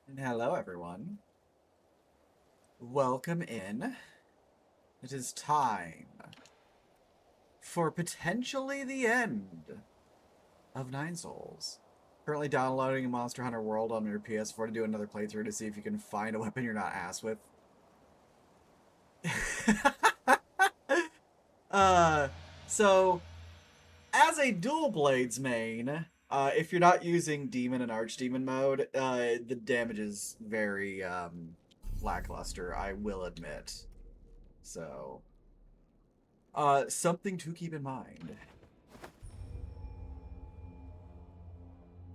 And hello, everyone. Welcome in. It is time for potentially the end of Nine Souls. Currently downloading Monster Hunter World on your PS4 to do another playthrough to see if you can find a weapon you're not ass with. uh, so, as a dual blades main, if you're not using demon and archdemon mode, the damage is very lackluster, I will admit. So, something to keep in mind.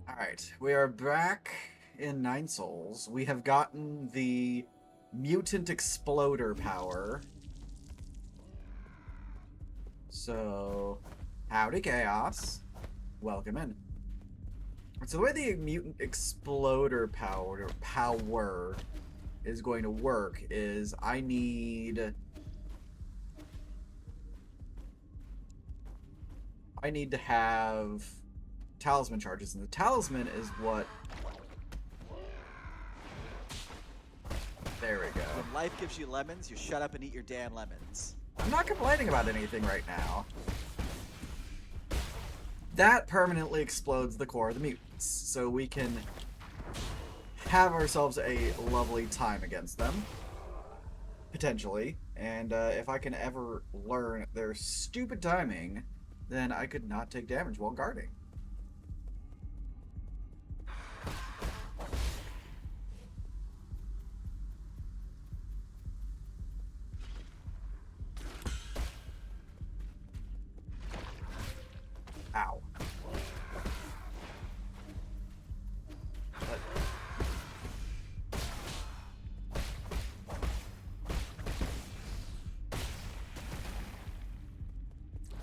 All right, we are back in Nine Souls. We have gotten the mutant exploder power. So, howdy, Chaos. Welcome in. So the way the mutant exploder power is going to work is I need to have talisman charges, and the talisman is what. There we go. When life gives you lemons, you shut up and eat your damn lemons. I'm not complaining about anything right now. That permanently explodes the core of the mutants, so we can have ourselves a lovely time against them. Potentially. And if I can ever learn their stupid timing, then I could not take damage while guarding. Ow.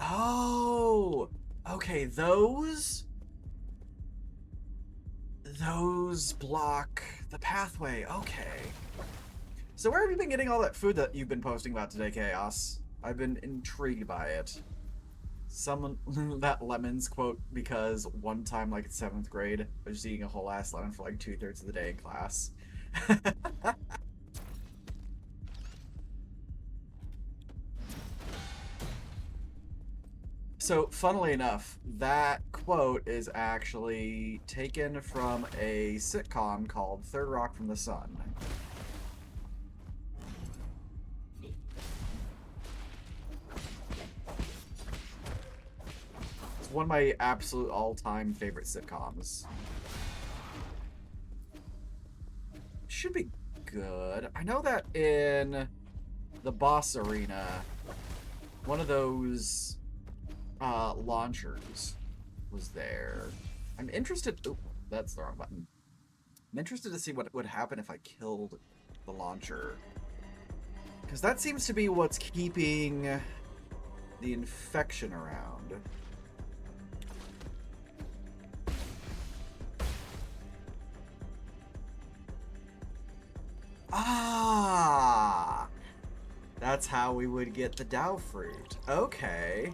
Oh! Okay, those block the pathway. Okay. So where have you been getting all that food that you've been posting about today, Chaos? I've been intrigued by it. Someone that lemons quote because one time like in 7th grade I was just eating a whole ass lemon for like 2/3 of the day in class. So funnily enough, that quote is actually taken from a sitcom called Third Rock from the Sun. It's one of my absolute all-time favorite sitcoms. Should be good. I know that in the boss arena, one of those launchers was there. I'm interested. Oh, that's the wrong button. I'm interested to see what would happen if I killed the launcher, because that seems to be what's keeping the infection around. Ah, that's how we would get the Dao fruit. Okay.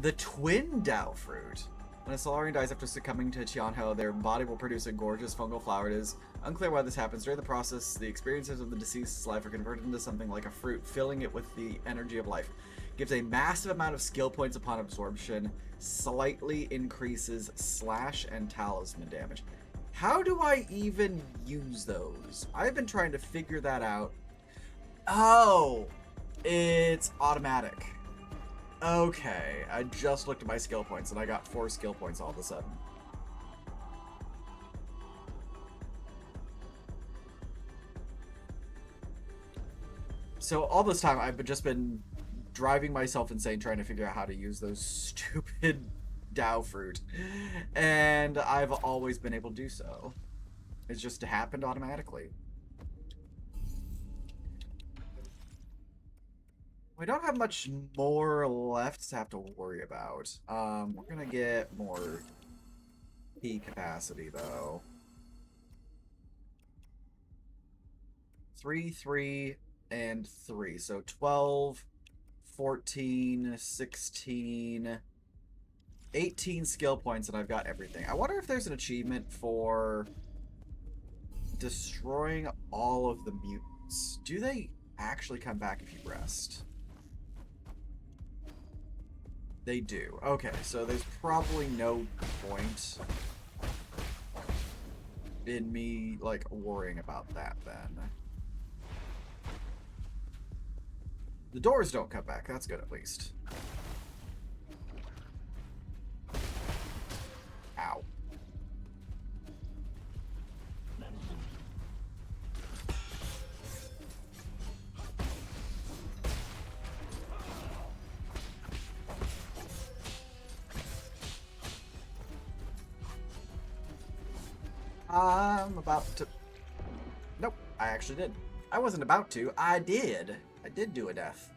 The twin Dao fruit. When a Solarian dies after succumbing to Tianho, their body will produce a gorgeous fungal flower. It is unclear why this happens. During the process, the experiences of the deceased's life are converted into something like a fruit, filling it with the energy of life. Gives a massive amount of skill points upon absorption. Slightly increases slash and talisman damage. How do I even use those? I've been trying to figure that out. Oh, it's automatic. Okay, I just looked at my skill points and I got 4 skill points all of a sudden. So all this time I've just been driving myself insane trying to figure out how to use those stupid Dao fruit. And I've always been able to do so. It's just happened automatically. We don't have much more left to have to worry about. We're gonna get more P capacity though. 3, 3, and 3. So 12, 14, 16, 18 skill points, and I've got everything. I wonder if there's an achievement for destroying all of the mutants. Do they actually come back if you rest? They do. Okay, so there's probably no point in me, like, worrying about that then. The doors don't come back. That's good, at least. Ow. I'm about to... Nope, I actually did. I wasn't about to. I did. I did do a death.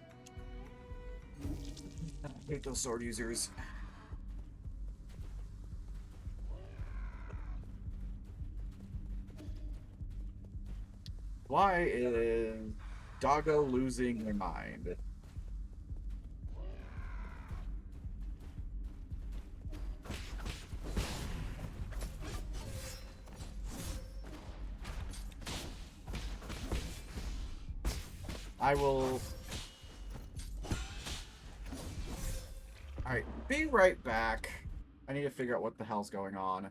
I hate those sword users. Why is Doggo losing their mind? I will... Alright, be right back. I need to figure out what the hell's going on.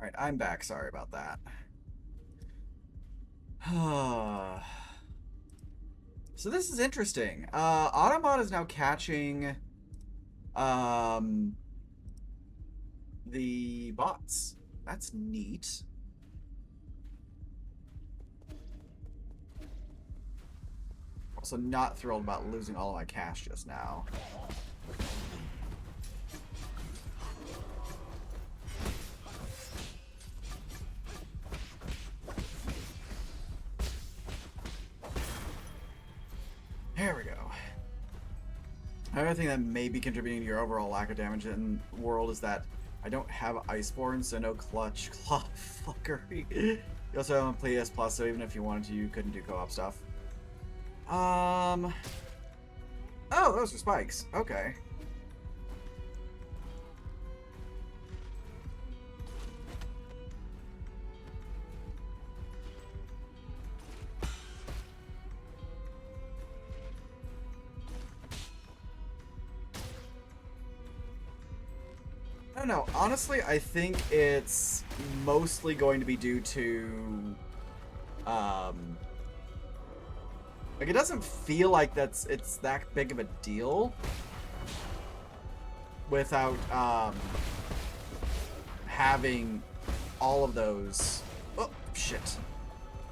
Alright, I'm back. Sorry about that. So this is interesting. Autobot is now catching the bots. That's neat. Also not thrilled about losing all of my cash just now. There we go. Another thing that may be contributing to your overall lack of damage in the world is that I don't have Iceborne, so no clutch claw fuckery. You also don't play PS Plus, so even if you wanted to, you couldn't do co-op stuff. Oh, those are spikes. Okay. I don't know. Honestly, I think it's mostly going to be due to, like, it doesn't feel like it's that big of a deal without, having all of those, oh, shit,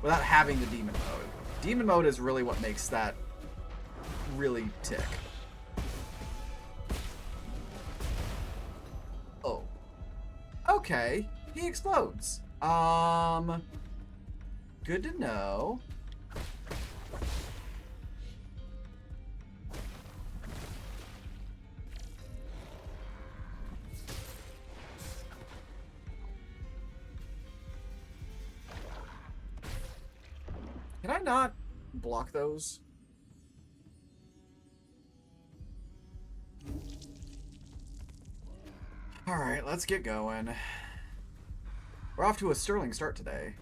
without having the demon mode. Demon mode is really what makes that really tick. Oh. Okay. He explodes. Good to know. I not block those? Alright, let's get going. We're off to a sterling start today.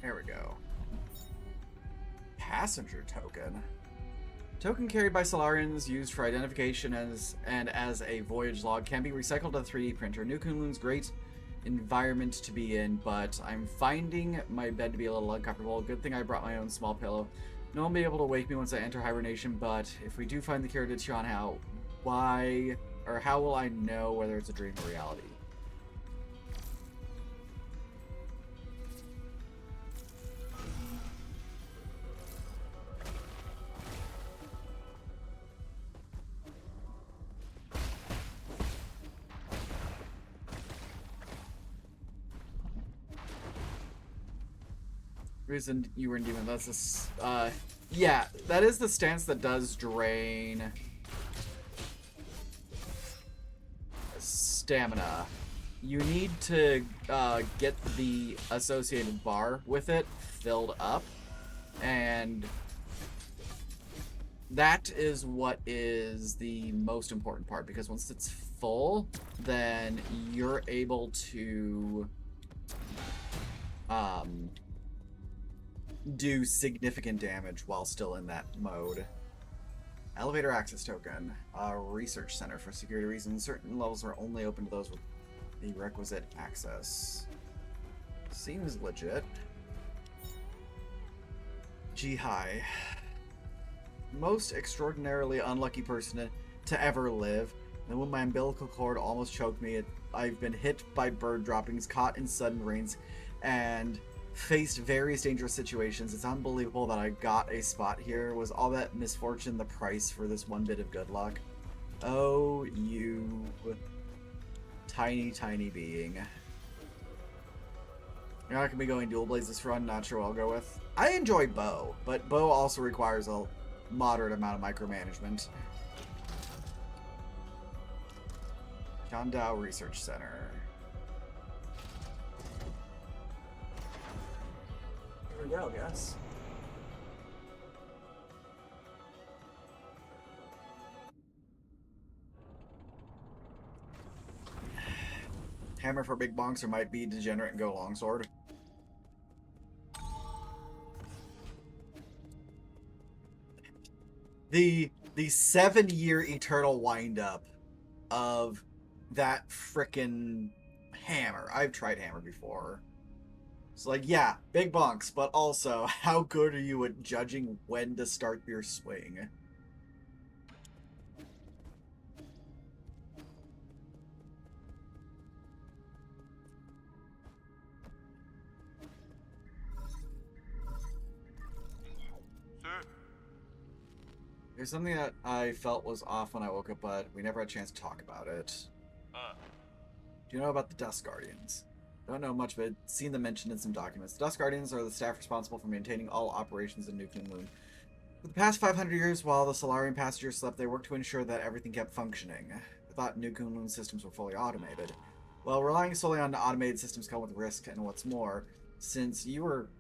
There we go. Passenger token. Token carried by Solarians used for identification as a voyage log can be recycled to the 3D printer. New Kunlun's great environment to be in, but I'm finding my bed to be a little uncomfortable. Good thing I brought my own small pillow. No one will be able to wake me once I enter hibernation, but if we do find the cure to Tian, how will I know whether it's a dream or reality? Reason you were in demon, that's this, yeah, that is the stance that does drain stamina. You need to get the associated bar with it filled up, and that is what is the most important part, because once it's full, then you're able to do significant damage while still in that mode. Elevator access token. Research center. For security reasons, certain levels are only open to those with the requisite access. Seems legit. Jihai. Most extraordinarily unlucky person to ever live. And when my umbilical cord almost choked me, I've been hit by bird droppings, caught in sudden rains, and faced various dangerous situations. It's unbelievable that I got a spot here. Was all that misfortune the price for this one bit of good luck? Oh, you tiny, tiny being. You're not gonna be going dual blades this run, not sure what I'll go with. I enjoy bow, but bow also requires a moderate amount of micromanagement. Yandao Research Center. Here we go, yes. Hammer for big bonks or might be degenerate and go longsword. The 7-year eternal wind-up of that frickin' hammer. I've tried hammer before. It's like, yeah, big bonks, but also, how good are you at judging when to start your swing? There's something that I felt was off when I woke up, but we never had a chance to talk about it. Do you know about the Dust Guardians? Don't know much, but seen them mentioned in some documents. The Dust Guardians are the staff responsible for maintaining all operations in New Kunlun. For the past 500 years, while the Solarian passengers slept, they worked to ensure that everything kept functioning. I thought New Kunlun systems were fully automated. Well, relying solely on automated systems come with risk, and what's more, since you were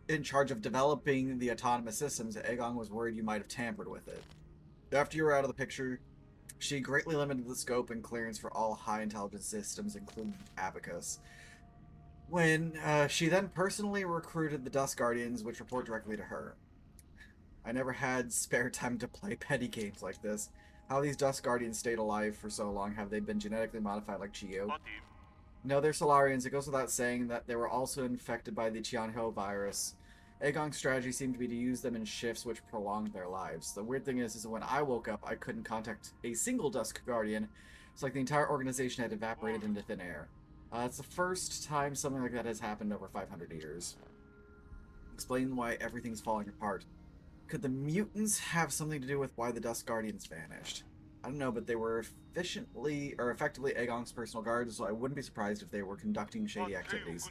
in charge of developing the autonomous systems, Eigong was worried you might have tampered with it. After you were out of the picture, she greatly limited the scope and clearance for all high-intelligence systems, including Abacus. When she then personally recruited the Dust Guardians, which report directly to her. I never had spare time to play petty games like this. How these Dust Guardians stayed alive for so long? Have they been genetically modified like Chio? No, they're Solarians. It goes without saying that they were also infected by the Tianho virus. Eigong's strategy seemed to be to use them in shifts which prolonged their lives. The weird thing is when I woke up, I couldn't contact a single Dust Guardian. It's like the entire organization had evaporated into thin air. It's the first time something like that has happened over 500 years. Explain why everything's falling apart. Could the mutants have something to do with why the Dust Guardians vanished? I don't know, but they were effectively Eigong's personal guards, so I wouldn't be surprised if they were conducting shady activities.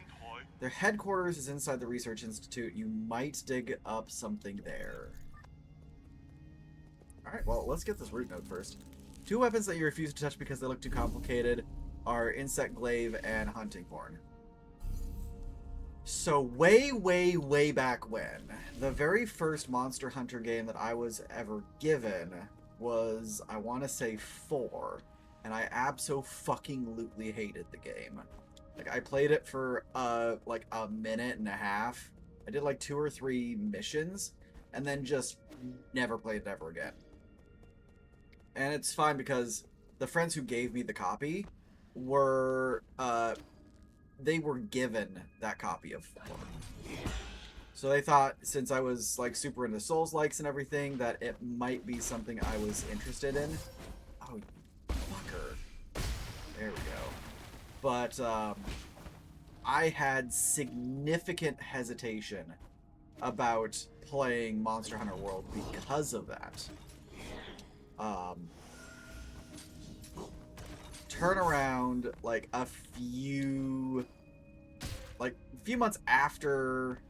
Their headquarters is inside the Research Institute. You might dig up something there. Alright, well, let's get this root node first. 2 weapons that you refuse to touch because they look too complicated are Insect Glaive and Hunting Horn. So way back when, the very first Monster Hunter game that I was ever given was, I want to say 4, and I abso-fucking-lutely hated the game. Like, I played it for, like, a minute and a half. I did, like, 2 or 3 missions, and then just never played it ever again. And it's fine because the friends who gave me the copy were, they were given that copy of 4. So they thought, since I was, like, super into Souls-likes and everything, that it might be something I was interested in. Oh, you fucker. There we go. But, I had significant hesitation about playing Monster Hunter World because of that. Turn around, like, a few months after,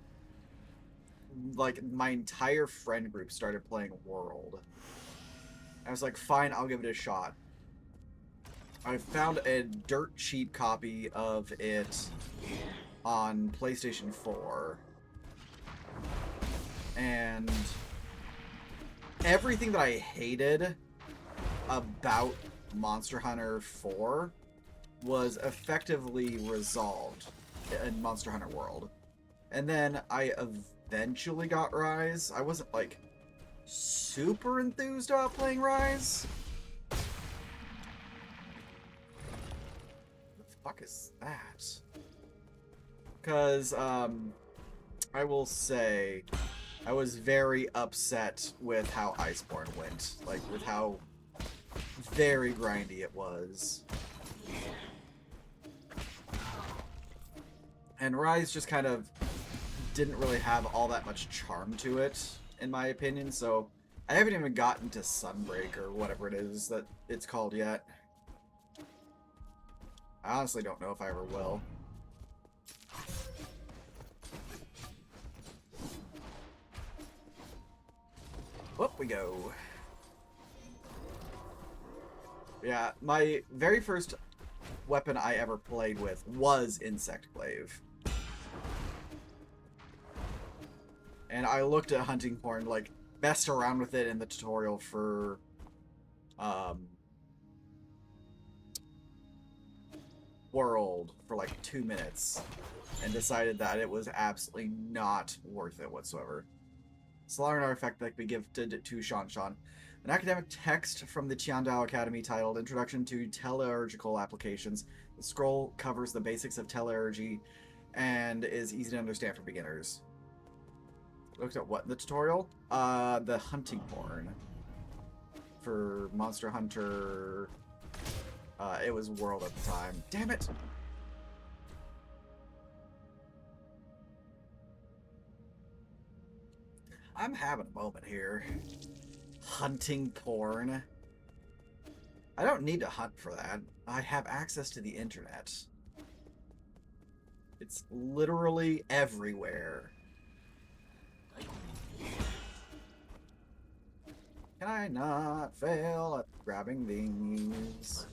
like, my entire friend group started playing World. I was like, fine, I'll give it a shot. I found a dirt cheap copy of it on PlayStation 4. And everything that I hated about Monster Hunter 4 was effectively resolved in Monster Hunter World. And then I eventually got Rise. I wasn't, like, super enthused about playing Rise. What the fuck is that? Because, I will say, I was very upset with how Iceborne went. Like, with how very grindy it was. And Rise just kind of didn't really have all that much charm to it, in my opinion, so I haven't even gotten to Sunbreak or whatever it is that it's called yet. I honestly don't know if I ever will. Up we go. Yeah, my very first weapon I ever played with was Insect Glaive. And I looked at Hunting Horn, like, messed around with it in the tutorial for, World for like 2 minutes, and decided that it was absolutely not worth it whatsoever. Solar artifact that can be gifted to Shan Shan. An academic text from the Tiandao Academy titled Introduction to Teleurgical Applications. The scroll covers the basics of teleurgy and is easy to understand for beginners. Looked at what in the tutorial? The Hunting Horn. For Monster Hunter... it was World at the time. Damn it! I'm having a moment here. Hunting porn. I don't need to hunt for that. I have access to the internet. It's literally everywhere. Can I not fail at grabbing these?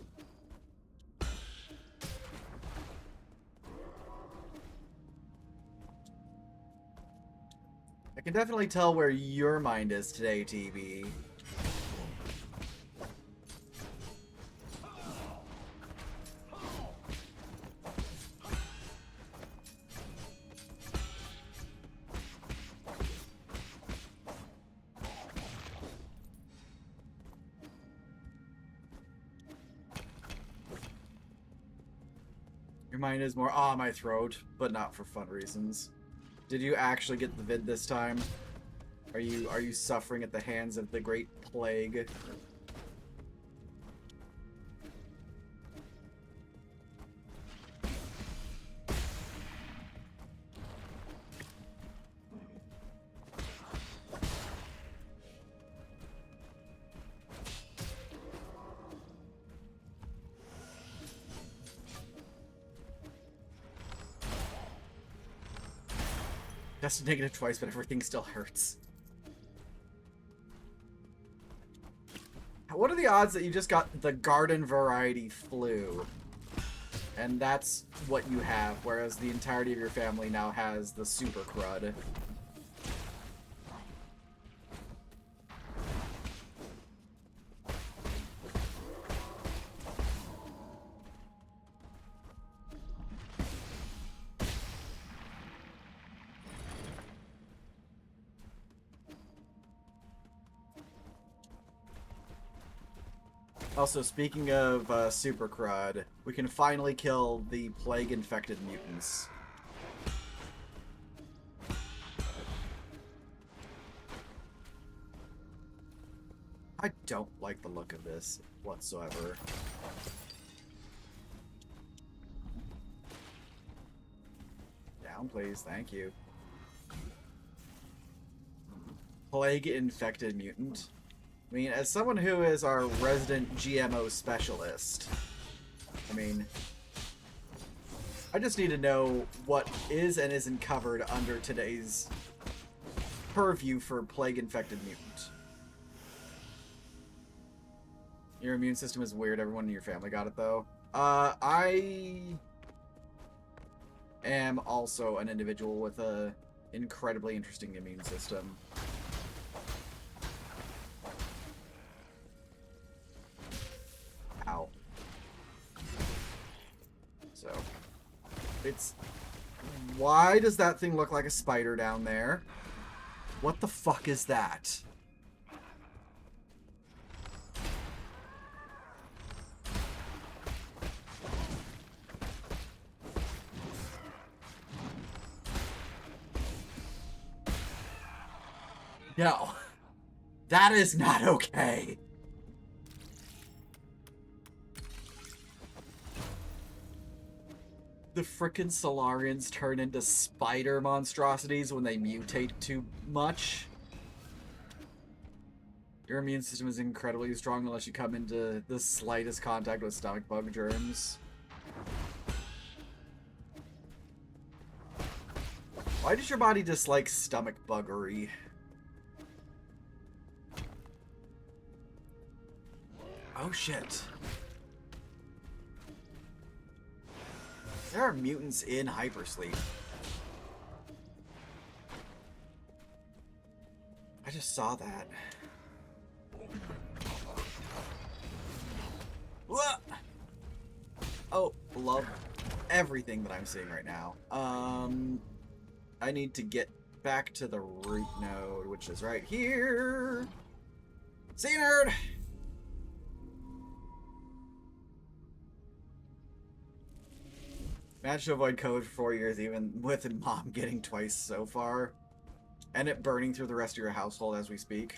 I can definitely tell where your mind is today, TV. Your mind is more, ah, my throat, but not for fun reasons. Did you actually get the vid this time? Are you suffering at the hands of the Great Plague? Tested negative twice, but everything still hurts. What are the odds that you just got the garden variety flu? And that's what you have, whereas the entirety of your family now has the super crud. Also, speaking of super crud, we can finally kill the plague-infected mutants. I don't like the look of this whatsoever. Down, please. Thank you. Plague-infected mutant. I mean, as someone who is our resident GMO specialist, I mean, I just need to know what is and isn't covered under today's purview for plague-infected mutant. Your immune system is weird. Everyone in your family got it, though. I am also an individual with a incredibly interesting immune system. Ow. So, it's... Why does that thing look like a spider down there? What the fuck is that? No. That is not okay. The frickin' Solarians turn into spider monstrosities when they mutate too much. Your immune system is incredibly strong unless you come into the slightest contact with stomach bug germs. Why does your body dislike stomach buggery? Oh shit. There are mutants in hypersleep. I just saw that. What? Oh, love everything that I'm seeing right now. I need to get back to the root node, which is right here. See you, nerd! Managed to avoid COVID for 4 years, even with mom getting twice so far. And it burning through the rest of your household as we speak.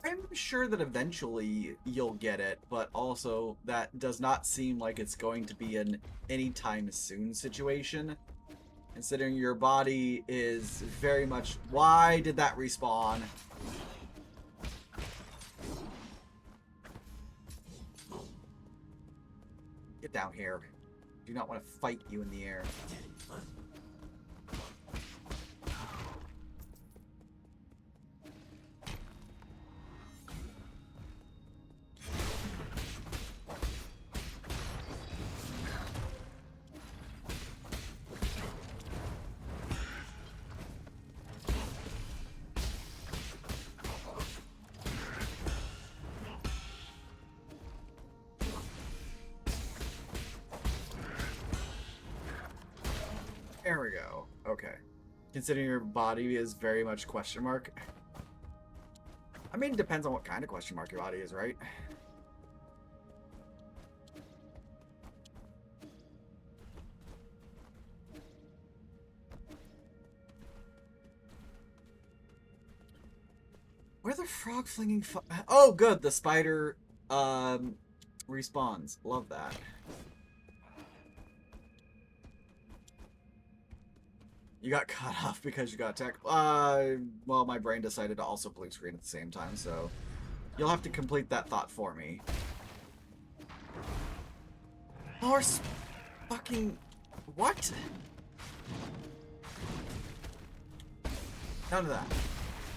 I'm sure that eventually you'll get it, but also that does not seem like it's going to be an anytime soon situation. Considering your body is very much... Why did that respawn? Get down here. Do not want to fight you in the air. There we go. Okay. Considering your body is very much question mark. I mean, it depends on what kind of question mark your body is, right? Where the frog flinging oh, good. The spider respawns. Love that. You got cut off because you got attacked. Well, my brain decided to also blue screen at the same time, so you'll have to complete that thought for me. More fucking... What? None of that.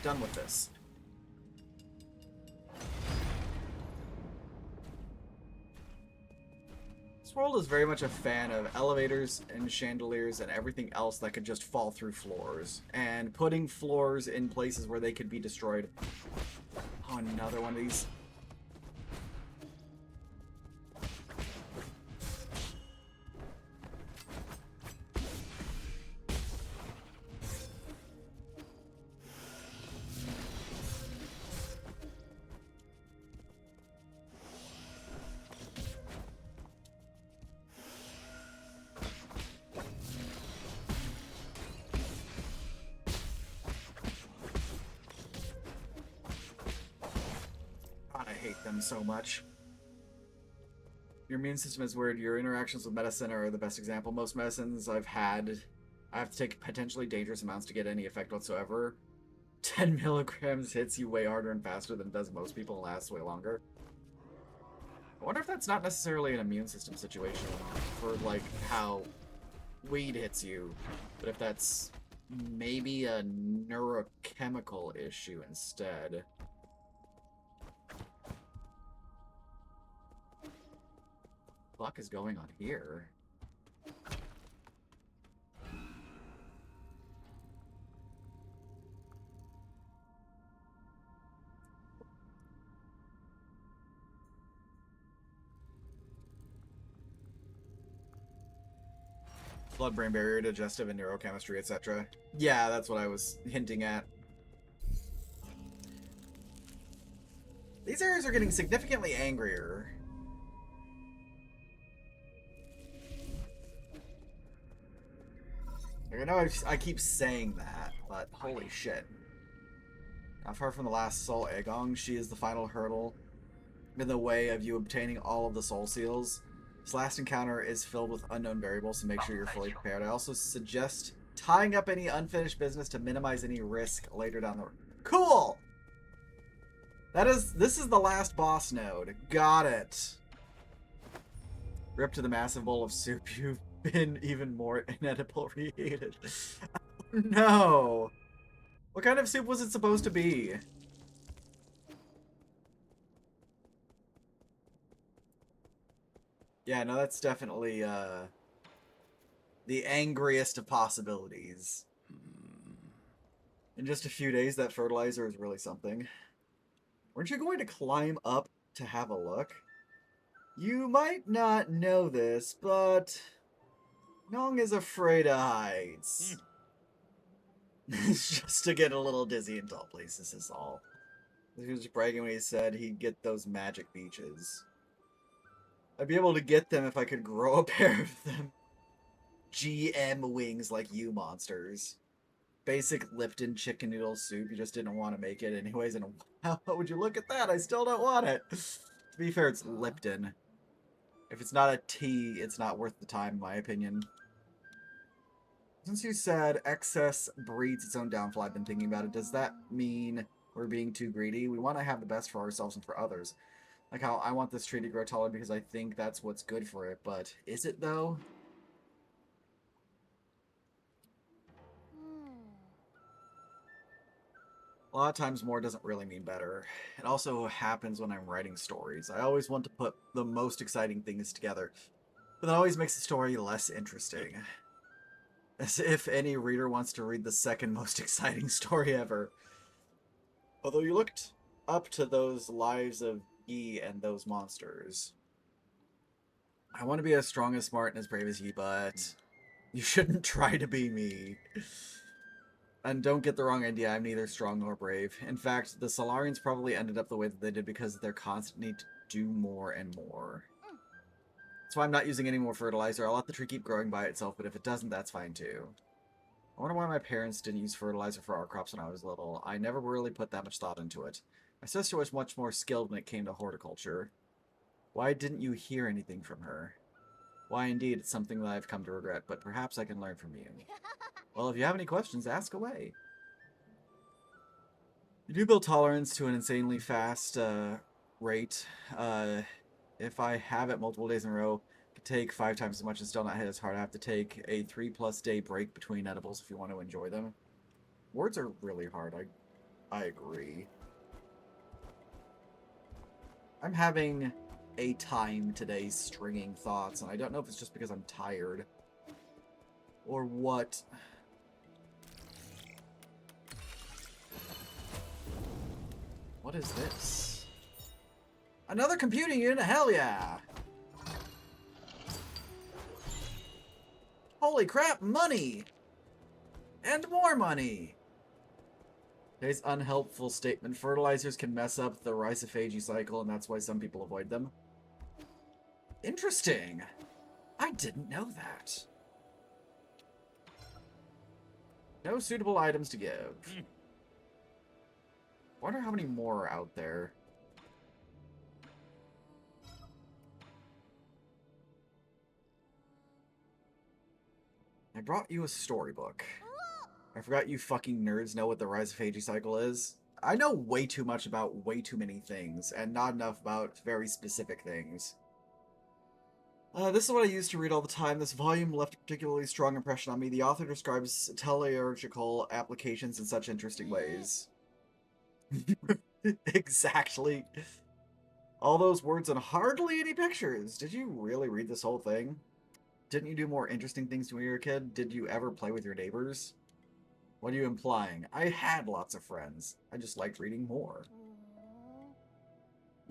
Done with this. This world is very much a fan of elevators and chandeliers and everything else that could just fall through floors. And putting floors in places where they could be destroyed. Oh, another one of these. God, I hate them so much. Your immune system is weird. Your interactions with medicine are the best example. Most medicines I've had, I have to take potentially dangerous amounts to get any effect whatsoever. 10 milligrams hits you way harder and faster than it does most people and lasts way longer. I wonder if that's not necessarily an immune system situation for, like, how weed hits you, but if that's maybe a neurochemical issue instead. What the fuck is going on here? Blood-brain barrier, digestive and neurochemistry, etc. Yeah, that's what I was hinting at. These areas are getting significantly angrier. Like, I know I keep saying that, but holy shit. Not far from the last soul Eigong, she is the final hurdle in the way of you obtaining all of the soul seals. This last encounter is filled with unknown variables, so make sure you're fully prepared. I also suggest tying up any unfinished business to minimize any risk later down the road. Cool! This is the last boss node. Got it. Rip to the massive bowl of soup. You've been even more inedible reheated. No! What kind of soup was it supposed to be? Yeah, no, that's definitely, the angriest of possibilities. In just a few days, that fertilizer is really something. Weren't you going to climb up to have a look? You might not know this, but Nong is afraid of heights. It's just to get a little dizzy in tall places is all. He was bragging when he said he'd get those magic beaches. I'd be able to get them if I could grow a pair of them. GM wings like you monsters. Basic Lipton chicken noodle soup. You just didn't want to make it anyways. And wow, would you look at that? I still don't want it. To be fair, it's Lipton. If it's not a tea, it's not worth the time, in my opinion. Since you said excess breeds its own downfall, I've been thinking about it. Does that mean we're being too greedy? We want to have the best for ourselves and for others. Like how I want this tree to grow taller because I think that's what's good for it. But is it, though? A lot of times more doesn't really mean better. It also happens when I'm writing stories. I always want to put the most exciting things together, but that always makes the story less interesting. As if any reader wants to read the second most exciting story ever. Although you looked up to those lives of Yi and those monsters. I want to be as strong, as smart, and as brave as Yi, but you shouldn't try to be me. And don't get the wrong idea, I'm neither strong nor brave. In fact, the Solarians probably ended up the way that they did because of their constant need to do more and more. That's why I'm not using any more fertilizer. I'll let the tree keep growing by itself, but if it doesn't, that's fine too. I wonder why my parents didn't use fertilizer for our crops when I was little. I never really put that much thought into it. My sister was much more skilled when it came to horticulture. Why didn't you hear anything from her? Why, indeed, it's something that I've come to regret, but perhaps I can learn from you. Well, if you have any questions, ask away. You do build tolerance to an insanely fast rate. If I have it multiple days in a row, take 5 times as much and still not hit as hard. I have to take a 3+ day break between edibles if you want to enjoy them. Words are really hard. I agree. I'm having a time today stringing thoughts, and I don't know if it's just because I'm tired or what. What is this? Another computing unit? Hell yeah! Holy crap, money! And more money! Today's unhelpful statement. Fertilizers can mess up the rhizophagy cycle, and that's why some people avoid them. Interesting. I didn't know that. No suitable items to give. Wonder how many more are out there. I brought you a storybook. I forgot you fucking nerds know what the rhizophagy cycle is. I know way too much about way too many things, and not enough about very specific things. This is what I used to read all the time. This volume left a particularly strong impression on me. The author describes teleurgical applications in such interesting ways. Exactly. All those words and hardly any pictures. Did you really read this whole thing? Didn't you do more interesting things when you were a kid? Did you ever play with your neighbors? What are you implying? I had lots of friends. I just liked reading more.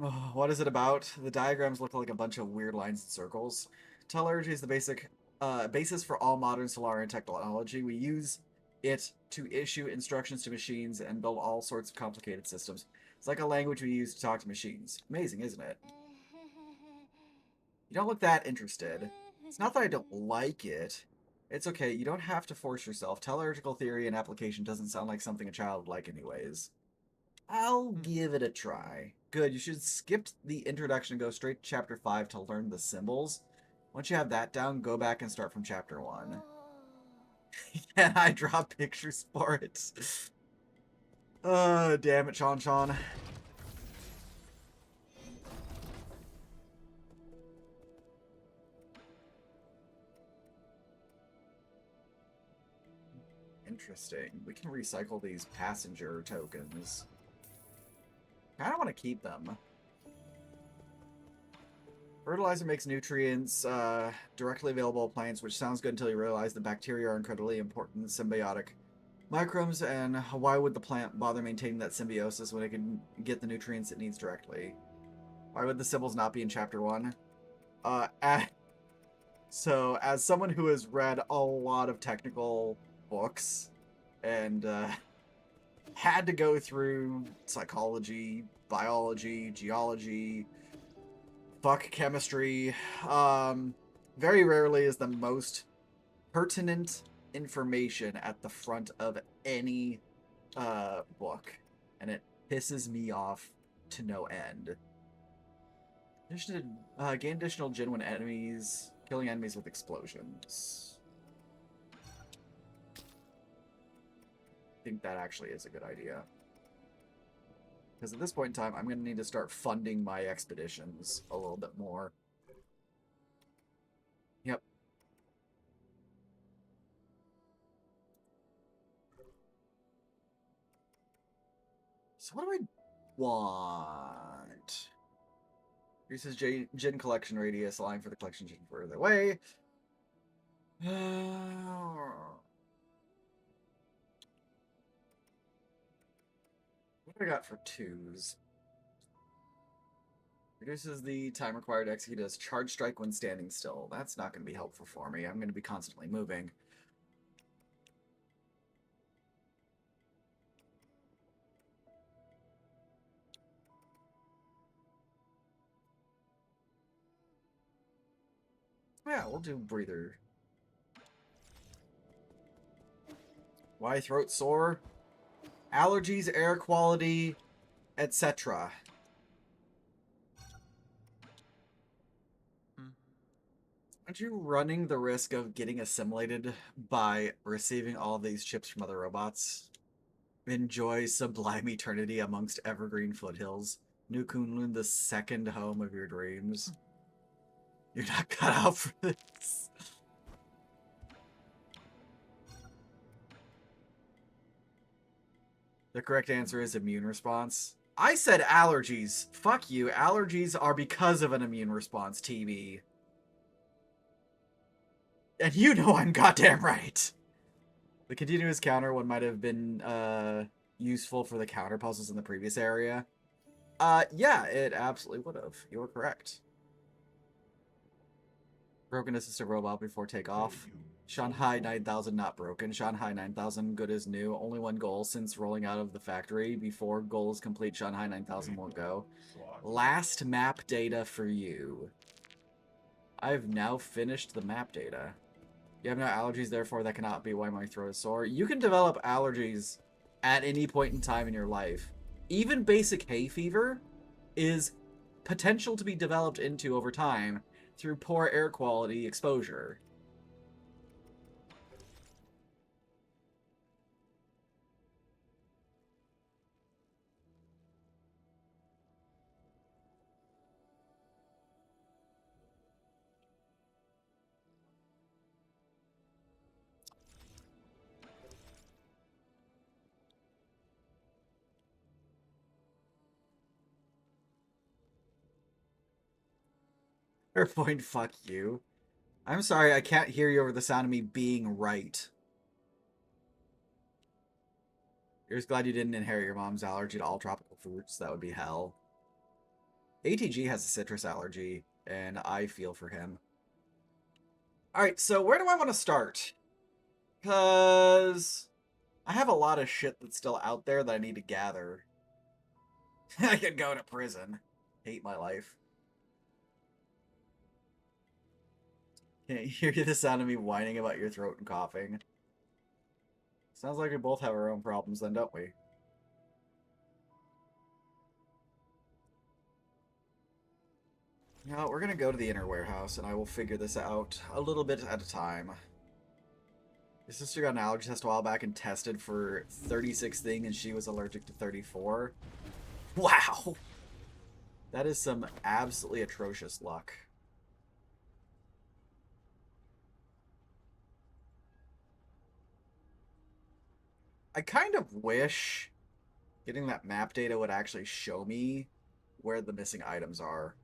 Oh, what is it about? The diagrams look like a bunch of weird lines and circles. Tellurgy is the basis for all modern Solarian technology. We use it to issue instructions to machines and build all sorts of complicated systems. It's like a language we use to talk to machines. Amazing, isn't it? You don't look that interested. It's not that I don't like it. It's okay, you don't have to force yourself. Tellurgical theory and application doesn't sound like something a child would like anyways. I'll give it a try. Good, you should skip the introduction and go straight to chapter 5 to learn the symbols. Once you have that down, go back and start from chapter 1. Can I draw pictures for it? Damn it, Sean. Interesting. We can recycle these passenger tokens. I don't want to keep them. Fertilizer makes nutrients directly available to plants, which sounds good until you realize the bacteria are incredibly important symbiotic microbes, and why would the plant bother maintaining that symbiosis when it can get the nutrients it needs directly? Why would the symbols not be in chapter 1? So, as someone who has read a lot of technical books and had to go through psychology, biology, geology, fuck chemistry, very rarely is the most pertinent information at the front of any book, and it pisses me off to no end. Gain additional genuine enemies, killing enemies with explosions. I think that actually is a good idea. Because at this point in time, I'm going to need to start funding my expeditions a little bit more. Yep. So what do I want? Reduces gin collection radius, allowing for the collection gin further away. What do I got for 2s? Reduces the time required to execute as charge strike when standing still. That's not going to be helpful for me. I'm going to be constantly moving. Yeah, we'll do breather. Why throat sore? Allergies, air quality, etc. Aren't you running the risk of getting assimilated by receiving all these chips from other robots? Enjoy sublime eternity amongst evergreen foothills. New Kunlun, the second home of your dreams. You're not cut out for this. The correct answer is immune response. I said allergies. Fuck you. Allergies are because of an immune response, TB. And you know I'm goddamn right. The continuous counter one might have been useful for the counter puzzles in the previous area. Yeah, it absolutely would have. You were correct. Broken assistive robot before takeoff. Shanghai 9000 not broken. Shanghai 9000 good as new. Only one goal since rolling out of the factory. Before goal is complete, Shanghai 9000 won't go. Last map data for you. I've now finished the map data. You have no allergies, therefore that cannot be why my throat is sore. You can develop allergies at any point in time in your life. Even basic hay fever is potential to be developed into over time through poor air quality exposure. Fair point, fuck you. I'm sorry, I can't hear you over the sound of me being right. You're just glad you didn't inherit your mom's allergy to all tropical fruits. That would be hell. ATG has a citrus allergy, and I feel for him. Alright, so where do I want to start? Because I have a lot of shit that's still out there that I need to gather. I could go to prison. Hate my life. Can't hear the sound of me whining about your throat and coughing. Sounds like we both have our own problems then, don't we? No, we're gonna go to the inner warehouse, and I will figure this out a little bit at a time. Your sister got an allergy test a while back and tested for 36 thing, and she was allergic to 34. Wow! That is some absolutely atrocious luck. I kind of wish getting that map data would actually show me where the missing items are.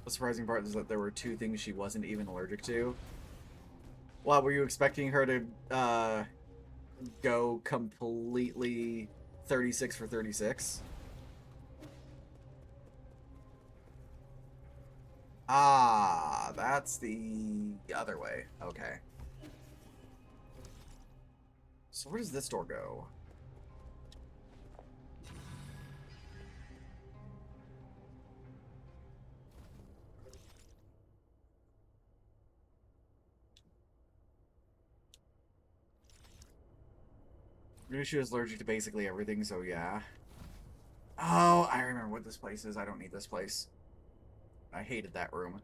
The surprising part is that there were 2 things she wasn't even allergic to. Wow, were you expecting her to go completely 36 for 36? Ah, that's the other way. Okay. So where does this door go? She was allergic to basically everything, so yeah. Oh, I remember what this place is. I don't need this place. I hated that room.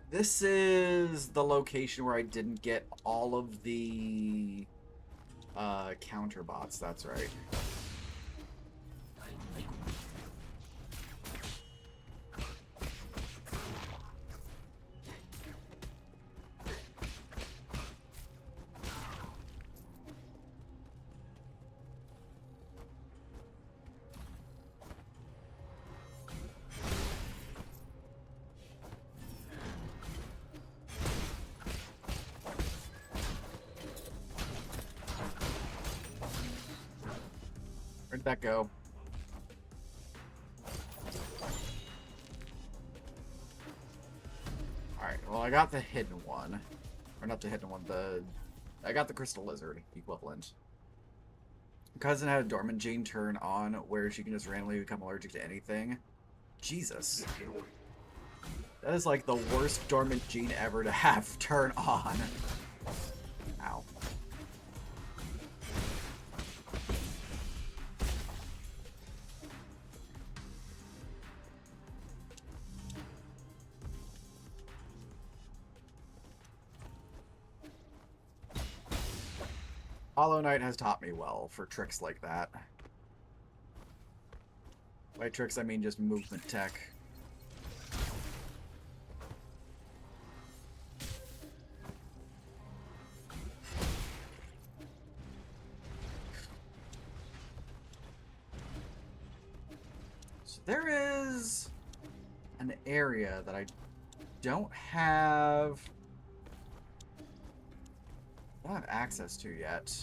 This is the location where I didn't get all of the counter bots, that's right. Where'd that go? Alright, well I got the hidden one. Or not the hidden one, I got the crystal lizard equivalent. Cousin had a dormant gene turn on where she can just randomly become allergic to anything. Jesus. That is like the worst dormant gene ever to have turn on. Ow. Hollow Knight has taught me well for tricks like that. By tricks, I mean just movement tech. So there is an area that I don't have access to yet.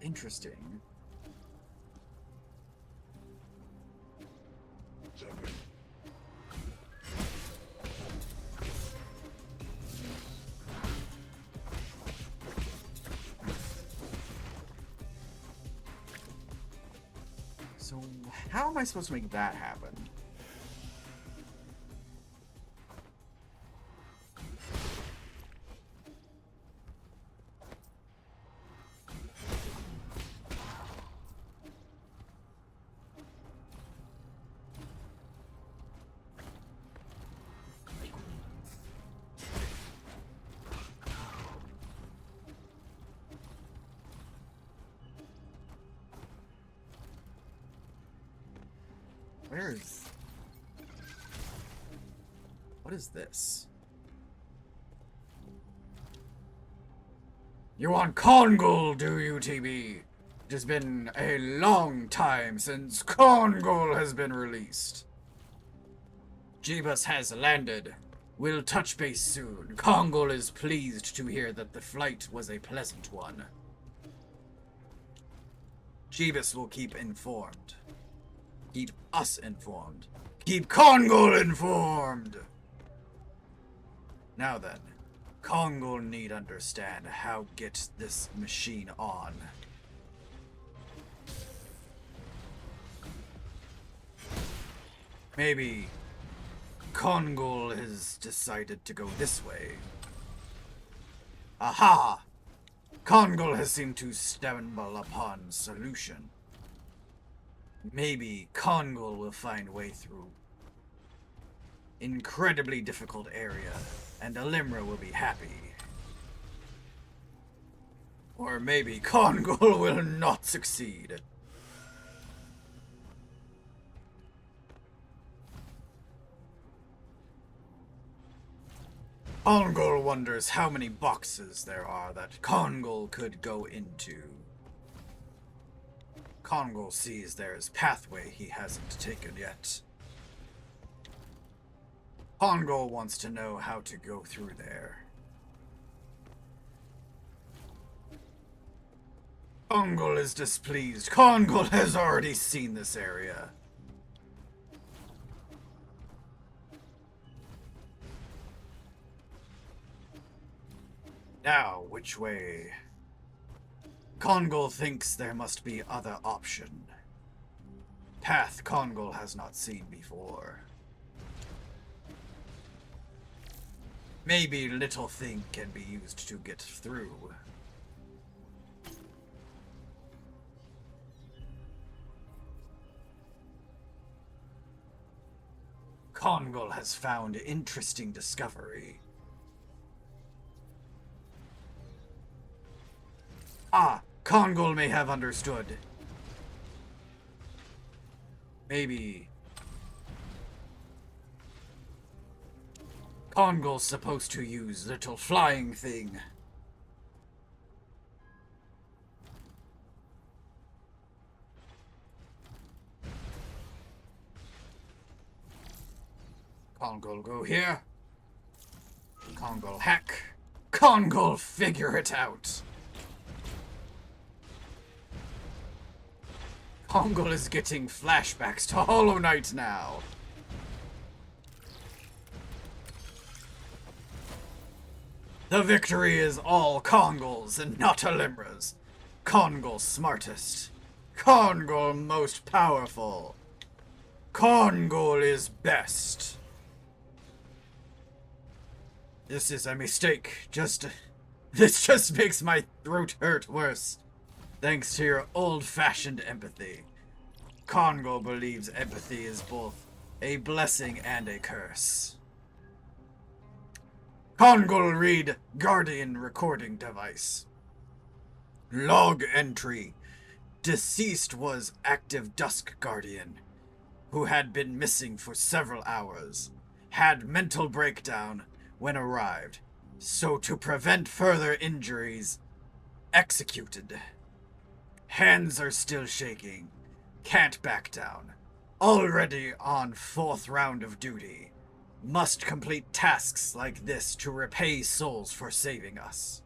Interesting. So how am I supposed to make that happen? What is this? You want Kongol, do you, TB? It has been a long time since Kongol has been released. Jeebus has landed. We'll touch base soon. Kongol is pleased to hear that the flight was a pleasant one. Jeebus will keep informed. Keep us informed. Keep Kongol informed! Now then, Kongol need understand how get this machine on. Maybe Kongol has decided to go this way. Aha! Kongol has seemed to stumble upon solution. Maybe Kongol will find way through incredibly difficult area, and Alimra will be happy. Or maybe Kongol will not succeed. Kongol wonders how many boxes there are that Kongol could go into. Kongol sees there's pathway he hasn't taken yet. Kongol wants to know how to go through there. Kongol is displeased. Kongol has already seen this area. Now, which way? Kongol thinks there must be other option. Path Kongol has not seen before. Maybe little thing can be used to get through. Kongol has found interesting discovery. Ah, Kongol may have understood. Maybe Kongol's supposed to use little flying thing. Kongol go here. Kongol hack. Kongol figure it out. Kongol is getting flashbacks to Hollow Knight now. The victory is all Kongol's and not Alimra's. Kongol smartest. Kongol most powerful. Kongol is best. This is a mistake. This just makes my throat hurt worse. Thanks to your old-fashioned empathy. Kongol believes empathy is both a blessing and a curse. Kongol read Guardian recording device. Log entry. Deceased was active Dusk Guardian, who had been missing for several hours. Had mental breakdown when arrived, so to prevent further injuries, executed. Hands are still shaking. Can't back down. Already on 4th round of duty. Must complete tasks like this to repay souls for saving us.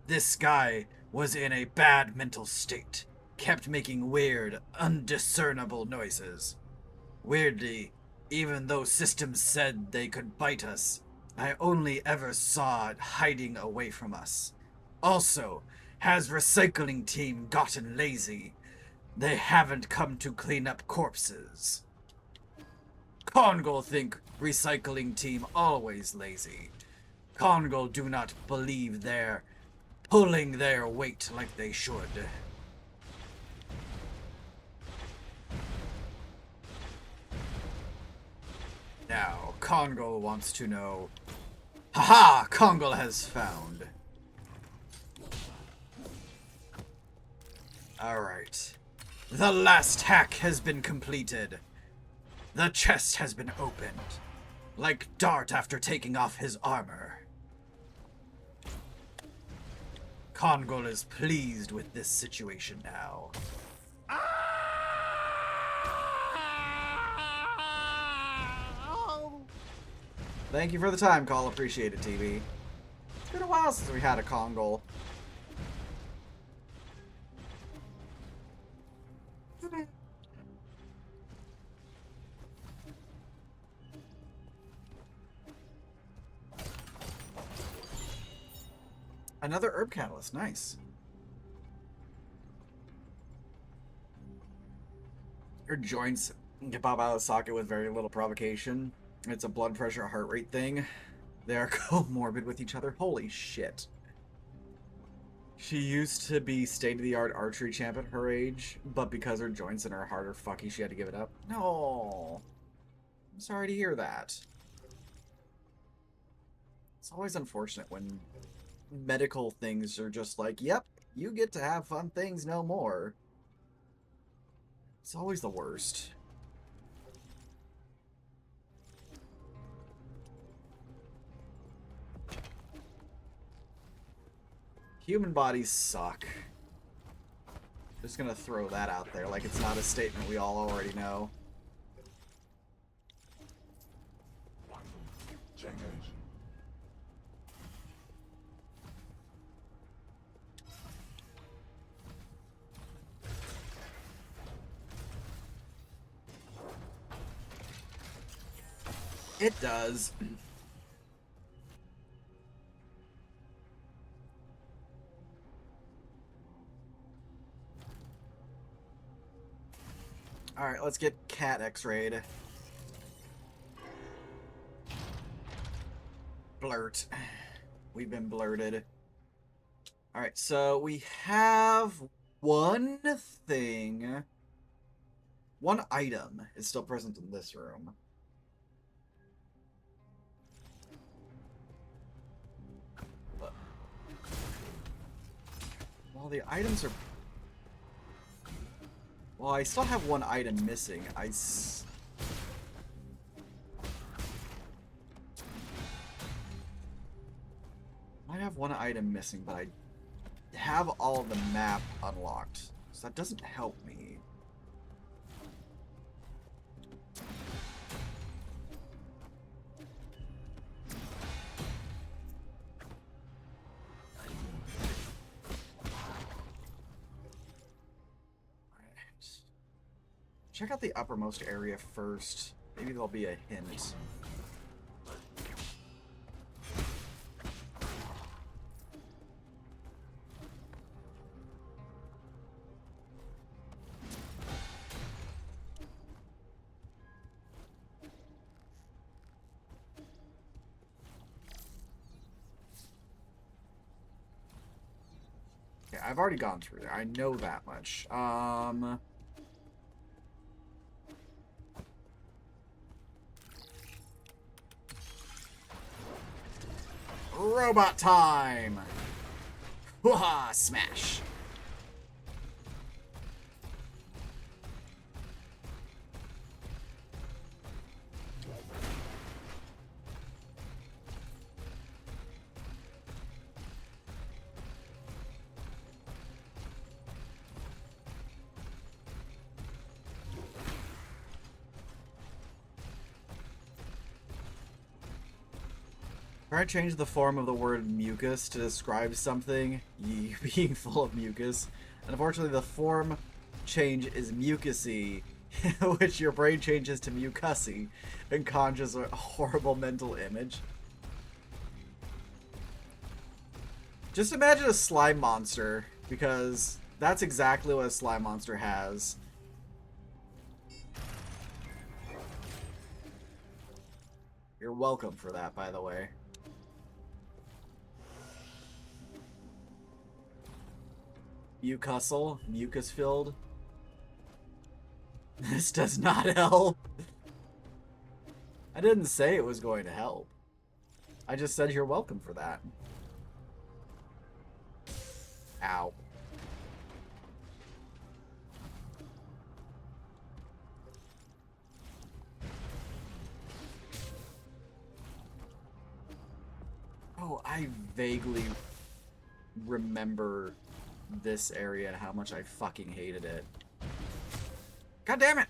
This guy was in a bad mental state. Kept making weird, undiscernible noises. Weirdly, even though systems said they could bite us, I only ever saw it hiding away from us. Also, has recycling team gotten lazy? They haven't come to clean up corpses. Kongol think recycling team always lazy. Kongol do not believe they're pulling their weight like they should. Now, Kongol wants to know... Haha! Kongol has found. Alright. The last hack has been completed. The chest has been opened. Like Dart after taking off his armor. Kongol is pleased with this situation now. Thank you for the time call. Appreciate it, TV. It's been a while since we had a Kongol. Another herb catalyst. Nice. Your joints can pop out of the socket with very little provocation. It's a blood pressure, heart rate thing. They are comorbid with each other. Holy shit. She used to be state-of-the-art archery champ at her age, but because her joints and her heart are fucky, she had to give it up. No. I'm sorry to hear that. It's always unfortunate when medical things are just like, yep, you get to have fun things no more. It's always the worst. Human bodies suck. Just gonna throw that out there like it's not a statement we all already know. It does. Alright, let's get cat x-rayed. Blurt. We've been blurted. Alright, so we have one thing. One item is still present in this room. Well, the items are... Well, I still have one item missing. Might have one item missing, but I have all of the map unlocked. So that doesn't help me. Check out the uppermost area first. Maybe there'll be a hint. Okay, I've already gone through there. I know that much. Robot time! Hoo-ha! Smash! Try to change the form of the word mucus to describe something being full of mucus. And unfortunately, the form change is mucusy, which your brain changes to mucusy and conjures a horrible mental image. Just imagine a slime monster, because that's exactly what a slime monster has. You're welcome for that, by the way. Mucusal, mucus-filled. This does not help. I didn't say it was going to help. I just said you're welcome for that. Ow. Oh, I vaguely remember this area and how much I fucking hated it. God damn it!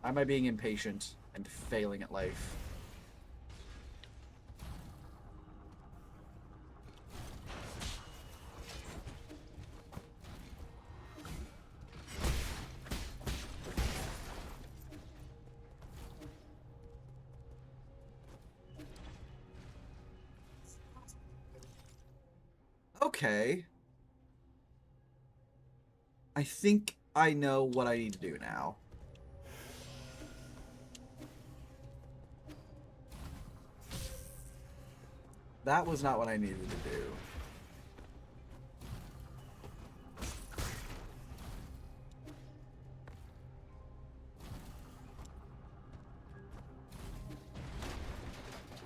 Why am I being impatient and failing at life? Okay. I think I know what I need to do now. That was not what I needed to do.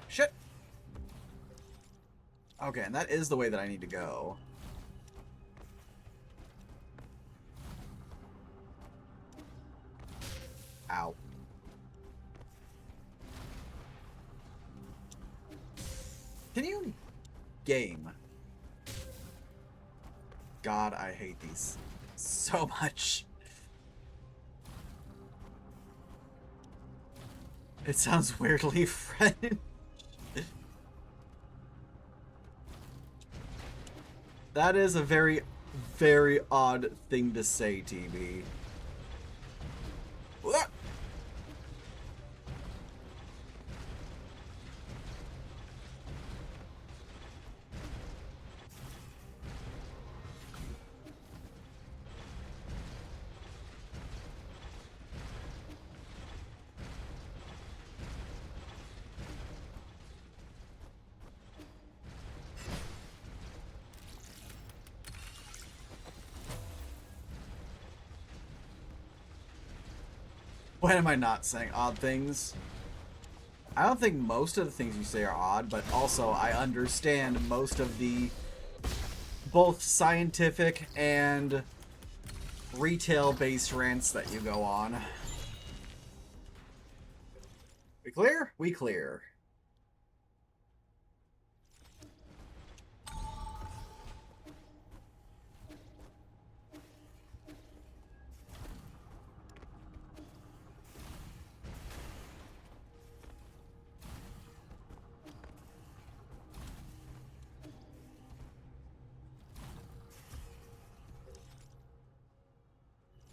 Shit! Okay, and that is the way that I need to go. Ow. Can you... game? God, I hate these so much. It sounds weirdly French. That is a very, very odd thing to say, TB. What? Why am I not saying odd things? I don't think most of the things you say are odd, but also I understand most of the both scientific and retail-based rants that you go on. We clear? We clear.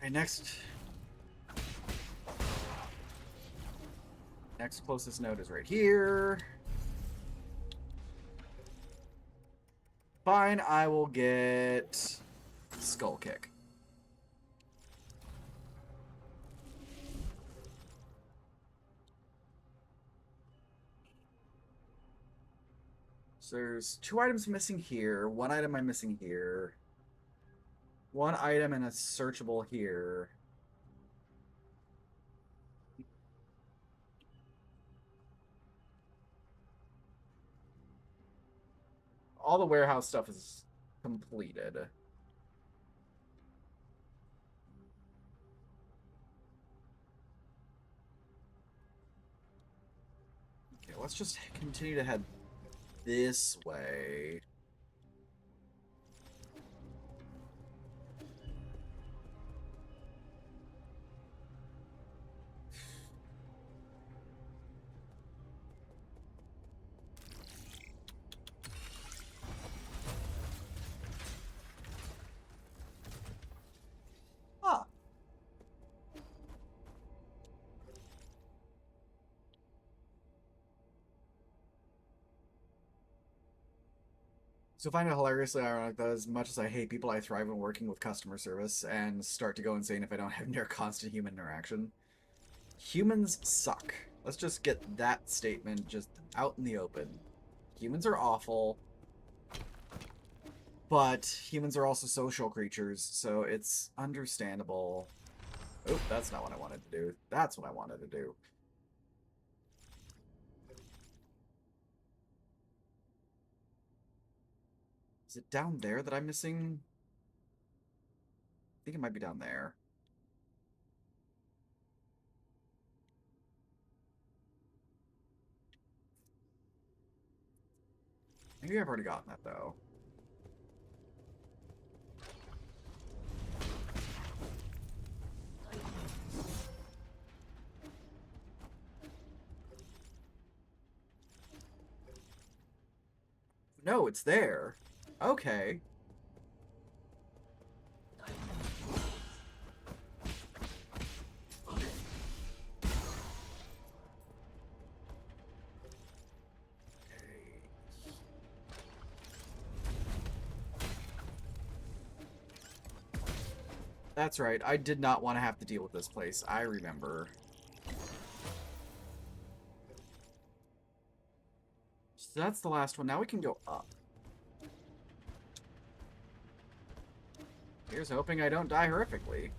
Okay, next closest node is right here. Fine, I will get Skull Kick. So there's 2 items missing here, 1 item I'm missing here, 1 item and a searchable here. all the warehouse stuff is completed. Okay, let's just continue to head this way. Huh. So I find it hilariously ironic that as much as I hate people, I thrive when working with customer service and start to go insane if I don't have near constant human interaction. Humans suck. Let's just get that statement just out in the open. Humans are awful, but humans are also social creatures, so it's understandable. Oh, that's not what I wanted to do. That's what I wanted to do. Is it down there that I'm missing? I think it might be down there. Maybe I've already gotten that, though. No, it's there. Okay. That's right. I did not want to have to deal with this place. I remember. So that's the last one. Now we can go up. Here's hoping I don't die horrifically.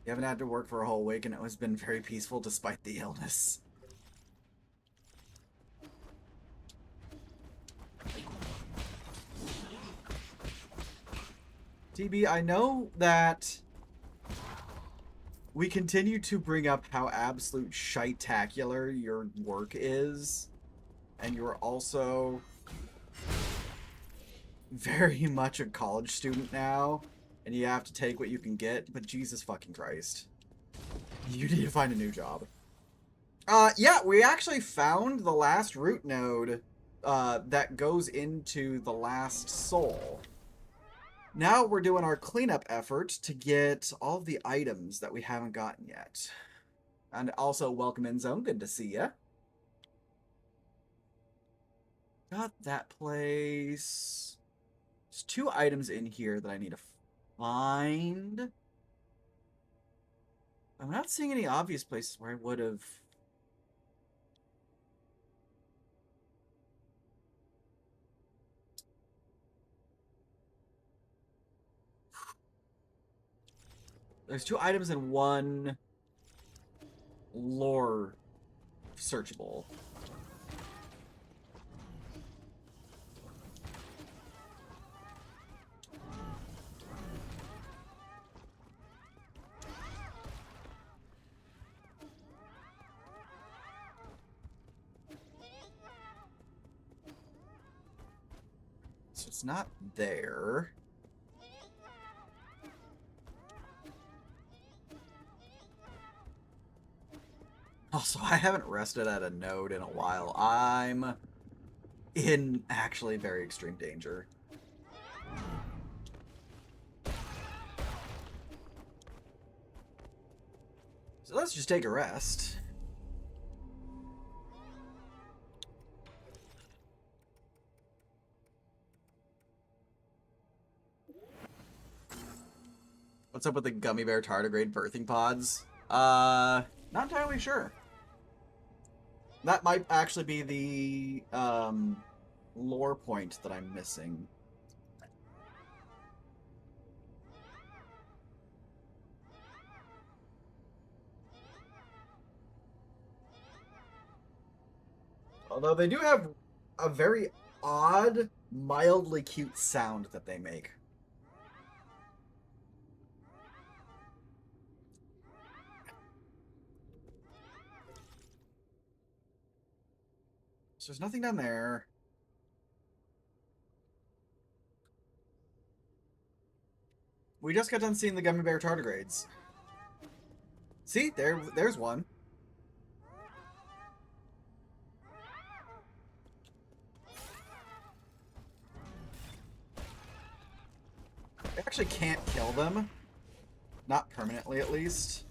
You haven't had to work for a whole week and it has been very peaceful despite the illness. TB, I know that we continue to bring up how absolute shite-tacular your work is, and you're also very much a college student now, and you have to take what you can get, but Jesus fucking Christ. You need to find a new job. Yeah, we actually found the last root node that goes into the last soul. Now we're doing our cleanup effort to get all of the items that we haven't gotten yet. And also, welcome in zone. Good to see ya. Got that place. There's 2 items in here that I need to find. I'm not seeing any obvious places where I would have... There's 2 items and 1 lore searchable. So it's not there. Also, I haven't rested at a node in a while. I'm in actually very extreme danger. So let's just take a rest. What's up with the gummy bear tardigrade birthing pods? Not entirely sure. That might actually be the lore point that I'm missing. Although they do have a very odd, mildly cute sound that they make. So there's nothing down there. We just got done seeing the gummy bear tardigrades. See, there's one. I actually can't kill them. Not permanently, at least.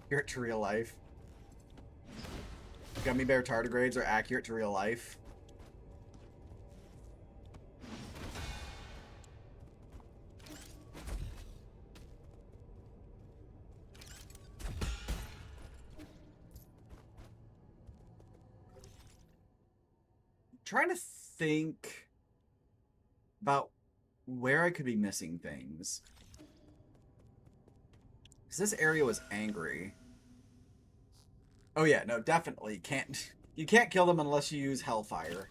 Accurate to real life. Gummy bear tardigrades are accurate to real life. Trying to think about where I could be missing things. Because this area was angry. Oh yeah, no, definitely can't. You can't kill them unless you use Hellfire.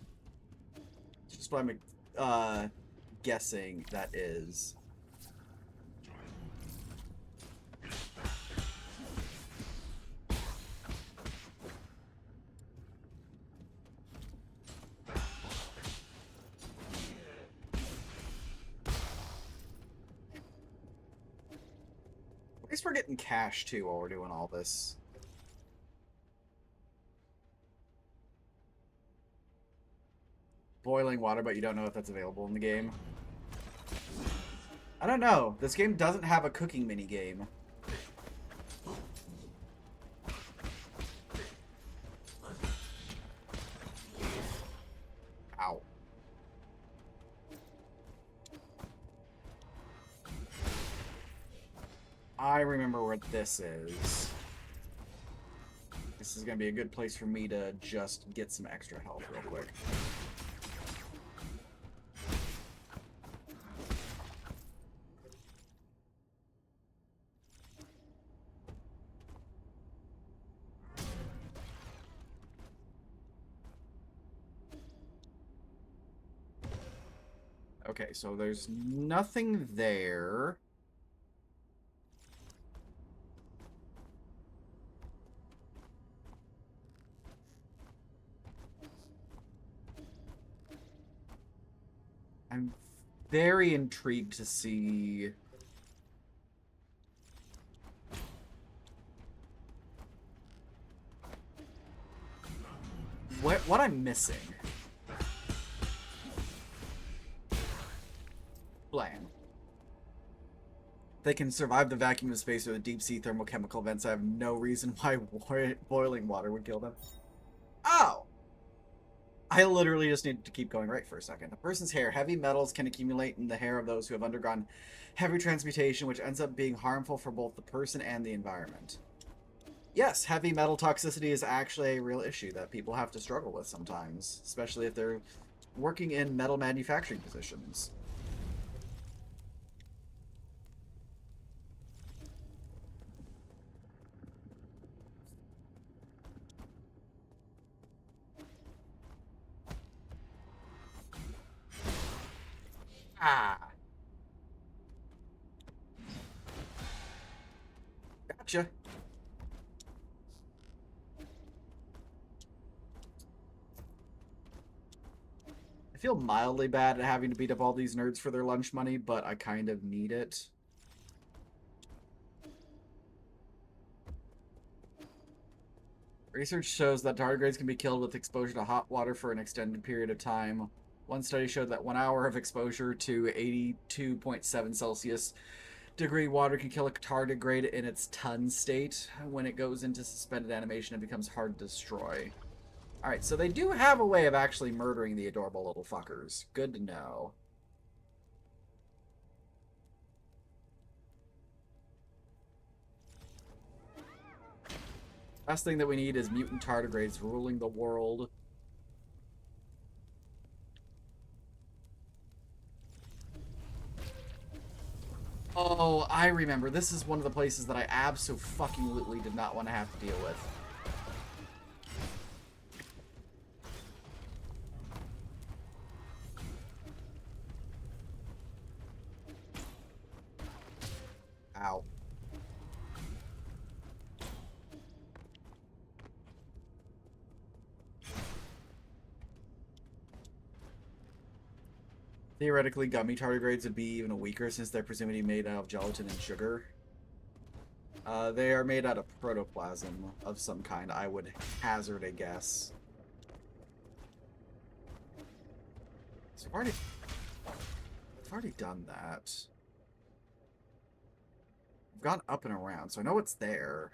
It's just what I'm guessing that is. At least we're getting cash too while we're doing all this. Boiling water, but you don't know if that's available in the game. I don't know. This game doesn't have a cooking mini game. Ow. I remember where this is. This is going to be a good place for me to just get some extra health real quick. Okay, so there's nothing there. I'm very intrigued to see what I'm missing. Blam. They can survive the vacuum of space or the deep sea thermochemical vents. I have no reason why boiling water would kill them. Oh! I literally just needed to keep going right for a second. A person's hair. Heavy metals can accumulate in the hair of those who have undergone heavy transmutation, which ends up being harmful for both the person and the environment. Yes, heavy metal toxicity is actually a real issue that people have to struggle with sometimes, especially if they're working in metal manufacturing positions. Ah. Gotcha. I feel mildly bad at having to beat up all these nerds for their lunch money, but I kind of need it. Research shows that tardigrades can be killed with exposure to hot water for an extended period of time. One study showed that 1 hour of exposure to 82.7 Celsius degree water can kill a tardigrade in its ton state. When it goes into suspended animation, it becomes hard to destroy. Alright, so they do have a way of actually murdering the adorable little fuckers. Good to know. Last thing that we need is mutant tardigrades ruling the world. Oh, I remember. This is one of the places that I abso-fucking-lutely did not want to have to deal with. Ow. Theoretically, gummy tardigrades would be even weaker since they're presumably made out of gelatin and sugar. They are made out of protoplasm of some kind, I would hazard a guess. So I've already done that. I've gone up and around, so I know it's there.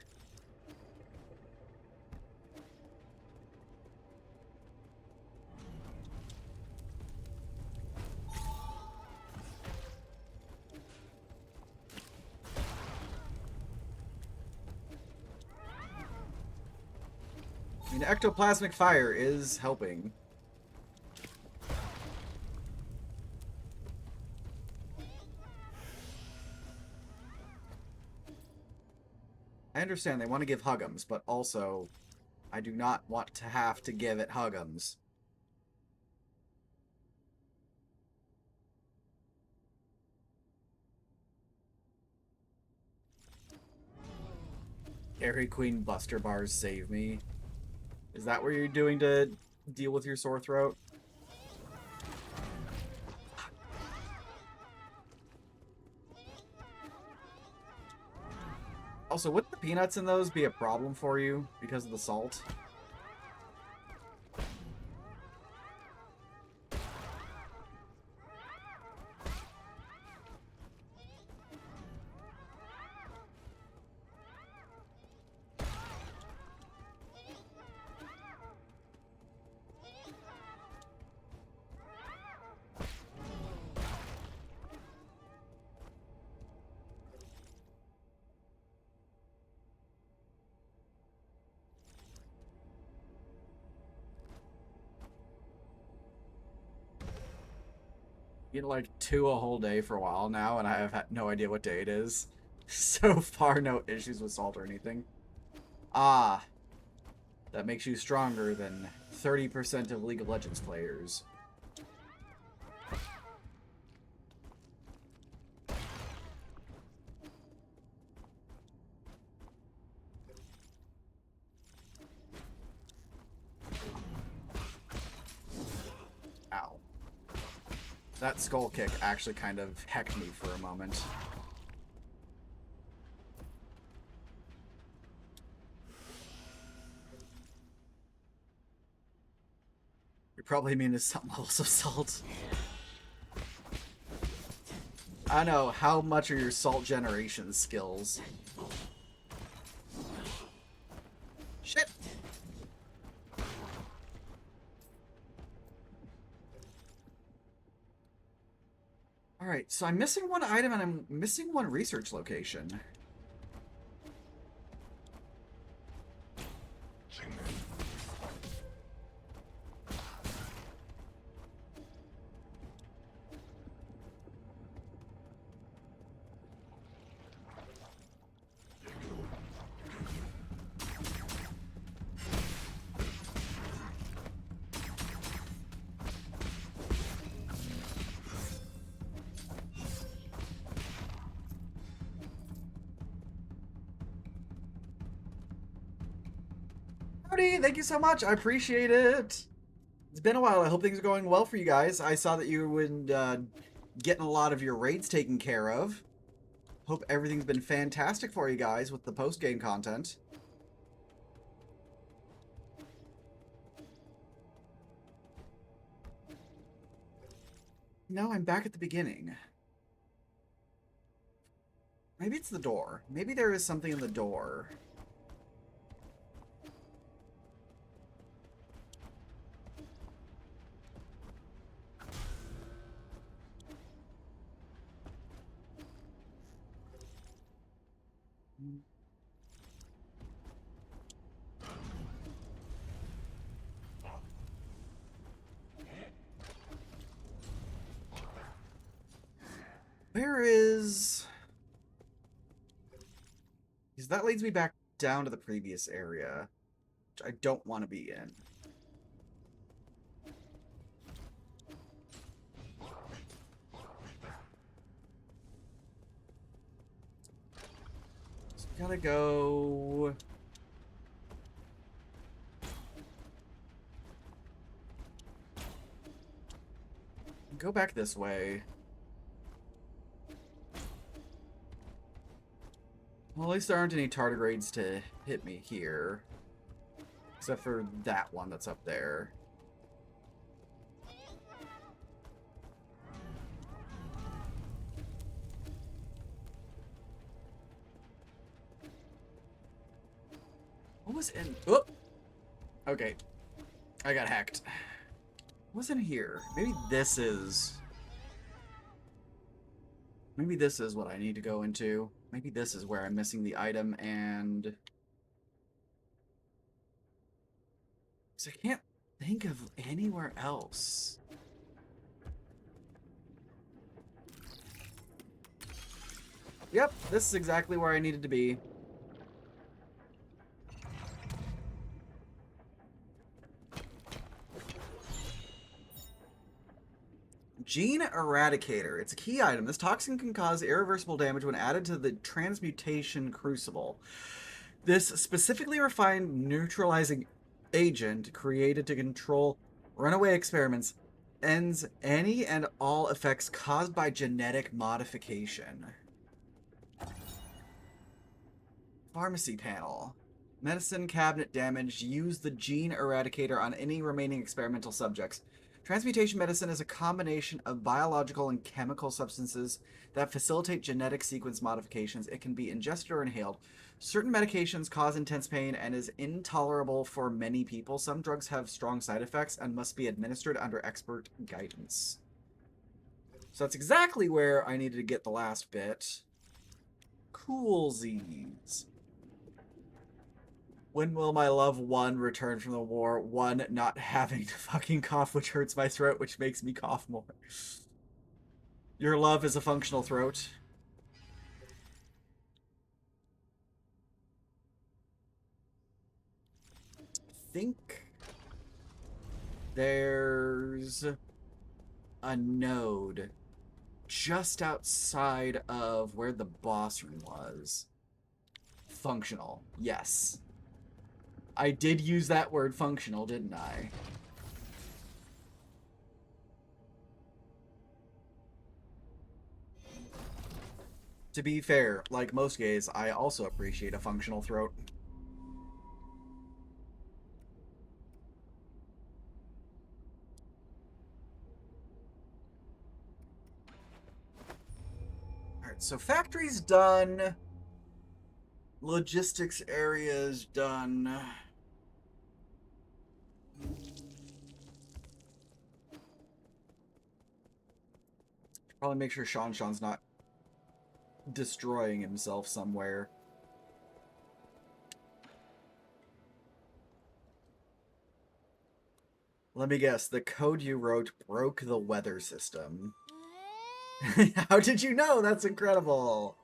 I mean, ectoplasmic fire is helping. I understand they want to give Huggums, but also, I do not want to have to give it Huggums. Dairy Queen Buster Bars save me. Is that what you're doing to deal with your sore throat? Also, wouldn't the peanuts in those be a problem for you because of the salt? Eaten like 2 a whole day for a while now, and I have had no idea what day it is. So far, no issues with salt or anything. Ah, that makes you stronger than 30% of League of Legends players. Ow. That skull kick actually kind of hecked me for a moment. You probably mean is some levels of salt. I know, how much are your salt generation skills? Shit! Alright, so I'm missing one item and I'm missing one research location. Howdy, thank you so much. I appreciate it. It's been a while. I hope things are going well for you guys. I saw that you were getting a lot of your raids taken care of. Hope everything's been fantastic for you guys with the post-game content. No, I'm back at the beginning. Maybe it's the door. Maybe there is something in the door. Where is... Because that leads me back down to the previous area, which I don't want to be in. So gotta go... Go back this way. Well, at least there aren't any tardigrades to hit me here. Except for that one that's up there. What was in... Oh! Okay. I got hacked. What was in here? Maybe this is... Maybe this is what I need to go into. Maybe this is where I'm missing the item and... Because I can't think of anywhere else. Yep, this is exactly where I needed to be. Gene Eradicator. It's a key item. This toxin can cause irreversible damage when added to the transmutation crucible. This specifically refined neutralizing agent created to control runaway experiments ends any and all effects caused by genetic modification. Pharmacy panel. Medicine cabinet damage. Use the Gene Eradicator on any remaining experimental subjects. Transmutation medicine is a combination of biological and chemical substances that facilitate genetic sequence modifications. It can be ingested or inhaled. Certain medications cause intense pain and is intolerable for many people. Some drugs have strong side effects and must be administered under expert guidance. So that's exactly where I needed to get the last bit. Coolsies. When will my loved one return from the war? One, not having to fucking cough, which hurts my throat, which makes me cough more. Your love is a functional throat. I think there's a node just outside of where the boss room was. Functional, yes. I did use that word functional, didn't I? To be fair, like most gays, I also appreciate a functional throat. Alright, so factory's done. Logistics area's done. Probably make sure Sean's not destroying himself somewhere. Let me guess, the code you wrote broke the weather system. How did you know? That's incredible.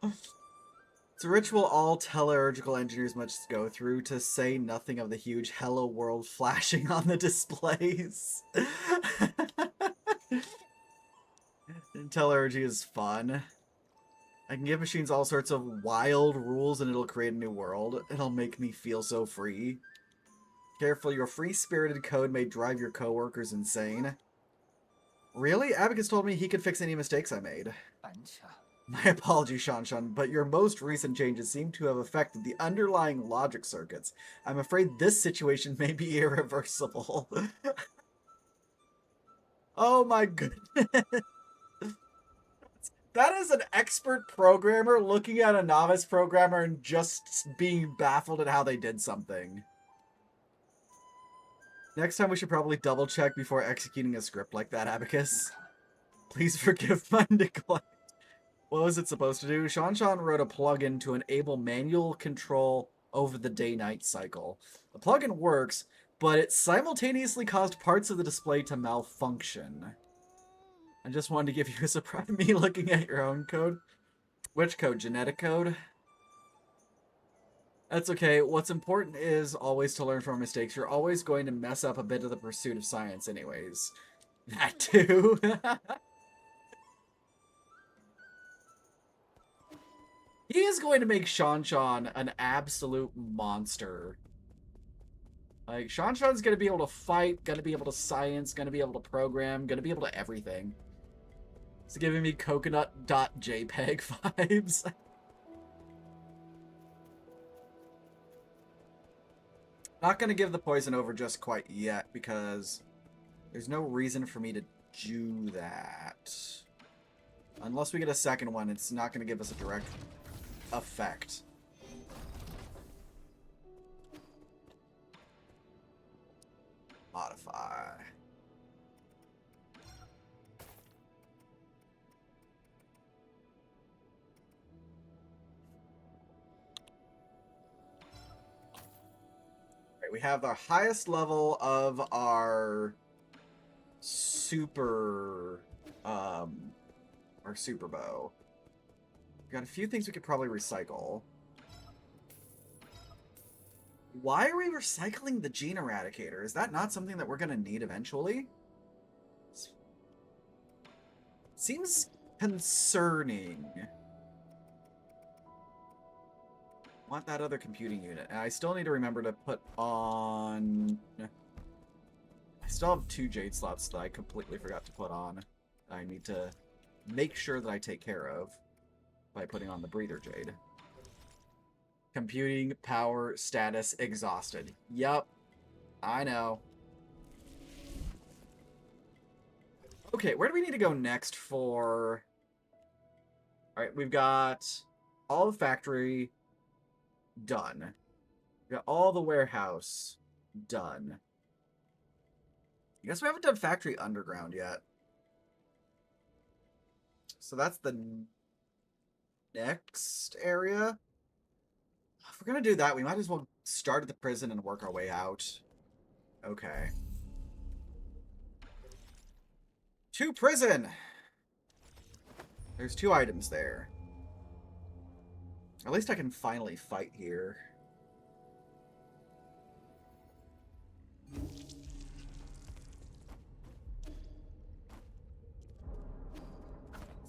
It's a ritual all tellurgical engineers must go through, to say nothing of the huge hello world flashing on the displays. Tellurgy is fun. I can give machines all sorts of wild rules and it'll create a new world. It'll make me feel so free. Careful, your free-spirited code may drive your coworkers insane. Really? Abacus told me he could fix any mistakes I made. My apologies, Shanshan, but your most recent changes seem to have affected the underlying logic circuits. I'm afraid this situation may be irreversible. Oh my goodness. That is an expert programmer looking at a novice programmer and just being baffled at how they did something. Next time we should probably double check before executing a script like that, Abacus. Please forgive my neglect. What was it supposed to do? Shanshan wrote a plugin to enable manual control over the day-night cycle. The plugin works, but it simultaneously caused parts of the display to malfunction. I just wanted to give you a surprise. Me looking at your own code. Which code? Genetic code? That's okay. What's important is always to learn from our mistakes. You're always going to mess up a bit of the pursuit of science anyways. That too. He is going to make Sean an absolute monster. Like, Sean's gonna be able to fight, gonna be able to science, gonna be able to program, gonna be able to everything. It's giving me coconut.jpg vibes. Not gonna give the poison over just quite yet, because there's no reason for me to do that. Unless we get a second one, it's not gonna give us a direct effect. Modify. Right, we have the highest level of our super bow. We got a few things we could probably recycle. Why are we recycling the gene eradicator? Is that not something that we're going to need eventually? Seems concerning. Want that other computing unit. And I still need to remember to put on... I still have 2 jade slots that I completely forgot to put on. I need to make sure that I take care of by putting on the breather jade. Computing power status exhausted. Yup. I know. Okay, where do we need to go next for... Alright, we've got all the factory done. We've got all the warehouse done. I guess we haven't done factory underground yet. So that's the next area. If we're gonna do that, we might as well start at the prison and work our way out. Okay. To prison! There's 2 items there. At least I can finally fight here.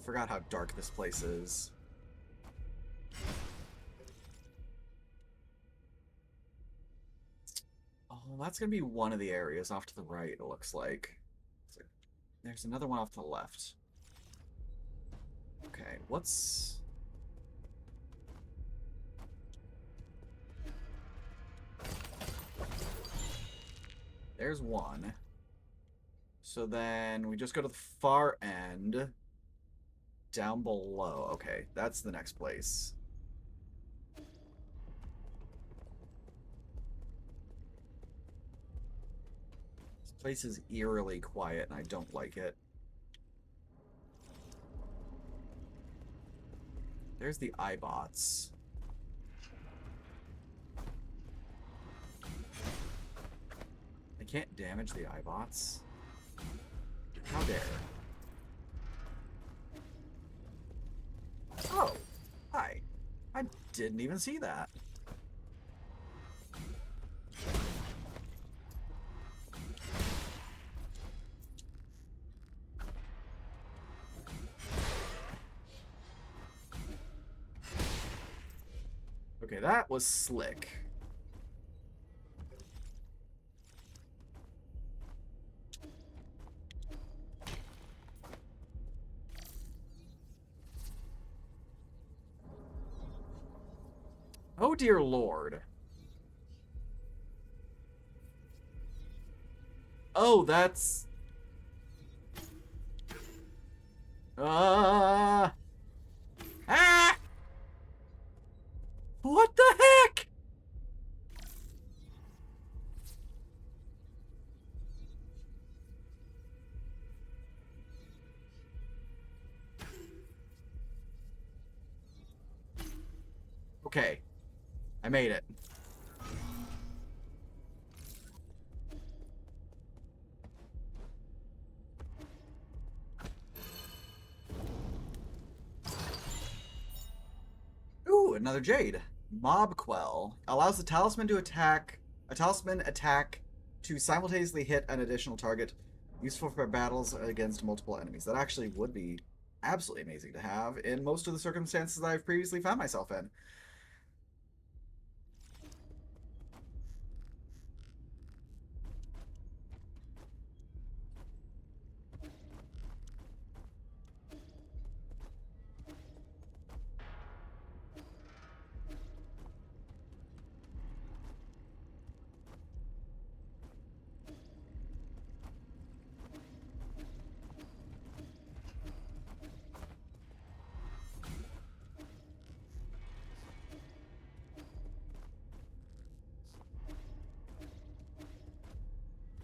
Forgot how dark this place is. Oh, that's gonna be one of the areas off to the right, it looks like. There's another one off to the left. Okay, what's... There's one. So then we just go to the far end. Down below. Okay, that's the next place. This place is eerily quiet and I don't like it. There's the iBots. I can't damage the iBots. How dare. Oh, hi. I didn't even see that. Okay, that was slick. Oh dear lord. Oh, that's... Ah! What the heck? Okay. I made it. another jade. Mob Quell allows the talisman to attack to simultaneously hit an additional target, useful for battles against multiple enemies. That actually would be absolutely amazing to have in most of the circumstances that I've previously found myself in.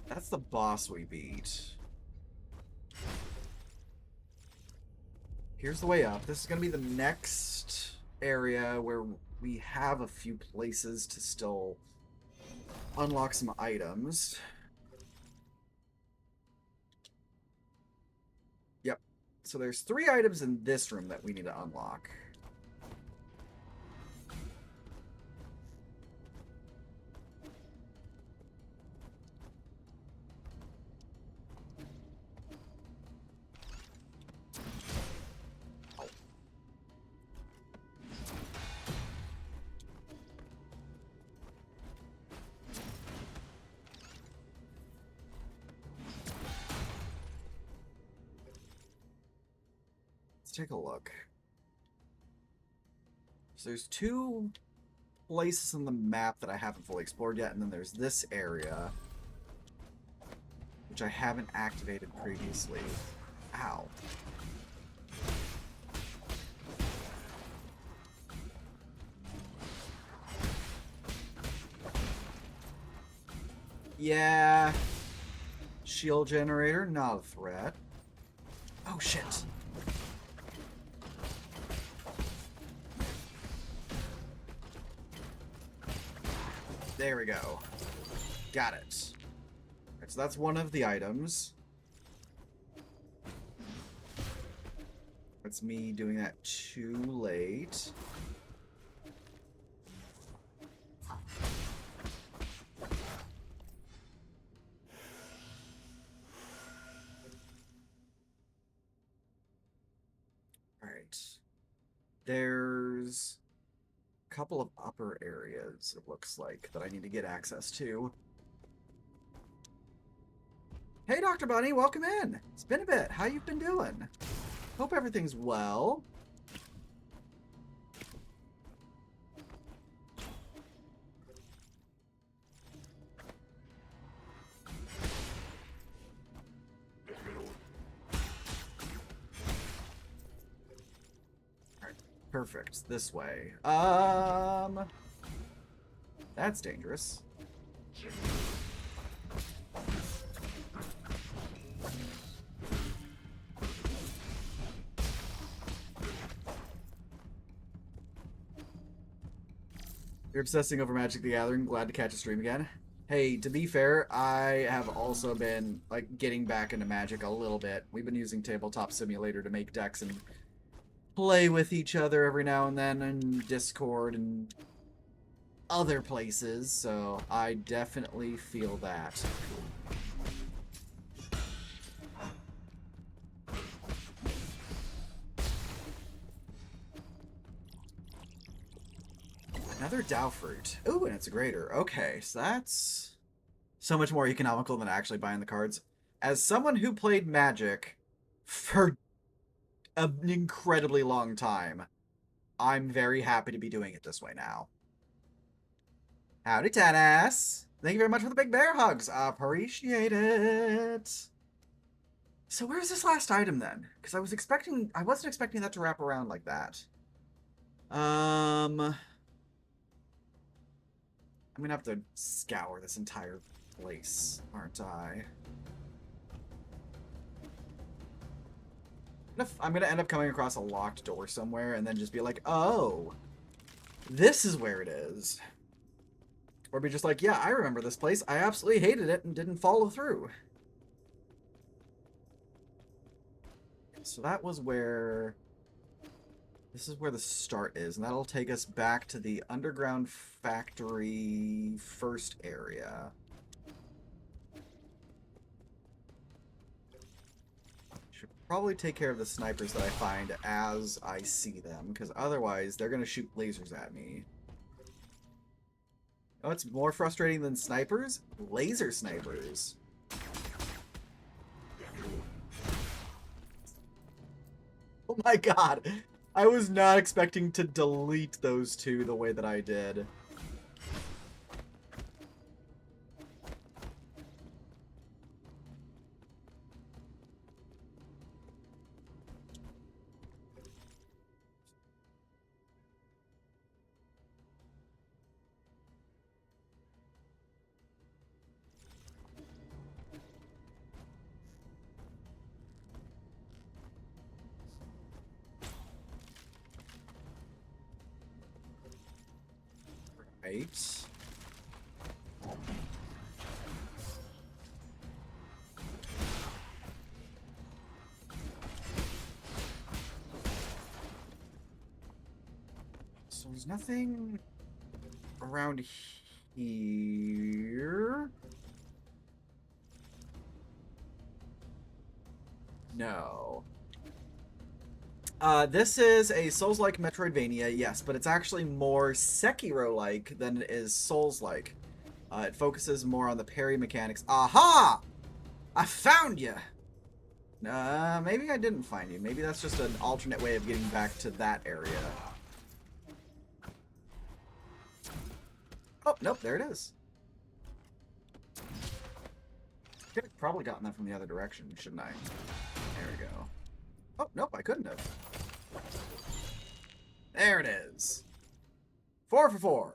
That's the boss we beat. Here's the way up. This is going to be the next area where we have a few places to still unlock some items. Yep. So there's 3 items in this room that we need to unlock. Take a look. So there's 2 places on the map that I haven't fully explored yet, and then there's this area, which I haven't activated previously. Ow. Yeah. Shield generator, not a threat. Oh, shit. There we go. Got it. Right, so that's one of the items. That's me doing that too late. Alright. There's couple of upper areas, it looks like, that I need to get access to. Hey, Dr. Bunny, welcome in. It's been a bit. How you been doing? Hope everything's well. Perfect. This way. That's dangerous. You're obsessing over Magic the Gathering. Glad to catch a stream again. Hey, to be fair, I have also been like getting back into Magic a little bit. We've been using Tabletop Simulator to make decks and play with each other every now and then in Discord and other places, so I definitely feel that. Another Dow fruit. Ooh, and it's a greater. Okay, so that's so much more economical than actually buying the cards. As someone who played Magic for an incredibly long time, I'm very happy to be doing it this way now. Howdy, Tennis! Thank you very much for the big bear hugs. Appreciate it. So where's this last item then? Because I wasn't expecting that to wrap around like that. I'm gonna have to scour this entire place, aren't I? I'm gonna end up coming across a locked door somewhere and then just be like, oh, this is where it is. Or be just like, yeah, I remember this place. I absolutely hated it and didn't follow through. So that was where This is where the start is, and that'll take us back to the underground factory first area. Should probably take care of the snipers that I find as I see them, because otherwise they're going to shoot lasers at me. Oh, it's more frustrating than snipers? Laser snipers. Oh my god! I was not expecting to delete those two the way that I did. Right. So there's nothing around here. No. This is a Souls-like Metroidvania, yes, but it's actually more Sekiro-like than it is Souls-like. It focuses more on the parry mechanics. Aha! I found you! Maybe I didn't find you. Maybe that's just an alternate way of getting back to that area. Oh, nope, there it is. Could have probably gotten that from the other direction, shouldn't I? There we go. Oh, nope, I couldn't have. There it is. 4 for 4.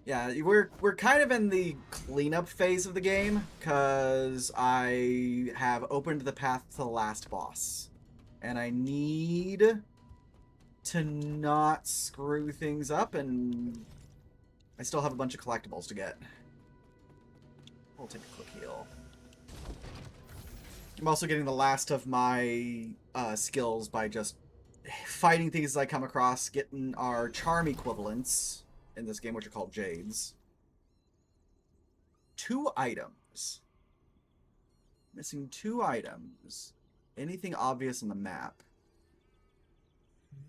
Yeah, we're kind of in the cleanup phase of the game, because I have opened the path to the last boss. And I need to not screw things up, and I still have a bunch of collectibles to get. We'll take a quick heal. I'm also getting the last of my skills by just fighting things as I come across, getting our charm equivalents in this game, which are called Jades. 2 items. Missing 2 items. Anything obvious on the map?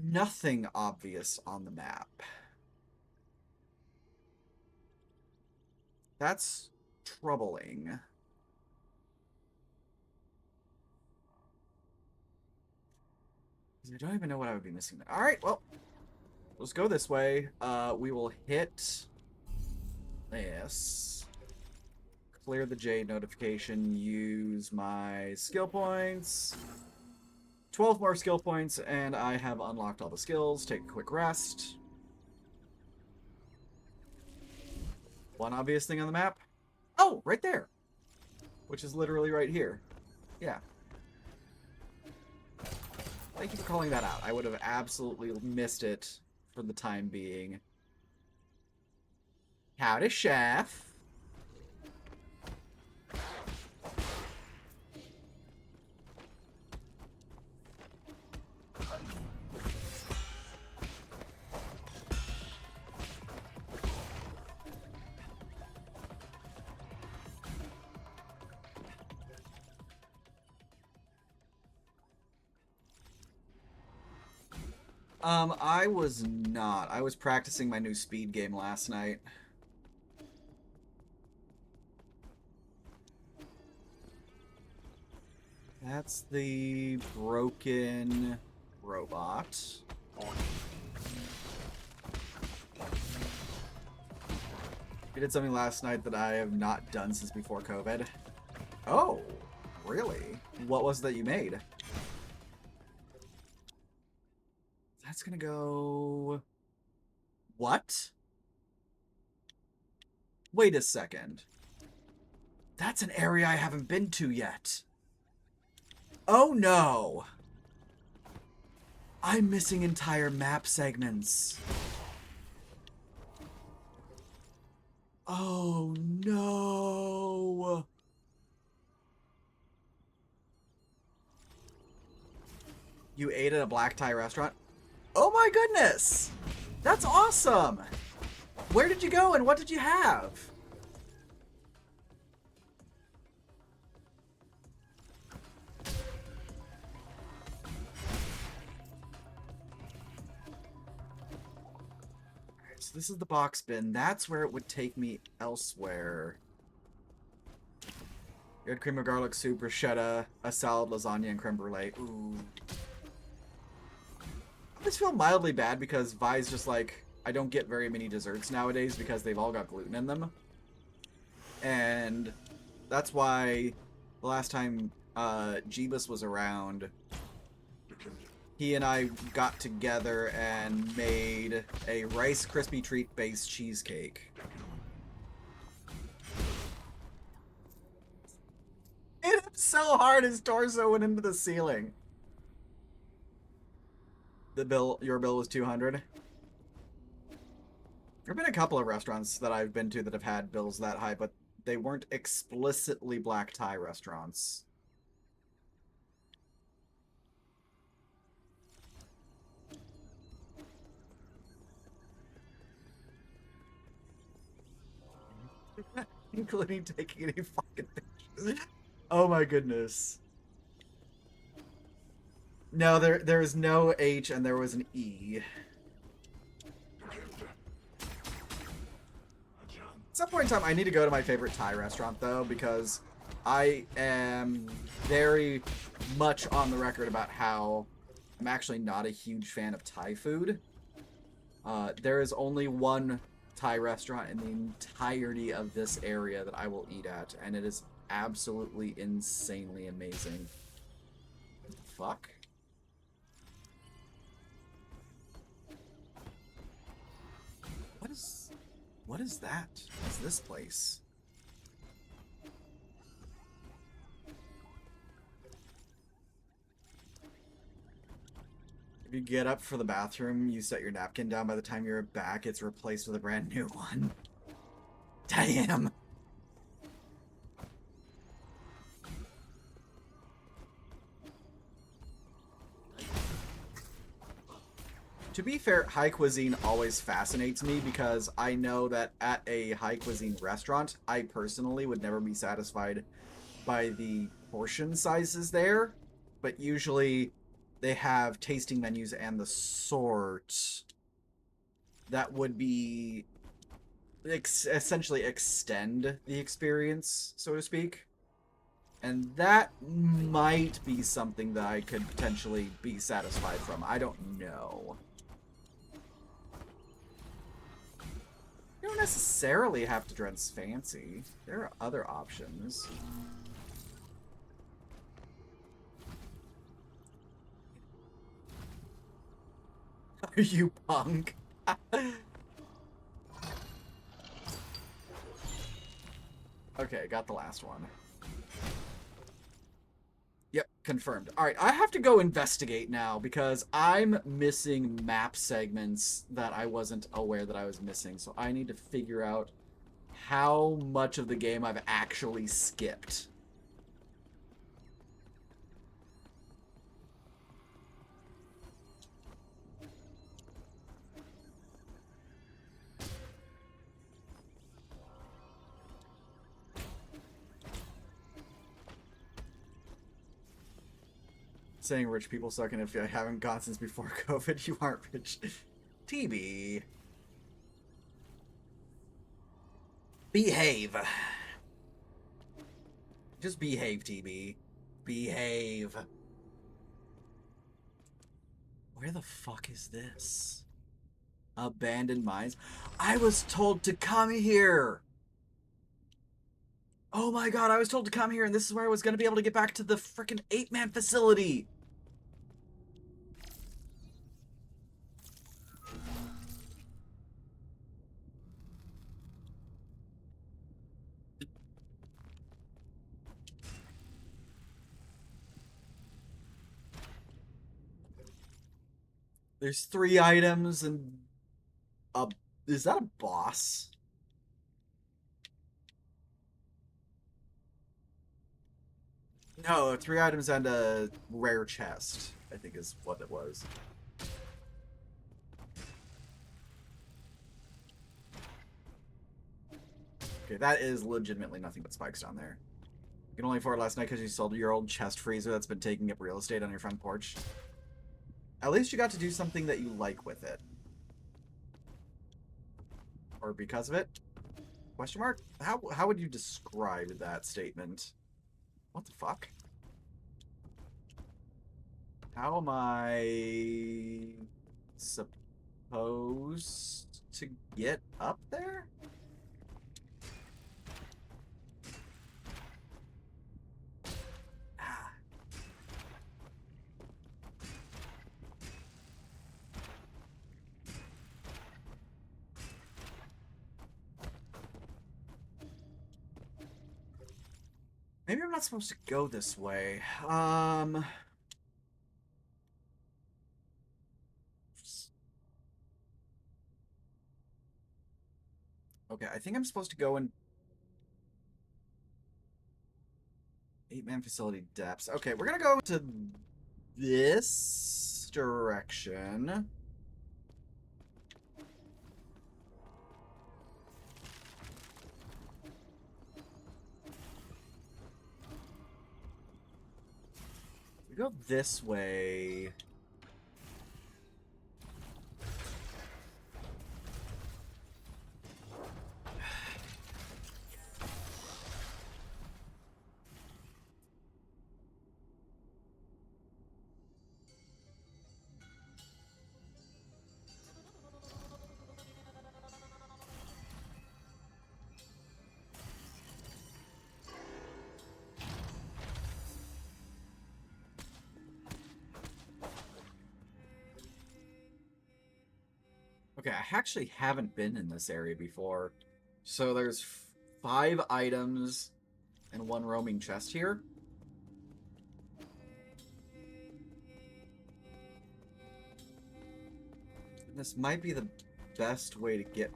Nothing obvious on the map. That's troubling. I don't even know what I would be missing there. Alright, well, let's go this way. We will hit this. Clear the Jade notification. Use my skill points. 12 more skill points, and I have unlocked all the skills. Take a quick rest. One obvious thing on the map. Oh, right there. Which is literally right here. Yeah. Thank you for calling that out. I would have absolutely missed it for the time being. Howdy, chef. I was not. I was practicing my new speed game last night. That's the broken robot. We did something last night that I have not done since before COVID. Oh, really? What was it that you made? That's gonna go... What? Wait a second. That's an area I haven't been to yet. Oh no! I'm missing entire map segments. Oh no! You ate at a black Thai restaurant? Oh my goodness! That's awesome! Where did you go and what did you have? Alright, so this is the box bin. That's where it would take me elsewhere. You had cream of garlic soup, bruschetta, a salad, lasagna, and creme brulee. Ooh. I just feel mildly bad because Vi's just like, I don't get very many desserts nowadays because they've all got gluten in them. And that's why the last time Jeebus was around, he and I got together and made a Rice Krispie Treat based cheesecake. It hit so hard his torso went into the ceiling. Your bill was 200. There've been a couple of restaurants that I've been to that have had bills that high, but they weren't explicitly black Thai restaurants. Including taking any fucking pictures. Oh my goodness. No, there is no H and there was an E. At some point in time, I need to go to my favorite Thai restaurant, though, because I am very much on the record about how I'm actually not a huge fan of Thai food. There is only one Thai restaurant in the entirety of this area that I will eat at, and it is absolutely insanely amazing. What the fuck? What is that? What's this place? If you get up for the bathroom, you set your napkin down. By the time you're back, it's replaced with a brand new one. Damn. To be fair, high cuisine always fascinates me because I know that at a high cuisine restaurant, I personally would never be satisfied by the portion sizes there, but usually they have tasting menus and the sort that would be essentially extend the experience, so to speak. And that might be something that I could potentially be satisfied from. I don't know. You don't necessarily have to dress fancy. There are other options. Are you punk? Okay, got the last one. Yep, confirmed. Alright, I have to go investigate now because I'm missing map segments that I wasn't aware that I was missing. So I need to figure out how much of the game I've actually skipped. Saying rich people suck, and if you haven't gone since before COVID, you aren't rich. TB. Behave. Just behave, TB. Behave. Where the fuck is this? Abandoned mines? I was told to come here! Oh my god, I was told to come here, and this is where I was gonna be able to get back to the frickin' 8-man facility! There's 3 items and a... Is that a boss? No, 3 items and a rare chest. I think is what it was. Okay, that is legitimately nothing but spikes down there. You can only afford it last night because you sold your old chest freezer that's been taking up real estate on your front porch. At least you got to do something that you like with it. Or because of it? Question mark? How would you describe that statement? What the fuck? How am I supposed to get up there? Ah. Maybe I'm not supposed to go this way. Okay, I think I'm supposed to go in 8-man facility depths. Okay, we're gonna go to this direction. We go this way. Okay, I actually haven't been in this area before. So there's 5 items and 1 roaming chest here. This might be the best way to get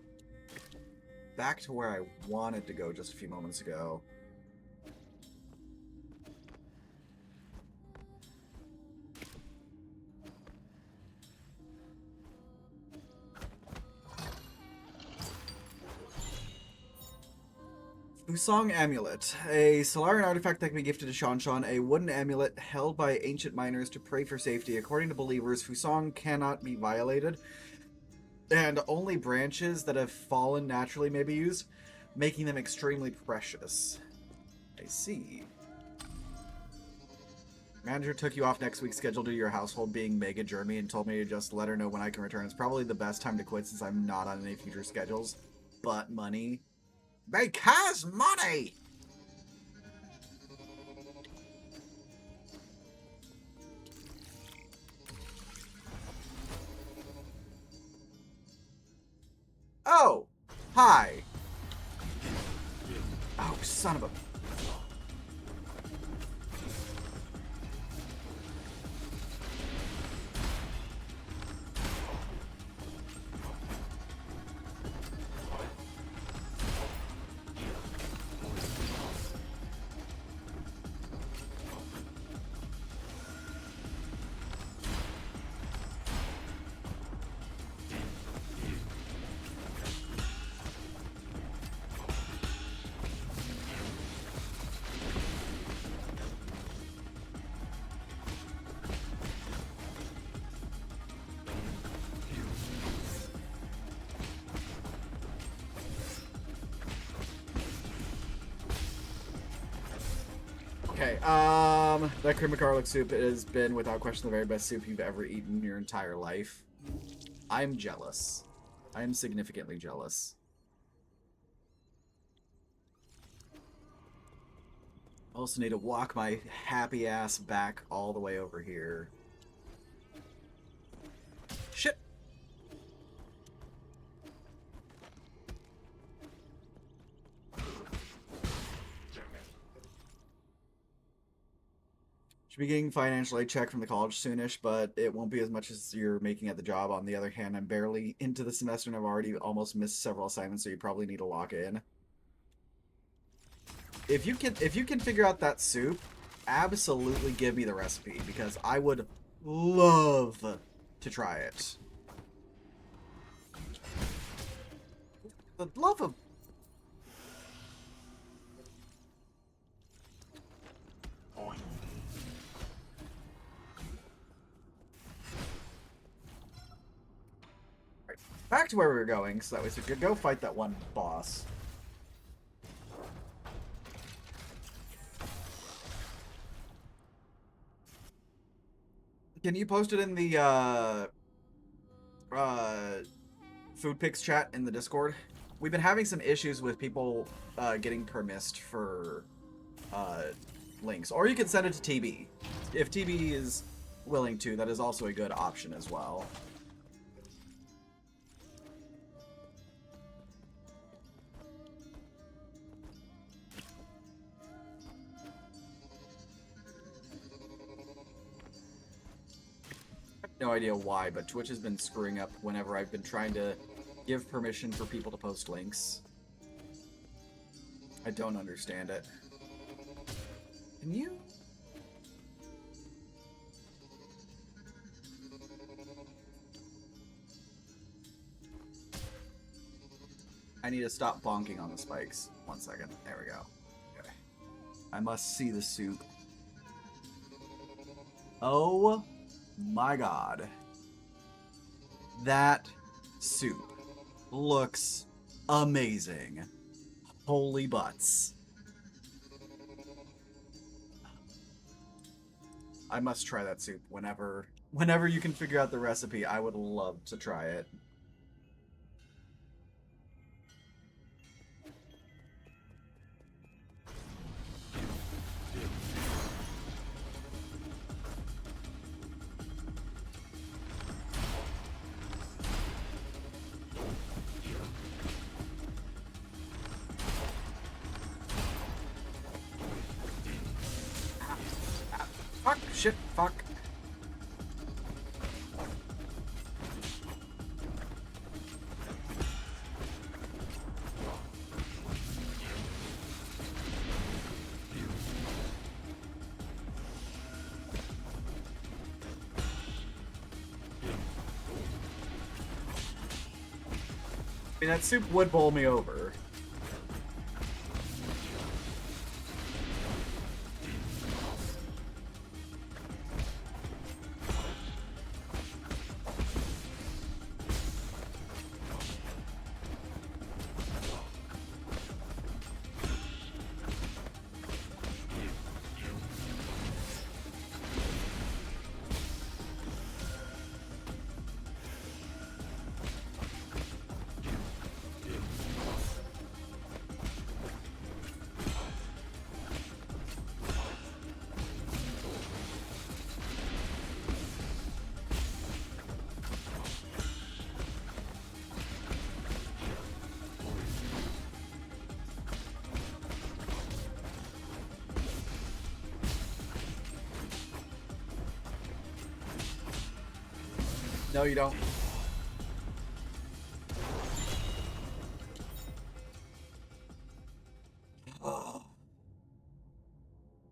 back to where I wanted to go just a few moments ago. Fusong Amulet. A Solarian artifact that can be gifted to Shanshan, a wooden amulet held by ancient miners to pray for safety. According to believers, Fusong cannot be violated, and only branches that have fallen naturally may be used, making them extremely precious. I see. Manager took you off next week's schedule due to your household being mega germy and told me to just let her know when I can return. It's probably the best time to quit since I'm not on any future schedules. But money. Because money! Oh! Hi! Oh, son of a... Okay, that cream of garlic soup has been, without question, the very best soup you've ever eaten in your entire life. I'm jealous. I am significantly jealous. I also need to walk my happy ass back all the way over here. Shit! Should be getting financial aid check from the college soonish, but it won't be as much as you're making at the job. On the other hand, I'm barely into the semester and I've already almost missed several assignments, so you probably need to lock in. If you can figure out that soup, absolutely give me the recipe, because I would love to try it. The love of... Back to where we were going, so that we could go fight that one boss. Can you post it in the food pics chat in the Discord? We've been having some issues with people getting permissed for links, or you can send it to TB. If TB is willing to, that is also a good option as well. No idea why, but Twitch has been screwing up whenever I've been trying to give permission for people to post links. I don't understand it. Can you? I need to stop bonking on the spikes. 1 second. There we go. Okay. I must see the soup. Oh my god. That soup looks amazing. Holy butts. I must try that soup whenever you can figure out the recipe. I would love to try it. Fuck, shit, fuck. I mean, that soup would bowl me over. No, you don't.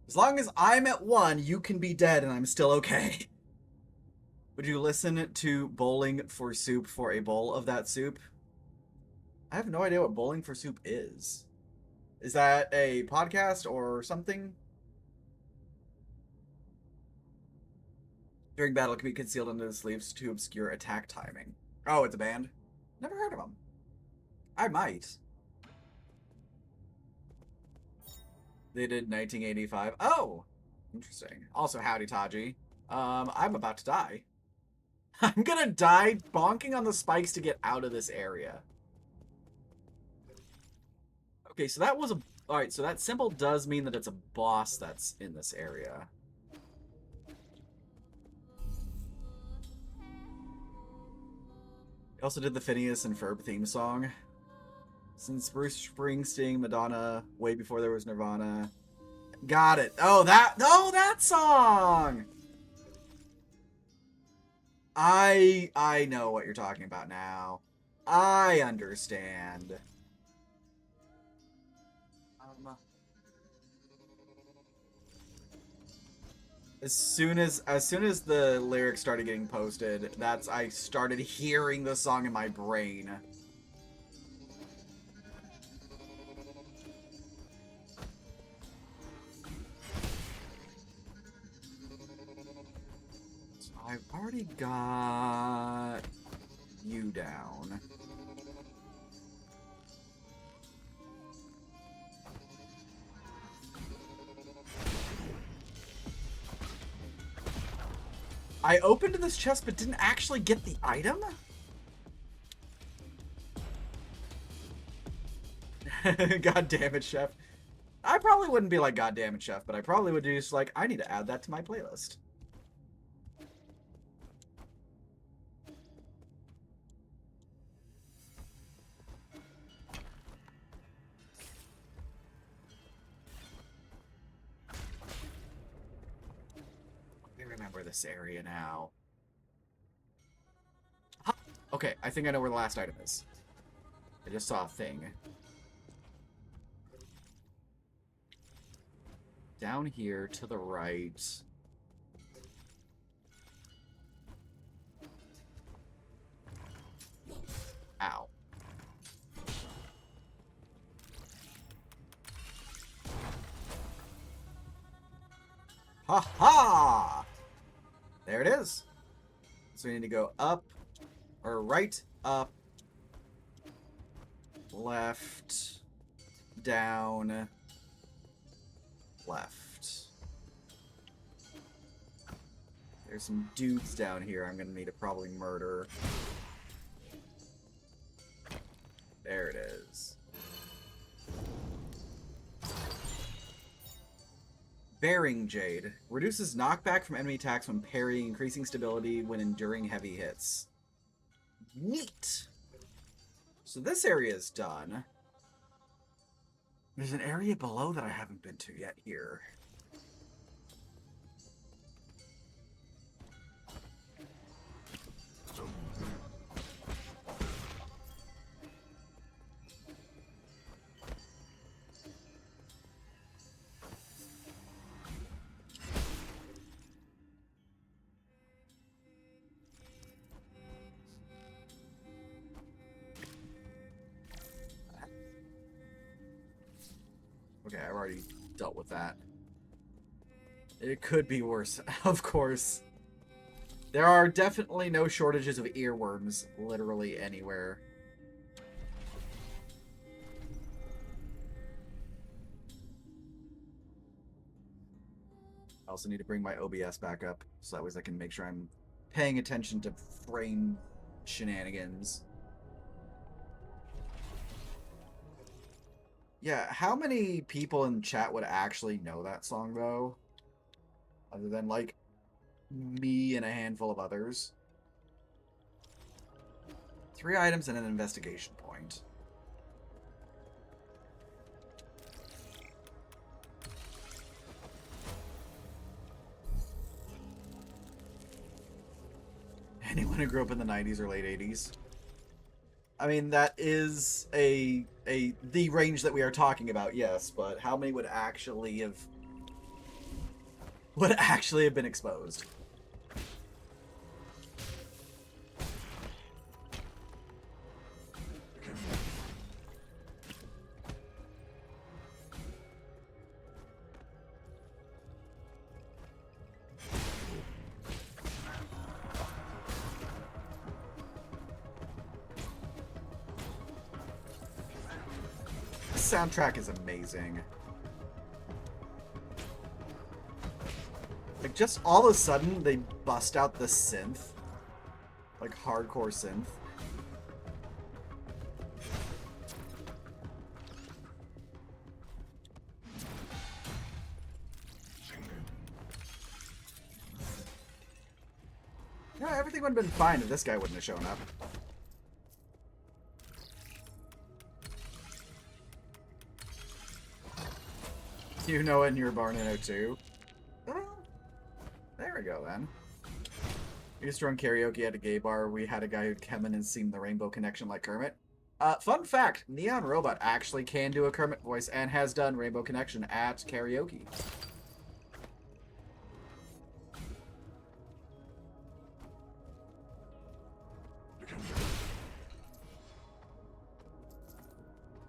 As long as I'm at 1, you can be dead and I'm still okay. Would you listen to Bowling for Soup for a bowl of that soup? I have no idea what Bowling for Soup is. Is that a podcast or something? During battle, it can be concealed under the sleeves to obscure attack timing. Oh, it's a band? Never heard of them. I might. They did 1985. Oh! Interesting. Also, howdy, Taji. I'm about to die. I'm gonna die bonking on the spikes to get out of this area. Okay, so that was a... Alright, so that symbol does mean that it's a boss that's in this area. He also did the Phineas and Ferb theme song. Since Bruce Springsteen, Madonna, way before there was Nirvana. Got it. Oh, that song! I know what you're talking about now. I understand. As soon as the lyrics started getting posted, I started hearing the song in my brain. So I've already got you down. I opened this chest but didn't actually get the item? God damn it, Chef. I probably wouldn't be like, God damn it, Chef, but I probably would do just like, I need to add that to my playlist. I remember this area now. Huh. Okay, I think I know where the last item is. I just saw a thing. Down here to the right. Ow. Ha ha! There it is. So we need to go up, or right, up, left, down, left. There's some dudes down here I'm gonna need to probably murder. There it is. Bearing Jade. Reduces knockback from enemy attacks when parrying, increasing stability when enduring heavy hits. Neat! So this area is done. There's an area below that I haven't been to yet here. Okay, I've already dealt with that. It could be worse, of course. There are definitely no shortages of earworms literally anywhere. I also need to bring my OBS back up, so that way I can make sure I'm paying attention to frame shenanigans. Yeah, how many people in chat would actually know that song, though? Other than, like, me and a handful of others. 3 items and an investigation point. Anyone who grew up in the 90s or late 80s? I mean, that is the range that we are talking about, yes, but how many would actually have been exposed? Soundtrack is amazing. Like, just all of a sudden, they bust out the synth. Like, hardcore synth. Yeah, everything would have been fine if this guy wouldn't have shown up. You know it and you're born in 02. Well, there we go then. We used to run karaoke at a gay bar. We had a guy who'd come in and sing the Rainbow Connection like Kermit. Fun fact, Neon Robot actually can do a Kermit voice and has done Rainbow Connection at karaoke.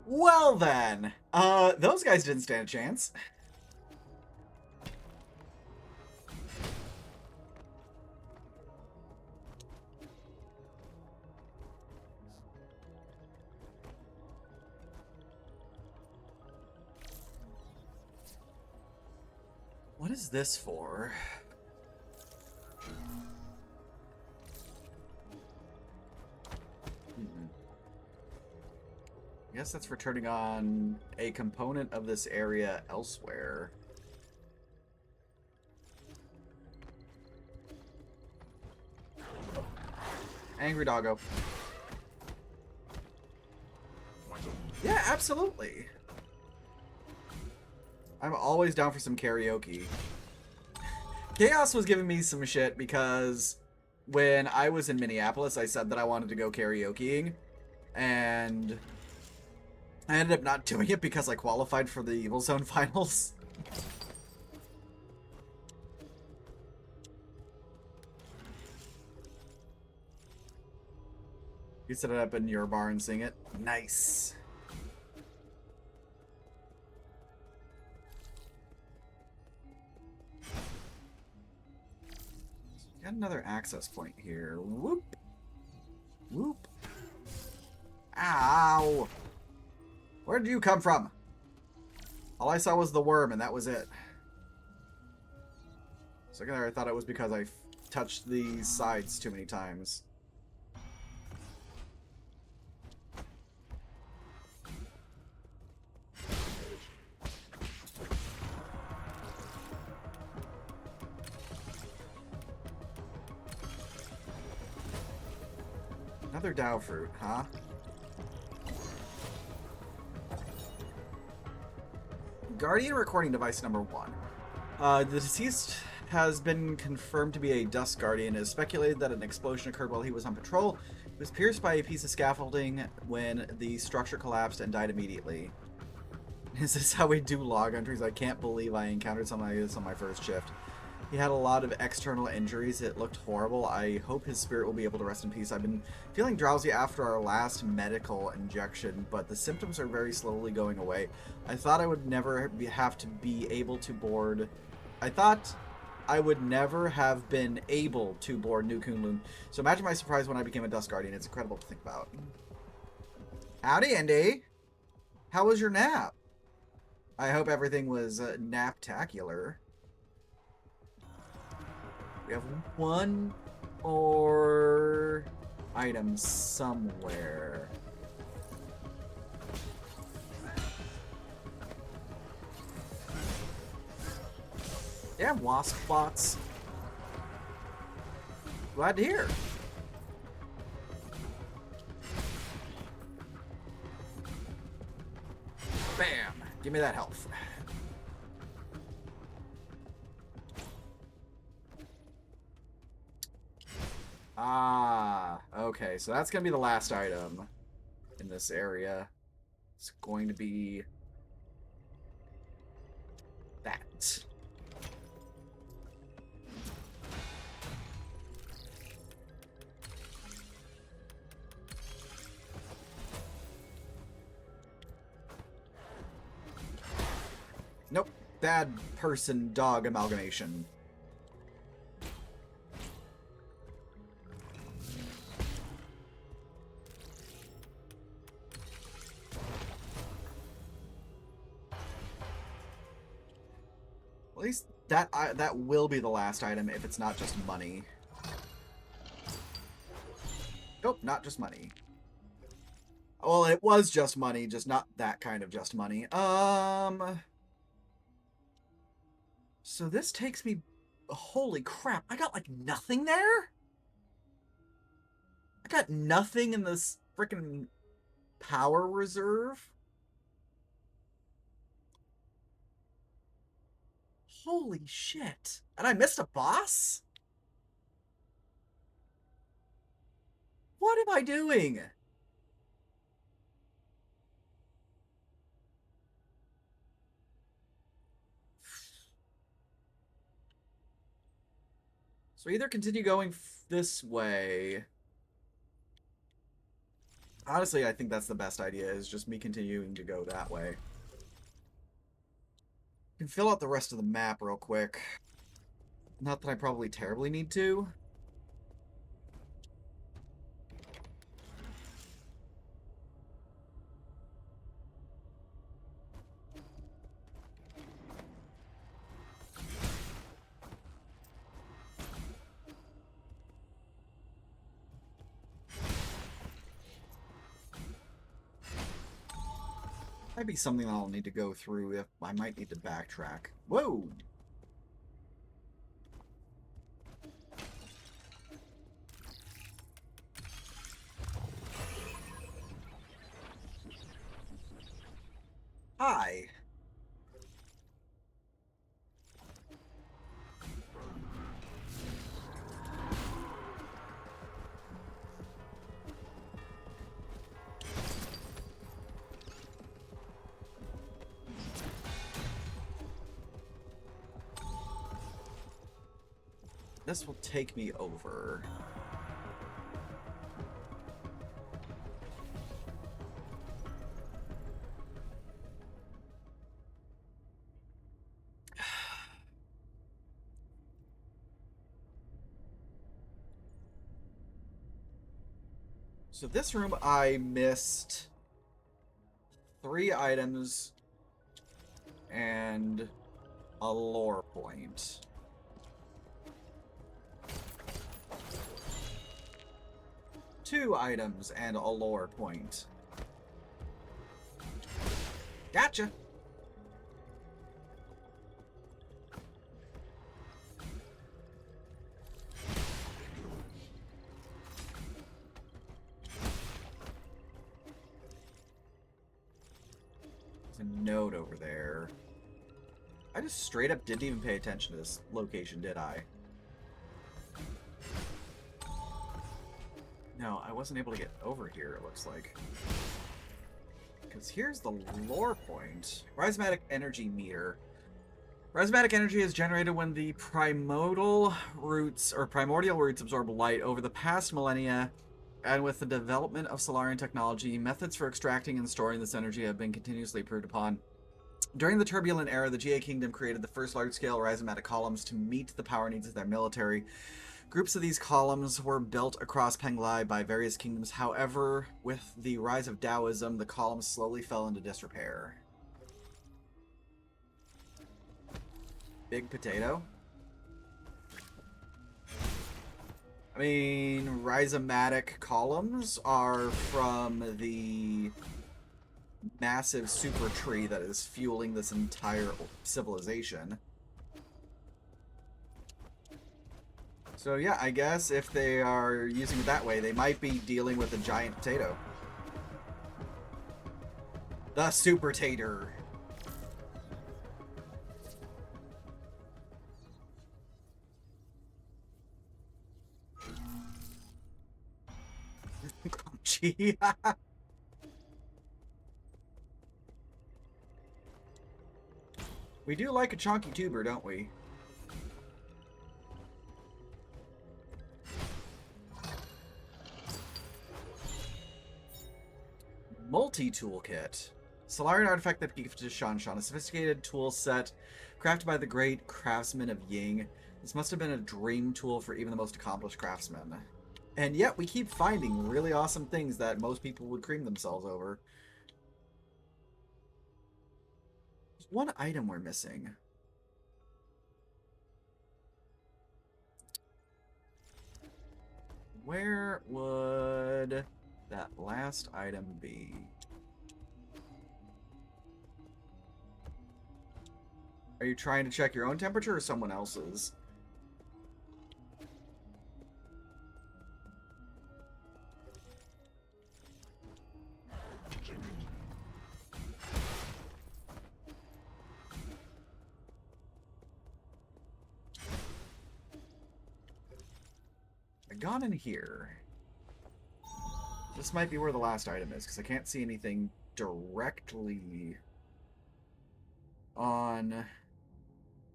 Well then, those guys didn't stand a chance. What is this for? I guess that's for turning on a component of this area elsewhere. Angry doggo. Yeah, absolutely. I'm always down for some karaoke. Chaos was giving me some shit because when I was in Minneapolis, I said that I wanted to go karaokeing, and I ended up not doing it because I qualified for the Evil Zone finals. You set it up in your bar and sing it. Nice. Got another access point here. Whoop. Whoop. Ow. Where did you come from? All I saw was the worm, and that was it. Second there, I thought it was because I touched the sides too many times. Another Dao fruit, huh? Guardian recording device number 1. The deceased has been confirmed to be a dust guardian. It is speculated that an explosion occurred while he was on patrol. He was pierced by a piece of scaffolding when the structure collapsed and died immediately. Is this how we do log entries? I can't believe I encountered something like this on my first shift. He had a lot of external injuries. It looked horrible. I hope his spirit will be able to rest in peace. I've been feeling drowsy after our last medical injection, but the symptoms are very slowly going away. I thought I would never have to be able to board... I thought I would never have been able to board New Kunlun. So imagine my surprise when I became a Dust Guardian. It's incredible to think about. Howdy, Andy. How was your nap? I hope everything was naptacular. We have one more item somewhere. Yeah, wasp bots. Glad to hear. Bam! Give me that health. Ah, okay, so that's gonna be the last item in this area. It's going to be that. Nope, bad person dog amalgamation. At least that will be the last item if it's not just money. Nope, not just money. Well, it was just money, just not that kind of just money. So this takes me... Holy crap, I got like nothing there? I got nothing in this freaking power reserve? Holy shit. And I missed a boss? What am I doing? So either continue going this way, Honestly, I think that's the best idea, is just me continuing to go that way. Can fill out the rest of the map real quick. Not that I probably terribly need to. Might be something I'll need to go through if I might need to backtrack. Whoa! Hi! This will take me over. So this room, I missed 3 items and a lore point. Two items and a lore point. Gotcha! There's a note over there. I just straight up didn't even pay attention to this location, did I? No, I wasn't able to get over here, it looks like. Because here's the lore point. Rhizomatic energy meter. Rhizomatic energy is generated when the primordial roots absorb light. Over the past millennia, and with the development of Solarian technology, methods for extracting and storing this energy have been continuously improved upon. During the turbulent era, the GA Kingdom created the first large-scale rhizomatic columns to meet the power needs of their military. Groups of these columns were built across Penglai by various kingdoms. However, with the rise of Taoism, the columns slowly fell into disrepair. Big potato? I mean, rhizomatic columns are from the massive super tree that is fueling this entire civilization. So yeah, I guess if they are using it that way, they might be dealing with a giant potato. The super tater. Gee. We do like a chunky tuber, don't we? Multi-toolkit. Solarian artifact that gifted to Shanshan, a sophisticated tool set crafted by the great craftsman of Ying. This must have been a dream tool for even the most accomplished craftsmen. And yet we keep finding really awesome things that most people would cream themselves over. There's one item we're missing. Where would that last item be? Are you trying to check your own temperature or someone else's? I've gone in here. This might be where the last item is, because I can't see anything directly on...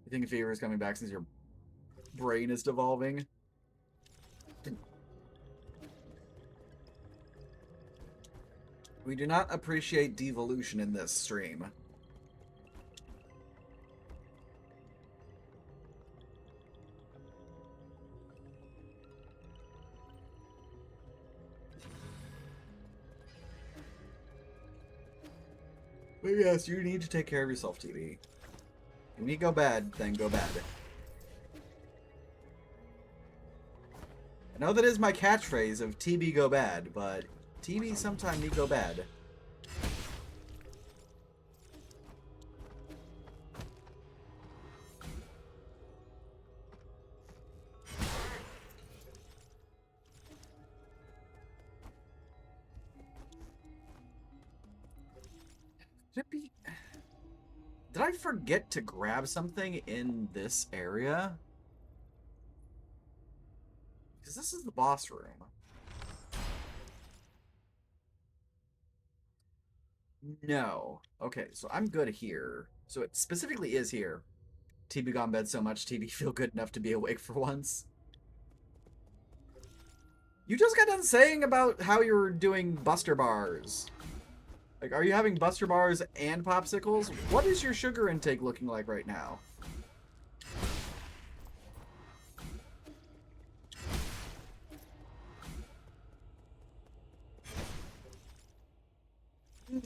You think fever is coming back since your brain is devolving? We do not appreciate devolution in this stream. But yes, you need to take care of yourself, TV. When you go bad, then go bad. I know that is my catchphrase of TB go bad, but TB sometime need go bad. Did I forget to grab something in this area? Because this is the boss room. No. Okay, so I'm good here. So it specifically is here. TB gone bed so much, TB feel good enough to be awake for once. You just got done saying about how you're doing Buster Bars. Like, are you having Buster Bars and popsicles? What is your sugar intake looking like right now?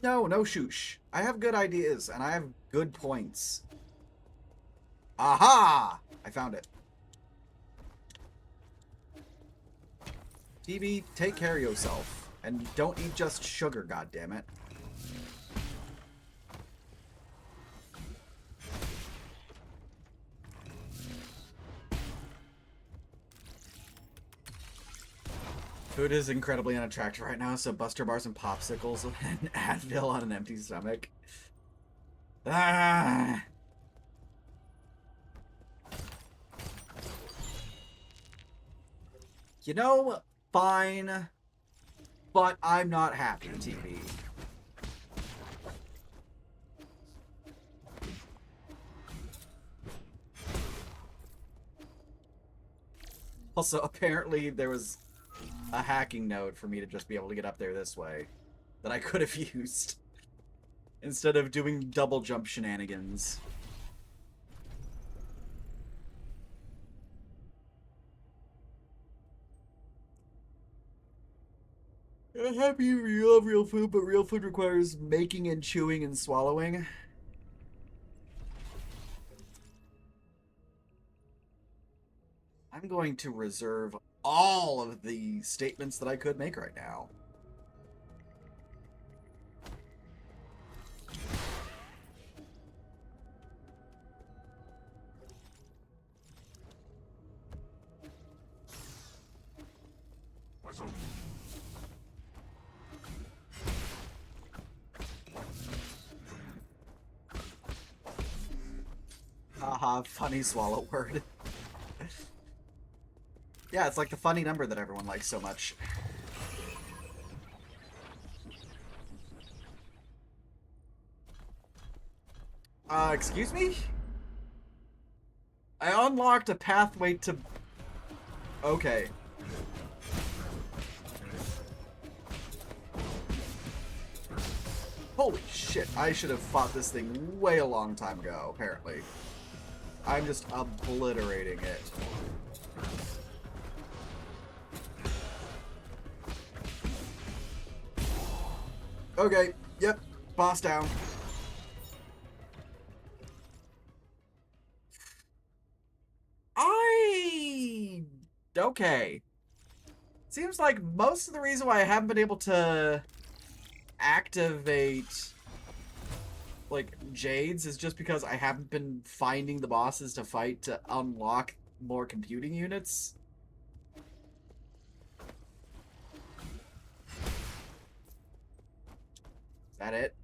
No, no shoosh. I have good ideas, and I have good points. Aha! I found it. TB, take care of yourself. And don't eat just sugar, goddammit. Food is incredibly unattractive right now, so Buster Bars and popsicles and Advil on an empty stomach. Ah! You know, fine, but I'm not happy, TB. Also, apparently there was a hacking node for me to just be able to get up there this way that I could have used instead of doing double jump shenanigans. I'm happy you love real food, but real food requires making and chewing and swallowing. I'm going to reserve all of the statements that I could make right now. Haha, funny swallow word. Yeah, it's like the funny number that everyone likes so much. Excuse me? I unlocked a pathway to... Okay. Holy shit, I should have fought this thing way a long time ago, apparently. I'm just obliterating it. Okay, yep, boss down. Okay. Seems like most of the reason why I haven't been able to activate like Jades is just because I haven't been finding the bosses to fight to unlock more computing units. Is that it?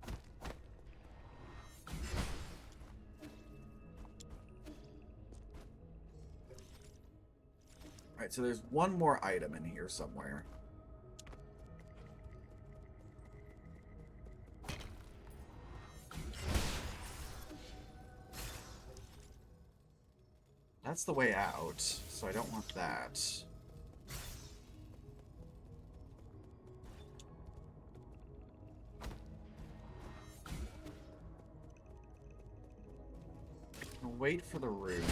Alright, so there's one more item in here somewhere. That's the way out, so I don't want that. I'll wait for the root.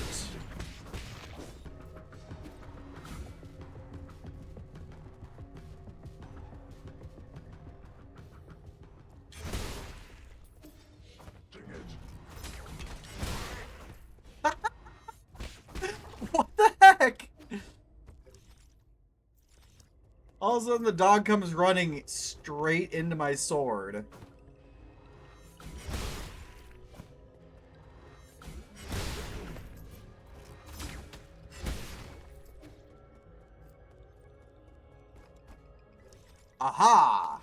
What the heck? All of a sudden the dog comes running straight into my sword. Aha!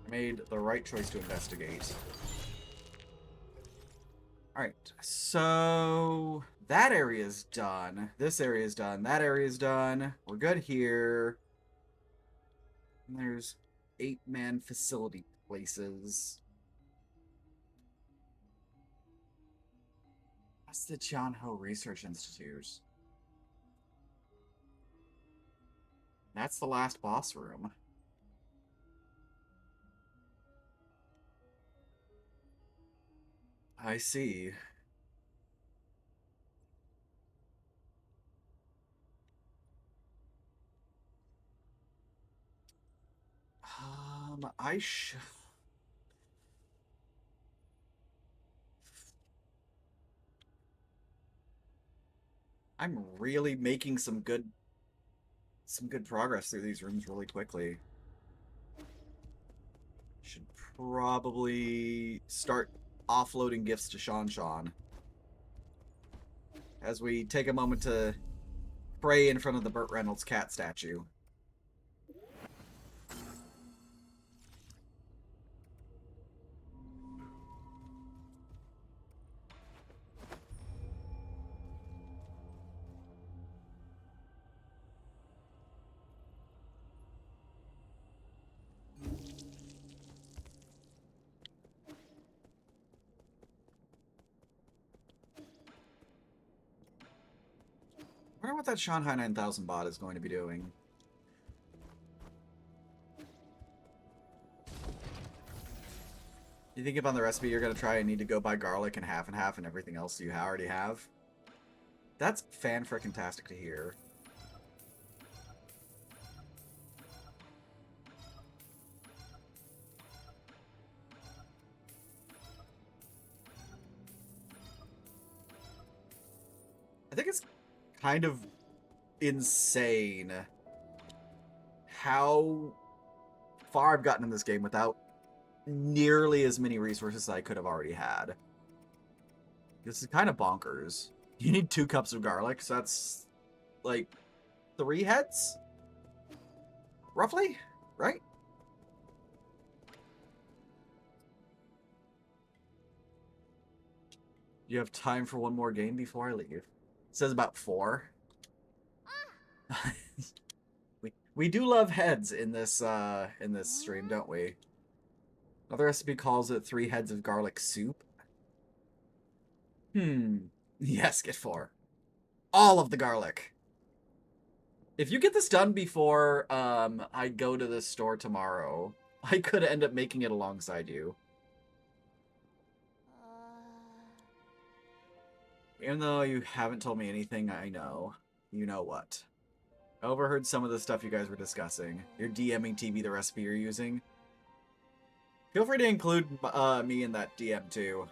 I made the right choice to investigate. Alright, so that area's done. This area's done. That area's done. We're good here. And there's 8-man facility places. That's the John Ho Research Institute. That's the last boss room. I see. I should... I'm really making some good progress through these rooms really quickly. Should probably start offloading gifts to Sean as we take a moment to pray in front of the Burt Reynolds cat statue. I wonder what that Shanghai 9000 bot is going to be doing. You think if on the recipe you're going to try and need to go buy garlic and half and everything else you already have? That's fan-frickin-tastic to hear. I think it's kind of insane how far I've gotten in this game without nearly as many resources as I could have already had. This is kind of bonkers. You need 2 cups of garlic, so that's like 3 heads? Roughly? Right? You have time for one more game before I leave. It says about 4. we do love heads in this stream, don't we? Another recipe calls it 3 heads of garlic soup. Yes, get 4. All of the garlic. If you get this done before I go to the store tomorrow, I could end up making it alongside you. Even though you haven't told me anything I know, you know what. I overheard some of the stuff you guys were discussing. You're DMing TV the recipe you're using. Feel free to include me in that DM too.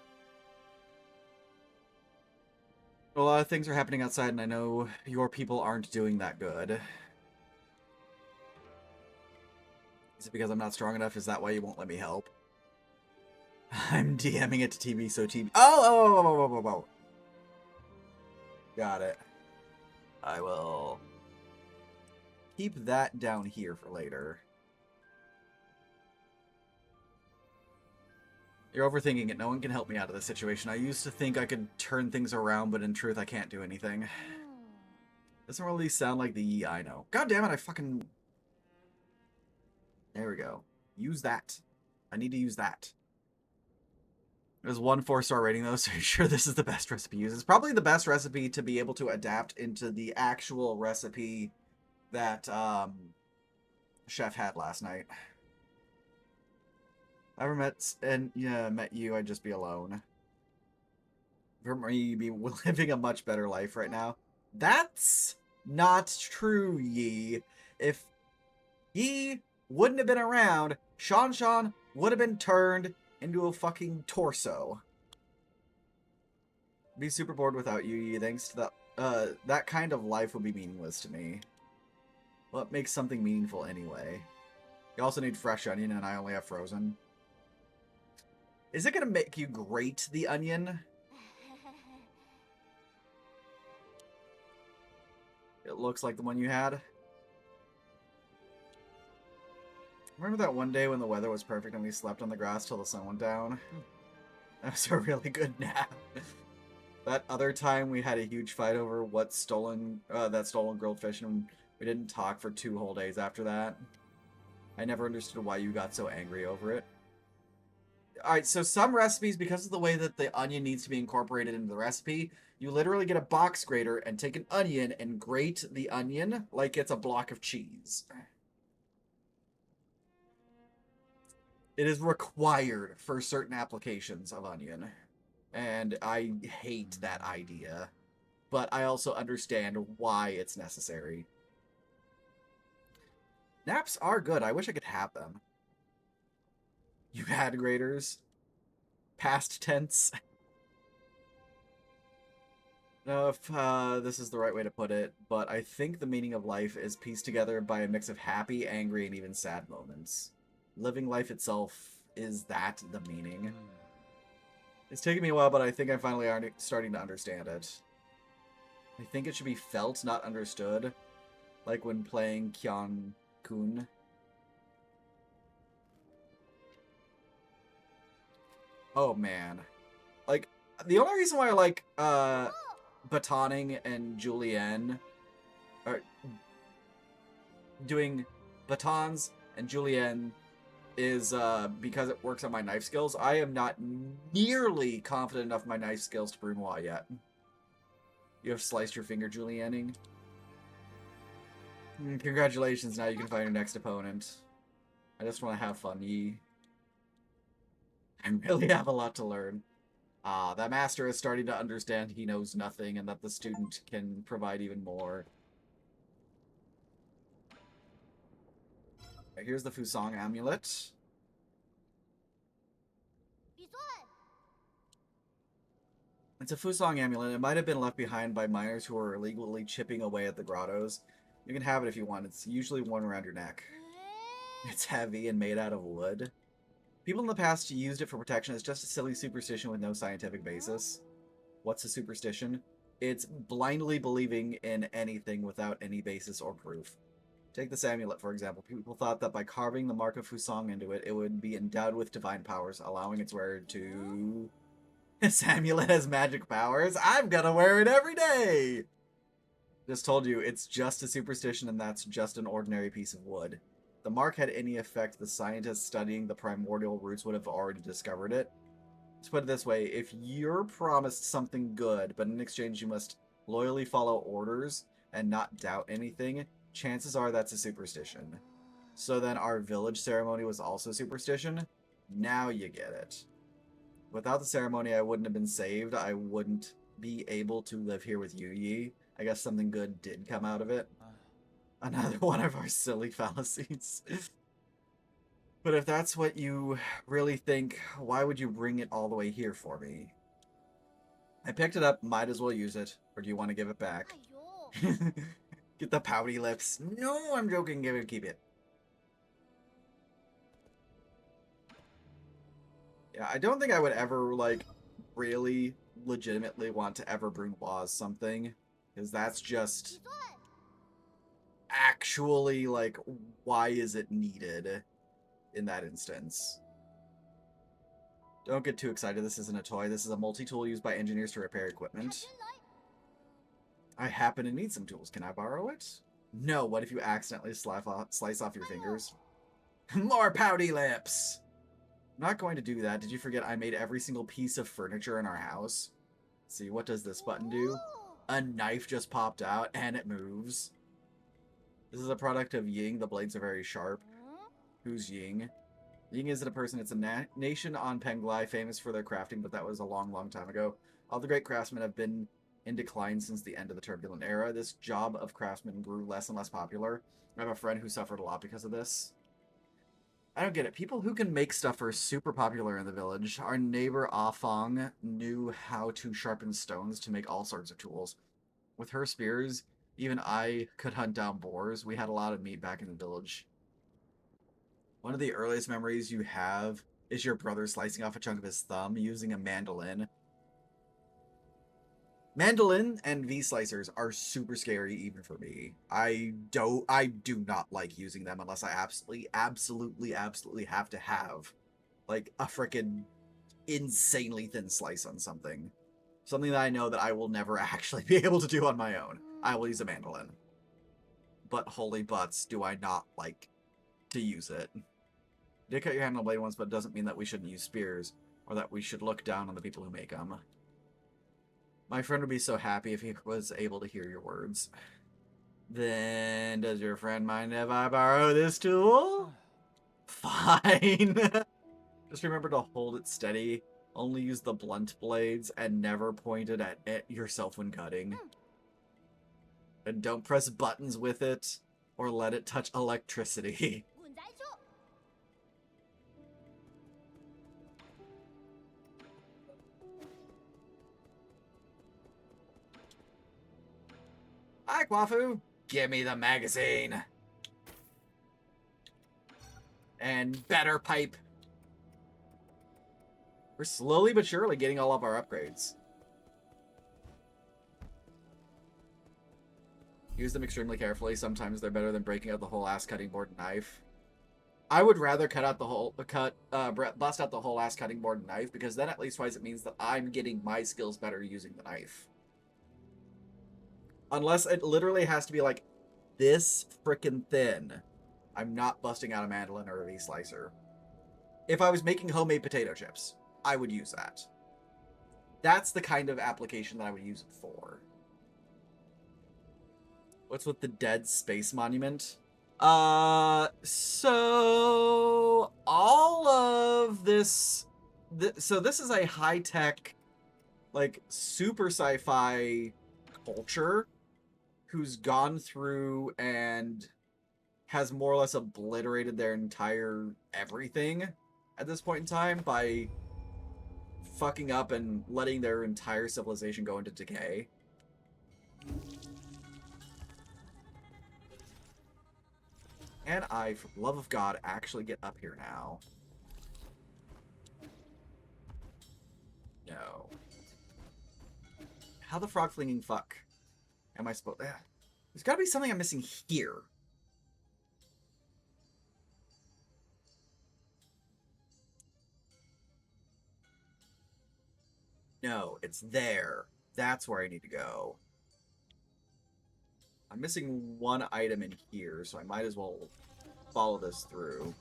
A lot of things are happening outside, and I know your people aren't doing that good. Is it because I'm not strong enough? Is that why you won't let me help? I'm DMing it to TV, so TV... Oh! Got it. I will keep that down here for later. You're overthinking it. No one can help me out of this situation. I used to think I could turn things around, but in truth, I can't do anything. Doesn't really sound like the Yi I know. God damn it, I fucking... There we go. Use that. I need to use that. There's 1 4-star rating, though, so you're sure this is the best recipe to use. It's probably the best recipe to be able to adapt into the actual recipe that Chef had last night. I ever met you, I'd just be alone. For me, you'd be living a much better life right now. That's not true, Yi. If Yi wouldn't have been around, Shan would have been turned into a fucking torso. Be super bored without you, Yi. Thanks to that kind of life would be meaningless to me. What makes something meaningful anyway? You also need fresh onion, and I only have frozen. Is it gonna make you grate the onion? It looks like the one you had. Remember that one day when the weather was perfect and we slept on the grass till the sun went down? That was a really good nap. That other time we had a huge fight over what that stolen grilled fish, and we didn't talk for 2 whole days after that. I never understood why you got so angry over it. Alright, so some recipes, because of the way that the onion needs to be incorporated into the recipe, you literally get a box grater and take an onion and grate the onion like it's a block of cheese. It is required for certain applications of onion. And I hate that idea. But I also understand why it's necessary. Naps are good. I wish I could have them. You had graders. Past tense. I don't know if this is the right way to put it, but I think the meaning of life is pieced together by a mix of happy, angry, and even sad moments. Living life itself, is that the meaning? It's taken me a while, but I think I'm finally starting to understand it. I think it should be felt, not understood. Like when playing Kyon-kun. Oh, man. Like, the only reason why I like, batoning and julienne, or doing batons and julienne is because it works on my knife skills. I am not nearly confident enough in my knife skills to brunoise yet. You have sliced your finger julienning. Congratulations, now you can find your next opponent. I just want to have fun, Yi. I really have a lot to learn. That master is starting to understand he knows nothing and that the student can provide even more. Okay, here's the Fusong amulet. It's a Fusong amulet. It might have been left behind by miners who were illegally chipping away at the grottos. You can have it if you want. It's usually worn around your neck. It's heavy and made out of wood. People in the past used it for protection. It's just a silly superstition with no scientific basis. What's a superstition? It's blindly believing in anything without any basis or proof. Take this amulet, for example. People thought that by carving the mark of Fusong into it, it would be endowed with divine powers, allowing its wearer to... This amulet has magic powers. I'm gonna wear it every day! Just told you, it's just a superstition and that's just an ordinary piece of wood. If the mark had any effect, the scientists studying the primordial roots would have already discovered it. Let's put it this way, if you're promised something good, but in exchange you must loyally follow orders and not doubt anything, chances are that's a superstition. So then our village ceremony was also superstition? Now you get it. Without the ceremony, I wouldn't have been saved. I wouldn't be able to live here with you, Yi. I guess something good did come out of it. Another one of our silly fallacies. But if that's what you really think, why would you bring it all the way here for me? I picked it up, might as well use it. Or do you want to give it back? Get the pouty lips. No, I'm joking, keep it. Yeah, I don't think I would ever, like, really legitimately want to ever brunoise something. Because that's just... actually, like, why is it needed in that instance? Don't get too excited, this isn't a toy. This is a multi-tool used by engineers to repair equipment. I happen to need some tools. Can I borrow it? No, what if you accidentally slice off your fingers? More pouty lips! I'm not going to do that. Did you forget I made every single piece of furniture in our house? Let's see, what does this button do? A knife just popped out, and it moves. This is a product of Ying. The blades are very sharp. Who's Ying? Ying isn't a person, it's a nation on Penglai, famous for their crafting, but that was a long, long time ago. All the great craftsmen have been in decline since the end of the turbulent era. This job of craftsman grew less and less popular. I have a friend who suffered a lot because of this. I don't get it. People who can make stuff are super popular in the village. Our neighbor Afong knew how to sharpen stones to make all sorts of tools. With her spears, even I could hunt down boars. We had a lot of meat back in the village. One of the earliest memories you have is your brother slicing off a chunk of his thumb using a mandolin. Mandolin and V-slicers are super scary even for me. I do not like using them unless I absolutely have to have like a freaking insanely thin slice on something. Something that I know that I will never actually be able to do on my own. I will use a mandolin. But holy butts, do I not like to use it. Did cut your hand on a blade once, but it doesn't mean that we shouldn't use spears, or that we should look down on the people who make them. My friend would be so happy if he was able to hear your words. Then, does your friend mind if I borrow this tool? Fine. Just remember to hold it steady, only use the blunt blades, and never point it at yourself when cutting. And don't press buttons with it, or let it touch electricity. Hi, Kwafu. Give me the magazine. And better pipe. We're slowly but surely getting all of our upgrades. Use them extremely carefully. Sometimes they're better than breaking out the whole ass cutting board and knife. I would rather bust out the whole ass cutting board and knife, because then at least twice it means that I'm getting my skills better using the knife. Unless it literally has to be like this freaking thin, I'm not busting out a mandolin or a V-slicer. If I was making homemade potato chips, I would use that. That's the kind of application that I would use it for. What's with the dead space monument? So all of this, so this is a high-tech, like, super sci-fi culture who's gone through and has more or less obliterated their entire everything at this point in time by fucking up and letting their entire civilization go into decay. And I, for the love of God, actually get up here now. No. How the frog flinging fuck am I supposed... There's gotta be something I'm missing here. No, it's there. That's where I need to go. I'm missing one item in here, so I might as well follow this through.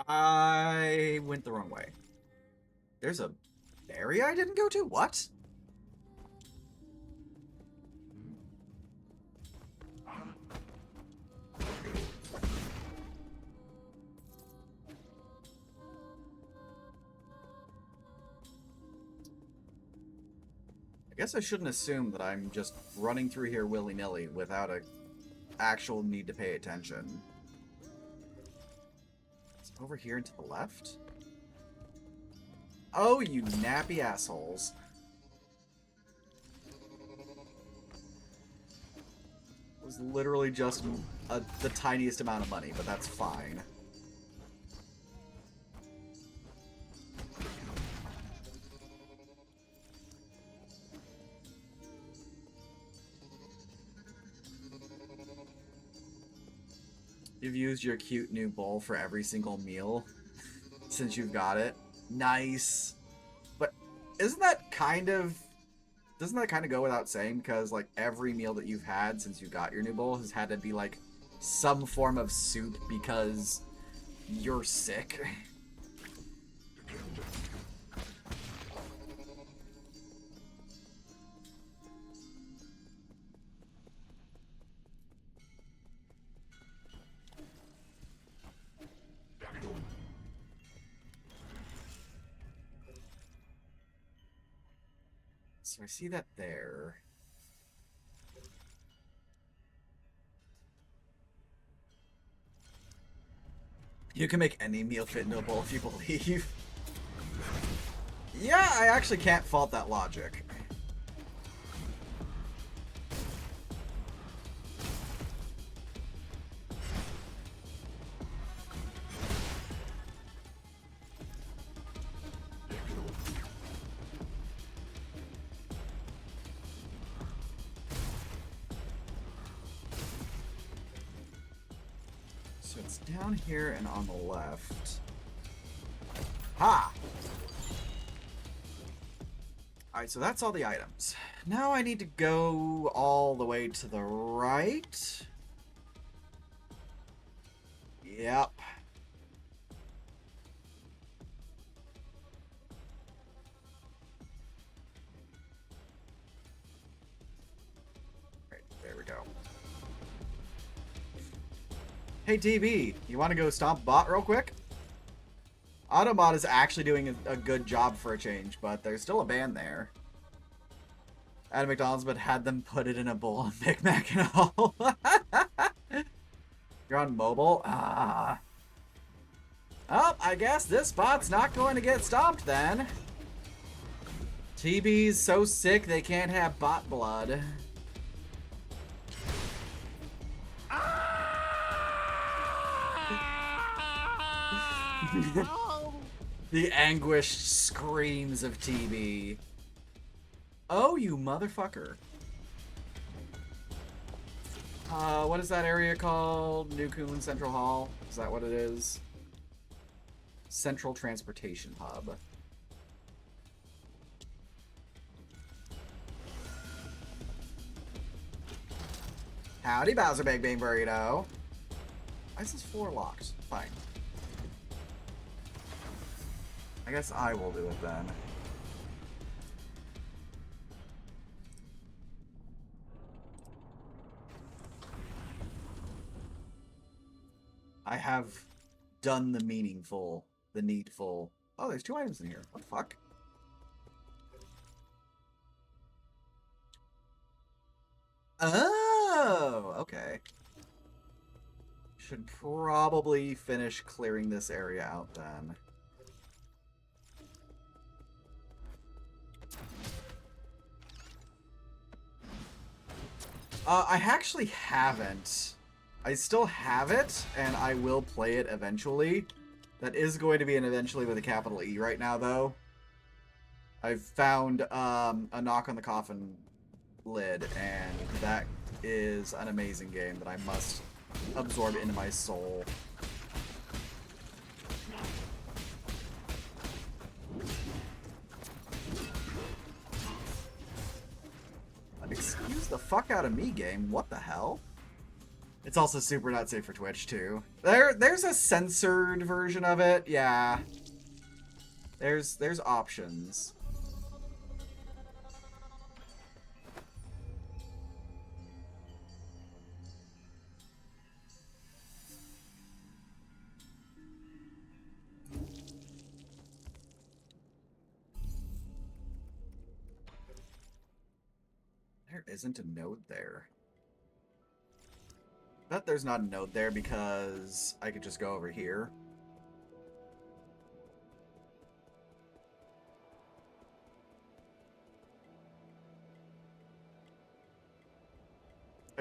I went the wrong way. There's a area I didn't go to? What? I guess I shouldn't assume that I'm just running through here willy-nilly without a actual need to pay attention. It's over here and to the left? Oh, you nappy assholes. was literally just the tiniest amount of money, but that's fine. You've used your cute new bowl for every single meal since you've got it. Nice. But isn't that kind of... Doesn't that kind of go without saying? Because, like, every meal that you've had since you got your new bowl has had to be, like, some form of soup because you're sick. So I see that there. You can make any meal fit into a bowl if you believe. Yeah, I actually can't fault that logic. So it's down here and on the left. Ha! Alright, so that's all the items. Now I need to go all the way to the right. Yep. Right, there we go. Hey TB, you want to go stomp bot real quick? Autobot is actually doing a good job for a change, but there's still a ban there. At McDonald's, but had them put it in a bowl of Big Mac and all. You're on mobile? Ah. Oh, I guess this bot's not going to get stomped then. TB's so sick they can't have bot blood. The anguished screams of TB. Oh, you motherfucker. What is that area called? New Coon Central Hall? Is that what it is? Central Transportation Hub. Howdy, Bowser Big Bang Burrito. Why is this floor locked? Fine. I guess I will do it then. I have done the meaningful, the needful. Oh, there's 2 items in here. What the fuck? Oh, okay. Should probably finish clearing this area out then. I actually haven't. I still have it, and I will play it eventually. That is going to be an eventually with a capital E right now, though. I've found a Knock on the Coffin lid, and that is an amazing game that I must absorb into my soul. Excuse the fuck out of me, game. What the hell? It's also super not safe for Twitch, too. There's a censored version of it. Yeah. There's options. There isn't a node there. Bet there's not a node there because I could just go over here.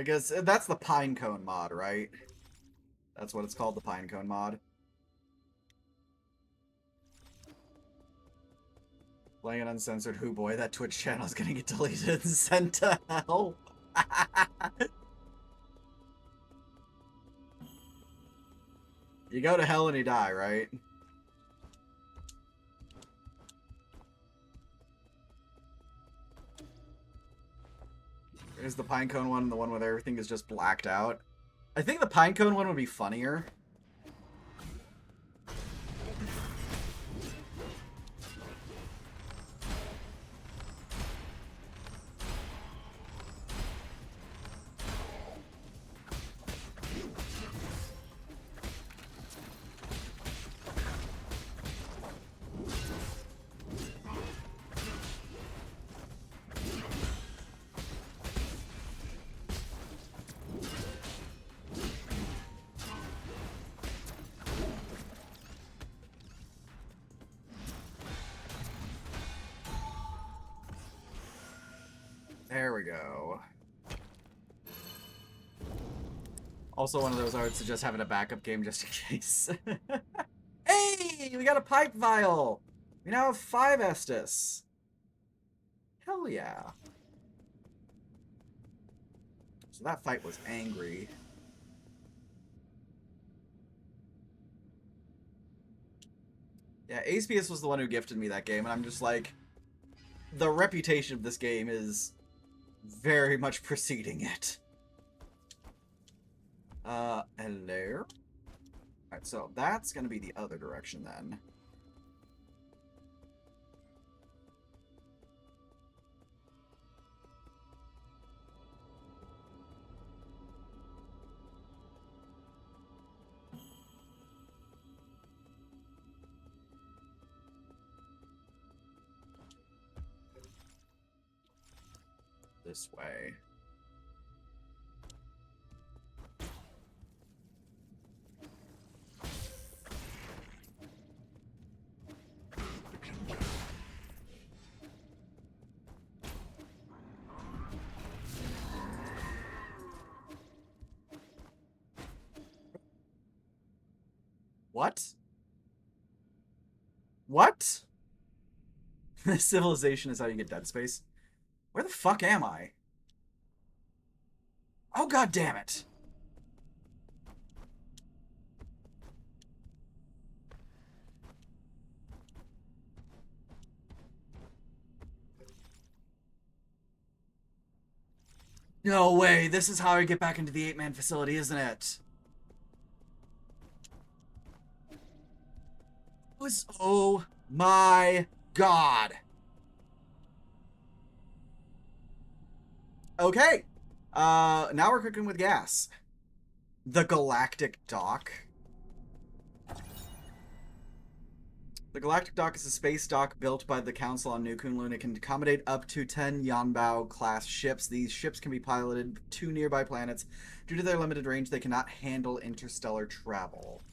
I guess that's the Pinecone mod, right? That's what it's called, the Pinecone mod. Playing an uncensored Who Boy, that Twitch channel is gonna get deleted and sent to hell. You go to hell and you die, right? There's the Pinecone one, the one where everything is just blacked out. I think the Pinecone one would be funnier. There we go. Also one of those I would suggest having a backup game just in case. Hey! We got a pipe vial! We now have 5 Estus. Hell yeah. So that fight was angry. Yeah, ASPS was the one who gifted me that game, and I'm just like, the reputation of this game is very much preceding it. Hello? Alright, so that's gonna be the other direction then. This way. What? What? Civilization is how you get Dead Space. Where the fuck am I? Oh, god damn it. No way, this is how I get back into the 8-man facility, isn't it? Oh my god. Okay. Now we're cooking with gas. The Galactic Dock. The Galactic Dock is a space dock built by the Council on New Kunlun. It can accommodate up to 10 Yanbao-class ships. These ships can be piloted to nearby planets. Due to their limited range, they cannot handle interstellar travel.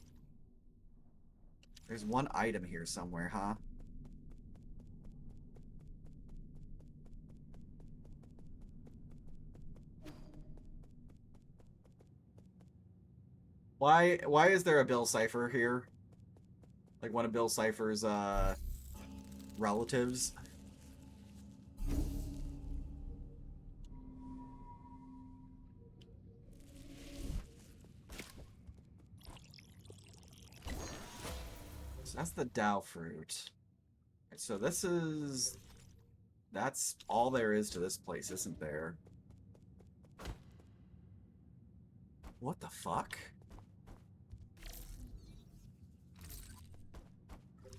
There's one item here somewhere, huh? Why is there a Bill Cipher here? Like one of Bill Cipher's relatives? So that's the Dao fruit. So this is... That's all there is to this place, isn't there? What the fuck?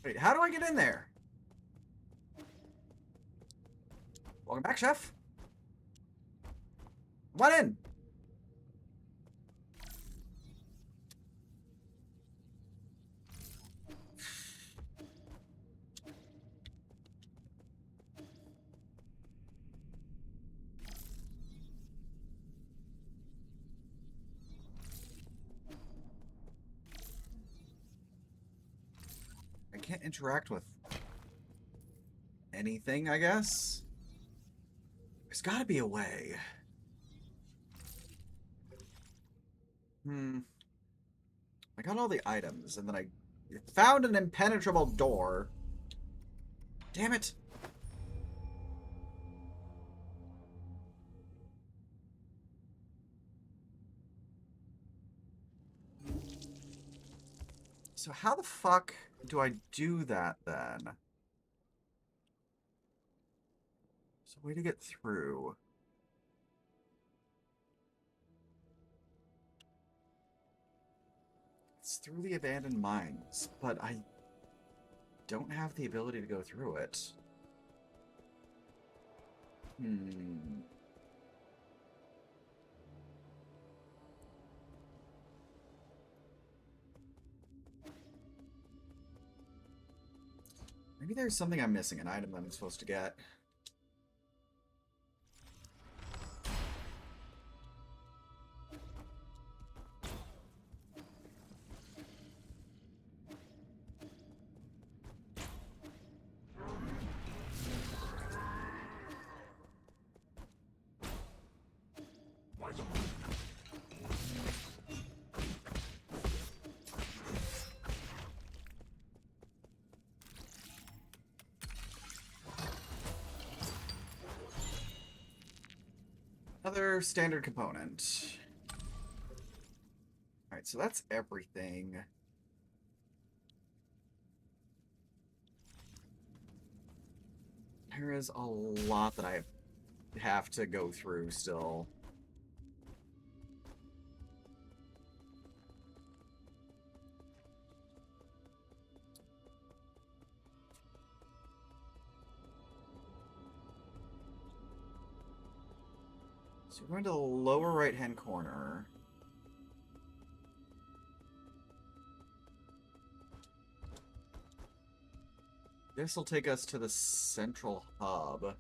Wait, how do I get in there? Welcome back, chef. Come on in. I can't interact with anything, I guess. There's gotta be a way. I got all the items, and then I found an impenetrable door. Damn it. So how the fuck do I do that, then? There's a way to get through. It's through the abandoned mines, but I don't have the ability to go through it. Maybe there's something I'm missing, an item that I'm supposed to get. Another standard component. Alright, so that's everything. There is a lot that I have to go through still. So we're going to the lower right-hand corner. This will take us to the central hub.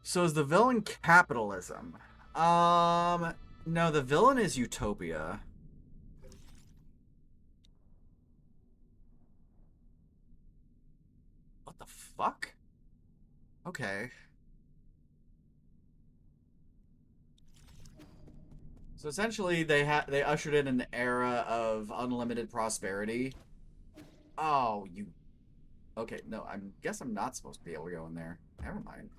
So is the villain capitalism? No, the villain is utopia. What the fuck? Okay. So essentially, they ushered in an era of unlimited prosperity. Oh, you... Okay, no, I guess I'm not supposed to be able to go in there. Never mind.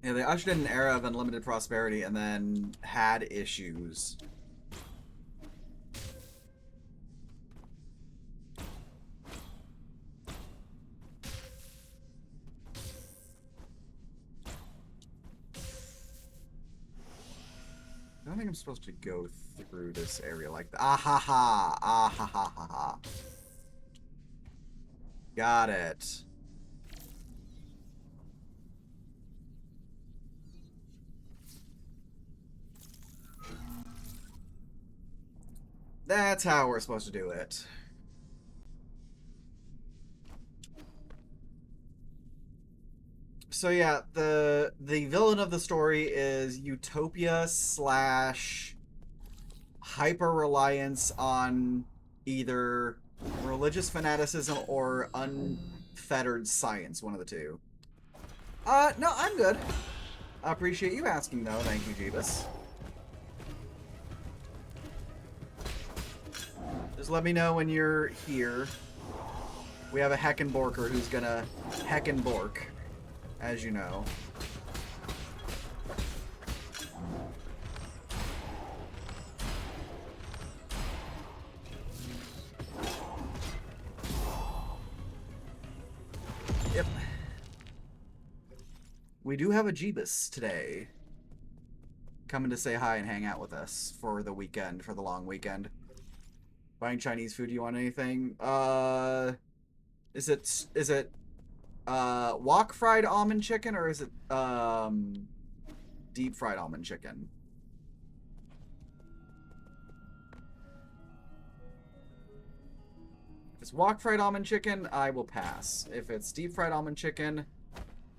Yeah, they ushered in an era of unlimited prosperity and then had issues. I don't think I'm supposed to go through this area like that. Ah ha ha! Ah ha ha ha ha. Got it. That's how we're supposed to do it. So yeah, the villain of the story is utopia slash hyper reliance on either religious fanaticism or unfettered science, one of the two. No, I'm good. I appreciate you asking, though. Thank you, Jeebus. Just let me know when you're here. We have a Heckenborker who's gonna Heckenbork, as you know. Yep. We do have a Jeebus today. Coming to say hi and hang out with us for the weekend, for the long weekend. Buying Chinese food, you want anything? Is it wok fried almond chicken or is it deep fried almond chicken? If it's wok fried almond chicken, I will pass. If it's deep fried almond chicken,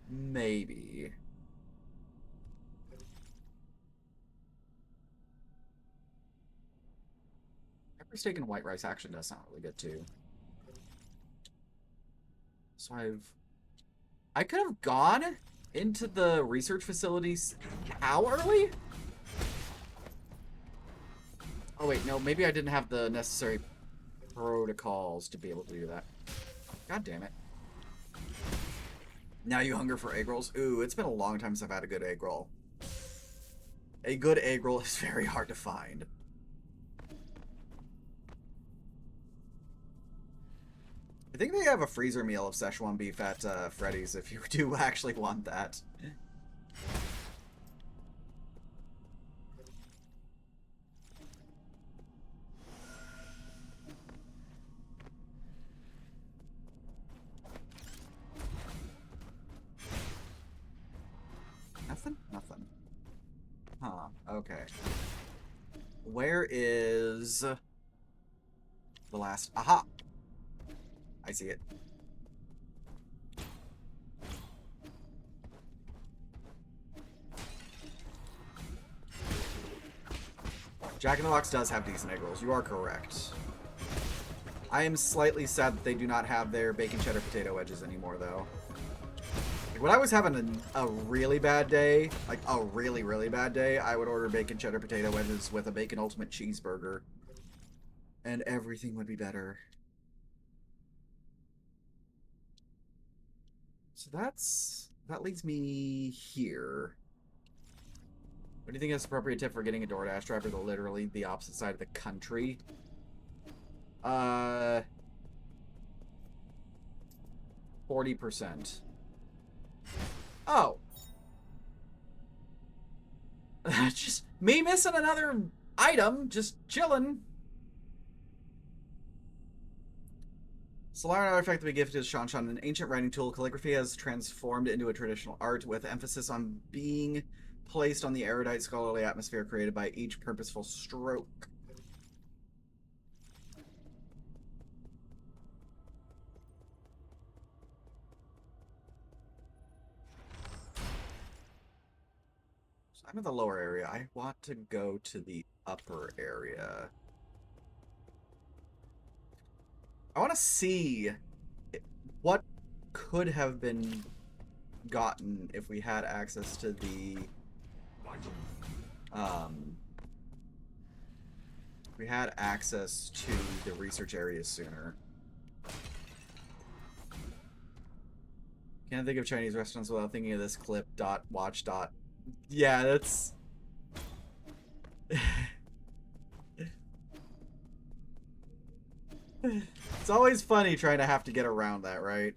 maybe. Pepper steak and white rice actually does sound really good too. So I could have gone into the research facilities how early? Oh wait, no, maybe I didn't have the necessary protocols to be able to do that. God damn it. Now you hunger for egg rolls? Ooh, it's been a long time since I've had a good egg roll. A good egg roll is very hard to find. I think they have a freezer meal of Szechuan beef at Freddy's if you do actually want that. Nothing? Nothing. Huh, okay. Where is the last... Aha! I see it. Jack in the Box does have decent egg rolls. You are correct. I am slightly sad that they do not have their bacon cheddar potato wedges anymore, though. Like, when I was having a really bad day, like a really, really bad day, I would order bacon cheddar potato wedges with a bacon ultimate cheeseburger. And everything would be better. So that leads me here. What do you think is appropriate tip for getting a DoorDash driver to literally the opposite side of the country? 40%. Oh. Just me missing another item, just chilling. Solar artifact to be gifted to Shan Shan, an ancient writing tool. Calligraphy has transformed into a traditional art with emphasis on being placed on the erudite scholarly atmosphere created by each purposeful stroke. So I'm in the lower area. I want to go to the upper area. I want to see what could have been gotten if we had access to the we had access to the research areas sooner. Can't think of Chinese restaurants without thinking of this clip. Watch. Yeah, that's. It's always funny trying to have to get around that, right?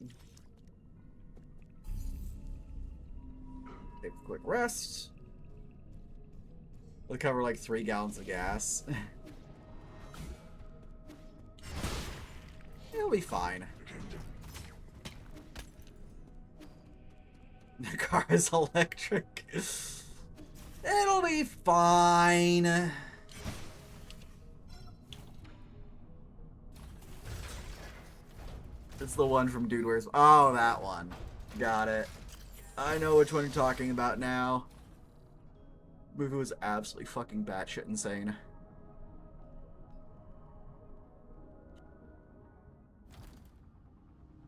Take a quick rest. We'll cover like 3 gallons of gas. It'll be fine. The car is electric. It'll be fine. It's the one from Dude Where's... Oh, that one. Got it. I know which one you're talking about now. The movie was absolutely fucking batshit insane.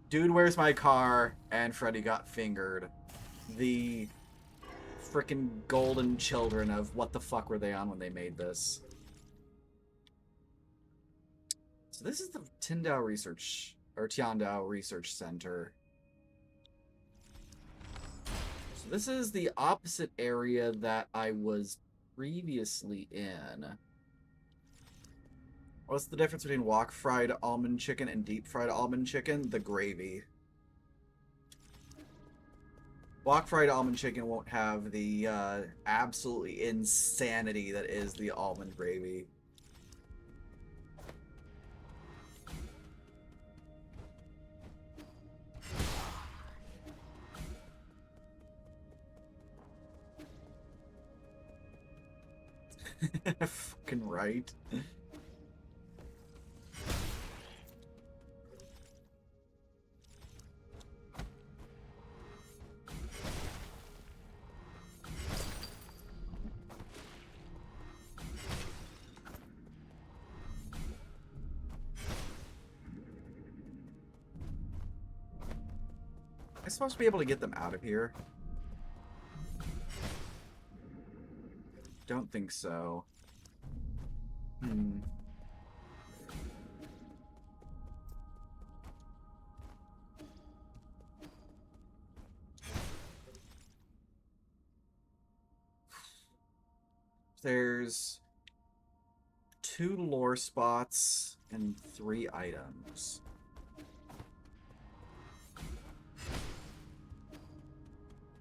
Dude Where's My Car and Freddy Got Fingered. The frickin' golden children of what the fuck were they on when they made this. So this is the Tiandao Research Center. So this is the opposite area that I was previously in. What's the difference between wok fried almond chicken and deep fried almond chicken? The gravy. Wok fried almond chicken won't have the absolutely insanity that is the almond gravy. Fucking right. I'm supposed to be able to get them out of here. don't think so. Hmm. There's 2 lore spots and 3 items.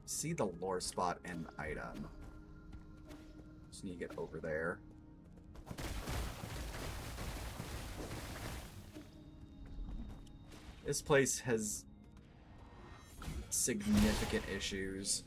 See the lore spot and item. Just need to get over there. This place has significant issues.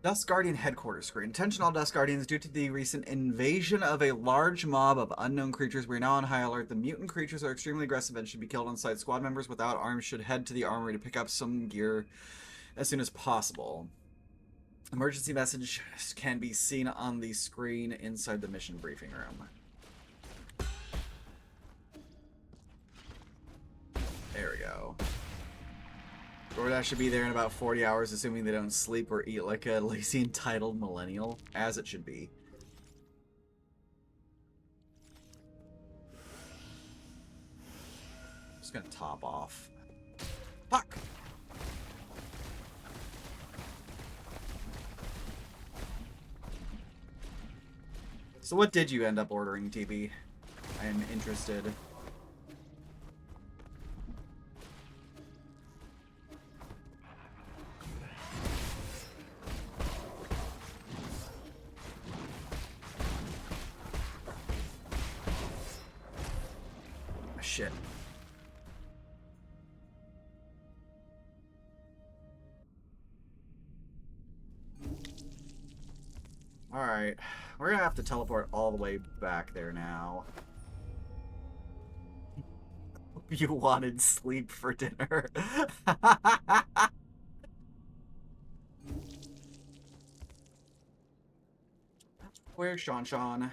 Dust Guardian headquarters screen. Attention all Dust Guardians, due to the recent invasion of a large mob of unknown creatures, we are now on high alert. The mutant creatures are extremely aggressive and should be killed on sight. Squad members without arms should head to the armory to pick up some gear as soon as possible. Emergency message can be seen on the screen inside the mission briefing room. There we go. DoorDash should be there in about 40 hours, assuming they don't sleep or eat like a lazy entitled millennial, as it should be. Just gonna top off. Fuck! So what did you end up ordering, TB? I am interested. Shit. Alright. We're gonna have to teleport all the way back there now. You wanted sleep for dinner. Where's Sean?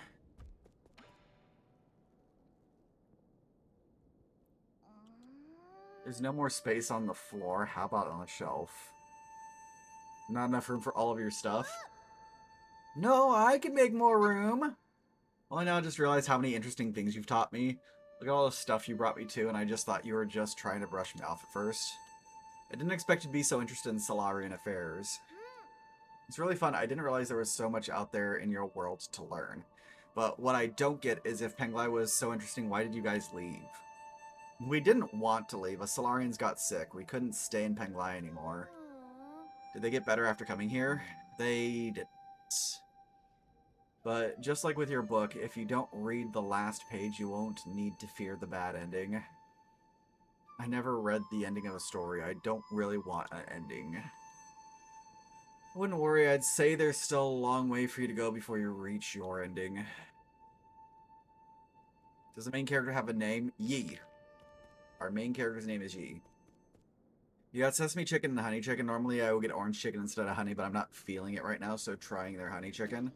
There's no more space on the floor. How about on the shelf? Not enough room for all of your stuff? No, I can make more room. Well, I now just realized how many interesting things you've taught me. Look at all the stuff you brought me to, and I just thought you were just trying to brush me off at first. I didn't expect you to be so interested in Solarian affairs. It's really fun. I didn't realize there was so much out there in your world to learn. But what I don't get is if Penglai was so interesting, why did you guys leave? We didn't want to leave. Us Solarians got sick. We couldn't stay in Penglai anymore. Did they get better after coming here? They didn't. But just like with your book, if you don't read the last page, you won't need to fear the bad ending. I never read the ending of a story. I don't really want an ending. Wouldn't worry, I'd say there's still a long way for you to go before you reach your ending. Does the main character have a name? Yi. Our main character's name is Yi. You got sesame chicken and honey chicken. Normally I would get orange chicken instead of honey, but I'm not feeling it right now, so trying their honey chicken.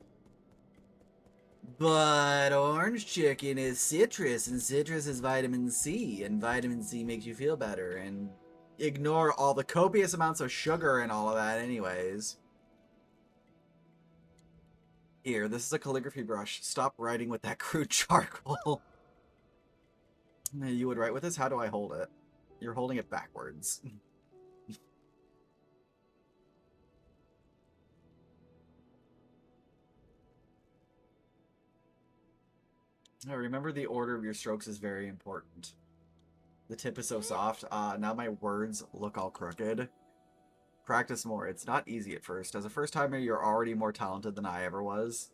But orange chicken is citrus, and citrus is vitamin C, and vitamin C makes you feel better, and ignore all the copious amounts of sugar and all of that anyways. Here, this is a calligraphy brush. Stop writing with that crude charcoal. You would write with this? How do I hold it? You're holding it backwards. Oh, remember the order of your strokes is very important. The tip is so soft. Now my words look all crooked. Practice more. It's not easy at first. As a first timer, you're already more talented than I ever was.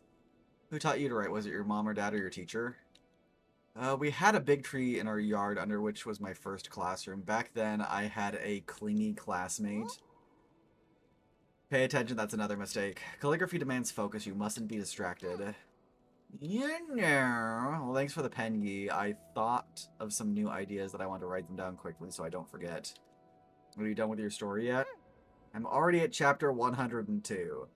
Who taught you to write? Was it your mom or dad or your teacher? We had a big tree in our yard under which was my first classroom. Back then, I had a clingy classmate. Pay attention, that's another mistake. Calligraphy demands focus, you mustn't be distracted. Well, thanks for the pen, Yi. I thought of some new ideas that I want to write them down quickly so I don't forget. Are you done with your story yet? I'm already at chapter 102.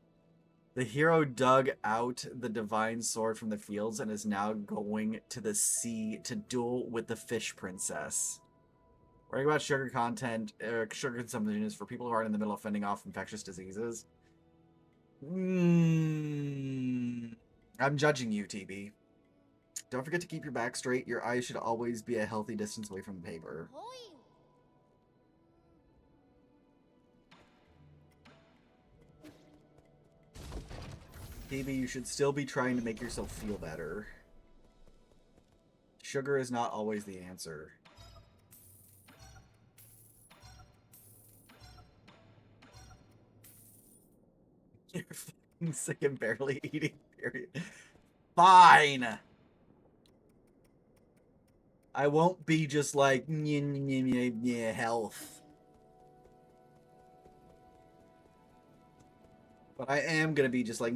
The hero dug out the divine sword from the fields and is now going to the sea to duel with the fish princess. Worrying about sugar content, sugar consumption is for people who aren't in the middle of fending off infectious diseases. I'm judging you, TB. Don't forget to keep your back straight. Your eyes should always be a healthy distance away from the paper. TB, you should still be trying to make yourself feel better. Sugar is not always the answer. You're fucking sick and barely eating, period. Fine! I won't be just like, health. But I am gonna be just like,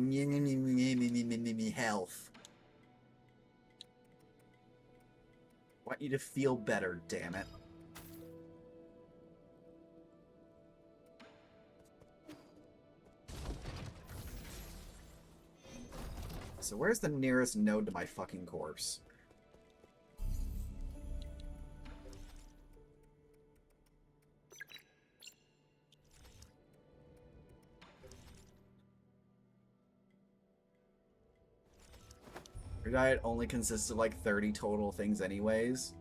health. I want you to feel better, damn it. So where's the nearest node to my fucking corpse? Your diet only consists of like 30 total things anyways.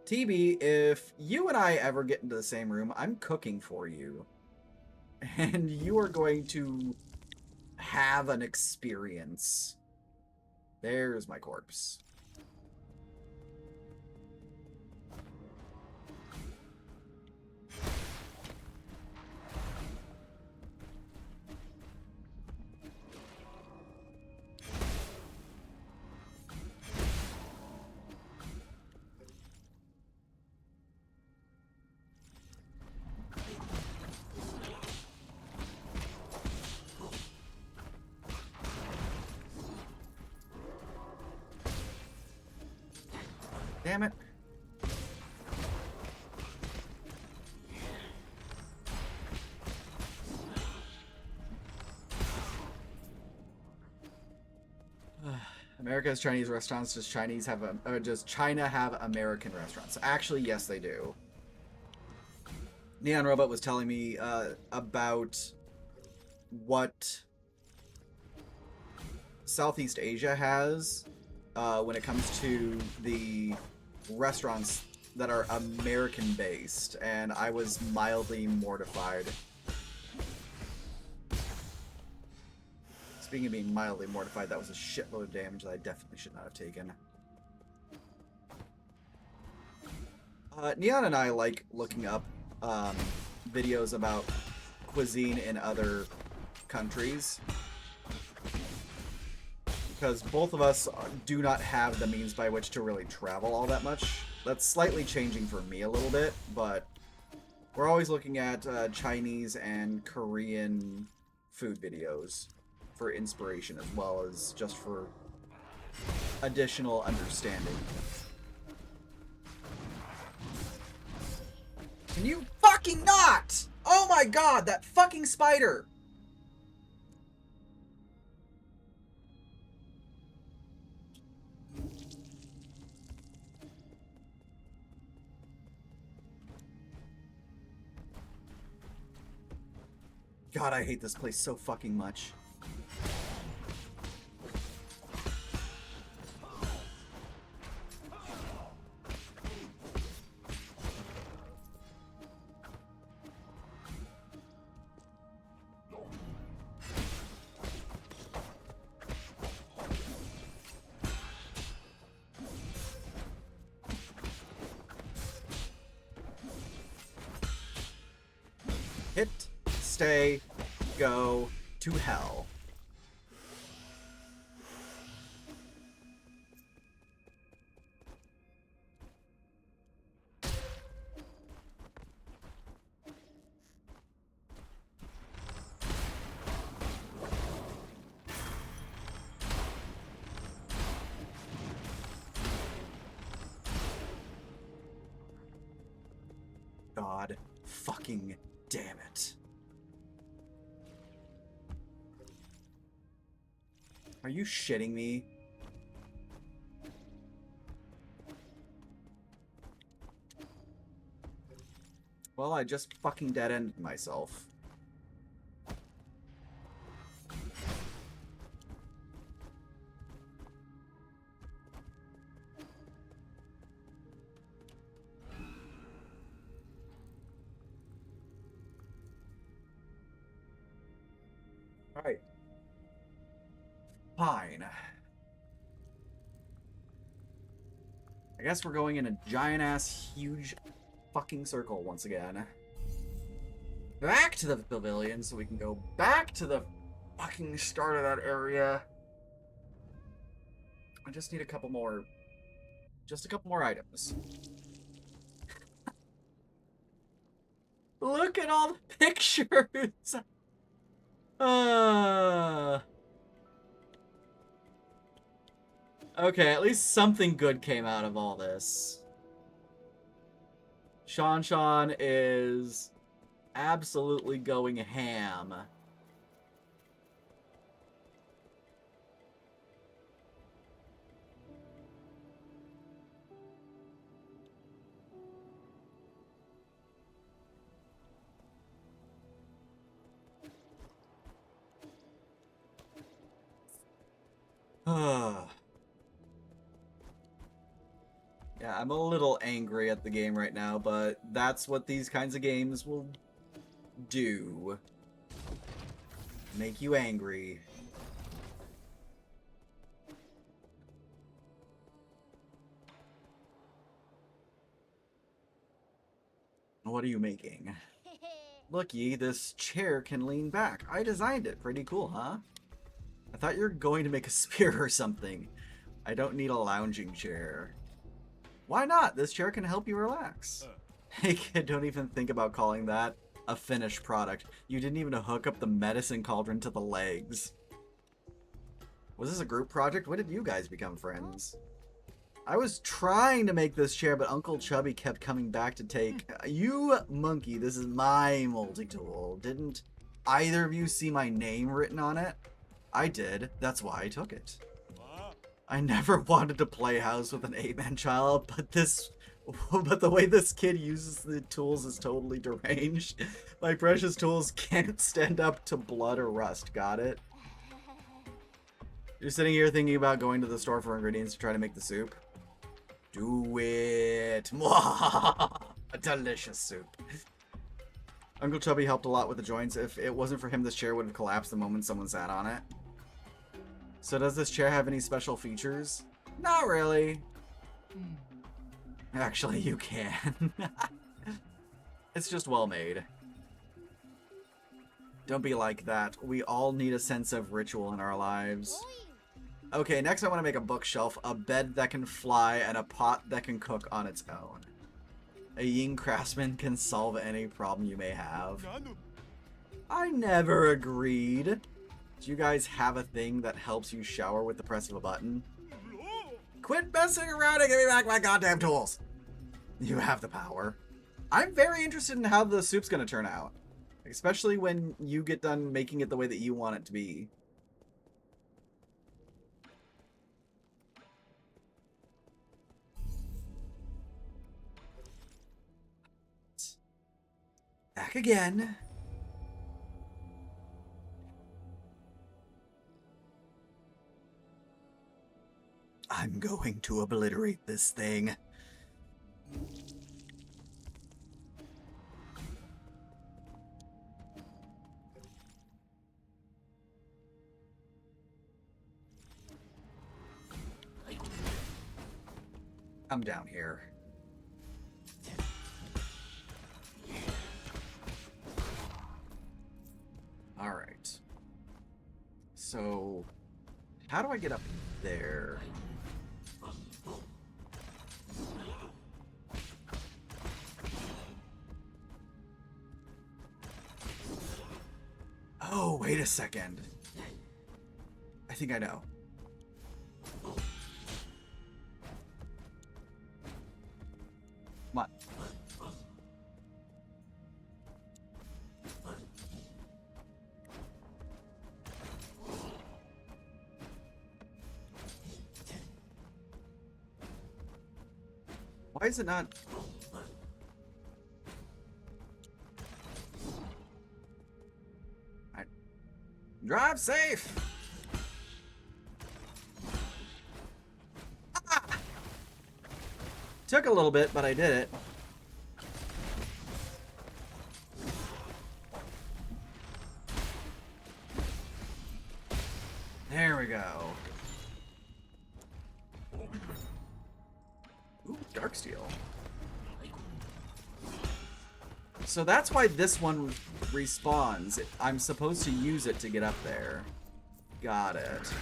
TB, if you and I ever get into the same room, I'm cooking for you. And you are going to have an experience. There's my corpse. Damn it. America has Chinese restaurants. Does China have American restaurants? Actually, yes, they do. Neon Robot was telling me about what Southeast Asia has when it comes to the restaurants that are American-based, and I was mildly mortified. Speaking of being mildly mortified, that was a shitload of damage that I definitely should not have taken. Neon and I like looking up videos about cuisine in other countries, because both of us do not have the means by which to really travel all that much. That's slightly changing for me a little bit, but we're always looking at Chinese and Korean food videos for inspiration, as well as just for additional understanding. Can you fucking not? Oh my god, that fucking spider! God, I hate this place so fucking much. Hit, stay, go to hell. God fucking damn it. Are you shitting me? Well, I just fucking dead-ended myself. Alright. Fine. I guess we're going in a giant-ass, huge fucking circle once again. Back to the pavilion so we can go back to the fucking start of that area. I just need a couple more... Just a couple more items. Look at all the pictures! Okay, at least something good came out of all this. Sean is absolutely going ham. Yeah, I'm a little angry at the game right now, but that's what these kinds of games will do. Make you angry. What are you making? Looky, this chair can lean back. I designed it. Pretty cool, huh? I thought you were going to make a spear or something. I don't need a lounging chair. Why not? This chair can help you relax. Hey kid, don't even think about calling that a finished product. You didn't even hook up the medicine cauldron to the legs. Was this a group project? When did you guys become friends? I was trying to make this chair, but Uncle Chubby kept coming back to take... You monkey, this is my multi-tool. Didn't either of you see my name written on it? I did. That's why I took it. I never wanted to play house with an 8-man child, but the way this kid uses the tools is totally deranged. My precious tools can't stand up to blood or rust. Got it? You're sitting here thinking about going to the store for ingredients to try to make the soup? Do it! A delicious soup. Uncle Chubby helped a lot with the joints. If it wasn't for him, this chair would have collapsed the moment someone sat on it. So does this chair have any special features? Not really. Actually, you can. It's just well made. Don't be like that. We all need a sense of ritual in our lives. Okay, next I want to make a bookshelf, a bed that can fly, and a pot that can cook on its own. A Ying craftsman can solve any problem you may have. I never agreed. Do you guys have a thing that helps you shower with the press of a button? Quit messing around and give me back my goddamn tools! You have the power. I'm very interested in how the soup's gonna turn out. Especially when you get done making it the way that you want it to be. Back again. I'm going to obliterate this thing. I'm down here. Alright. So, how do I get up there? Oh, wait a second. I think I know. Come on. Why is it not? Alright. Drive safe! Ah! Took a little bit, but I did it. There we go. Ooh, Darksteel. So that's why this one respawns. I'm supposed to use it to get up there. Got it.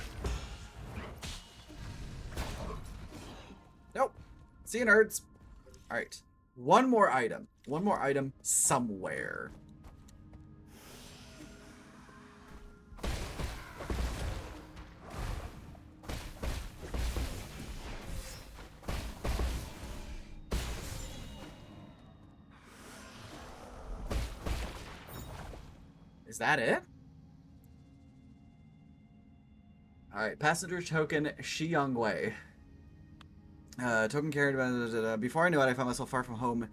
Nope. See you, nerds. Alright. One more item. One more item somewhere. Is that it? Alright, passenger token Shiyang Wei. Token carried by... Before I knew it, I found myself far from home.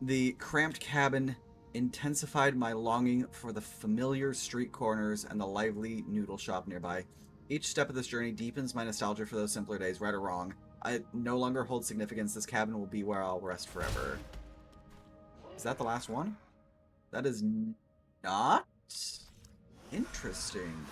The cramped cabin intensified my longing for the familiar street corners and the lively noodle shop nearby. Each step of this journey deepens my nostalgia for those simpler days, right or wrong. I no longer hold significance. This cabin will be where I'll rest forever. Is that the last one? That is not... Interesting.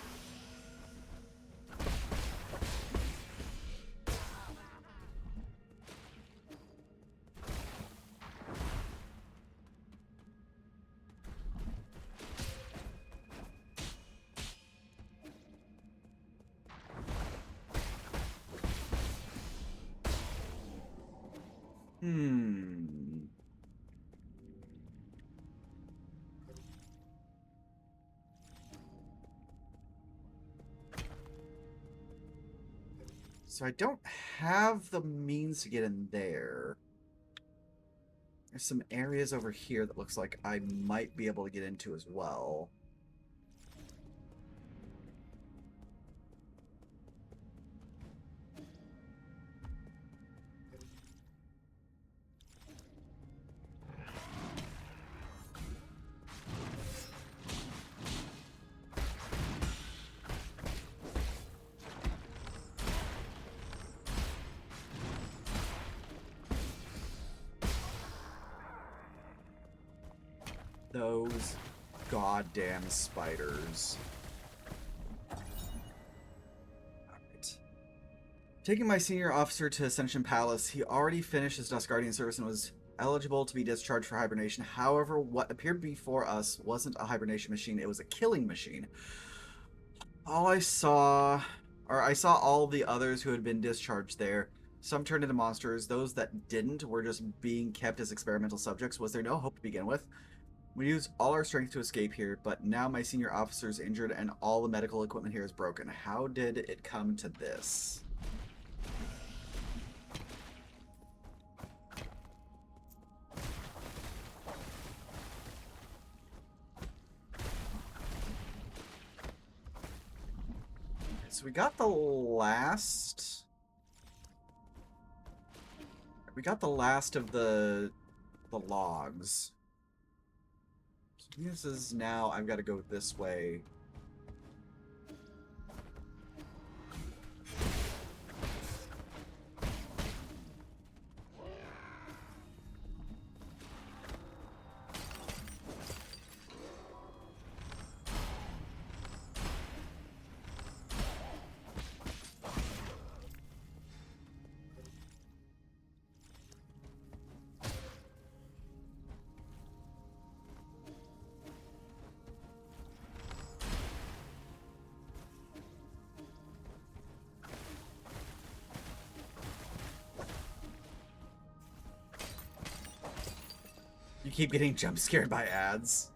So I don't have the means to get in there. There's some areas over here that looks like I might be able to get into as well. Those goddamn spiders. Alright. Taking my senior officer to Ascension Palace, he already finished his Dust Guardian service and was eligible to be discharged for hibernation. However, what appeared before us wasn't a hibernation machine, it was a killing machine. I saw all the others who had been discharged there. Some turned into monsters. Those that didn't were just being kept as experimental subjects. Was there no hope to begin with? We used all our strength to escape here, but now my senior officer is injured and all the medical equipment here is broken. How did it come to this? So we got the last... We got the last of the logs. This is now, I've got to go this way. You keep getting jump scared by ads.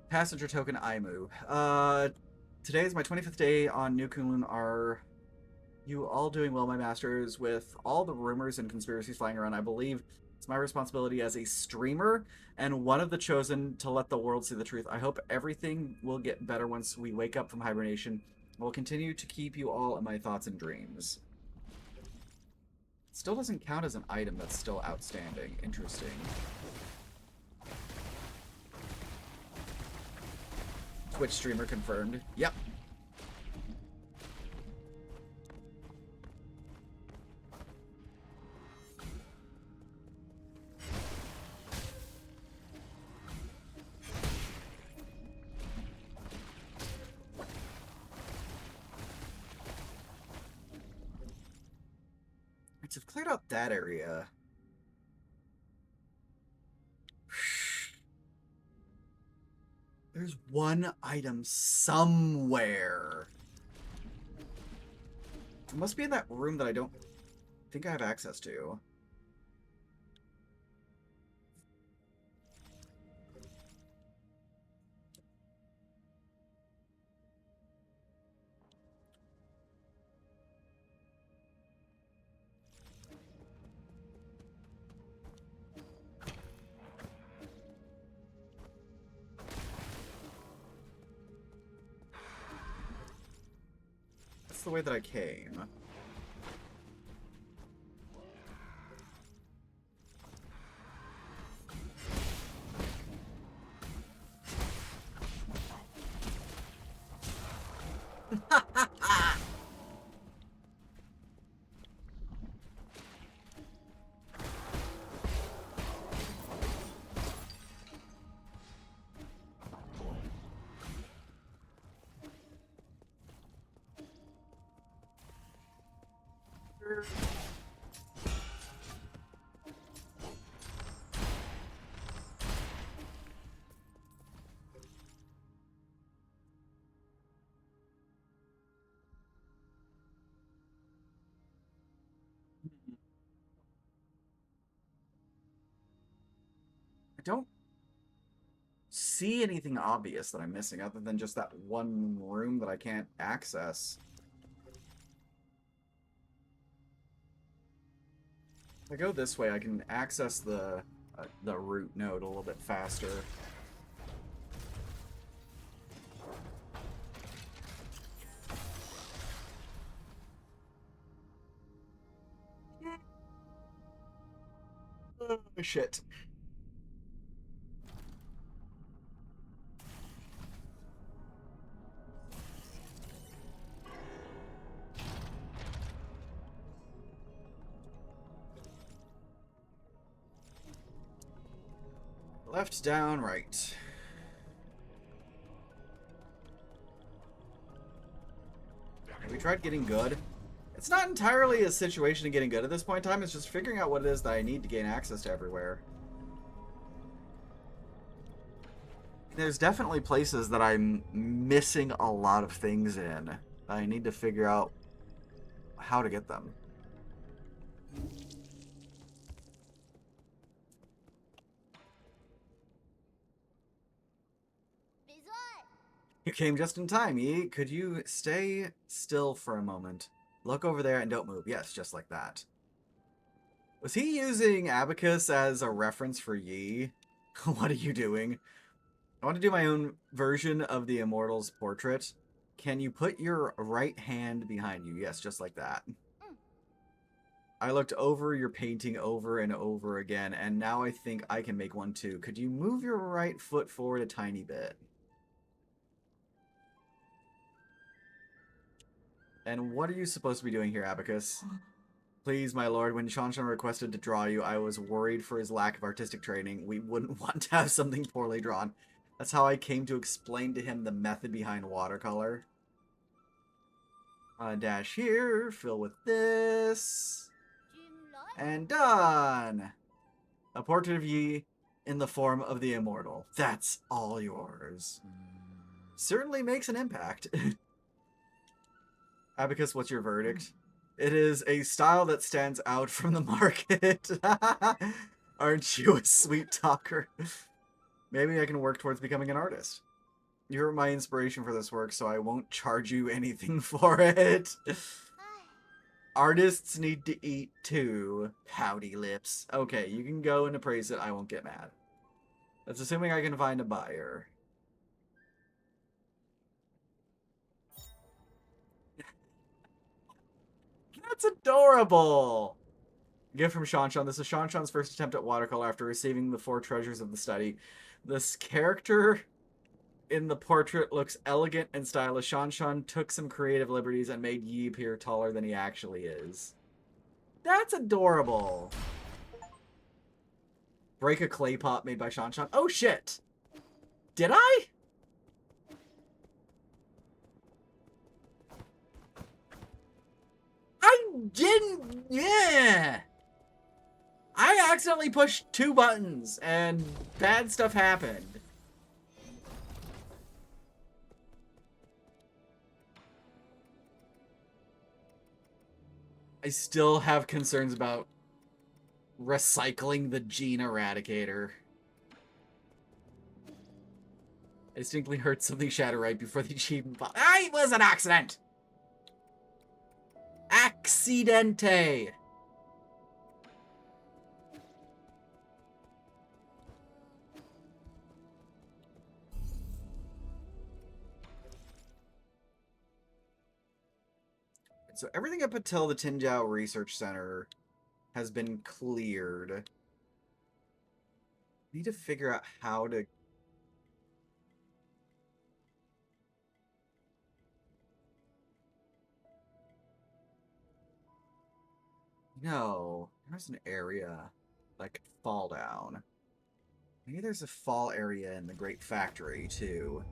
Passenger token Aimu. Today is my 25th day on New Kunlun. Are you all doing well, my masters? With all the rumors and conspiracies flying around, I believe it's my responsibility as a streamer and one of the chosen to let the world see the truth. I hope everything will get better once we wake up from hibernation. I will continue to keep you all in my thoughts and dreams. Still doesn't count as an item that's still outstanding. Interesting. Twitch streamer confirmed. Yep. So I've cleared out that area. There's one item somewhere. It must be in that room that I don't think I have access to. That's the way that I came. I don't see anything obvious that I'm missing other than just that one room that I can't access. If I go this way, I can access the root node a little bit faster. Oh, shit. Left, down, right. Have we tried getting good? It's not entirely a situation of getting good at this point in time, it's just figuring out what it is that I need to gain access to everywhere. There's definitely places that I'm missing a lot of things in. I need to figure out how to get them. You came just in time, Yi. Could you stay still for a moment? Look over there and don't move. Yes, just like that. Was he using Abacus as a reference for Yi? What are you doing? I want to do my own version of the Immortal's portrait. Can you put your right hand behind you? Yes, just like that. I looked over your painting over and over again, and now I think I can make one too. Could you move your right foot forward a tiny bit? And what are you supposed to be doing here, Abacus? Please, my lord, when Shanshan requested to draw you, I was worried for his lack of artistic training. We wouldn't want to have something poorly drawn. That's how I came to explain to him the method behind watercolor. Dash here, fill with this. And done! A portrait of Yi in the form of the Immortal. That's all yours. Certainly makes an impact. Abacus, what's your verdict? It is a style that stands out from the market. Aren't you a sweet talker? Maybe I can work towards becoming an artist. You're my inspiration for this work, so I won't charge you anything for it. Artists need to eat too. Pouty lips. Okay, you can go and appraise it. I won't get mad. That's assuming I can find a buyer. That's adorable! Gift from Shanshan. This is Shanshan's first attempt at watercolor after receiving the 4 treasures of the study. This character in the portrait looks elegant and stylish. Shanshan took some creative liberties and made Yi appear taller than he actually is. That's adorable. Break a clay pot made by Shanshan. Oh shit! Did I? I didn't. Yeah. I accidentally pushed 2 buttons and bad stuff happened. I still have concerns about recycling the gene eradicator. I distinctly heard something shatter right before the achievement. It was an accident! Accidente! So everything up until the Tinjiao Research Center has been cleared. Need to figure out how to... No, there's an area that could fall down. Maybe there's a fall area in the Great Factory, too.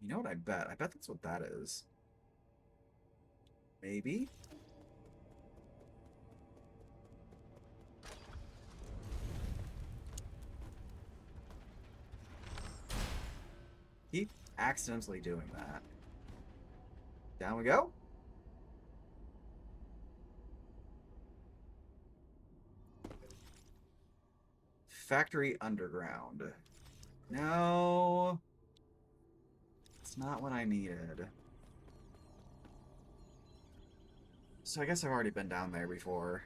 You know what I bet? I bet that's what that is. Maybe? Keep accidentally doing that. Down we go. Factory underground. No. It's not what I needed. So I guess I've already been down there before.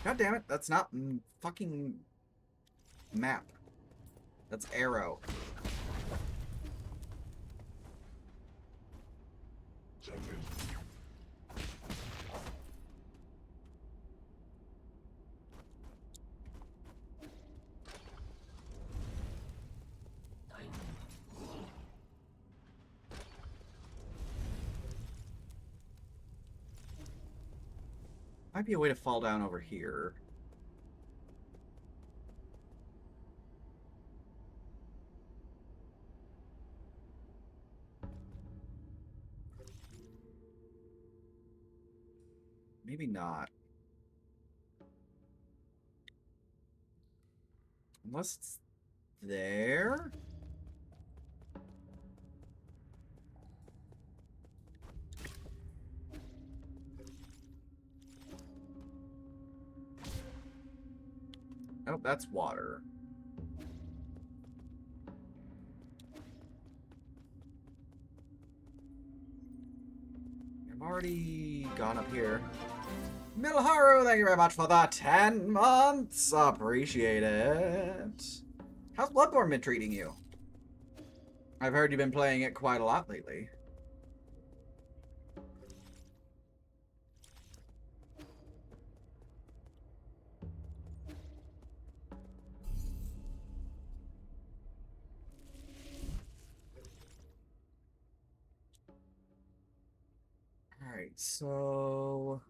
God damn it, that's not fucking map. That's arrow. Might be a way to fall down over here. Maybe not. Unless it's there? Nope, that's water. I've already gone up here. Milharu, thank you very much for the 10 months. Appreciate it. How's Bloodborne been treating you? I've heard you've been playing it quite a lot lately. Alright, so...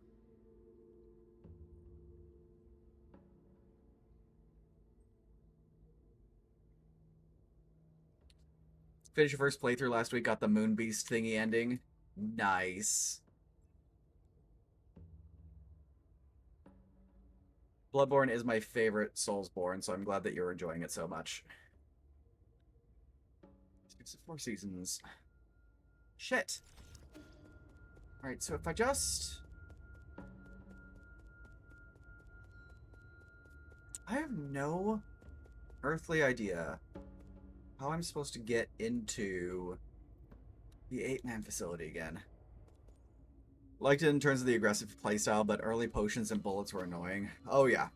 Finished your first playthrough last week, got the Moon Beast thingy ending. Nice. Bloodborne is my favorite Soulsborne, so I'm glad that you're enjoying it so much. 4 seasons. Shit. Alright, so if I just... I have no earthly idea how I'm supposed to get into the 8-man facility again. Liked it in terms of the aggressive playstyle, but early potions and bullets were annoying. Oh yeah.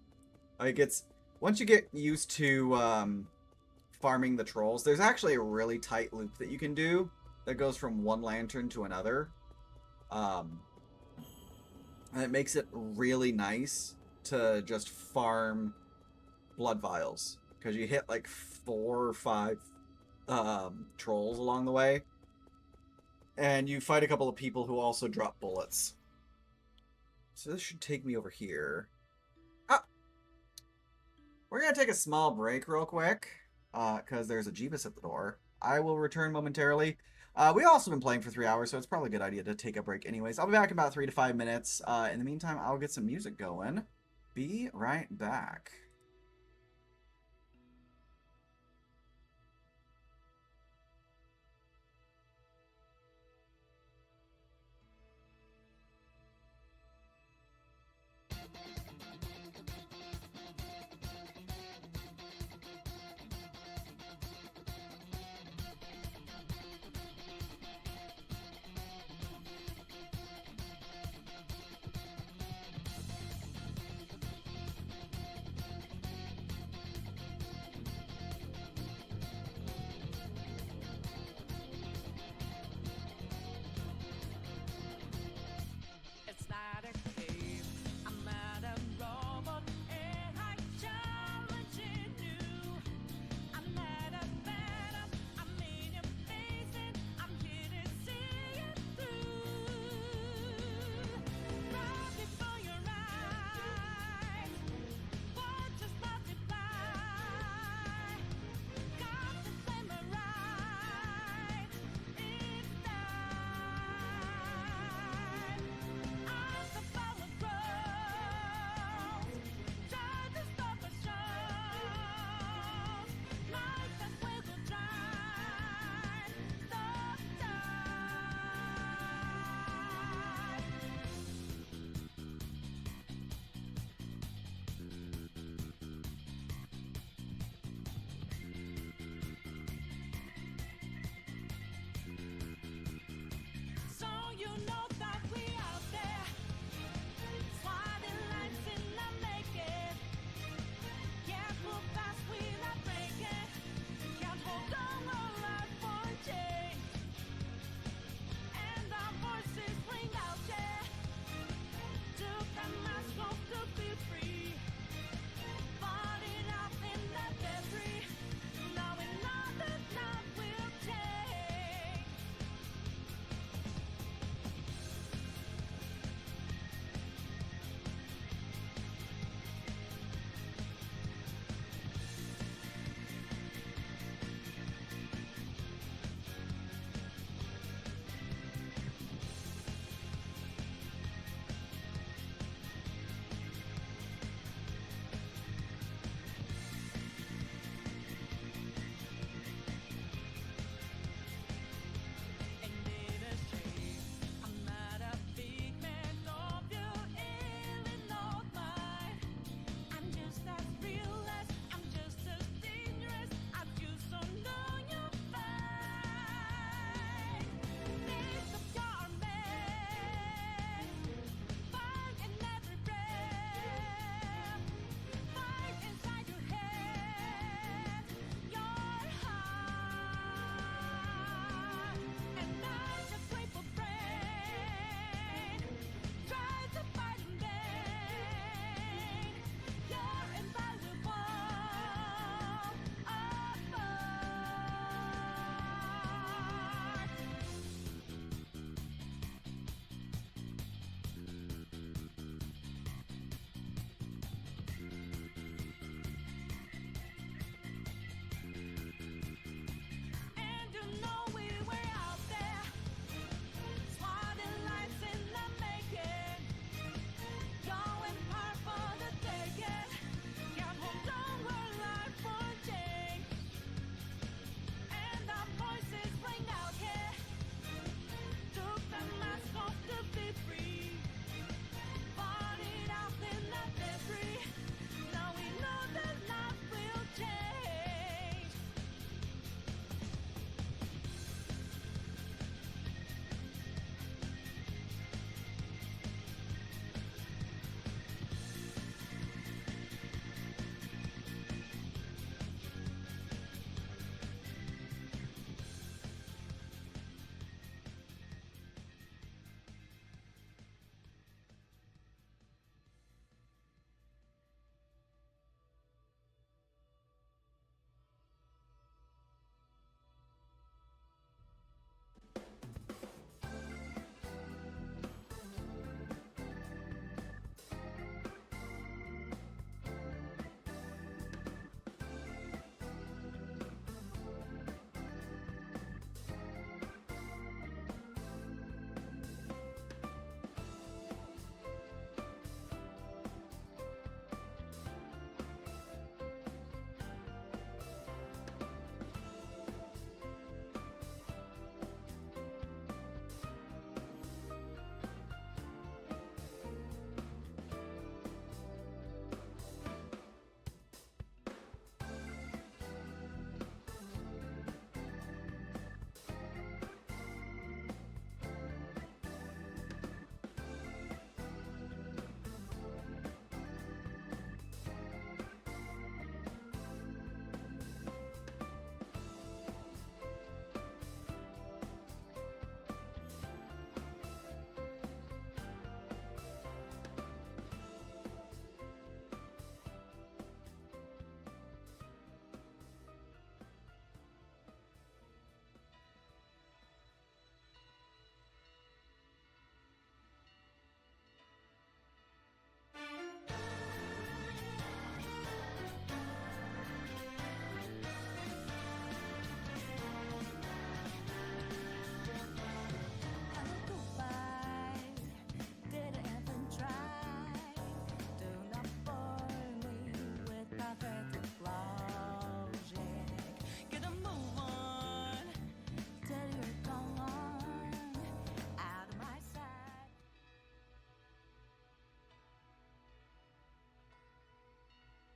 Like, it's... Once you get used to, farming the trolls, there's actually a really tight loop that you can do that goes from one lantern to another. And it makes it really nice to just farm blood vials. Because you hit, like, 4 or 5 trolls along the way. And you fight a couple of people who also drop bullets. So this should take me over here. Ah! We're going to take a small break real quick. Because there's a Jeebus at the door. I will return momentarily. We also been playing for 3 hours, so it's probably a good idea to take a break anyways. I'll be back in about 3 to 5 minutes. In the meantime, I'll get some music going. Be right back.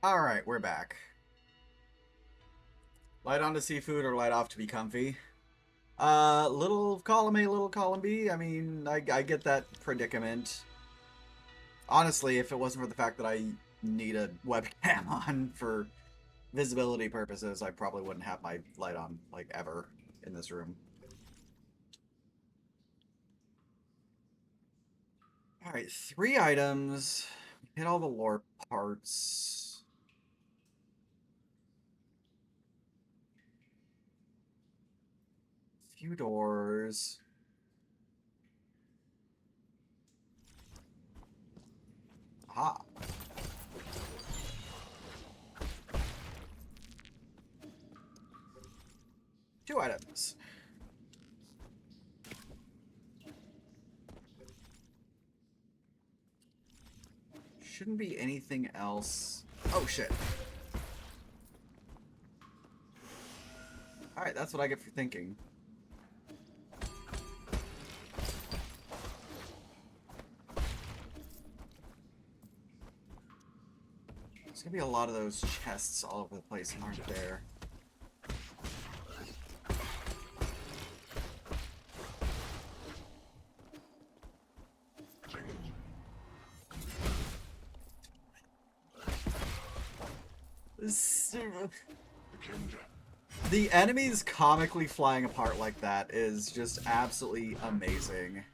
Alright, we're back. Light on to seafood or light off to be comfy? Little column A, little column B. I mean, I get that predicament. Honestly, if it wasn't for the fact that I need a webcam on for visibility purposes, I probably wouldn't have my light on, like, ever in this room. Alright, 3 items. Hit all the lore parts. Few doors. Aha. 2 items. Shouldn't be anything else. Oh, shit. Alright, that's what I get for thinking. There's gonna be a lot of those chests all over the place that aren't there. The enemies comically flying apart like that is just absolutely amazing.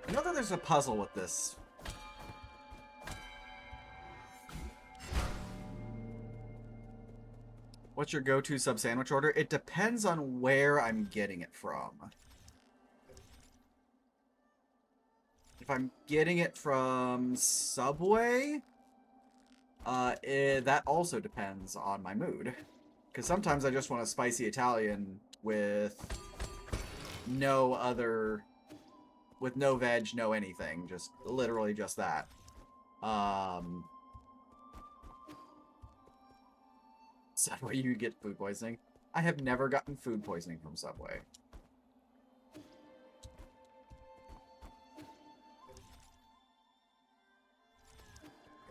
I know that there's a puzzle with this. What's your go-to sub sandwich order? It depends on where I'm getting it from. If I'm getting it from Subway, that also depends on my mood. Because sometimes I just want a spicy Italian with no other... with no veg, no anything. Just literally just that. Subway, you get food poisoning. I have never gotten food poisoning from Subway.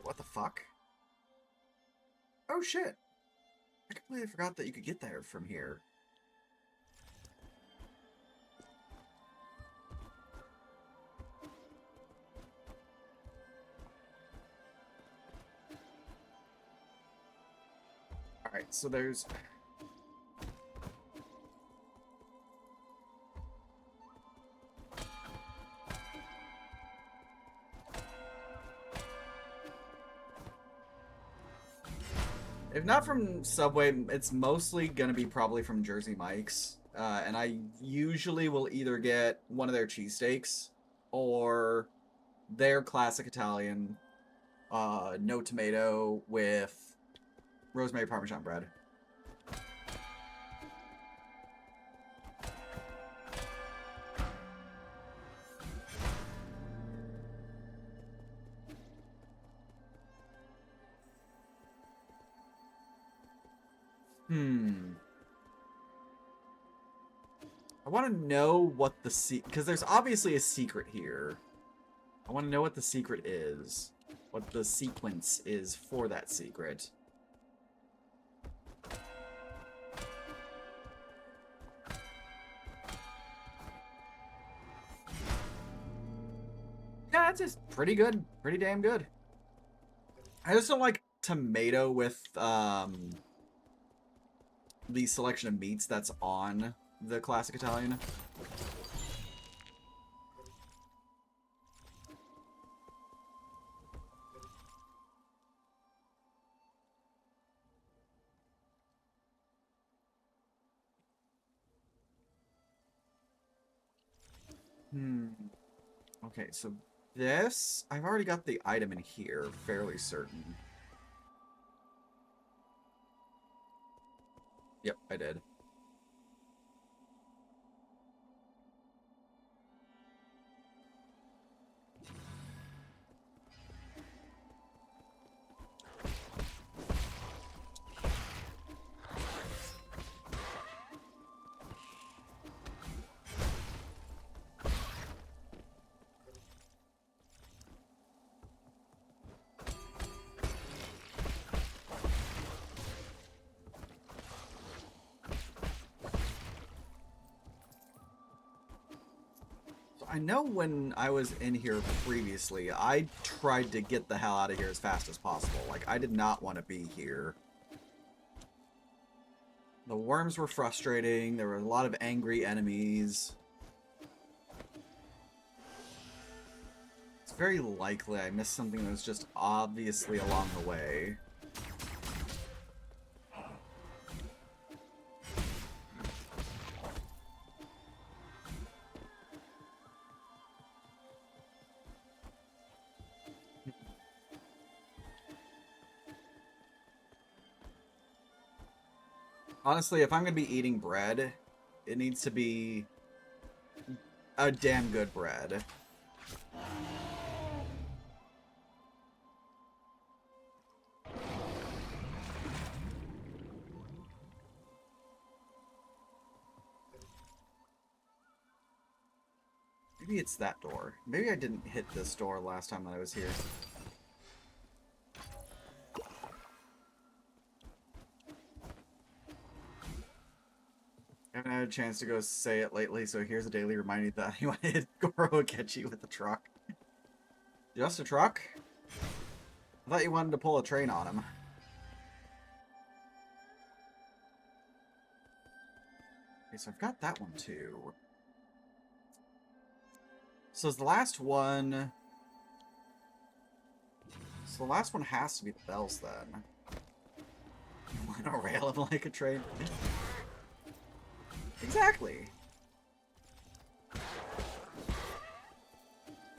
What the fuck? Oh shit! I completely forgot that you could get there from here. Alright, so there's... If not from Subway, it's mostly gonna be probably from Jersey Mike's. And I usually will either get one of their cheesesteaks or their classic Italian, no tomato with rosemary Parmesan bread. I want to know what the because there's obviously a secret here. I want to know what the secret is. What the sequence is for that secret. Yeah, it's just pretty good. Pretty damn good. I just don't like tomato with the selection of meats that's on the classic Italian. Okay, so This, I've already got the item in here, fairly certain. Yep, I did. I know when I was in here previously, I tried to get the hell out of here as fast as possible. Like, I did not want to be here. The worms were frustrating. There were a lot of angry enemies. It's very likely I missed something that was just obviously along the way. Honestly, if I'm going to be eating bread, it needs to be a damn good bread. Maybe it's that door. Maybe I didn't hit this door last time that I was here. I haven't had a chance to go say it lately, so here's a daily reminder that you want to hit Goro Akechi with a truck. Just a truck? I thought you wanted to pull a train on him. Okay, so I've got that one too. So is the last one... So the last one has to be the bells then. You want to rail him like a train? Exactly.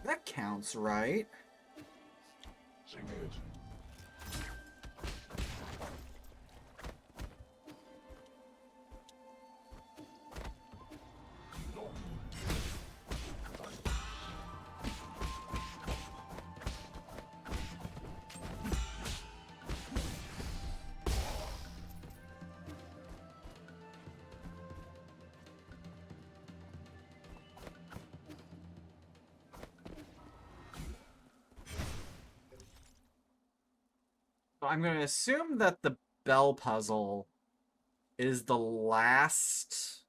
That counts, right? So I'm going to assume that the bell puzzle is the last...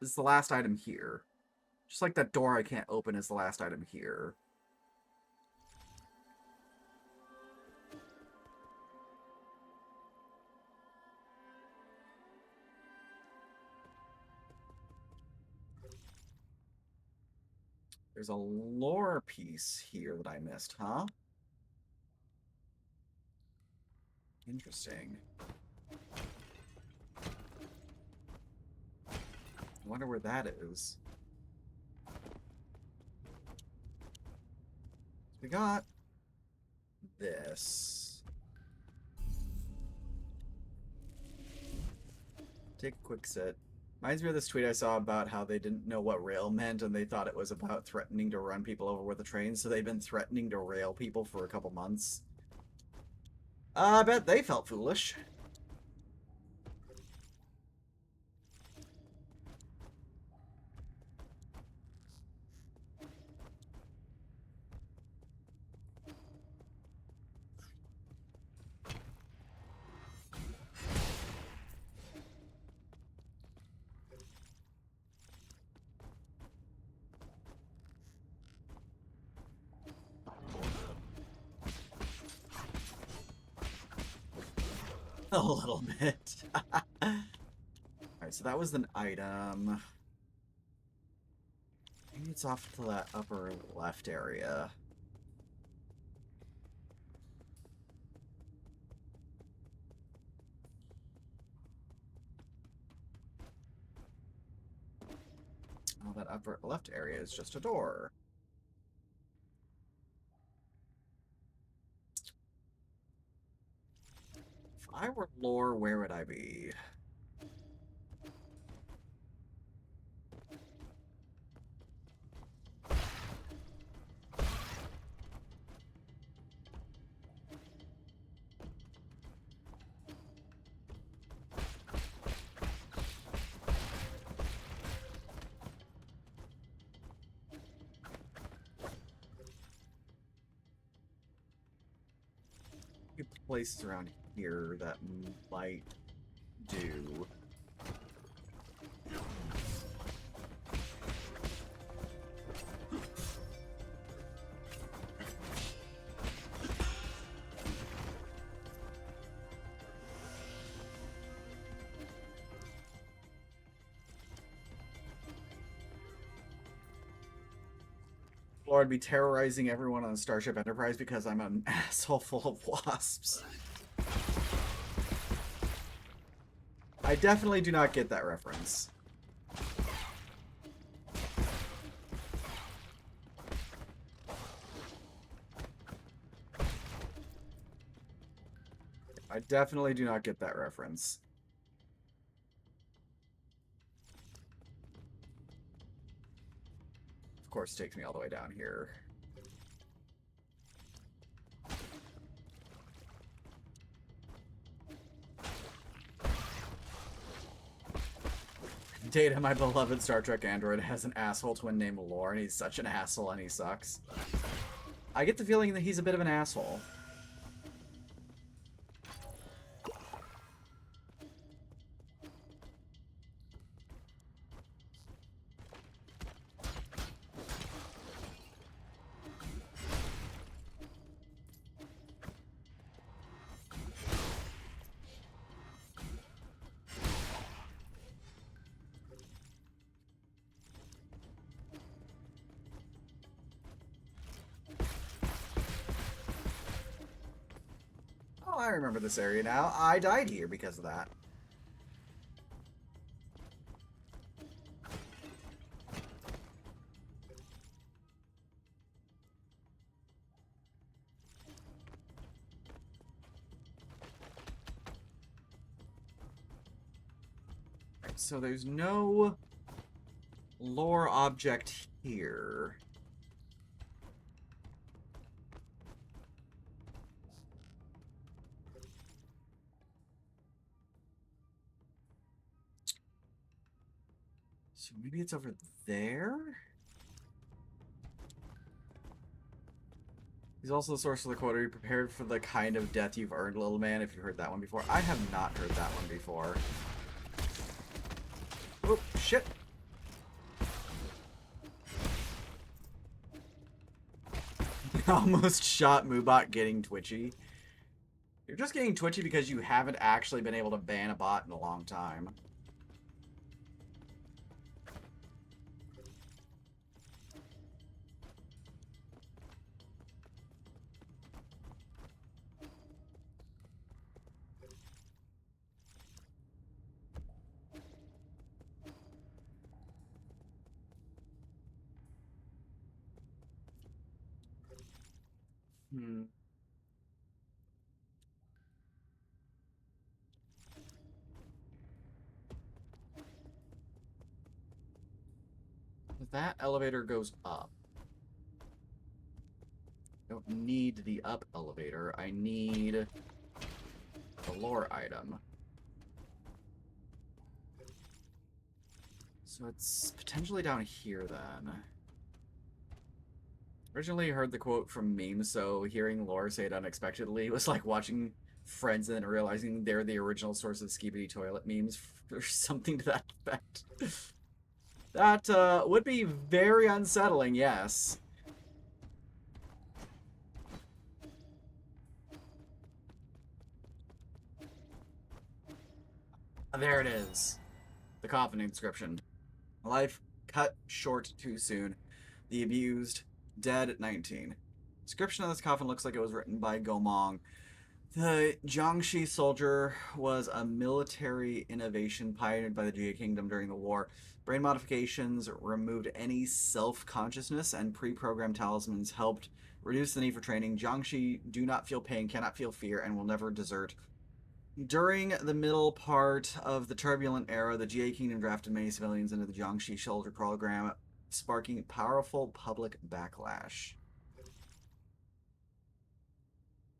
is the last item here. Just like that door I can't open is the last item here. There's a lore piece here that I missed, huh? Interesting. I wonder where that is. We got this. Take a quick sit. Reminds me of this tweet I saw about how they didn't know what rail meant and they thought it was about threatening to run people over with a train, so they've been threatening to rail people for a couple months. I bet they felt foolish. A little bit. Alright, so that was an item. Maybe it's off to that upper left area. Oh, that upper left area is just a door. I were lore, where would I be? Places around here that might do. Or I'd be terrorizing everyone on Starship Enterprise because I'm an asshole full of wasps. I definitely do not get that reference. I definitely do not get that reference. Of course, it takes me all the way down here. Data, my beloved Star Trek android, has an asshole twin named Lore, and he's such an asshole and he sucks. I get the feeling that he's a bit of an asshole. Oh, I remember this area now. I died here because of that. Right, so there's no lore object here. So maybe it's over there? He's also the source of the quote, are you prepared for the kind of death you've earned, little man, if you've heard that one before? I have not heard that one before. Oh, shit. Almost shot Moobot getting twitchy. You're just getting twitchy because you haven't actually been able to ban a bot in a long time. Hmm. That elevator goes up. I don't need the up elevator. I need the lore item. So it's potentially down here then. Originally heard the quote from memes, so hearing lore say it unexpectedly was like watching Friends and then realizing they're the original source of skibidi toilet memes or something to that effect. That would be very unsettling, yes. There it is. The coffin inscription. Life cut short too soon. The abused, dead at 19. Description of this coffin looks like it was written by Gomong. The Jiangxi soldier was a military innovation pioneered by the Jia Kingdom during the war. Brain modifications removed any self-consciousness, and pre-programmed talismans helped reduce the need for training. Jiangxi do not feel pain, cannot feel fear, and will never desert. During the middle part of the turbulent era, the Jie Kingdom drafted many civilians into the Jiangxi shelter program, sparking powerful public backlash.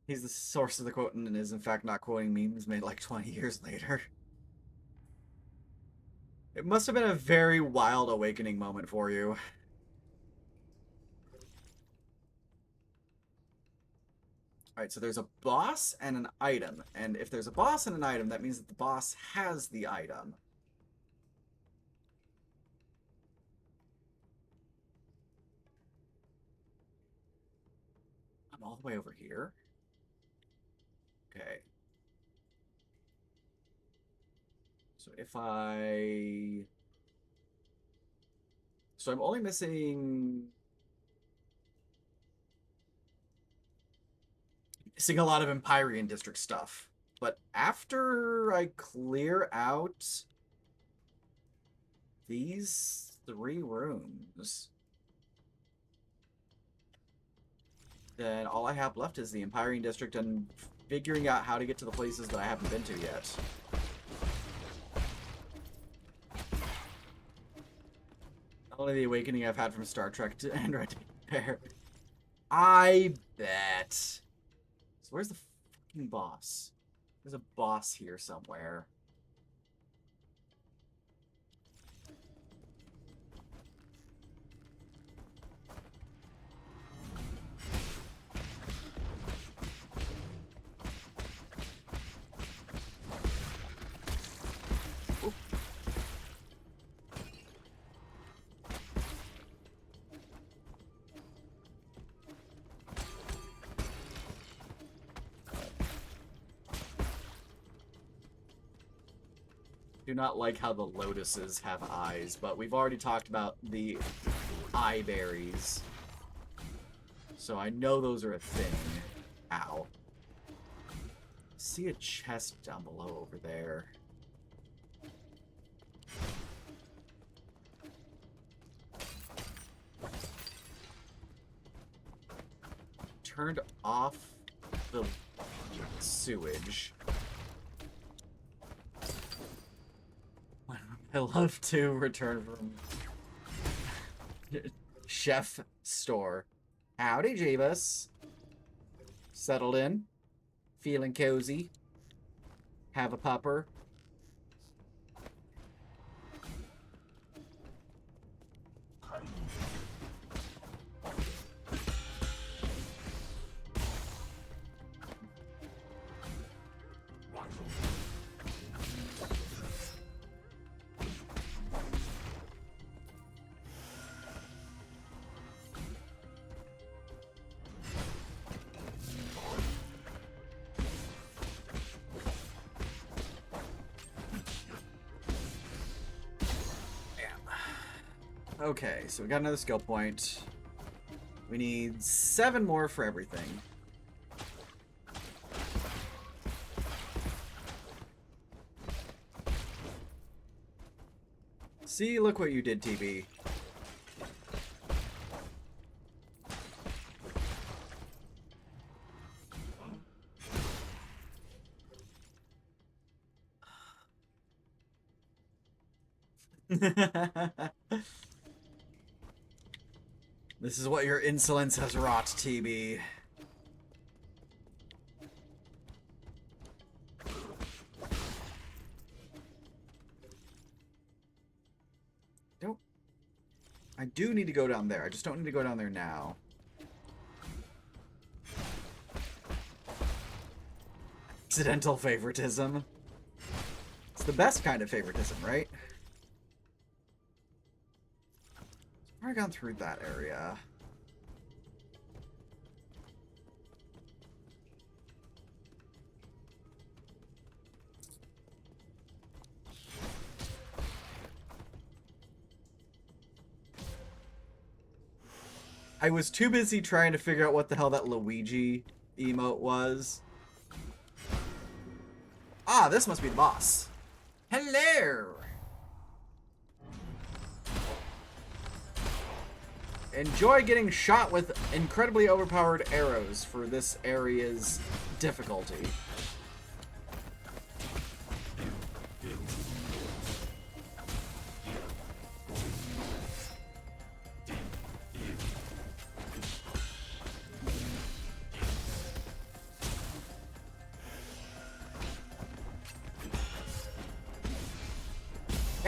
He's the source of the quote and is in fact not quoting memes made like 20 years later. It must have been a very wild awakening moment for you. Alright, so there's a boss and an item. And if there's a boss and an item, that means that the boss has the item. I'm all the way over here. Okay. So if I... So I'm only missing a lot of Empyrean District stuff. But after I clear out these 3 rooms, then all I have left is the Empyrean District and figuring out how to get to the places that I haven't been to yet. Not only the awakening I've had from Star Trek to Android to Pair. I bet. So where's the fucking boss? There's a boss here somewhere. Do not like how the lotuses have eyes, but we've already talked about the eye berries. So I know those are a thing. Ow. See a chest down below over there. Turned off the sewage. I love to return from chef store. Howdy, Jeebus. Settled in. Feeling cozy. Have a pupper. Okay, so we got another skill point. We need 7 more for everything. See, look what you did, TB. This is what your insolence has wrought, TB. I do need to go down there. I just don't need to go down there now. Accidental favoritism. It's the best kind of favoritism, right? I've already gone through that area. I was too busy trying to figure out what the hell that Luigi emote was. Ah, this must be the boss. Hello! Enjoy getting shot with incredibly overpowered arrows for this area's difficulty.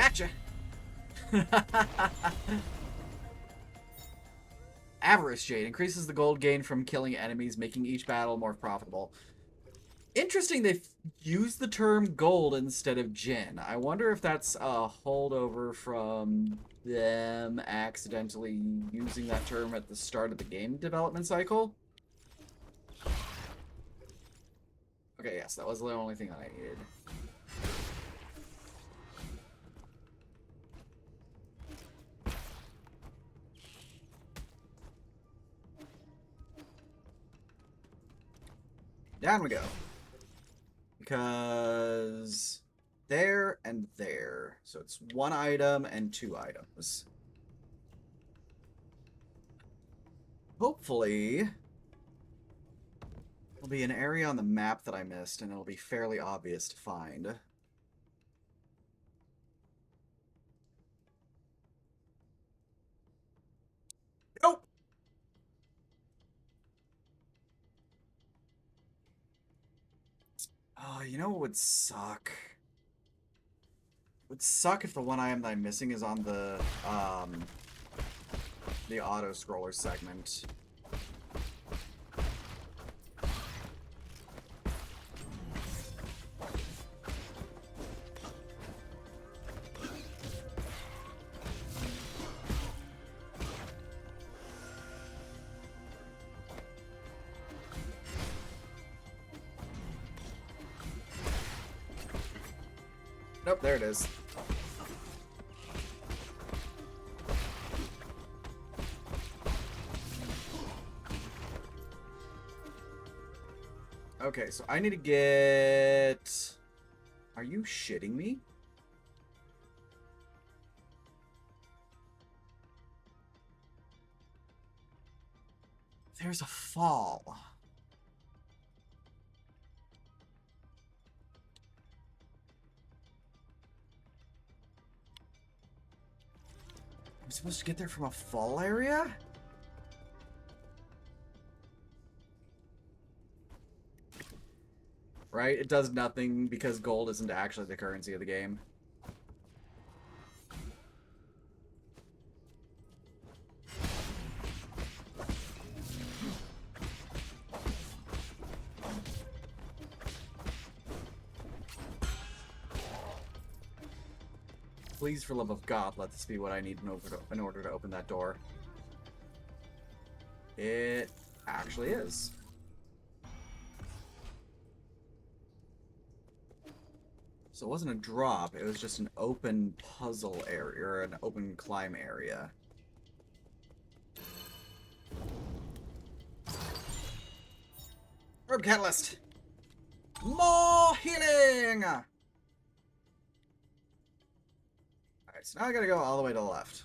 Gotcha! Avarice Jade increases the gold gain from killing enemies, making each battle more profitable. Interesting, they've used the term gold instead of Jin. I wonder if that's a holdover from them accidentally using that term at the start of the game development cycle. Okay, yes, that was the only thing I needed. Down we go. Because there and there. So it's 1 item and 2 items. Hopefully, there'll be an area on the map that I missed, and it'll be fairly obvious to find. Nope! Oh, you know what would suck? It would suck if the one item that I'm missing is on the auto-scroller segment. Nope, there it is. Okay, so I need to get... Are you shitting me? There's a fall. I'm supposed to get there from a fall area? Right? It does nothing because gold isn't actually the currency of the game. Please, for love of God, let this be what I need in order to open that door. It actually is. So it wasn't a drop, it was just an open puzzle area, or an open climb area. Herb Catalyst! More healing! Alright, so now I gotta go all the way to the left.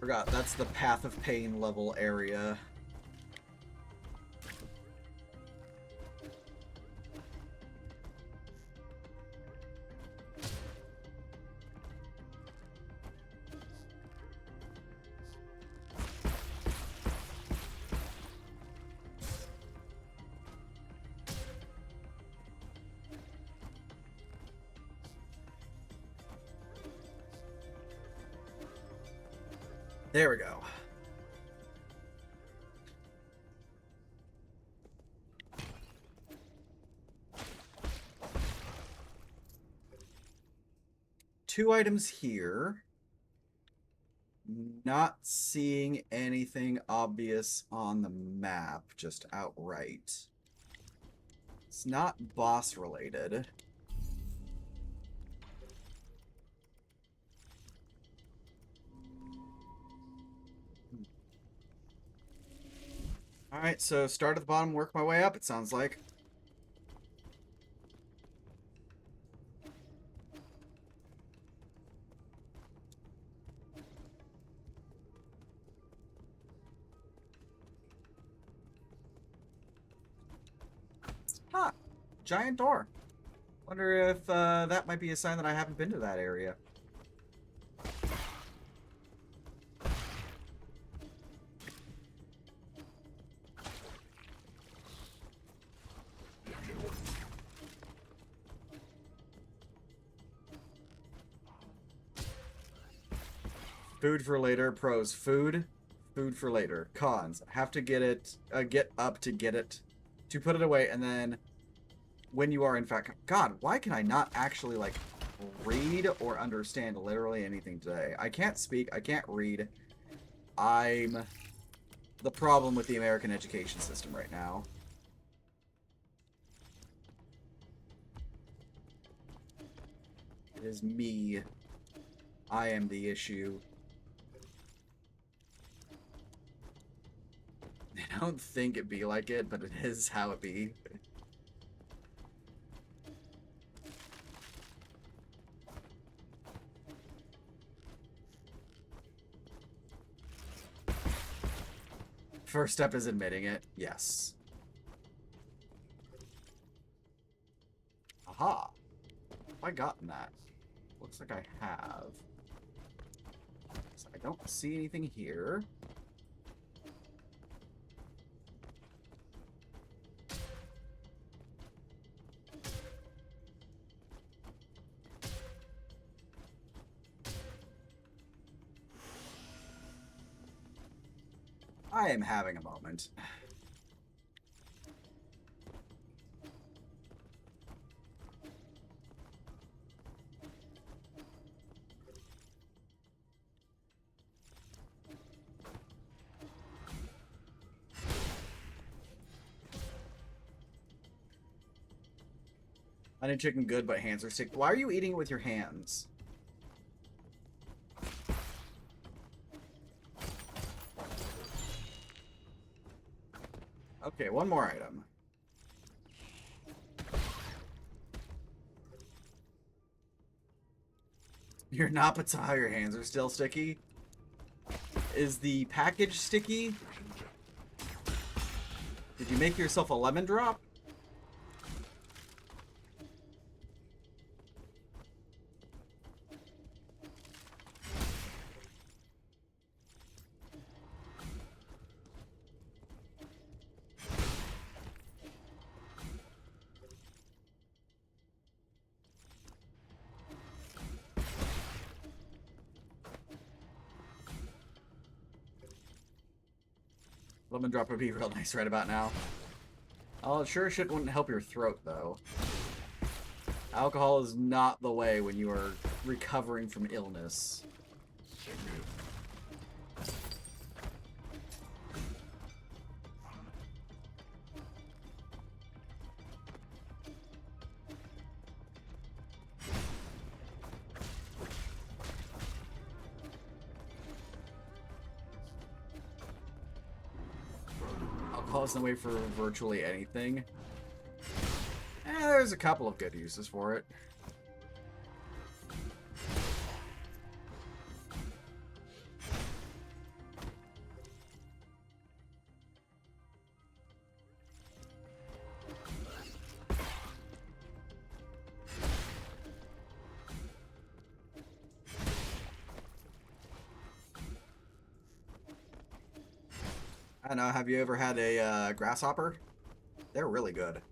Forgot, that's the Path of Pain level area. There we go. Two items here. Not seeing anything obvious on the map, just outright. It's not boss related. Alright, so start at the bottom, work my way up, it sounds like. Giant door. Wonder if that might be a sign that I haven't been to that area. Food for later. Pros. Food for later. Cons. Have to get it, get up to get it, to put it away, and then when you are in fact... God, why can I not actually, like, read or understand literally anything today? I can't speak. I can't read. I'm the problem with the American education system right now. It is me. I am the issue. I don't think it be like it, but it is how it be. First step is admitting it. Yes. Aha. Have I gotten that? Looks like I have. So I don't see anything here. I am having a moment. Honey chicken good, but hands are sick. Why are you eating it with your hands? Okay, one more item. You're not, but somehow your hands are still sticky. Is the package sticky? Did you make yourself a lemon drop? Lemon drop would be real nice right about now. Oh, it sure shit wouldn't help your throat, though. Alcohol is not the way when you are recovering from illness. Alcohol isn't the way for virtually anything. There's a couple of good uses for it. I don't know, have you ever had a grasshopper? They're really good.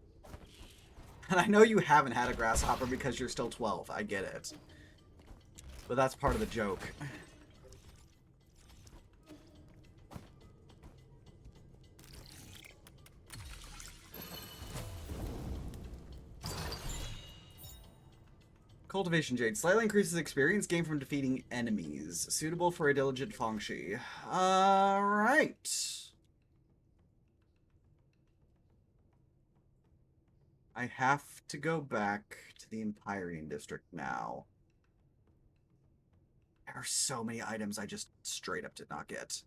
And I know you haven't had a grasshopper because you're still 12. I get it. But that's part of the joke. Cultivation Jade. Slightly increases experience gained from defeating enemies. Suitable for a diligent Fengshi. Alright. I have to go back to the Empyrean District now. There are so many items I just straight up did not get.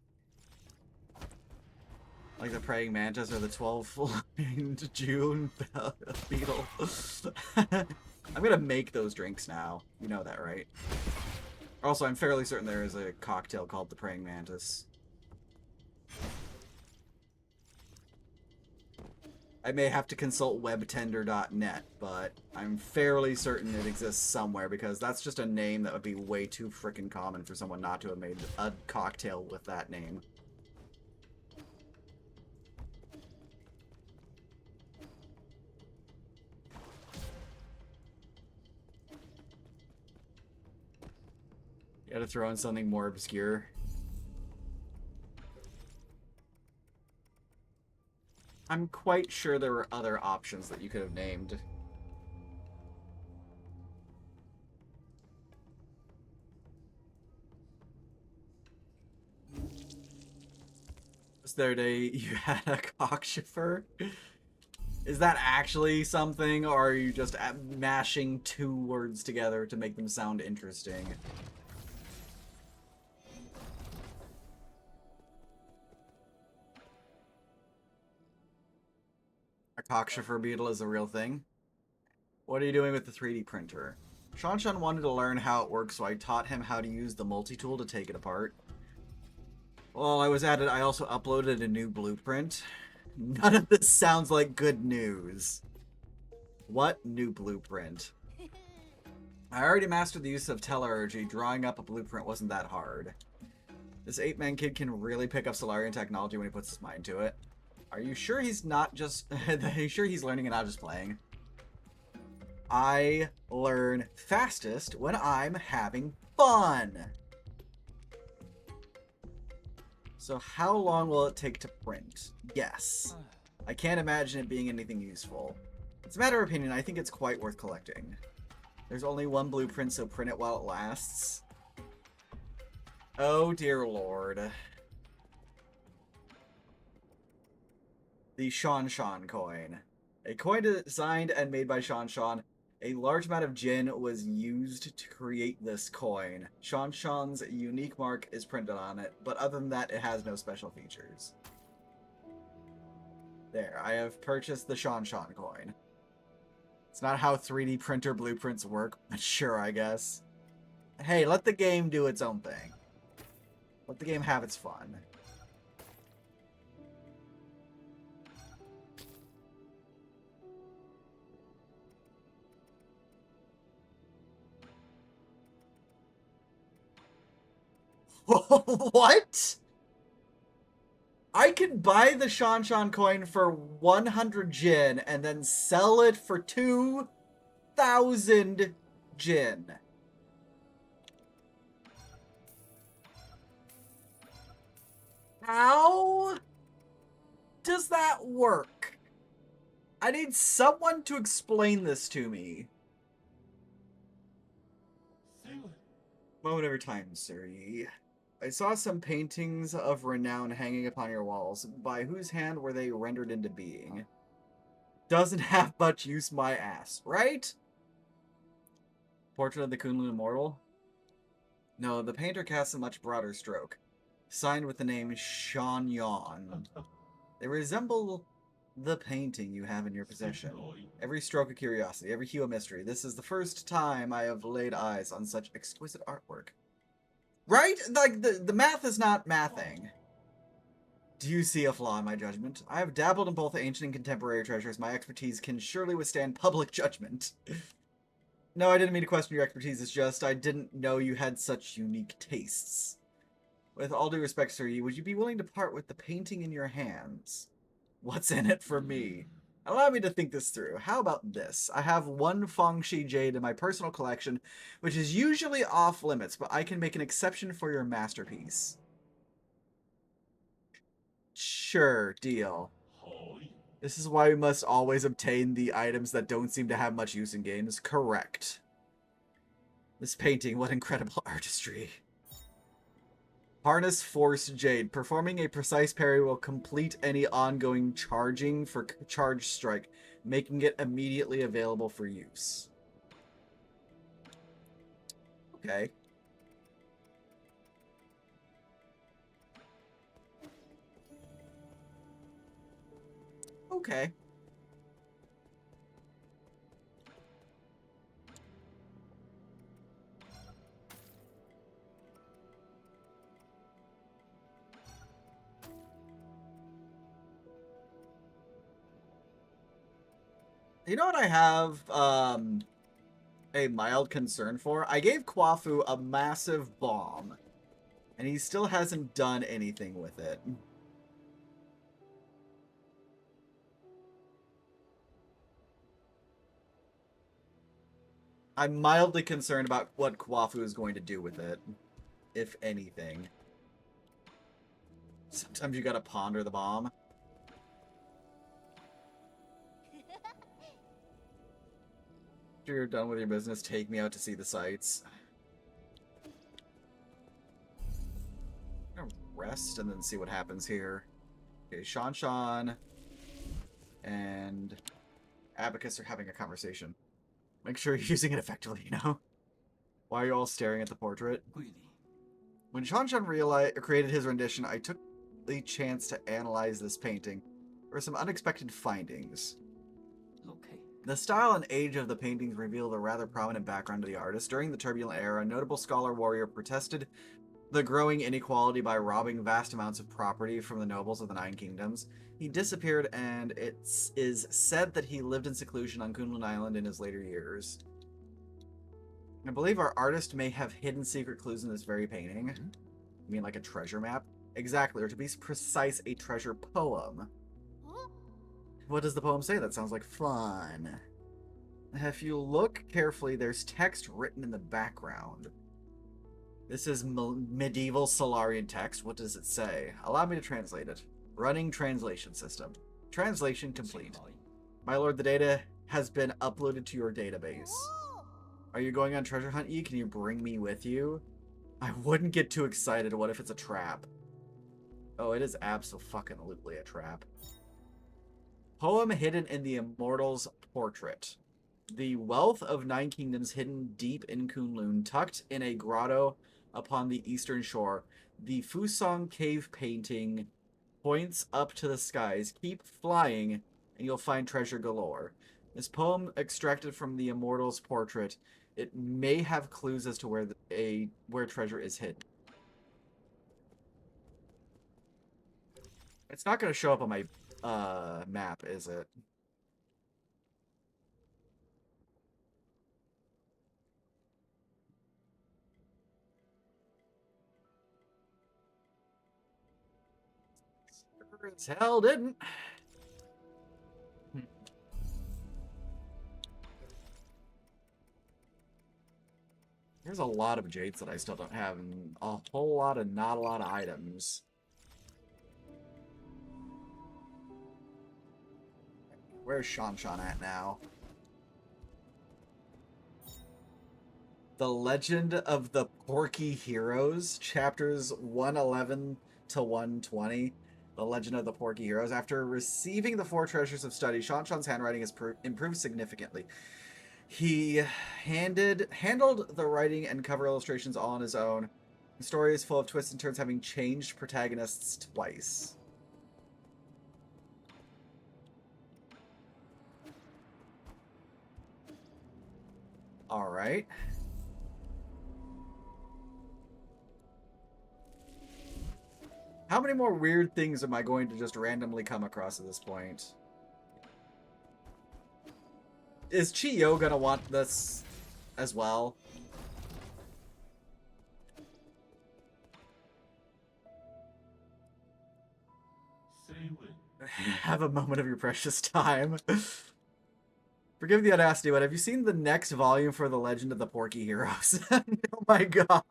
Like the praying mantis or the 12-lined June beetle. I'm gonna make those drinks now. You know that, right? Also, I'm fairly certain there is a cocktail called the praying mantis. I may have to consult webtender.net, but I'm fairly certain it exists somewhere because that's just a name that would be way too frickin' common for someone not to have made a cocktail with that name. You gotta throw in something more obscure. I'm quite sure there were other options that you could have named. Was there a day you had a cockchafer? Is that actually something, or are you just mashing two words together to make them sound interesting? A cockchafer beetle is a real thing. What are you doing with the 3D printer? Shanshan wanted to learn how it works, so I taught him how to use the multi-tool to take it apart. While I was at it, I also uploaded a new blueprint. None of this sounds like good news. What new blueprint? I already mastered the use of telerurgy. Drawing up a blueprint wasn't that hard. This 8-man kid can really pick up Solarian technology when he puts his mind to it. Are you sure he's not just... Are you sure he's learning and not just playing? I learn fastest when I'm having fun. So how long will it take to print? Yes. I can't imagine it being anything useful. It's a matter of opinion. I think it's quite worth collecting. There's only one blueprint, so print it while it lasts. Oh dear lord. The Shanshan coin. A coin designed and made by Shanshan. A large amount of gin was used to create this coin. Shanshan's unique mark is printed on it, but other than that, it has no special features. There, I have purchased the Shanshan coin. It's not how 3D printer blueprints work, but sure, I guess. Hey, let the game do its own thing. Let the game have its fun. What? I can buy the Shanshan coin for 100 Jin and then sell it for 2,000 Jin. How does that work? I need someone to explain this to me. Moment of your time, Suri. I saw some paintings of renown hanging upon your walls. By whose hand were they rendered into being? Doesn't have much use, my ass, right? Portrait of the Kunlun Immortal? No, the painter casts a much broader stroke. Signed with the name Shan Yan. They resemble the painting you have in your possession. Every stroke a curiosity, every hue a mystery. This is the first time I have laid eyes on such exquisite artwork. Right? Like, the math is not mathing. Do you see a flaw in my judgment? I have dabbled in both ancient and contemporary treasures. My expertise can surely withstand public judgment. No, I didn't mean to question your expertise. It's just I didn't know you had such unique tastes. With all due respect, sir, would you be willing to part with the painting in your hands? What's in it for me? Allow me to think this through. How about this? I have one Fengshi Jade in my personal collection, which is usually off limits, but I can make an exception for your masterpiece. Sure, deal. This is why we must always obtain the items that don't seem to have much use in games. Correct. This painting, what incredible artistry. Harness Force Jade. Performing a precise parry will complete any ongoing charging for charge strike, making it immediately available for use. Okay. Okay. You know what I have a mild concern for? I gave Kwafu a massive bomb, and he still hasn't done anything with it. I'm mildly concerned about what Kwafu is going to do with it, if anything. Sometimes you gotta ponder the bomb. After you're done with your business, take me out to see the sights. I'm gonna rest and then see what happens here. Okay, Shan and Abacus are having a conversation. Make sure you're using it effectively, you know? Why are you all staring at the portrait? When Shan created his rendition, I took the chance to analyze this painting. There were some unexpected findings. Okay. The style and age of the paintings reveal a rather prominent background to the artist. During the turbulent era, a notable scholar warrior protested the growing inequality by robbing vast amounts of property from the nobles of the Nine Kingdoms. He disappeared, and it is said that he lived in seclusion on Kunlun Island in his later years. I believe our artist may have hidden secret clues in this very painting. You mean like a treasure map? Exactly, or to be precise, a treasure poem. What does the poem say? That sounds like fun. If you look carefully, there's text written in the background. This is medieval Solarian text. What does it say? Allow me to translate it. Running translation system. Translation complete. My lord, the data has been uploaded to your database. Are you going on treasure hunt, E? Can you bring me with you? I wouldn't get too excited. What if it's a trap? Oh, it is abso-fucking-lutely a trap. Poem hidden in the Immortal's portrait. The wealth of Nine Kingdoms hidden deep in Kunlun, tucked in a grotto upon the eastern shore. The Fusong cave painting points up to the skies. Keep flying, and you'll find treasure galore. This poem, extracted from the Immortal's portrait, it may have clues as to where treasure is hidden. It's not going to show up on my map, is it? Sure as hell didn't. There's a lot of jades that I still don't have, and a whole lot of not a lot of items. Where's Shan at now? The Legend of the Porky Heroes, chapters 111 to 120. The Legend of the Porky Heroes. After receiving the four treasures of study, Shan's handwriting has improved significantly. He handled the writing and cover illustrations all on his own. The story is full of twists and turns, having changed protagonists twice. Alright. How many more weird things am I going to just randomly come across at this point? Is Chiyo gonna want this as well? Have a moment of your precious time. Forgive the audacity, but have you seen the next volume for The Legend of the Porky Heroes? Oh my god.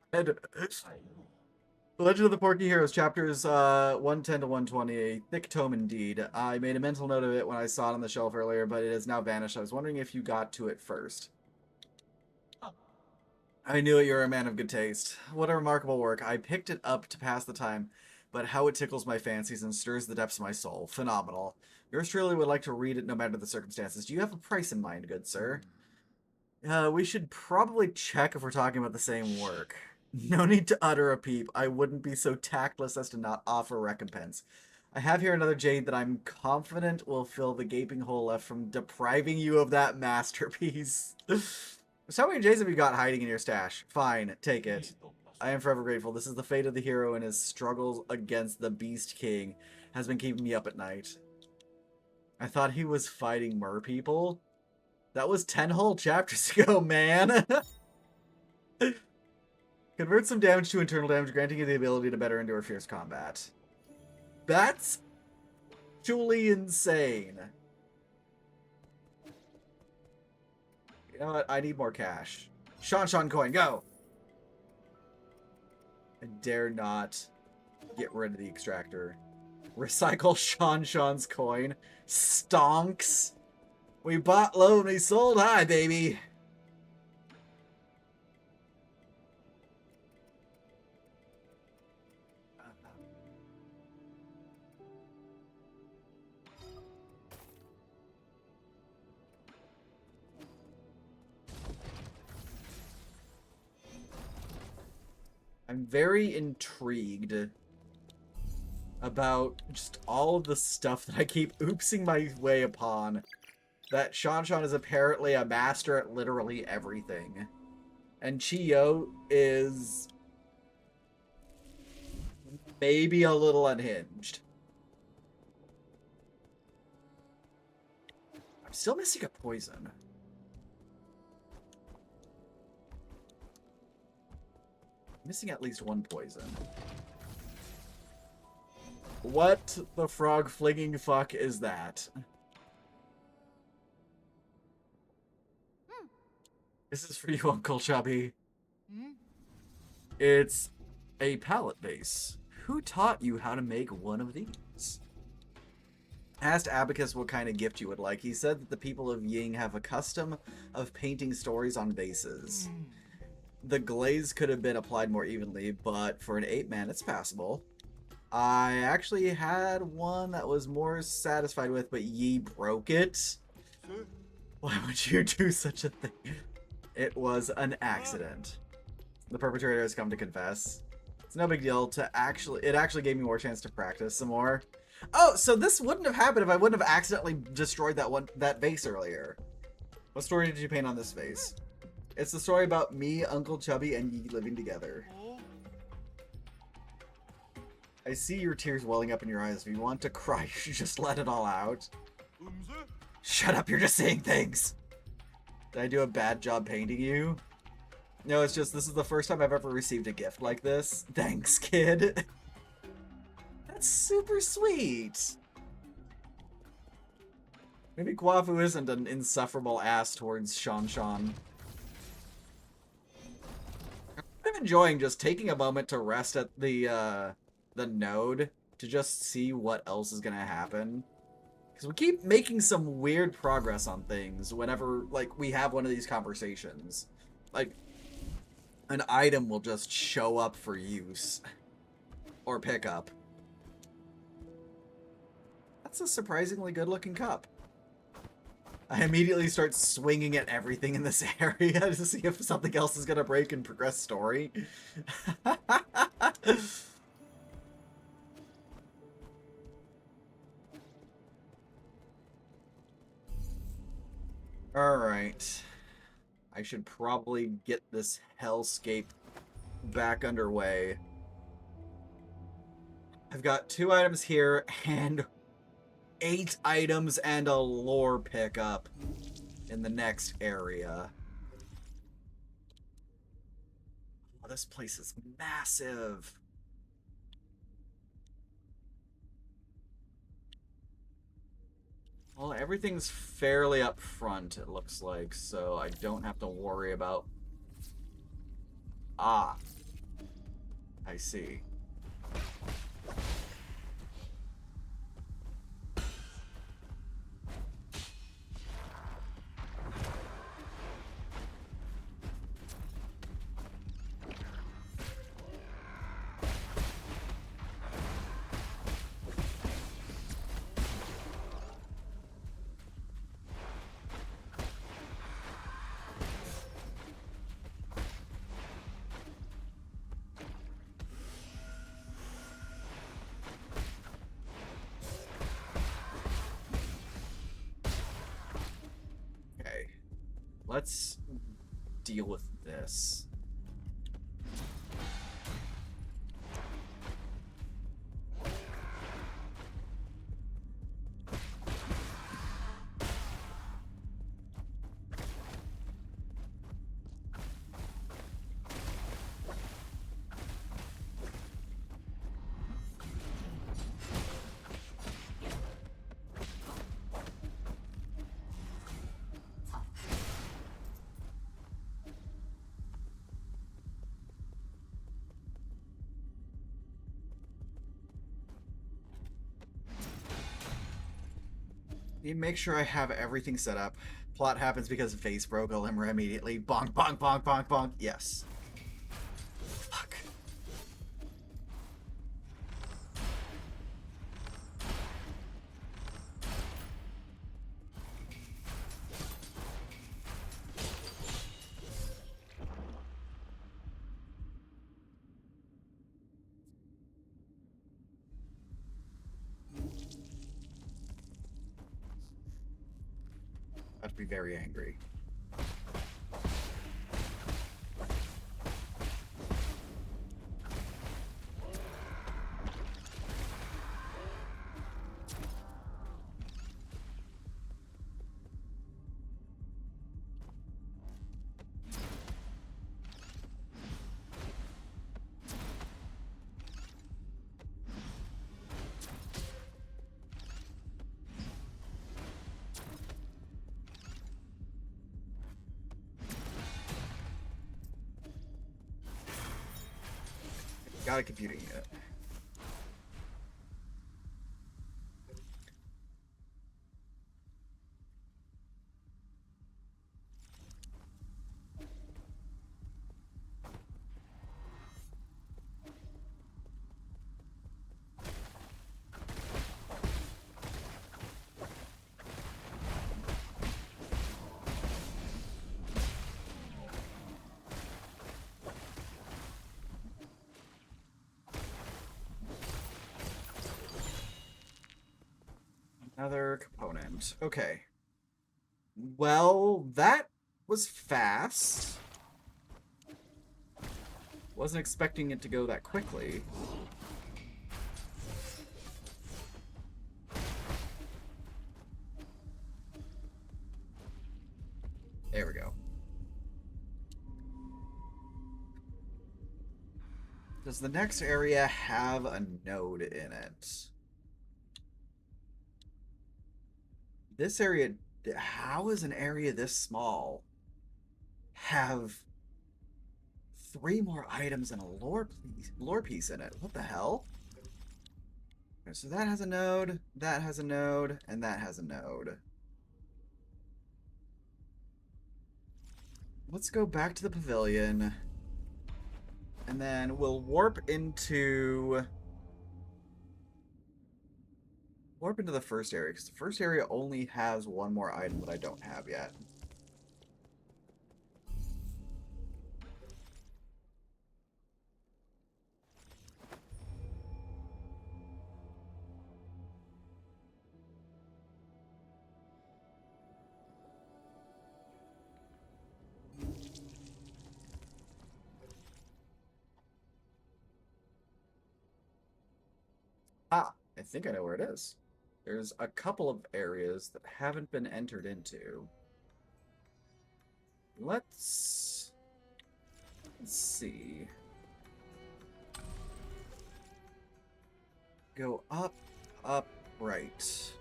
The Legend of the Porky Heroes, chapters 110 to 120, a thick tome indeed. I made a mental note of it when I saw it on the shelf earlier, but it has now vanished. I was wondering if you got to it first. I knew it, you're a man of good taste. What a remarkable work. I picked it up to pass the time, but how it tickles my fancies and stirs the depths of my soul. Phenomenal. Yours truly would like to read it no matter the circumstances. Do you have a price in mind, good sir? We should probably check if we're talking about the same work. No need to utter a peep. I wouldn't be so tactless as to not offer recompense. I have here another jade that I'm confident will fill the gaping hole left from depriving you of that masterpiece. So how many jades have you got hiding in your stash? Fine, take it. I am forever grateful. This is the fate of the hero, and his struggles against the Beast King has been keeping me up at night. I thought he was fighting mer people. That was 10 whole chapters ago, man. Convert some damage to internal damage, granting you the ability to better endure fierce combat. That's truly insane. You know what? I need more cash. Sean coin, go! I dare not get rid of the extractor. Recycle Sean's coin. Stonks. We bought low and we sold high, baby. I'm very intrigued about just all of the stuff that I keep oopsing my way upon. That Sean is apparently a master at literally everything. And Chiyo is maybe a little unhinged. I'm still missing a poison. Missing at least one poison. What the frog flinging fuck is that? This is for you, Uncle Chubby. It's a pallet base. Who taught you how to make one of these? Asked Abacus what kind of gift you would like. He said that the people of Ying have a custom of painting stories on vases. The glaze could have been applied more evenly, but for an 8-man, it's passable. I actually had one that was more satisfied with, but Yi broke it. Why would you do such a thing? It was an accident. The perpetrator has come to confess. It's no big deal to it actually gave me more chance to practice some more. Oh, so this wouldn't have happened if I wouldn't have accidentally destroyed that vase earlier. What story did you paint on this vase? It's the story about me, Uncle Chubby, and Yi living together. I see your tears welling up in your eyes. If you want to cry, you should just let it all out. Shut up, you're just saying things! Did I do a bad job painting you? No, it's just, this is the first time I've ever received a gift like this. Thanks, kid. That's super sweet. Maybe Guafu isn't an insufferable ass towards Sean. I'm enjoying just taking a moment to rest at the node to just see what else is gonna happen. Because we keep making some weird progress on things whenever, like, we have one of these conversations. Like, an item will just show up for use. Or pick up. That's a surprisingly good-looking cup. I immediately start swinging at everything in this area to see if something else is gonna break and progress story. Alright. I should probably get this hellscape back underway. I've got 2 items here and 8 items and a lore pickup in the next area. Oh, this place is massive. Well, everything's fairly up front, it looks like, so I don't have to worry about... Ah. I see. Let's deal with this. You make sure I have everything set up. Plot happens because vase broke a limmer immediately. Bonk, bonk, bonk, bonk, bonk. Yes. Fuck. I'd be very angry. Got a computing unit. Another component. Okay. Well, that was fast. Wasn't expecting it to go that quickly. There we go. Does the next area have a node in it? This area, how is an area this small have 3 more items and a lore piece in it? What the hell? Okay, so that has a node, that has a node, and that has a node. Let's go back to the pavilion. And then we'll warp into the first area, because the first area only has 1 more item that I don't have yet. Ah, I think I know where it is. There's a couple of areas that haven't been entered into. Let's see. Go up, up, right. This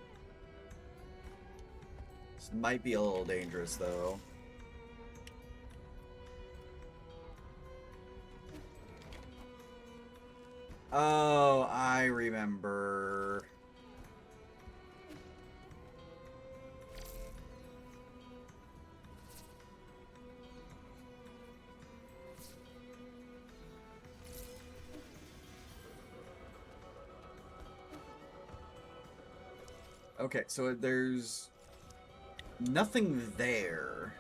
might be a little dangerous, though. Oh, I remember. Okay, so there's nothing there.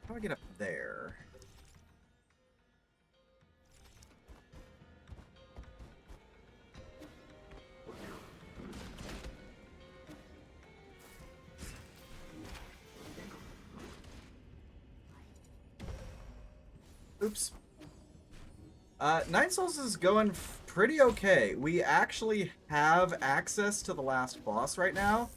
How do I get up there? Oops. Nine Souls is going pretty okay. We actually have access to the last boss right now.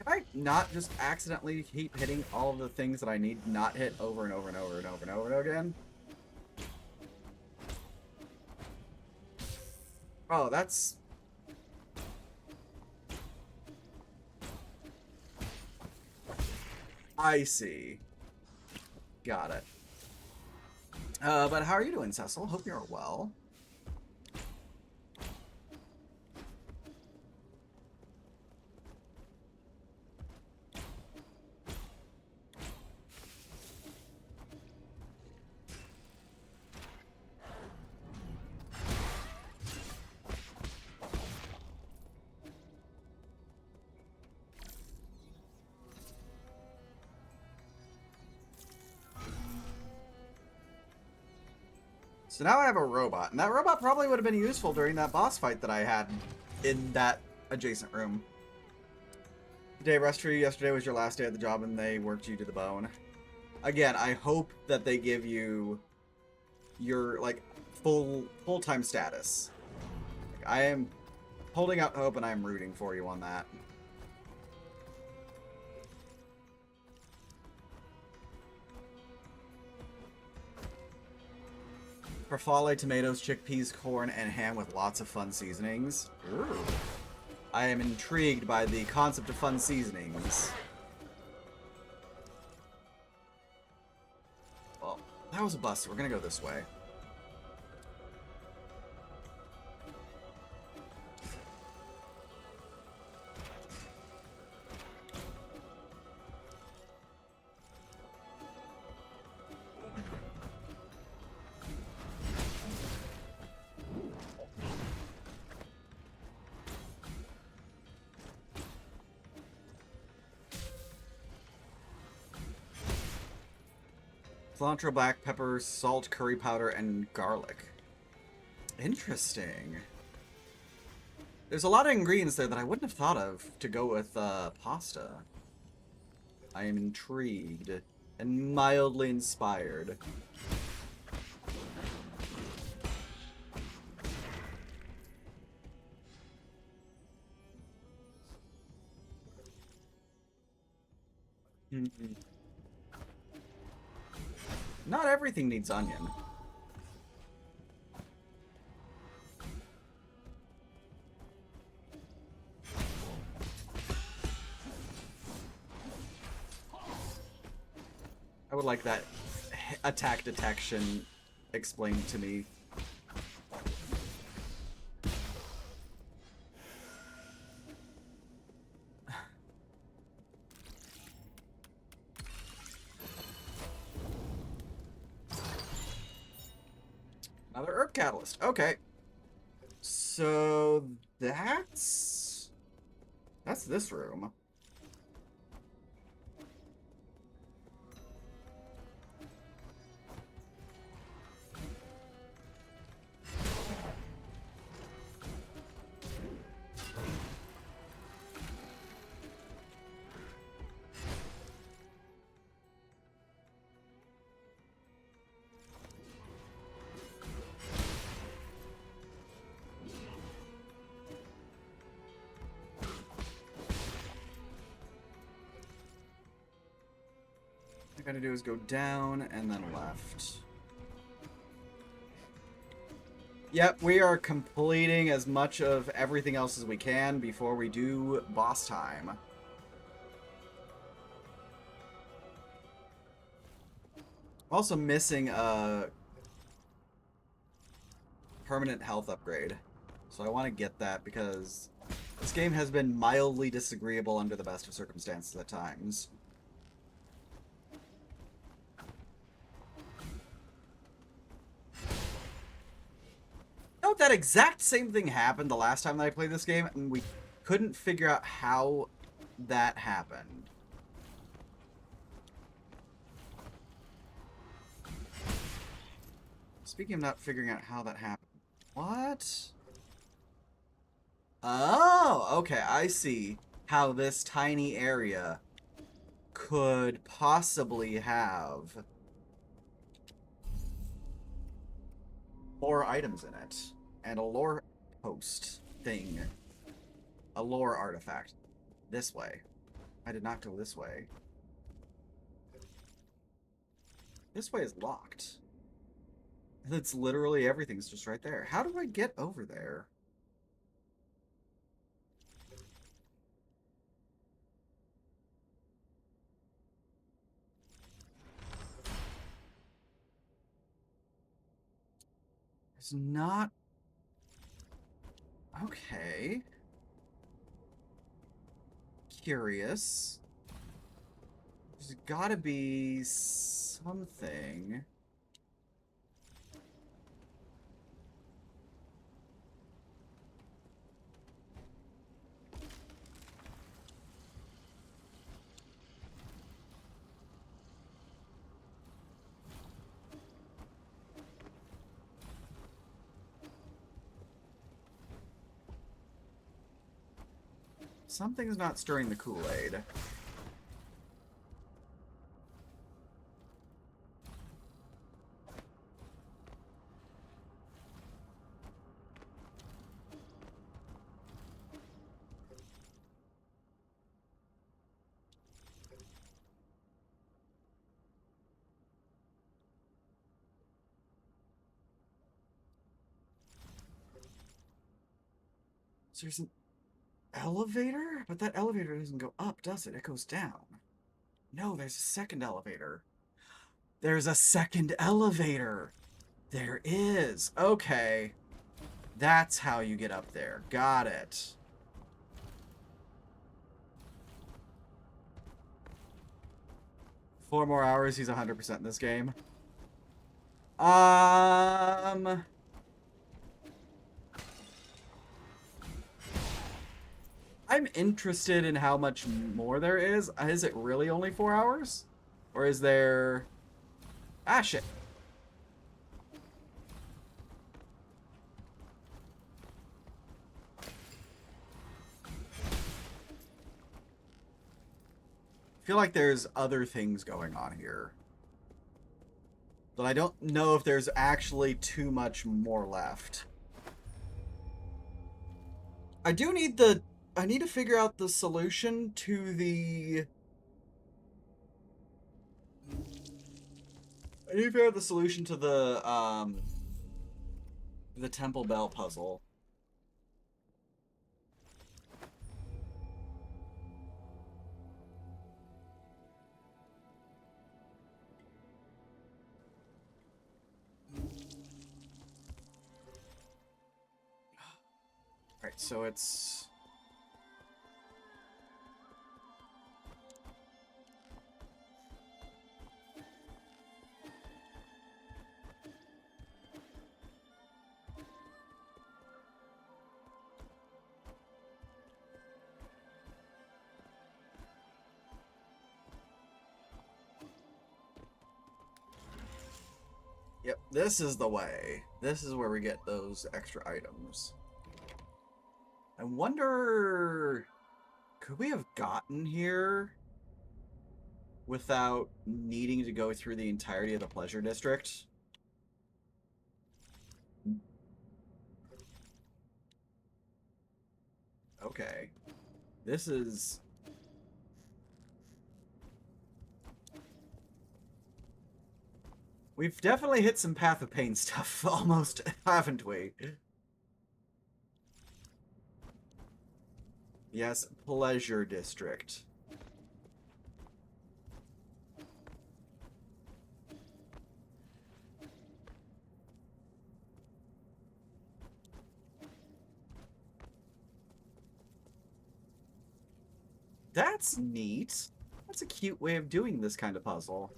I not just accidentally keep hitting all of the things that I need to not hit over and over and over and over and over again? Oh, that's... I see. Got it. But how are you doing, Cecil? Hope you're well. So now I have a robot, and that robot probably would have been useful during that boss fight that I had in that adjacent room. Day rest for you. Yesterday was your last day at the job, and they worked you to the bone. Again, I hope that they give you your like full-time status. Like, I am holding out hope, and I am rooting for you on that. Farfalle, tomatoes, chickpeas, corn, and ham with lots of fun seasonings. Ooh. I am intrigued by the concept of fun seasonings. Well, that was a bust, so we're gonna go this way. Cilantro, black pepper, salt, curry powder, and garlic. Interesting. There's a lot of ingredients there that I wouldn't have thought of to go with pasta. I am intrigued and mildly inspired. Not everything needs onion. I would like that attack detection explained to me. Another herb catalyst. Okay. So that's this room. All I gotta do is go down and then left. Yep, we are completing as much of everything else as we can before we do boss time. Also missing a permanent health upgrade. So I want to get that because this game has been mildly disagreeable under the best of circumstances at times. Note that exact same thing happened the last time that I played this game, and we couldn't figure out how that happened. Speaking of not figuring out how that happened. What? Oh, okay, I see how this tiny area could possibly have more items in it. And a lore post thing. A lore artifact. This way. I did not go this way. This way is locked. And it's literally everything's just right there. How do I get over there? It's not... Okay. Curious. There's gotta be something. Something's not stirring the Kool-Aid. So there's an elevator? But that elevator doesn't go up, does it? It goes down. No, there's a second elevator. There's a second elevator. There is. Okay. That's how you get up there. Got it. Four more hours, he's 100% in this game. I'm interested in how much more there is. Is it really only 4 hours? Or is there... Ah, shit. I feel like there's other things going on here. But I don't know if there's actually too much more left. I do need the... I need to figure out the solution to the... I need to figure out the solution to the Temple Bell puzzle. Alright, so it's... Yep, this is the way. This is where we get those extra items. I wonder... Could we have gotten here without needing to go through the entirety of the Pleasure District? Okay. This is... We've definitely hit some Path of Pain stuff, almost, haven't we? Yes, Pleasure District. That's neat. That's a cute way of doing this kind of puzzle.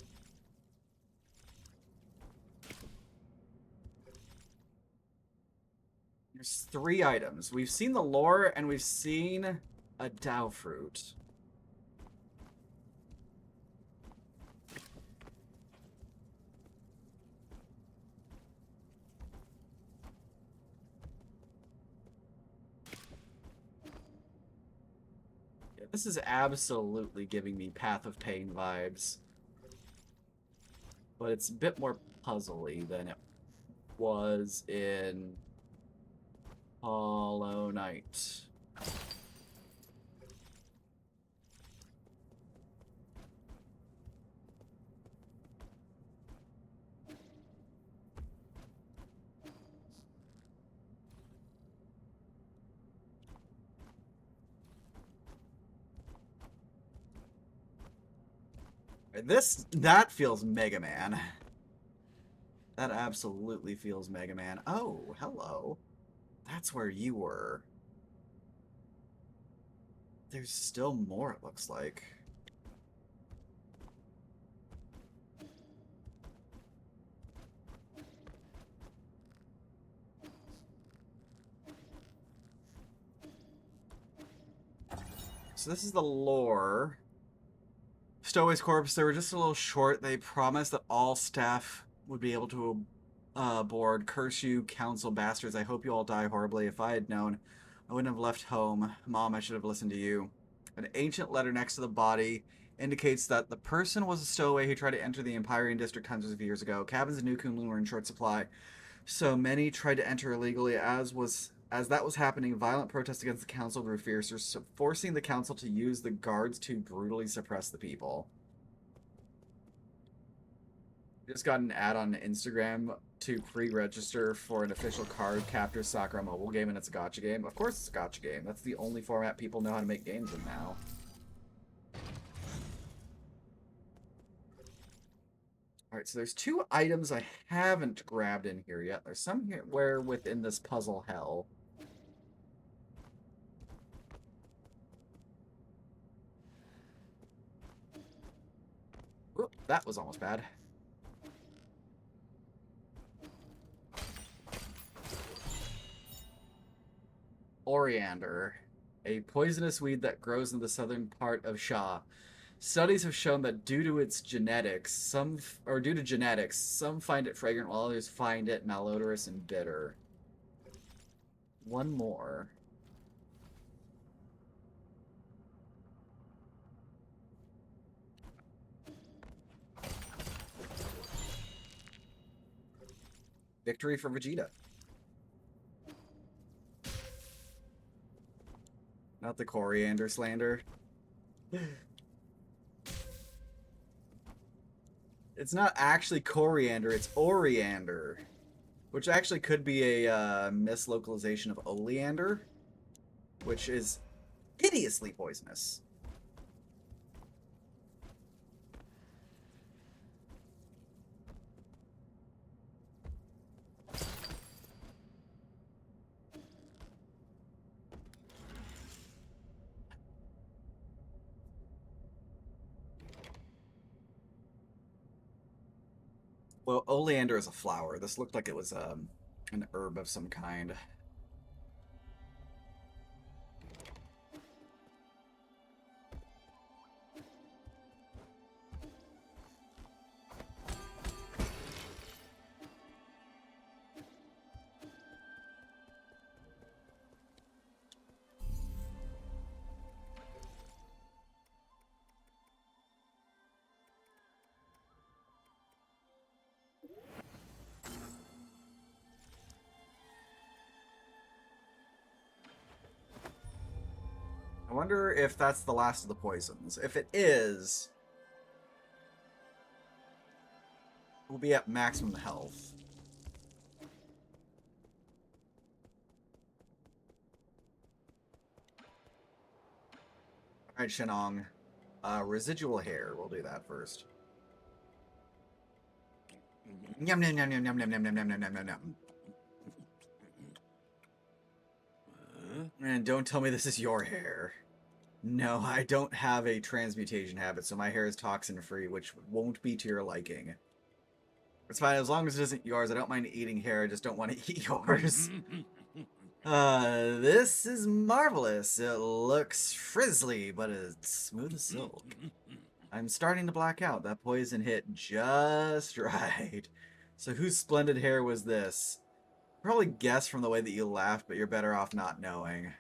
There's 3 items. We've seen the lore, and we've seen a Dao fruit. Yeah, this is absolutely giving me Path of Pain vibes. But it's a bit more puzzly than it was in Hollow Knight. That feels Mega Man. That absolutely feels Mega Man. Oh, hello. That's where you were. There's still more, it looks like. So this is the lore. Stowaway's corpse, they were just a little short. They promised that all staff would be able to board. Curse you, council bastards. I hope you all die horribly. If I had known, I wouldn't have left home. Mom, I should have listened to you. An ancient letter next to the body indicates that the person was a stowaway who tried to enter the Empyrean District hundreds of years ago. Cabins in New Kunlun were in short supply, so many tried to enter illegally. As that was happening, violent protests against the council grew fiercer, forcing the council to use the guards to brutally suppress the people. Just got an ad on Instagram to pre-register for an official card captor Sakura mobile game, and it's a gacha game. Of course it's a gacha game. That's the only format people know how to make games in now. Alright, so there's 2 items I haven't grabbed in here yet. There's some here where within this puzzle hell. Whoop, that was almost bad. Oriander, a poisonous weed that grows in the southern part of Sha. Studies have shown that due to genetics, some find it fragrant while others find it malodorous and bitter. One more. Victory for Vegeta. Not the coriander slander. It's not actually coriander, it's oriander. Which actually could be a mislocalization of oleander, which is hideously poisonous. Well, oleander is a flower. This looked like it was an herb of some kind. I wonder if that's the last of the poisons. If it is, we'll be at maximum health. Alright, Shenong. Residual hair. We'll do that first. Yum, yum, yum, yum, yum, yum, yum, yum, yum, yum, yum, yum. And don't tell me this is your hair. No, I don't have a transmutation habit, so my hair is toxin-free, which won't be to your liking. It's fine, as long as it isn't yours. I don't mind eating hair, I just don't want to eat yours. This is marvelous. It looks frizzly, but it's smooth as silk. I'm starting to black out. That poison hit just right. So whose splendid hair was this? Probably guess from the way that you laughed, but you're better off not knowing.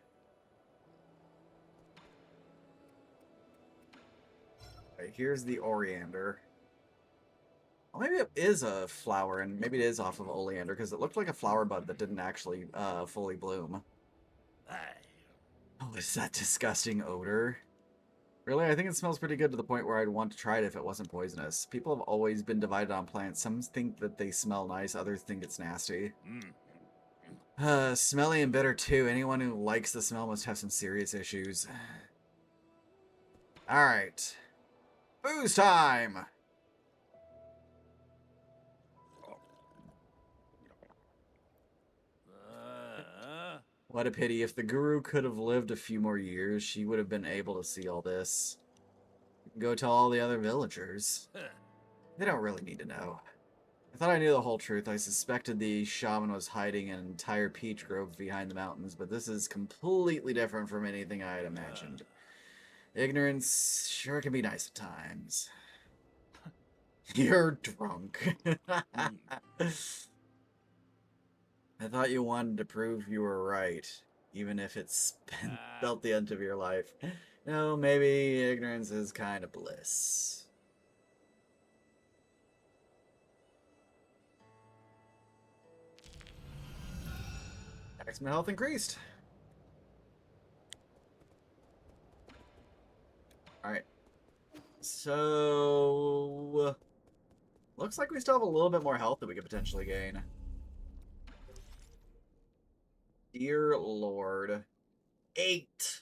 Okay, here's the oriander. Well, maybe it is a flower, and maybe it is off of oleander, because it looked like a flower bud that didn't actually fully bloom. Oh, is that disgusting odor? Really, I think it smells pretty good to the point where I'd want to try it if it wasn't poisonous. People have always been divided on plants. Some think that they smell nice, others think it's nasty. Smelly and bitter too. Anyone who likes the smell must have some serious issues. Alright. Booze time! What a pity. If the guru could have lived a few more years, she would have been able to see all this. Go tell all the other villagers. They don't really need to know. I thought I knew the whole truth. I suspected the shaman was hiding an entire peach grove behind the mountains, but this is completely different from anything I had imagined. Ignorance sure can be nice at times. You're drunk. I thought you wanted to prove you were right, even if it's felt the end of your life. No, maybe ignorance is kind of bliss. Maximum health increased. Alright. So... looks like we still have a little bit more health that we could potentially gain. Dear Lord. 8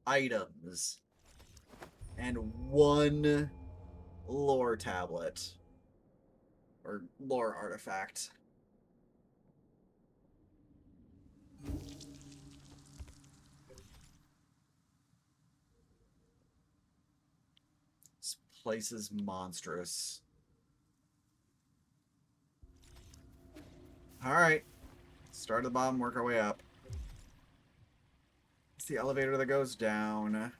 items. And 1 lore tablet. Or lore artifact. This place is monstrous. Alright. Start at the bottom, work our way up. It's the elevator that goes down.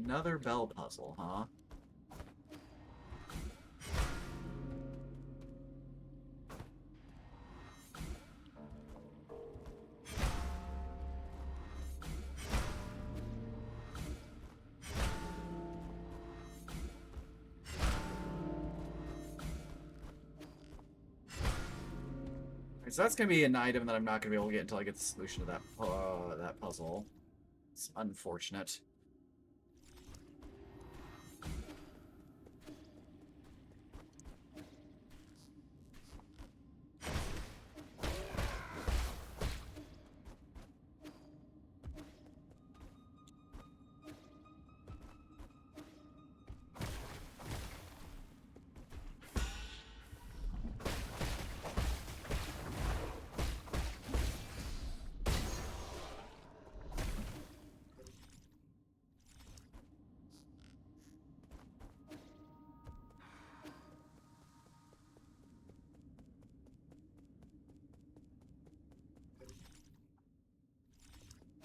Another bell puzzle, huh? So that's gonna be an item that I'm not gonna be able to get until I get the solution to that puzzle. It's unfortunate.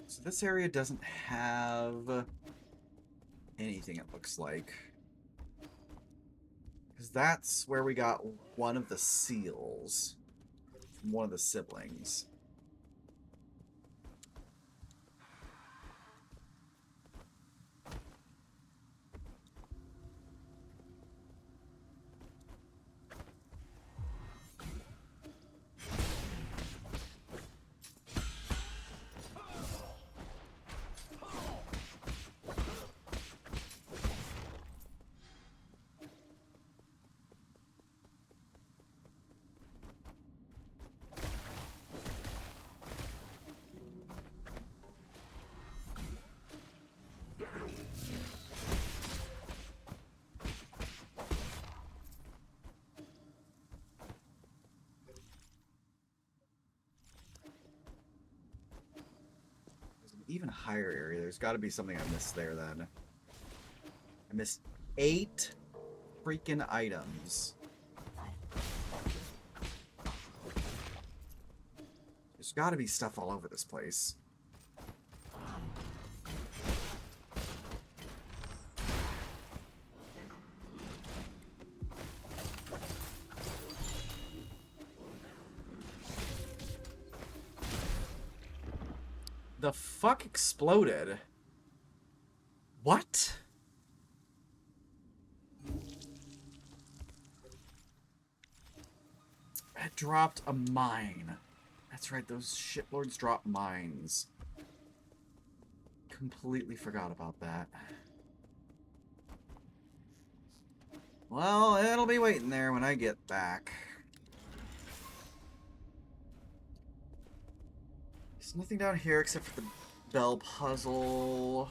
So this area doesn't have anything, it looks like. Because that's where we got one of the seals from one of the siblings. Even higher area. There's got to be something I missed there then. I missed 8 freaking items. There's got to be stuff all over this place. The fuck exploded? What? It dropped a mine. That's right, those shitlords drop mines. Completely forgot about that. Well, it'll be waiting there when I get back. There's nothing down here except for the bell puzzle.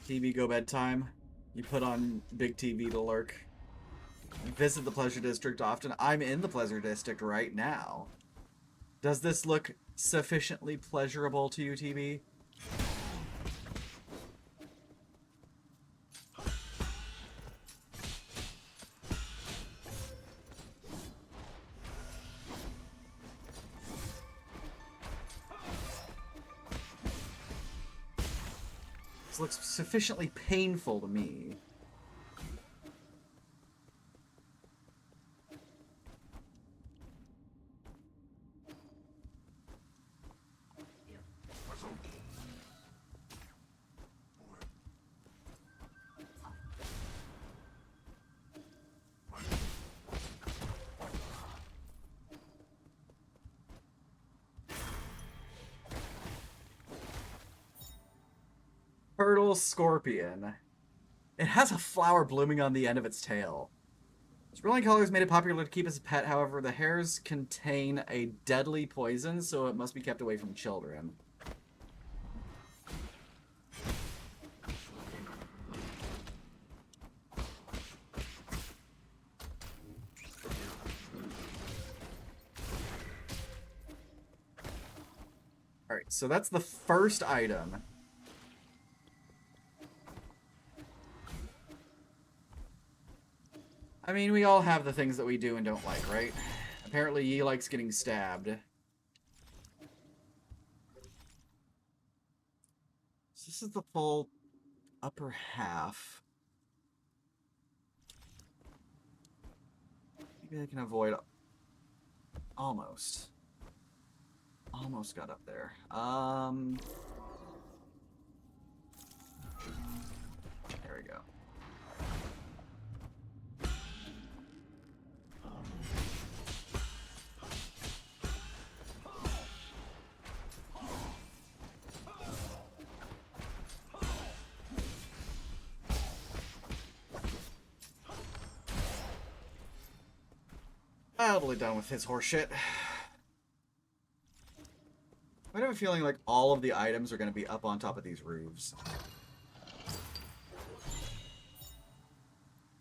TV go bedtime. You put on big TV to lurk. Visit the Pleasure District often. I'm in the Pleasure District right now. Does this look sufficiently pleasurable to you, TV? This looks sufficiently painful to me. Turtle Scorpion. It has a flower blooming on the end of its tail. Its brilliant colors made it popular to keep as a pet, however, the hairs contain a deadly poison, so it must be kept away from children. Alright, so that's the first item. I mean, we all have the things that we do and don't like, right? Apparently, he likes getting stabbed. So this is the full upper half. Maybe I can avoid... Almost. Almost got up there. There we go. Totally done with his horseshit. I have a feeling like all of the items are going to be up on top of these roofs.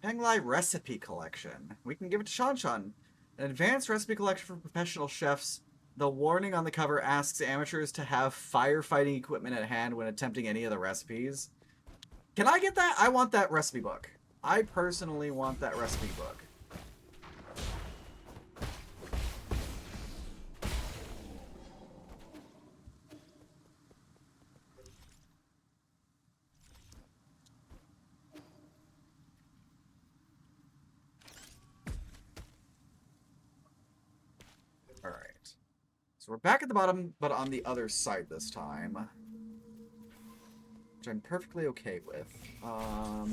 Penglai Recipe Collection. We can give it to Shanshan. An advanced recipe collection for professional chefs. The warning on the cover asks amateurs to have firefighting equipment at hand when attempting any of the recipes. Can I get that? I want that recipe book. I personally want that recipe book. So we're back at the bottom, but on the other side this time. Which I'm perfectly okay with. I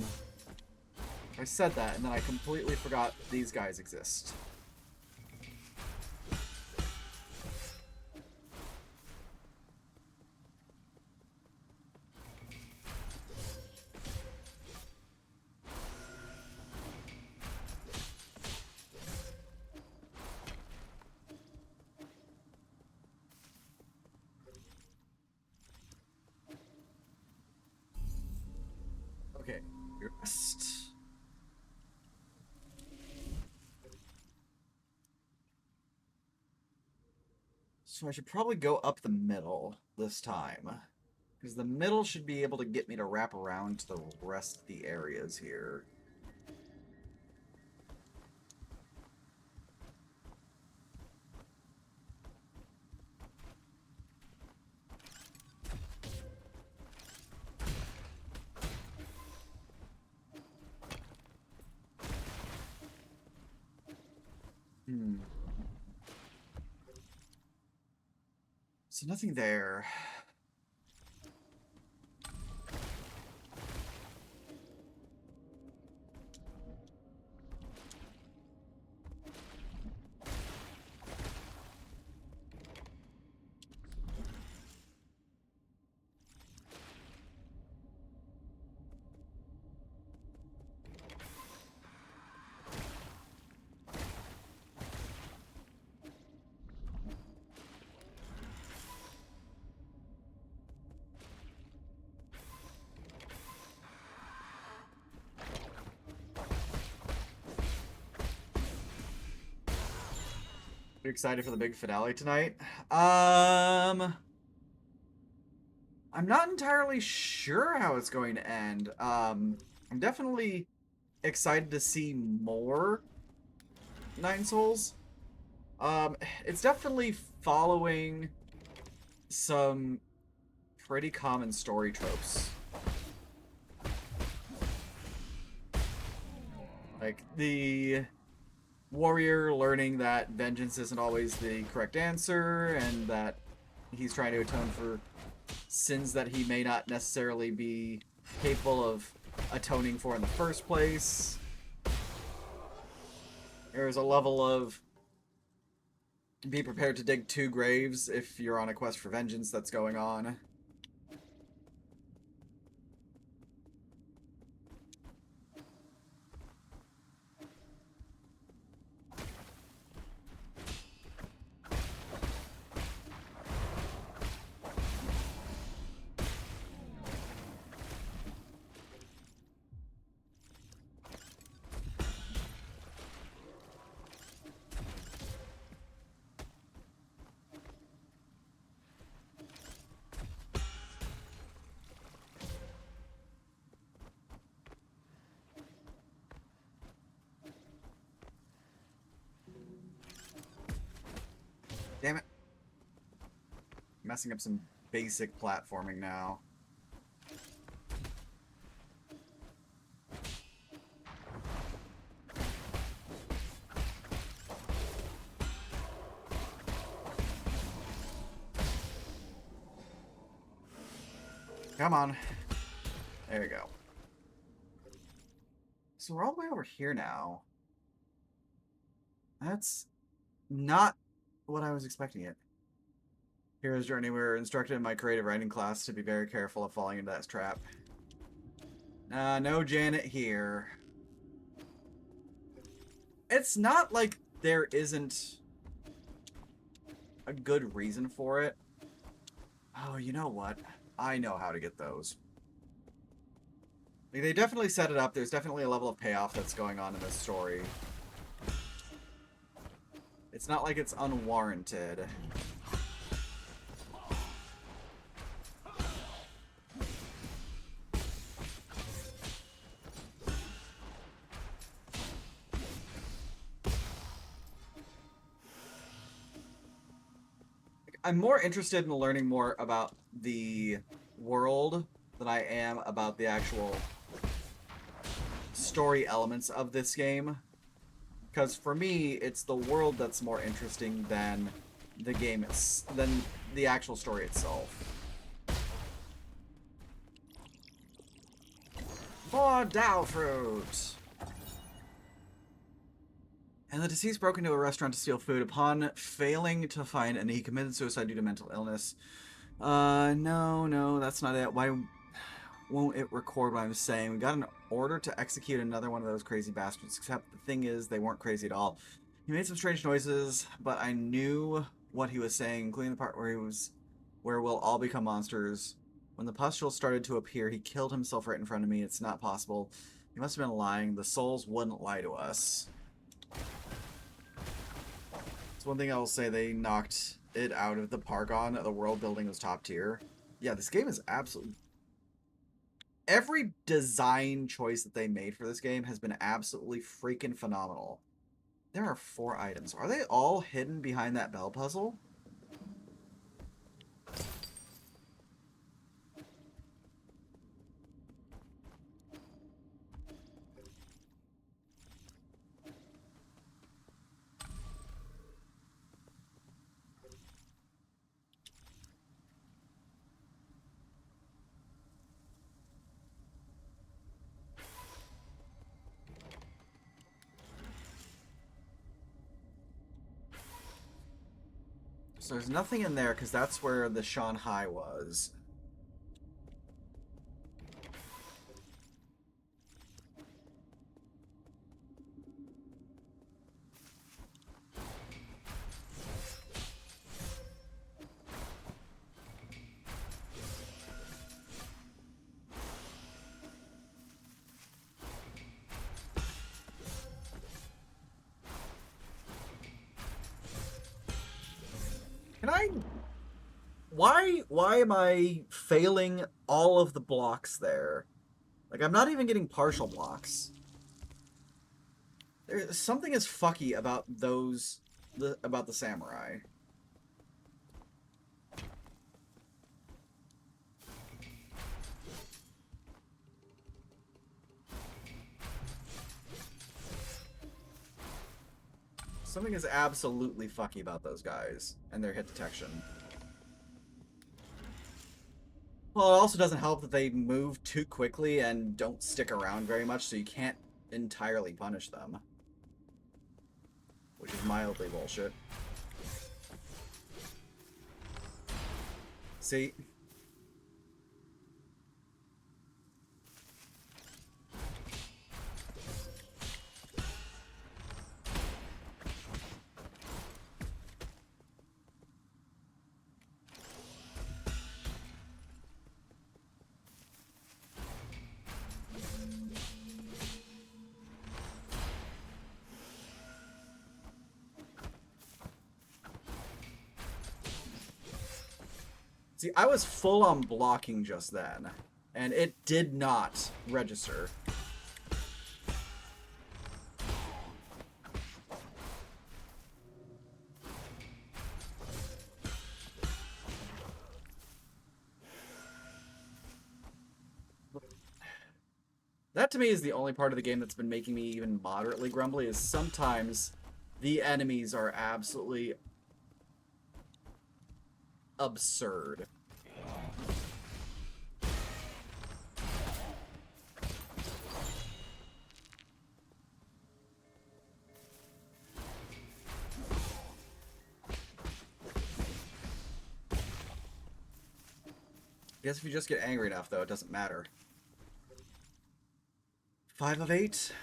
said that, and then I completely forgot these guys exist. Okay, rest. So I should probably go up the middle this time. Because the middle should be able to get me to wrap around to the rest of the areas here. So nothing there. excited for the big finale tonight? I'm not entirely sure how it's going to end. I'm definitely excited to see more Nine Souls. It's definitely following some pretty common story tropes. Like the warrior learning that vengeance isn't always the correct answer, and that he's trying to atone for sins that he may not necessarily be capable of atoning for in the first place. There's a level of be prepared to dig 2 graves if you're on a quest for vengeance that's going on. Damn it. Messing up some basic platforming now. Come on. There we go. So we're all the way over here now. That's not what I was expecting it. Hero's Journey, we were instructed in my creative writing class to be very careful of falling into that trap. No Janet here. It's not like there isn't a good reason for it. Oh, you know what? I know how to get those. Like, they definitely set it up. There's definitely a level of payoff that's going on in this story. It's not like it's unwarranted. I'm more interested in learning more about the world than I am about the actual story elements of this game. Because for me, it's the world that's more interesting than the game, than the actual story itself. More Dao fruit! And the deceased broke into a restaurant to steal food. Upon failing to find any, he committed suicide due to mental illness. No, that's not it. Why won't it record what I'm saying? We got an order to execute another one of those crazy bastards, except the thing is, they weren't crazy at all. He made some strange noises, but I knew what he was saying, including the part where we'll all become monsters. When the pustules started to appear, he killed himself right in front of me. It's not possible. He must have been lying. The souls wouldn't lie to us. That's one thing I will say, they knocked it out of the park on. The world building was top tier. Yeah, this game is absolutely... Every design choice that they made for this game has been absolutely freaking phenomenal. There are 4 items. Are they all hidden behind that bell puzzle? So there's nothing in there because that's where the Shanghai was. Why am I failing all of the blocks there? Like, I'm not even getting partial blocks. There's something is fucky about about the samurai. Something is absolutely fucky about those guys and their hit detection. Well, it also doesn't help that they move too quickly and don't stick around very much, so you can't entirely punish them. Which is mildly bullshit. See? See, I was full on blocking just then, and it did not register. That to me is the only part of the game that's been making me even moderately grumbly, is sometimes the enemies are absolutely absurd. I guess if you just get angry enough, though, it doesn't matter. 5 of 8.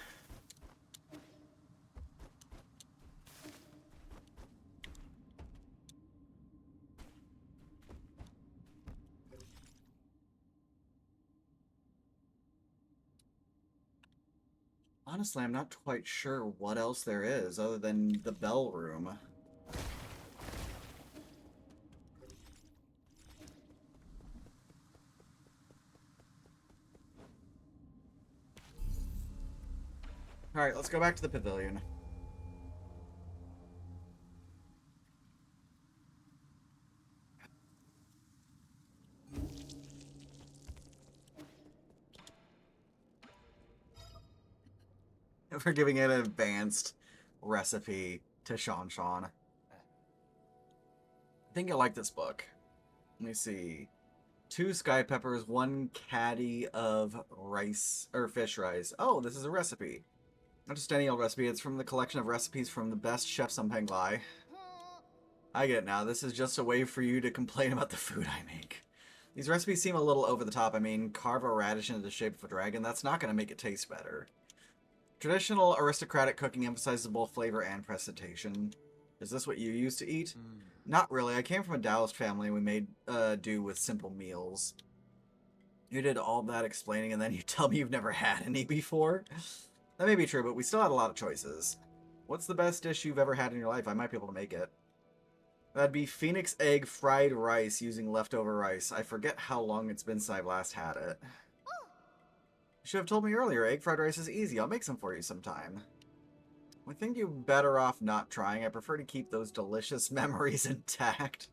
Honestly, I'm not quite sure what else there is other than the bell room. Alright, let's go back to the pavilion. For giving it an advanced recipe to Sean. I think I like this book. Let me see. 2 sky peppers, 1 caddy of rice, or fish rice. Oh, this is a recipe. Not just any old recipe, it's from the collection of recipes from the best chefs on Penglai. I get it now. This is just a way for you to complain about the food I make. These recipes seem a little over the top. I mean, carve a radish into the shape of a dragon. That's not going to make it taste better. Traditional aristocratic cooking emphasizes both flavor and presentation. Is this what you used to eat? Not really. I came from a Taoist family and we made do with simple meals. You did all that explaining and then you tell me you've never had any before? That may be true, but we still had a lot of choices. What's the best dish you've ever had in your life? I might be able to make it. That'd be phoenix egg fried rice using leftover rice. I forget how long it's been since I last had it. You should have told me earlier. Egg fried rice is easy. I'll make some for you sometime. I think you're better off not trying. I prefer to keep those delicious memories intact.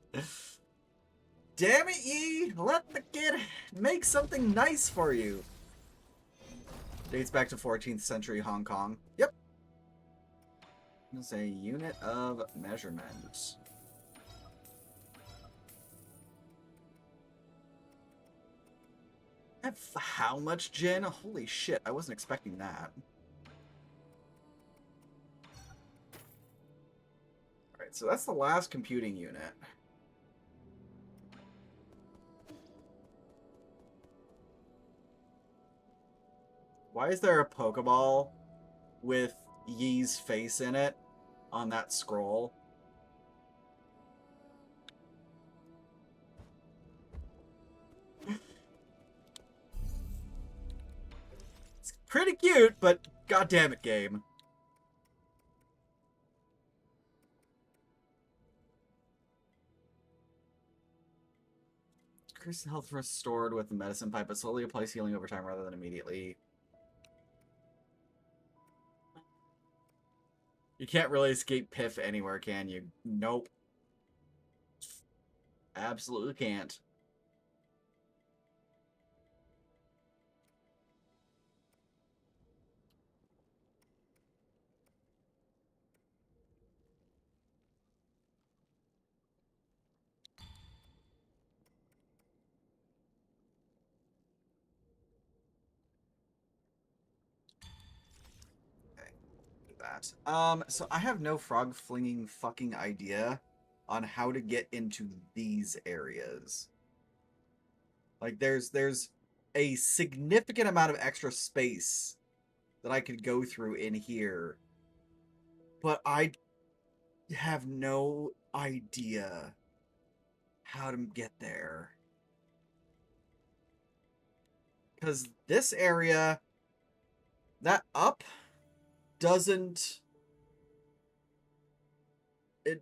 Damn it, Yi! Let the kid make something nice for you. Dates back to 14th century Hong Kong. Yep. It's a unit of measurement. How much gin? Holy shit, I wasn't expecting that. Alright, so that's the last computing unit. Why is there a Pokeball with Yi's face in it on that scroll? It's pretty cute, but goddamn it, game. Increase health restored with the medicine pipe, but slowly applies healing over time rather than immediately. You can't really escape Piff anywhere, can you? Nope. Absolutely can't. That. So I have no frog flinging fucking idea on how to get into these areas. Like there's a significant amount of extra space that I could go through in here, but I have no idea how to get there. Because this area, that up doesn't...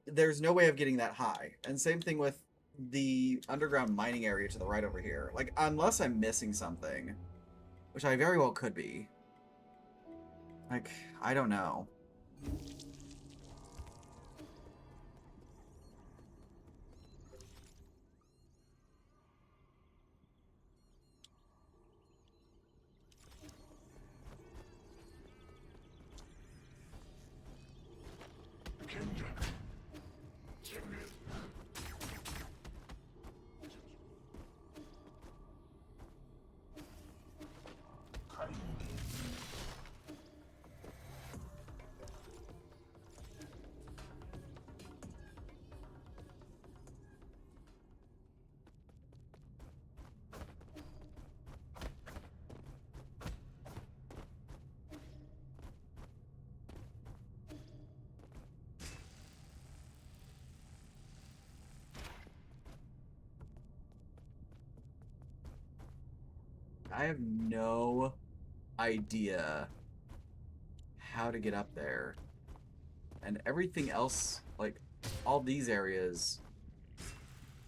there's no way of getting that high. And same thing with the underground mining area to the right over here. Like, unless I'm missing something, which I very well could be. Like, I don't know. I have no idea how to get up there. And everything else, like, all these areas,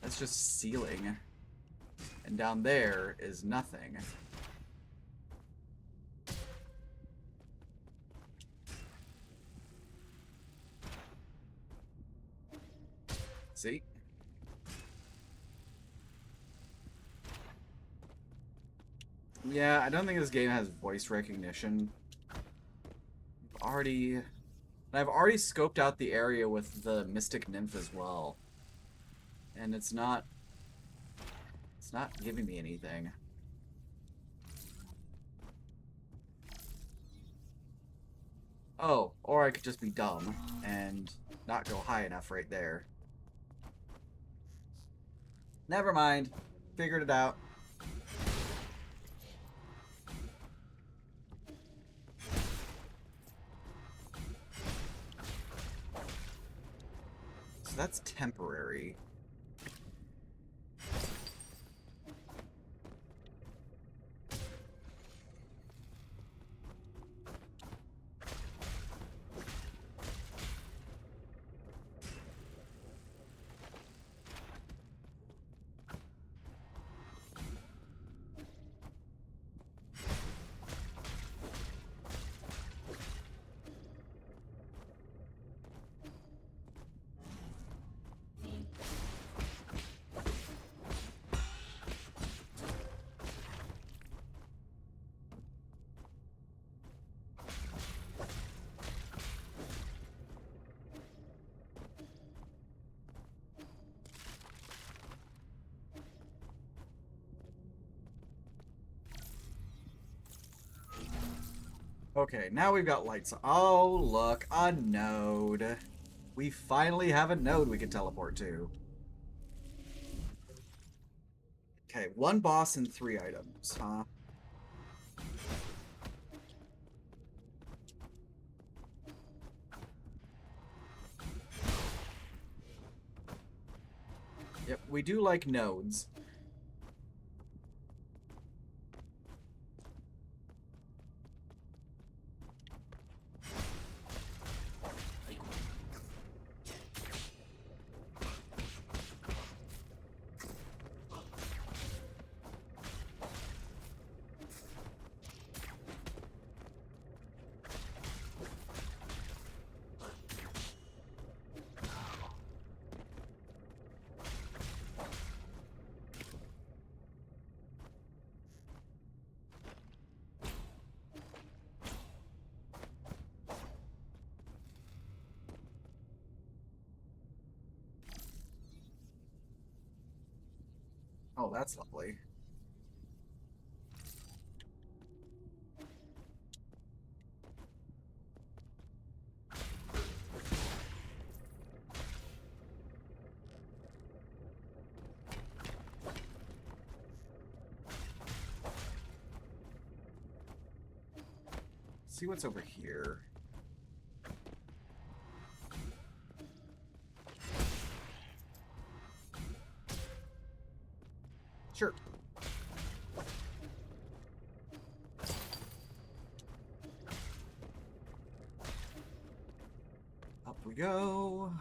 that's just ceiling. And down there is nothing. See? Yeah, I don't think this game has voice recognition. I've already scoped out the area with the Mystic Nymph as well. And it's not giving me anything. Oh, or I could just be dumb and not go high enough right there. Never mind. Figured it out. So that's temporary. Okay, now we've got lights. Oh, look, a node. We finally have a node we can teleport to. Okay, 1 boss and 3 items, huh? Yep, we do like nodes. Oh, that's lovely. See what's over here. Sure. Up we go.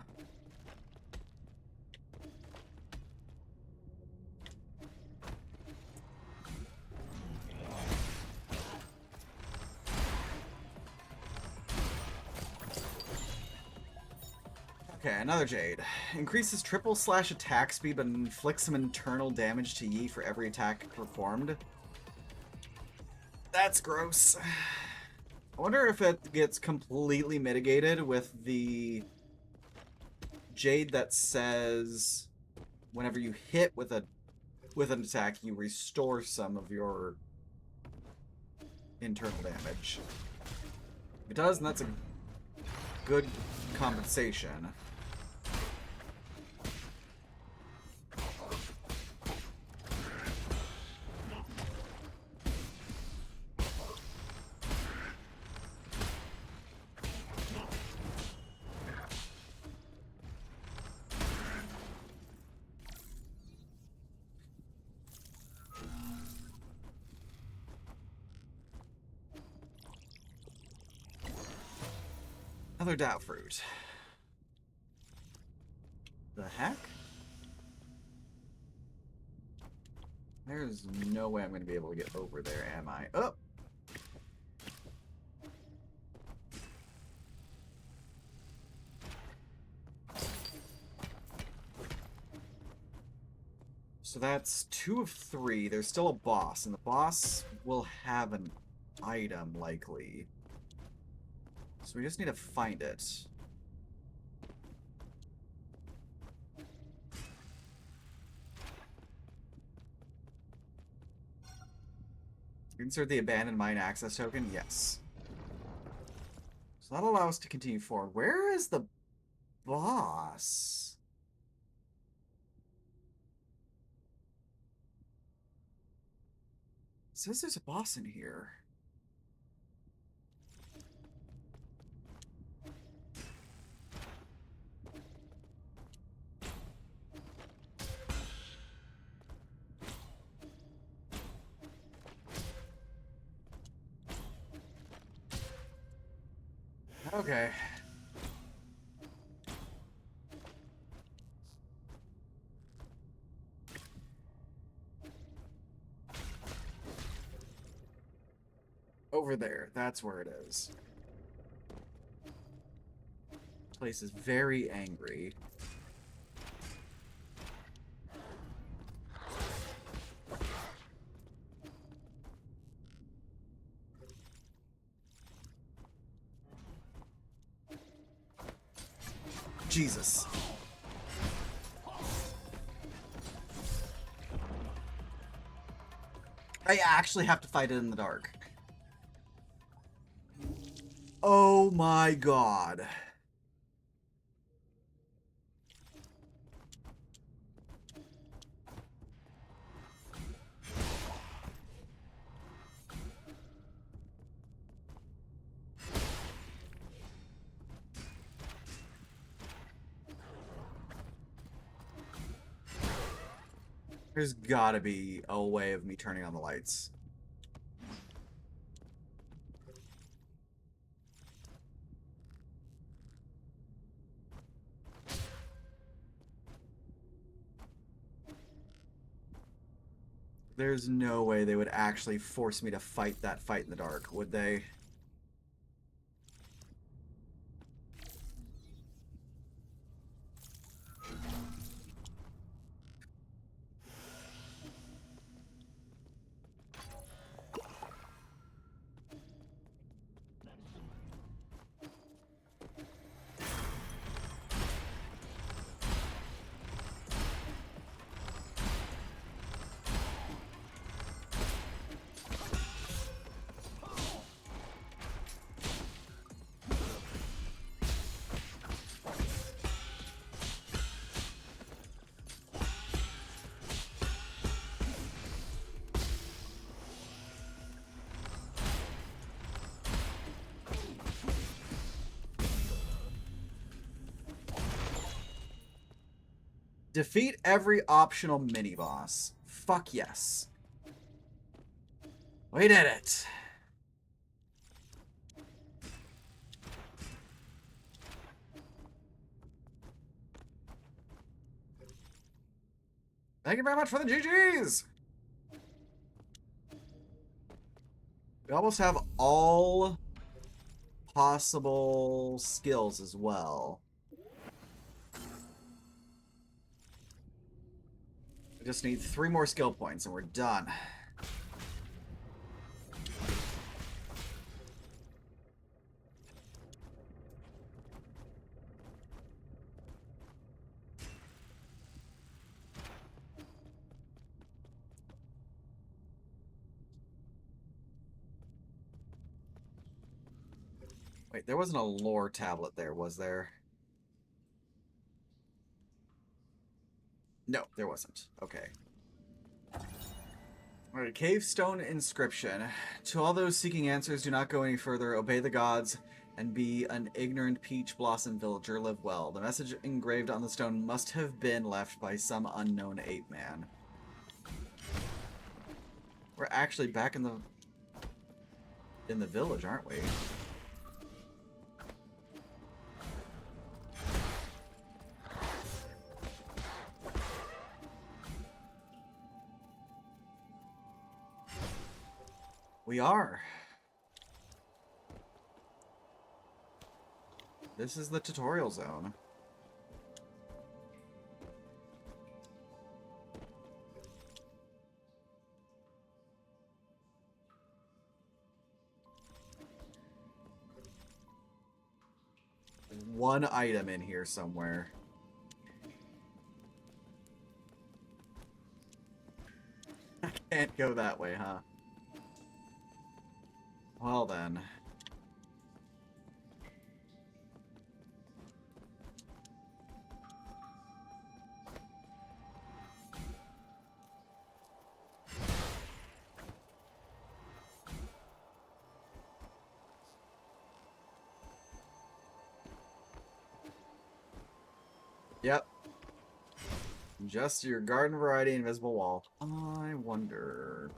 Okay, another Jade. Increases triple/slash attack speed, but inflicts some internal damage to Yi for every attack performed. That's gross. I wonder if it gets completely mitigated with the Jade that says whenever you hit with an attack, you restore some of your internal damage. If it does, then that's a good compensation. Another doubt fruit. The heck? There's no way I'm going to be able to get over there, am I? Oh! So that's 2 of 3. There's still a boss, and the boss will have an item, likely. So we just need to find it. Insert the abandoned mine access token? Yes. So that'll allow us to continue forward. Where is the boss? It says there's a boss in here. Okay. Over there. That's where it is. This place is very angry. Jesus. I actually have to fight it in the dark. Oh my god. There's gotta be a way of me turning on the lights. There's no way they would actually force me to fight that fight in the dark, would they? Defeat every optional mini-boss. Fuck yes. We did it. Thank you very much for the GGs! We almost have all possible skills as well. We just need 3 more skill points and we're done. Wait, there wasn't a lore tablet there, was there? No, there wasn't. Okay. Alright, cave stone inscription. To all those seeking answers, do not go any further. Obey the gods and be an ignorant peach blossom villager. Live well. The message engraved on the stone must have been left by some unknown ape man. We're actually back in the village, aren't we? We are. This is the tutorial zone. There's one item in here somewhere. I can't go that way, huh? Well then. Yep. Just your garden variety invisible wall. I wonder...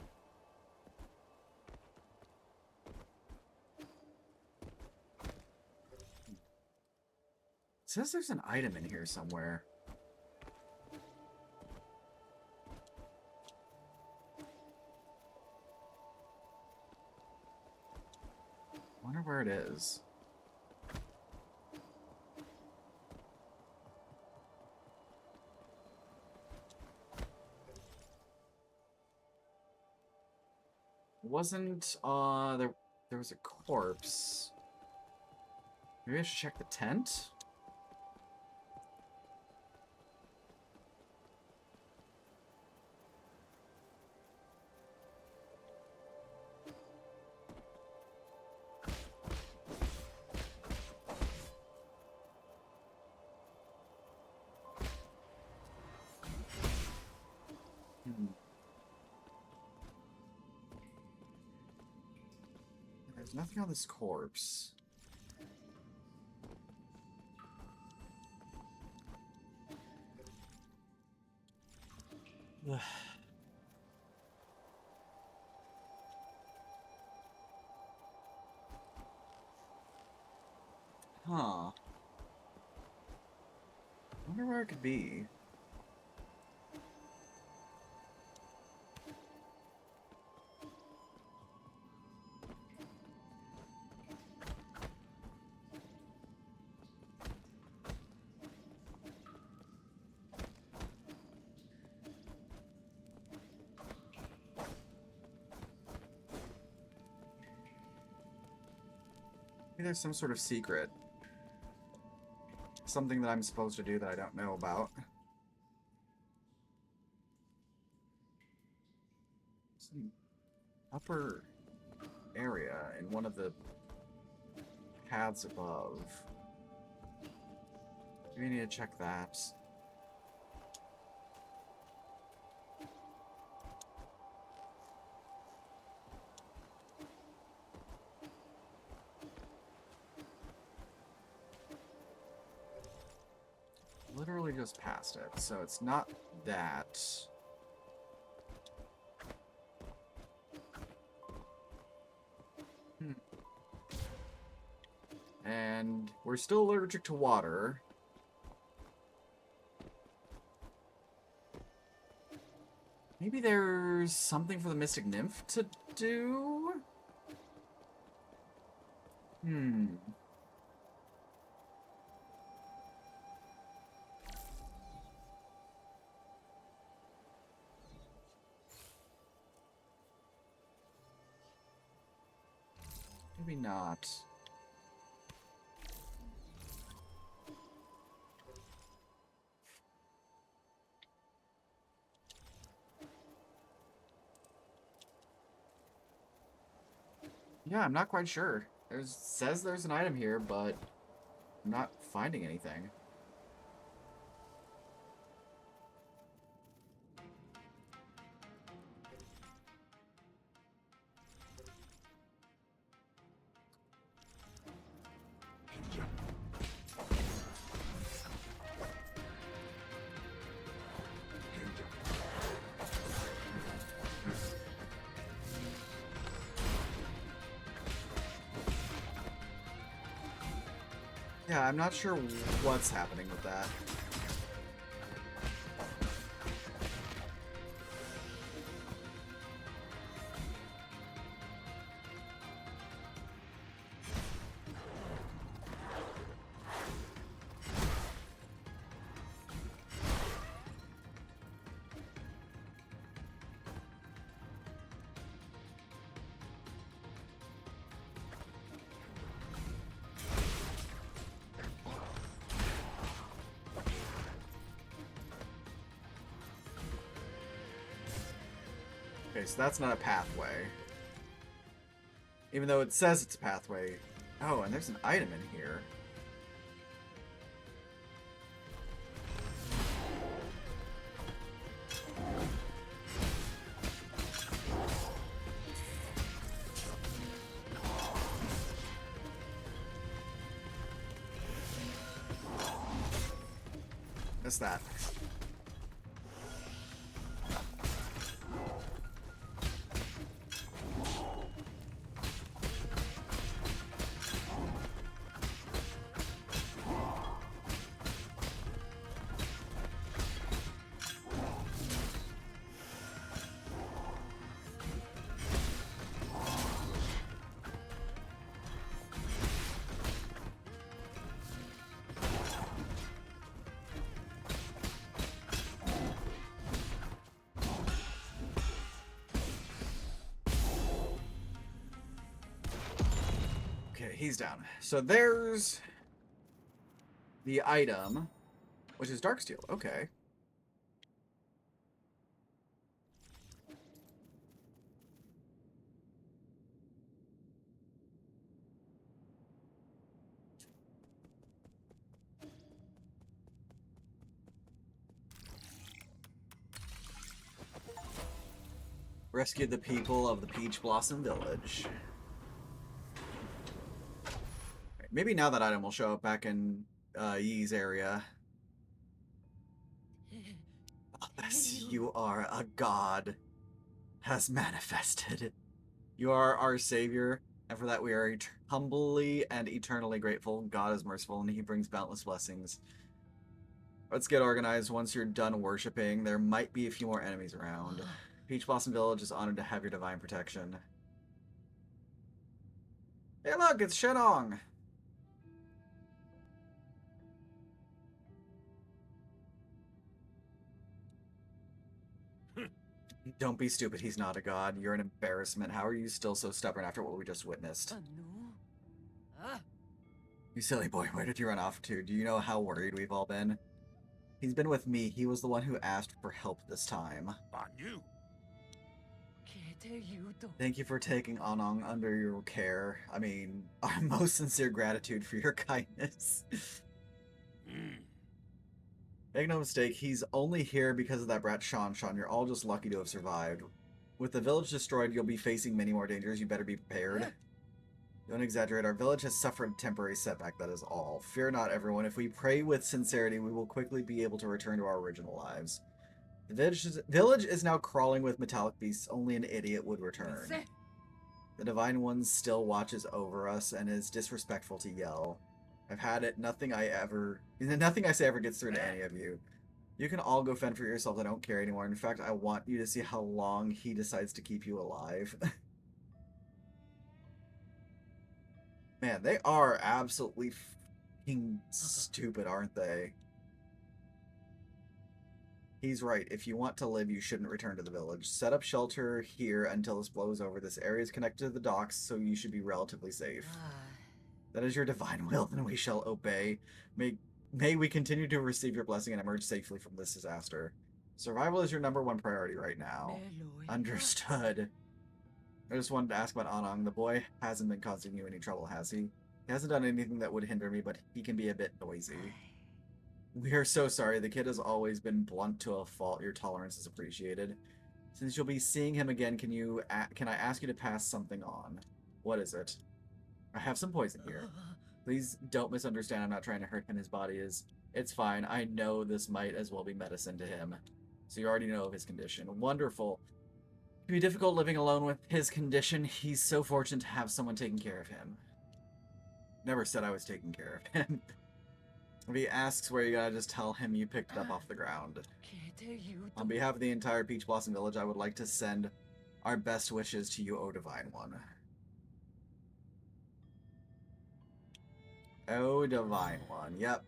It says there's an item in here somewhere. Wonder where it is. Wasn't there was a corpse. Maybe I should check the tent? There's nothing on this corpse. Huh. Wonder where it could be. Maybe there's some sort of secret. Something that I'm supposed to do that I don't know about. Some upper area in one of the paths above. We need to check that. Literally just just past it, so it's not that. And we're still allergic to water. Maybe there's something for the Mystic Nymph to do? Maybe not. Yeah, I'm not quite sure. Says there's an item here, but I'm not finding anything. Yeah, I'm not sure what's happening with that. Okay, so that's not a pathway. Even though it says it's a pathway. Oh, and there's an item in here. What's that? Okay, he's down. So there's the item, which is Darksteel. Okay. Rescue the people of the Peach Blossom Village. Maybe now that item will show up back in Yi's area. Yes, you are a god has manifested. You are our savior, and for that we are humbly and eternally grateful. God is merciful, and he brings boundless blessings. Let's get organized. Once you're done worshipping, there might be a few more enemies around. Peach Blossom Village is honored to have your divine protection. Hey look, it's Shenong! Don't be stupid, he's not a god. You're an embarrassment. How are you still so stubborn after what we just witnessed? You silly boy, where did you run off to? Do you know how worried we've all been? He's been with me. He was the one who asked for help this time. Thank you for taking Anong under your care. I mean, our most sincere gratitude for your kindness. Make no mistake, he's only here because of that brat Shan. You're all just lucky to have survived. With the village destroyed, you'll be facing many more dangers. You better be prepared. Don't exaggerate. Our village has suffered a temporary setback, that is all. Fear not, everyone. If we pray with sincerity, we will quickly be able to return to our original lives. The village is now crawling with metallic beasts. Only an idiot would return. The Divine One still watches over us and is disrespectful to yell. I've had it. Nothing I say ever gets through to any of you. You can all go fend for yourselves. I don't care anymore. In fact, I want you to see how long he decides to keep you alive. Man, they are absolutely fucking stupid, aren't they? He's right. If you want to live, you shouldn't return to the village. Set up shelter here until this blows over. This area is connected to the docks, so you should be relatively safe. That is your divine will, and we shall obey. May we continue to receive your blessing and emerge safely from this disaster. Survival is your #1 priority right now. Understood. I just wanted to ask about Anang. The boy hasn't been causing you any trouble, has he? He hasn't done anything that would hinder me, but he can be a bit noisy. We are so sorry. The kid has always been blunt to a fault. Your tolerance is appreciated. Since you'll be seeing him again, can I ask you to pass something on? What is it? I have some poison here. Please don't misunderstand. I'm not trying to hurt him. His body is... It's fine. I know this might as well be medicine to him. So you already know of his condition. Wonderful. It can be difficult living alone with his condition. He's so fortunate to have someone taking care of him. Never said I was taking care of him. If he asks where you gotta just tell him you picked it up off the ground. On behalf of the entire Peach Blossom Village, I would like to send our best wishes to you, O Divine One. O Divine One, yep.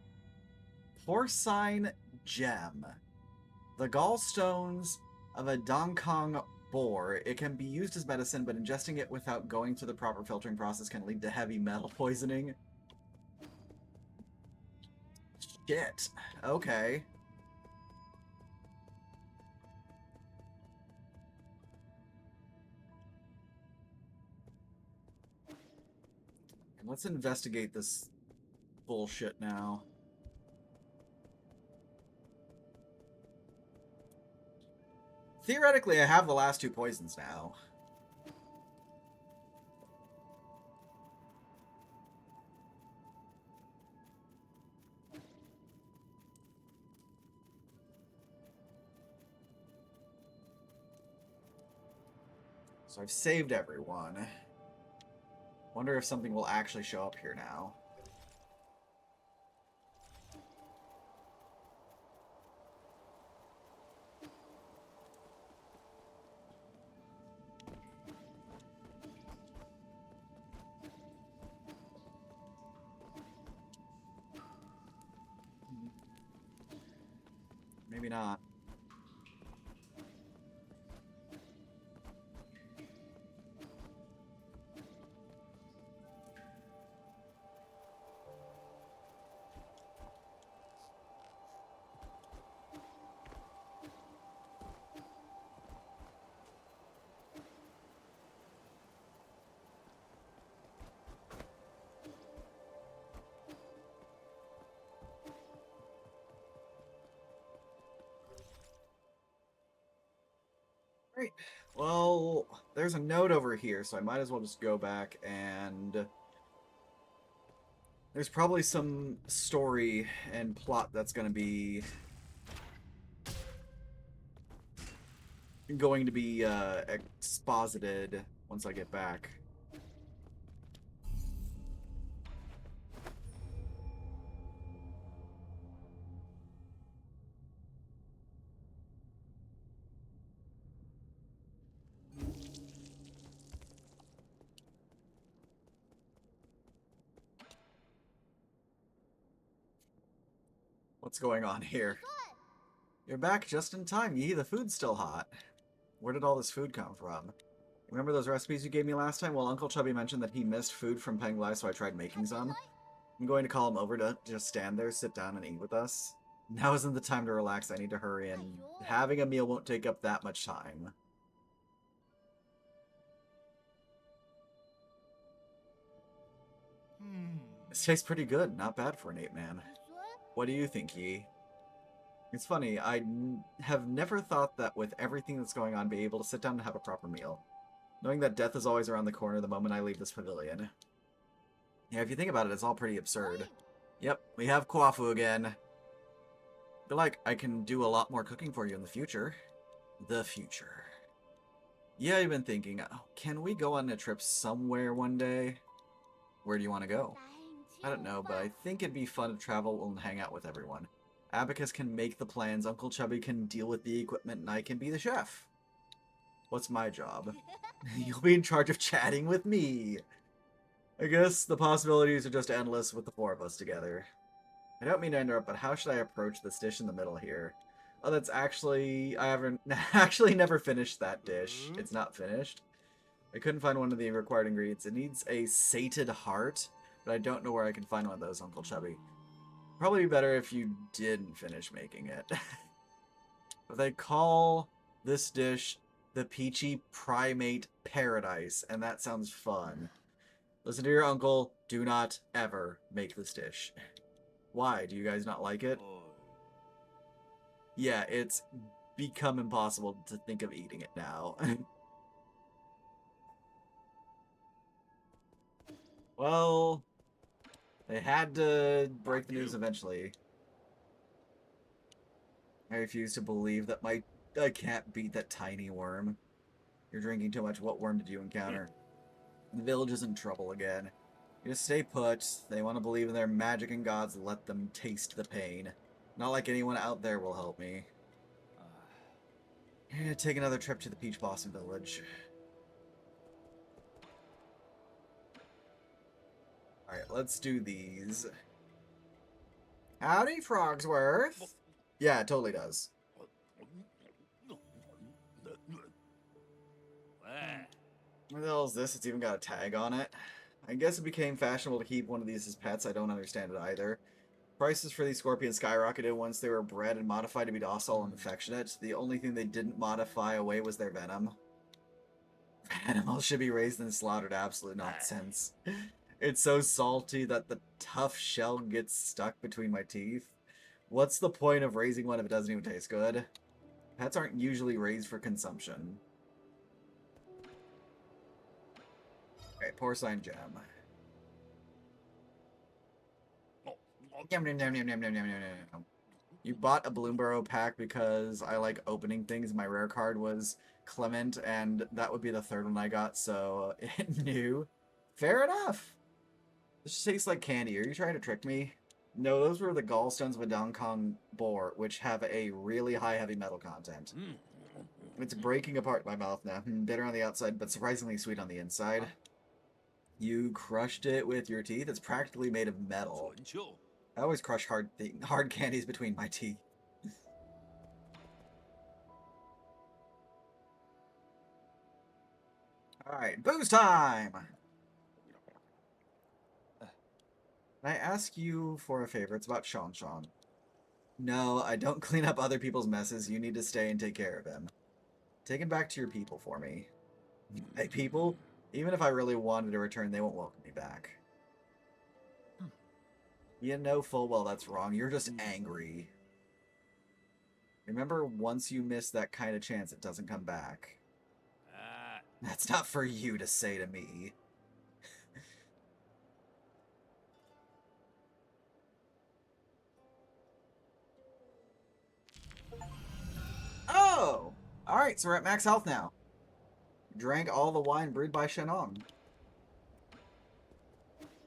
Porcine Gem. The gallstones of a Dongkong boar. It can be used as medicine, but ingesting it without going through the proper filtering process can lead to heavy metal poisoning. Shit. Okay. And let's investigate this bullshit now. Theoretically, I have the last 2 poisons now. So I've saved everyone. Wonder if something will actually show up here now. Maybe not. Great. Well, there's a note over here, so I might as well just go back and... There's probably some story and plot that's going to be exposited once I get back. What's going on here? You're back just in time. Yee, the food's still hot. Where did all this food come from? Remember those recipes you gave me last time? Well, Uncle Chubby mentioned that he missed food from Penglai, so I tried making some. I'm going to call him over to just stand there, sit down, and eat with us. Now isn't the time to relax. I need to hurry, and having a meal won't take up that much time. This tastes pretty good. Not bad for an ape-man. What do you think, Yi? It's funny, I have never thought that with everything that's going on, be able to sit down and have a proper meal. Knowing that death is always around the corner the moment I leave this pavilion. Yeah, if you think about it, it's all pretty absurd. Yep, we have Kwafu again. I feel like I can do a lot more cooking for you in the future. The future. Yeah, I've been thinking, can we go on a trip somewhere one day? Where do you want to go? I don't know, but I think it'd be fun to travel and hang out with everyone. Abacus can make the plans, Uncle Chubby can deal with the equipment, and I can be the chef. What's my job? You'll be in charge of chatting with me. I guess the possibilities are just endless with the four of us together. I don't mean to interrupt, but how should I approach this dish in the middle here? Oh, that's actually... I haven't... actually never finished that dish. It's not finished. I couldn't find one of the required ingredients. It needs a sated heart, but I don't know where I can find one of those, Uncle Chubby. Probably be better if you didn't finish making it. But they call this dish the Peachy Primate Paradise, and that sounds fun. Listen to your uncle. Do not ever make this dish. Why? Do you guys not like it? Yeah, it's become impossible to think of eating it now. Well, they had to break the news eventually. I refuse to believe that I can't beat that tiny worm. You're drinking too much. What worm did you encounter? The village is in trouble again. You just stay put. They want to believe in their magic and gods. Let them taste the pain. Not like anyone out there will help me. I'm gonna take another trip to the Peach Blossom Village. Alright, let's do these. Howdy, Frogsworth. Yeah, it totally does. What the hell is this? It's even got a tag on it. I guess it became fashionable to keep one of these as pets. I don't understand it either. Prices for these scorpions skyrocketed once they were bred and modified to be docile and affectionate. The only thing they didn't modify away was their venom. Animals should be raised and slaughtered. Absolute nonsense. It's so salty that the tough shell gets stuck between my teeth. What's the point of raising one if it doesn't even taste good? Pets aren't usually raised for consumption. Okay, porcine gem. Yum, yum, yum, yum, yum, yum, yum, yum. You bought a Bloomborough pack because I like opening things. My rare card was Clement, and that would be the third one I got, so it knew. Fair enough. This just tastes like candy. Are you trying to trick me? No, those were the gallstones of a Dongkong boar, which have a really high heavy metal content. It's breaking apart my mouth now. Bitter on the outside, but surprisingly sweet on the inside. You crushed it with your teeth? It's practically made of metal. I always crush hard candies between my teeth. Alright, booze time! Can I ask you for a favor? It's about Sean Sean. No, I don't clean up other people's messes. You need to stay and take care of him. Take him back to your people for me. Hey, people, even if I really wanted to return, they won't welcome me back. You know full well that's wrong. You're just angry. Remember, once you miss that kind of chance, it doesn't come back. That's not for you to say to me. Oh! Alright, so we're at max health now. Drank all the wine brewed by Shenong.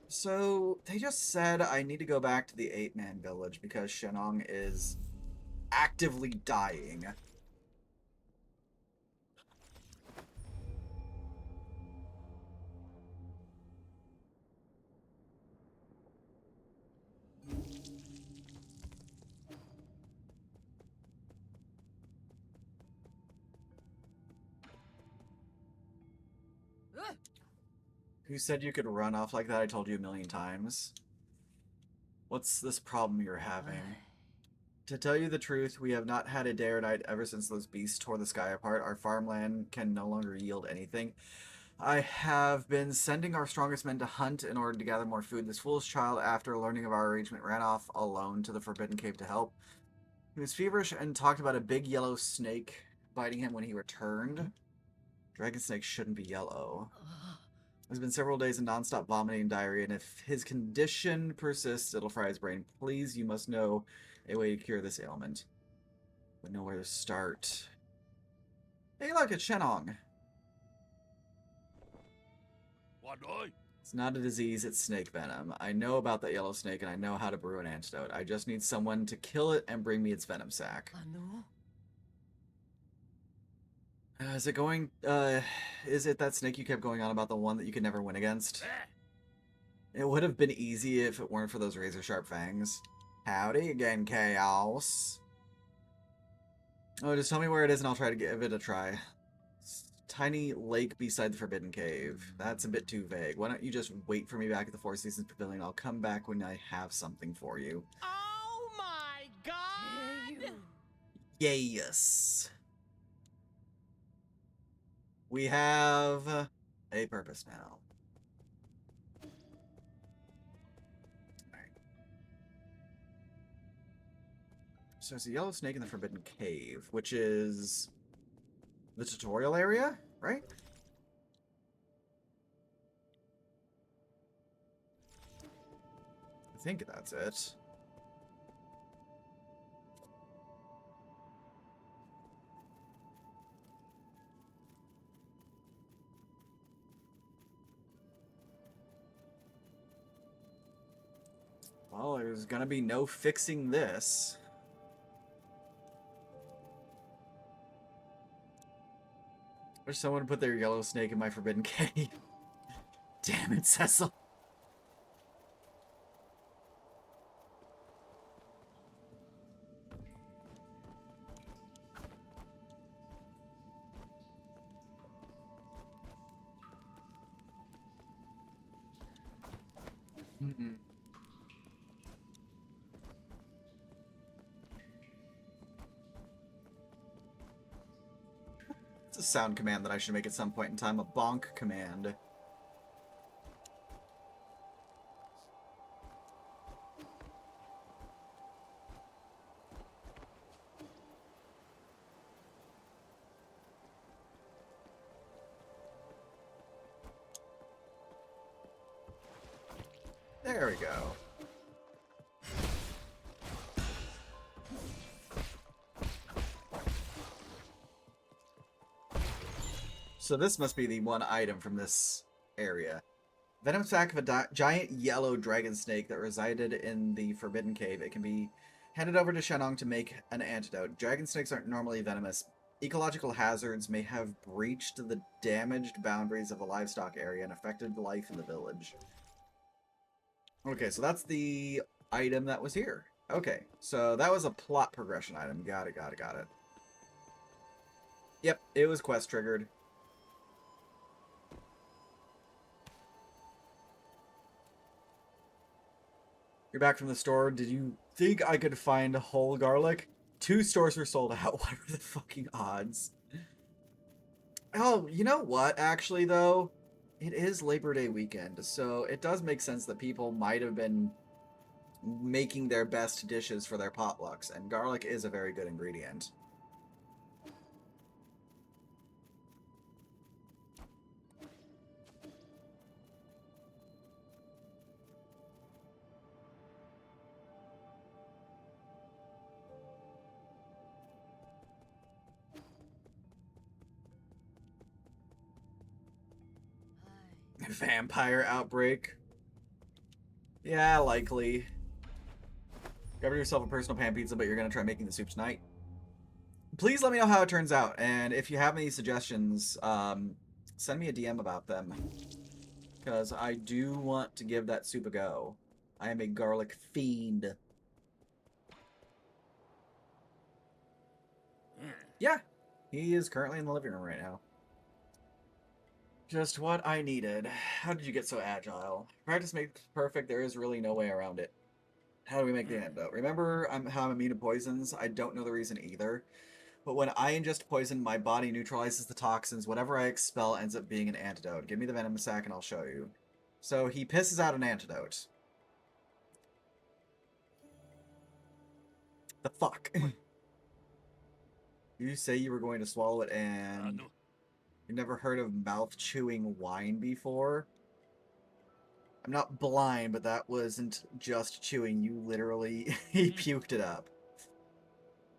So, they just said I need to go back to the 8-man village because Shenong is actively dying. Who said you could run off like that? I told you a million times. What's this problem you're having? To tell you the truth, we have not had a day or night ever since those beasts tore the sky apart. Our farmland can no longer yield anything. I have been sending our strongest men to hunt in order to gather more food. This foolish child, after learning of our arrangement, ran off alone to the Forbidden Cave to help. He was feverish and talked about a big yellow snake biting him when he returned. Dragon snakes shouldn't be yellow. There's been several days of nonstop vomiting and diarrhea, and if his condition persists, it'll fry his brain. Please, you must know a way to cure this ailment. We know where to start. Hey, look, it's Shenong. It's not a disease, it's snake venom. I know about that yellow snake, and I know how to brew an antidote. I just need someone to kill it and bring me its venom sac. Is it going, is it that snake you kept going on about, the one that you could never win against? It would have been easy if it weren't for those razor-sharp fangs. Howdy again, Chaos. Oh, just tell me where it is and I'll try to give it a try. Tiny lake beside the Forbidden Cave. That's a bit too vague. Why don't you just wait for me back at the Four Seasons Pavilion? I'll come back when I have something for you. Oh my god! Yes. We have a purpose now. Alright. So there's a yellow snake in the Forbidden Cave, which is the tutorial area, right? I think that's it. Well, there's gonna be no fixing this. Wish someone put their yellow snake in my Forbidden Cave. Damn it, Cecil. Mm-mm. It's a sound command that I should make at some point in time. A bonk command. There we go. So this must be the one item from this area. Venom sac of a giant yellow dragon snake that resided in the Forbidden Cave. It can be handed over to Shenong to make an antidote. Dragon snakes aren't normally venomous. Ecological hazards may have breached the damaged boundaries of the livestock area and affected life in the village. Okay, so that's the item that was here. Okay, so that was a plot progression item. Got it, got it, got it. Yep, it was quest triggered. You're back from the store. Did you think I could find whole garlic? 2 stores were sold out. What are the fucking odds? Oh, you know what, actually, though? It is Labor Day weekend, so it does make sense that people might have been making their best dishes for their potlucks, and garlic is a very good ingredient. Vampire outbreak. Yeah, likely. Grab yourself a personal pan pizza, but you're gonna try making the soup tonight. Please let me know how it turns out, and if you have any suggestions, send me a DM about them. Because I do want to give that soup a go. I am a garlic fiend. Yeah, he is currently in the living room right now. Just what I needed. How did you get so agile? Practice makes perfect. There is really no way around it. How do we make the antidote? Remember how I'm immune to poisons? I don't know the reason either. But when I ingest poison, my body neutralizes the toxins. Whatever I expel ends up being an antidote. Give me the venom sac and I'll show you. So he pisses out an antidote. The fuck? You say you were going to swallow it and... You've never heard of mouth-chewing wine before? I'm not blind, but that wasn't just chewing. You literally he puked it up.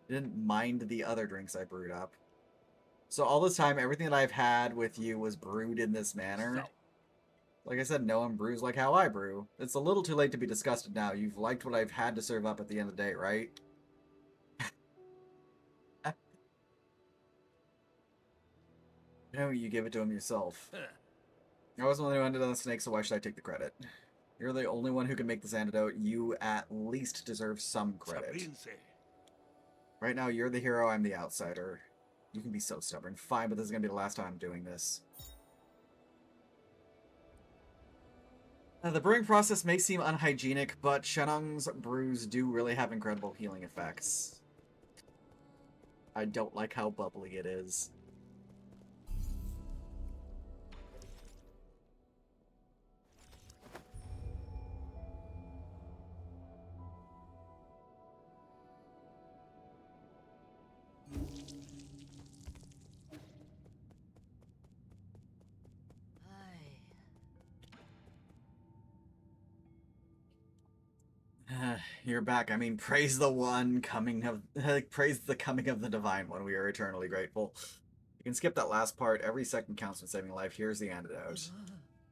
Didn't mind the other drinks I brewed up. So all this time, everything that I've had with you was brewed in this manner. Like I said, no one brews like how I brew. It's a little too late to be disgusted now. You've liked what I've had to serve up at the end of the day, right? No, you give it to him yourself. I wasn't the one who ended on the snake, so why should I take the credit? You're the only one who can make this antidote. You at least deserve some credit. Right now, you're the hero, I'm the outsider. You can be so stubborn. Fine, but this is going to be the last time I'm doing this. The brewing process may seem unhygienic, but Shenong's brews do really have incredible healing effects. I don't like how bubbly it is. You're back. I mean, praise the one coming of, praise the coming of the divine one. We are eternally grateful. You can skip that last part. Every second counts when saving life. Here's the antidote.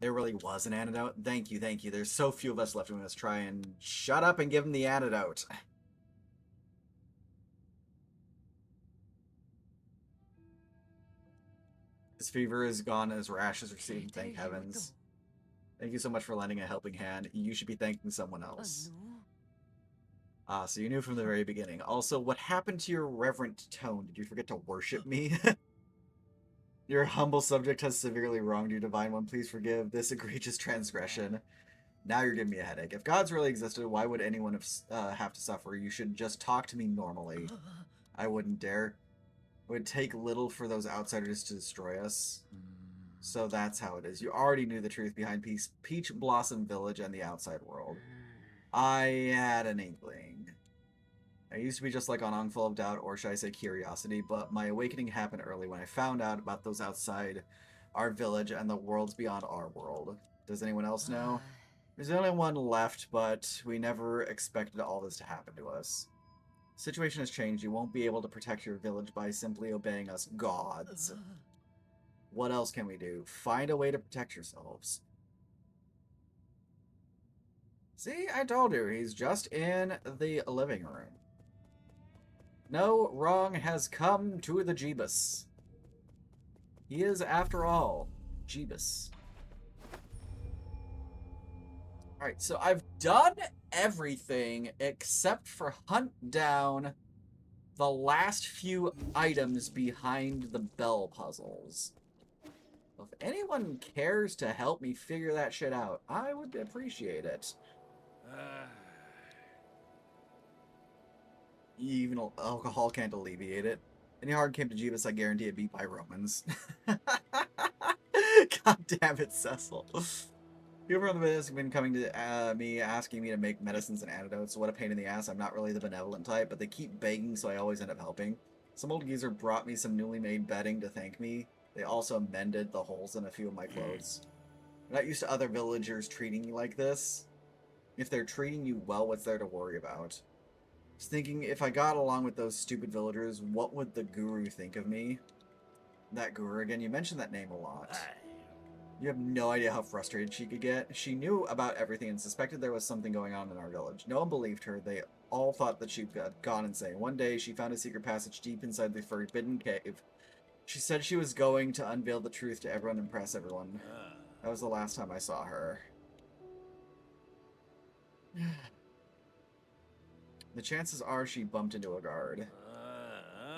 There really was an antidote? Thank you, thank you. There's so few of us left. We must try and shut up and give him the antidote. His fever is gone and his rash is receded. Thank heavens. Thank you so much for lending a helping hand. You should be thanking someone else. Ah, so you knew from the very beginning. Also, what happened to your reverent tone? Did you forget to worship me? Your humble subject has severely wronged you, Divine One. Please forgive this egregious transgression. Now you're giving me a headache. If gods really existed, why would anyone have to suffer? You should just talk to me normally. I wouldn't dare. It would take little for those outsiders to destroy us. So that's how it is. You already knew the truth behind Peach Blossom Village and the outside world. I had an inkling. I used to be just like Anong, full of doubt, or should I say curiosity, but my awakening happened early when I found out about those outside our village and the worlds beyond our world. Does anyone else know? There's only one left, but we never expected all this to happen to us. The situation has changed. You won't be able to protect your village by simply obeying us gods. What else can we do? Find a way to protect yourselves. See, I told you, he's just in the living room. No wrong has come to the Jeebus. He is, after all, Jeebus. Alright, so I've done everything except for hunt down the last few items behind the bell puzzles. If anyone cares to help me figure that shit out, I would appreciate it. Even alcohol can't alleviate it. Any harm came to Jeebus, I guarantee it beat by Romans. God damn it, Cecil. People from the business have been coming to me, asking me to make medicines and antidotes. What a pain in the ass. I'm not really the benevolent type, but they keep begging, so I always end up helping. Some old geezer brought me some newly made bedding to thank me. They also mended the holes in a few of my clothes. I'm not used to other villagers treating you like this. If they're treating you well, what's there to worry about? Just thinking, if I got along with those stupid villagers, what would the guru think of me? That guru again, you mentioned that name a lot. You have no idea how frustrated she could get. She knew about everything and suspected there was something going on in our village. No one believed her. They all thought that she'd gone insane. One day, she found a secret passage deep inside the forbidden cave. She said she was going to unveil the truth to everyone and impress everyone. That was the last time I saw her. The chances are she bumped into a guard.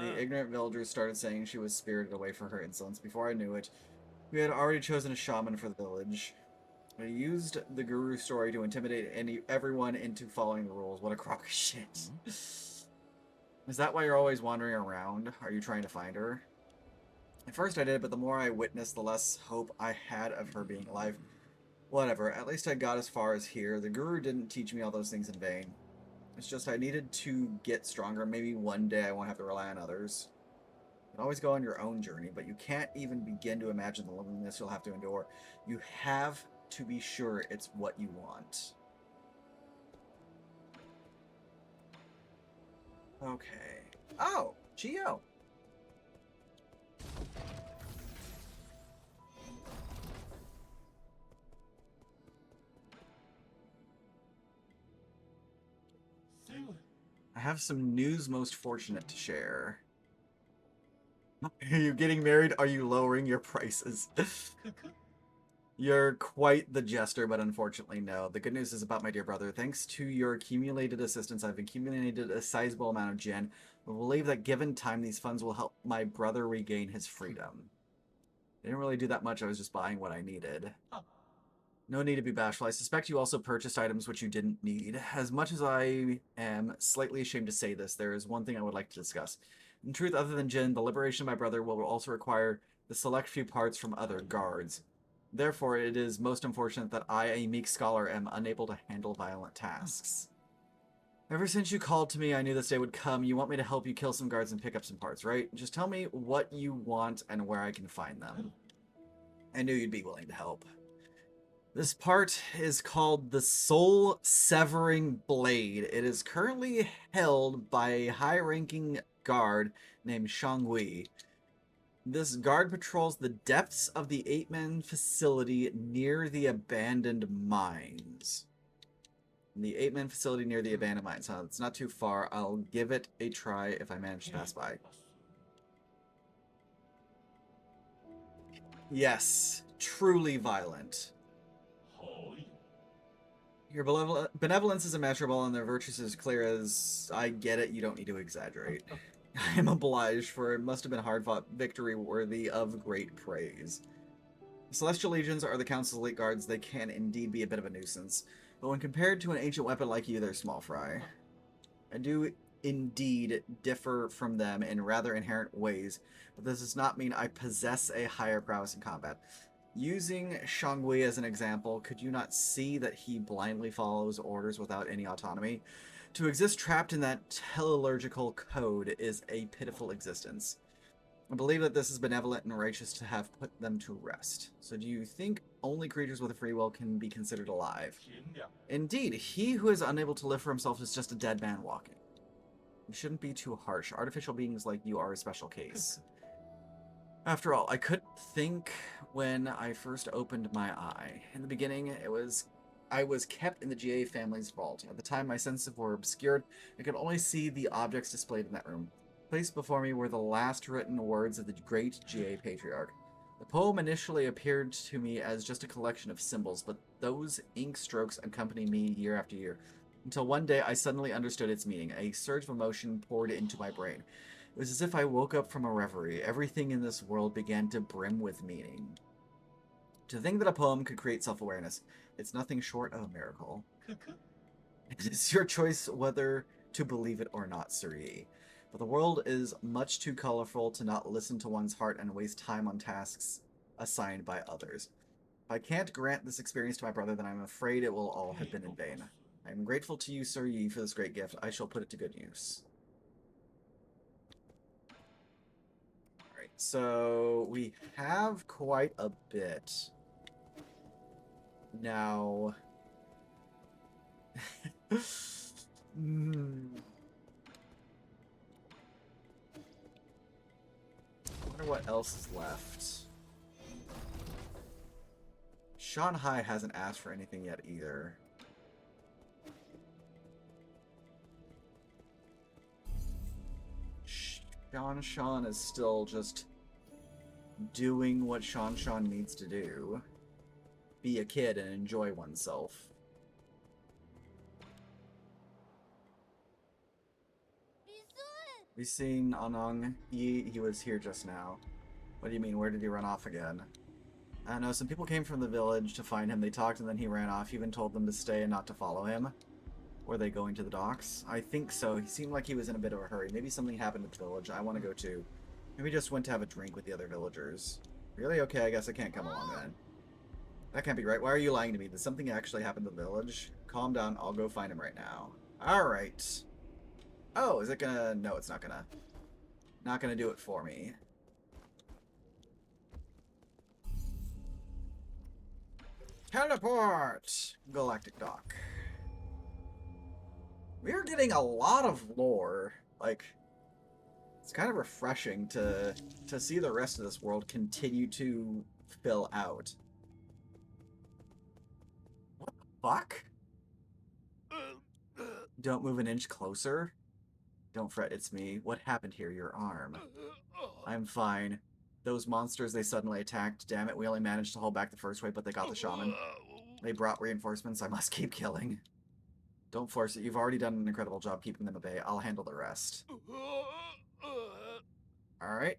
The ignorant villagers started saying she was spirited away for her insolence. Before I knew it, we had already chosen a shaman for the village. We used the guru story to intimidate everyone into following the rules. What a crock of shit. Is that why you're always wandering around? Are you trying to find her? At first I did, but the more I witnessed, the less hope I had of her being alive. Whatever, at least I got as far as here. The guru didn't teach me all those things in vain. It's just I needed to get stronger. Maybe one day I won't have to rely on others. You can always go on your own journey, but you can't even begin to imagine the loneliness you'll have to endure. You have to be sure it's what you want. Okay. Oh, Geo. I have some news most fortunate to share. Are you getting married? Are you lowering your prices? You're quite the jester, but unfortunately no. The good news is about my dear brother. Thanks to your accumulated assistance, I've accumulated a sizable amount of gen. I believe that given time, these funds will help my brother regain his freedom. I didn't really do that much, I was just buying what I needed. No need to be bashful. I suspect you also purchased items which you didn't need. As much as I am slightly ashamed to say this, there is one thing I would like to discuss. In truth, other than Jin, the liberation of my brother will also require the select few parts from other guards. Therefore, it is most unfortunate that I, a meek scholar, am unable to handle violent tasks. Ever since you called to me, I knew this day would come. You want me to help you kill some guards and pick up some parts, right? Just tell me what you want and where I can find them. I knew you'd be willing to help. This part is called the Soul Severing Blade. It is currently held by a high-ranking guard named Shangui. This guard patrols the depths of the 8-man facility near the abandoned mines. The 8-man facility near the abandoned mines. Huh? It's not too far. I'll give it a try if I manage to pass by. Yes, truly violent. Your benevolence is immeasurable and their virtues as clear as I get it. You don't need to exaggerate. I am obliged, for it must have been a hard-fought victory worthy of great praise. The Celestial Legions are the Council's elite guards. They can indeed be a bit of a nuisance, but when compared to an ancient weapon like you, they're small fry. I do indeed differ from them in rather inherent ways, but this does not mean I possess a higher prowess in combat. Using Shangui as an example, could you not see that he blindly follows orders without any autonomy? To exist trapped in that teleological code is a pitiful existence. I believe that this is benevolent and righteous to have put them to rest. So do you think only creatures with a free will can be considered alive? Indeed, he who is unable to live for himself is just a dead man walking. You shouldn't be too harsh. Artificial beings like you are a special case. After all, I couldn't think when I first opened my eye. In the beginning, I was kept in the GA family's vault. At the time, my senses were obscured. I could only see the objects displayed in that room. Placed before me were the last written words of the great GA patriarch. The poem initially appeared to me as just a collection of symbols, but those ink strokes accompanied me year after year, until one day I suddenly understood its meaning. A surge of emotion poured into my brain. It was as if I woke up from a reverie. Everything in this world began to brim with meaning. To think that a poem could create self-awareness, it's nothing short of a miracle. It is your choice whether to believe it or not, Suri. But the world is much too colorful to not listen to one's heart and waste time on tasks assigned by others. If I can't grant this experience to my brother, then I'm afraid it will all have been in vain. I am grateful to you, Sir Yi, for this great gift. I shall put it to good use. Alright, so we have quite a bit. Now... I wonder what else is left. Shanghai hasn't asked for anything yet either. Shan is still just doing what Shan needs to do. Be a kid and enjoy oneself. We seen Anong. He was here just now. What do you mean? Where did he run off again? I don't know. Some people came from the village to find him. They talked and then he ran off. He even told them to stay and not to follow him. Were they going to the docks? I think so. He seemed like he was in a bit of a hurry. Maybe something happened at the village. I want to go too. Maybe he just went to have a drink with the other villagers. Really? Okay, I guess I can't come along then. That can't be right. Why are you lying to me? Did something actually happen to the village? Calm down. I'll go find him right now. Alright. Oh, is it gonna... No, it's not gonna... Not gonna do it for me. Teleport! Galactic Dock. We are getting a lot of lore. Like, it's kind of refreshing to see the rest of this world continue to fill out. What the fuck? Don't move an inch closer? Don't fret, it's me. What happened here? Your arm. I'm fine. Those monsters they suddenly attacked. Damn it, we only managed to hold back the first wave, but they got the shaman. They brought reinforcements. I must keep killing. Don't force it. You've already done an incredible job keeping them at bay. I'll handle the rest. Alright.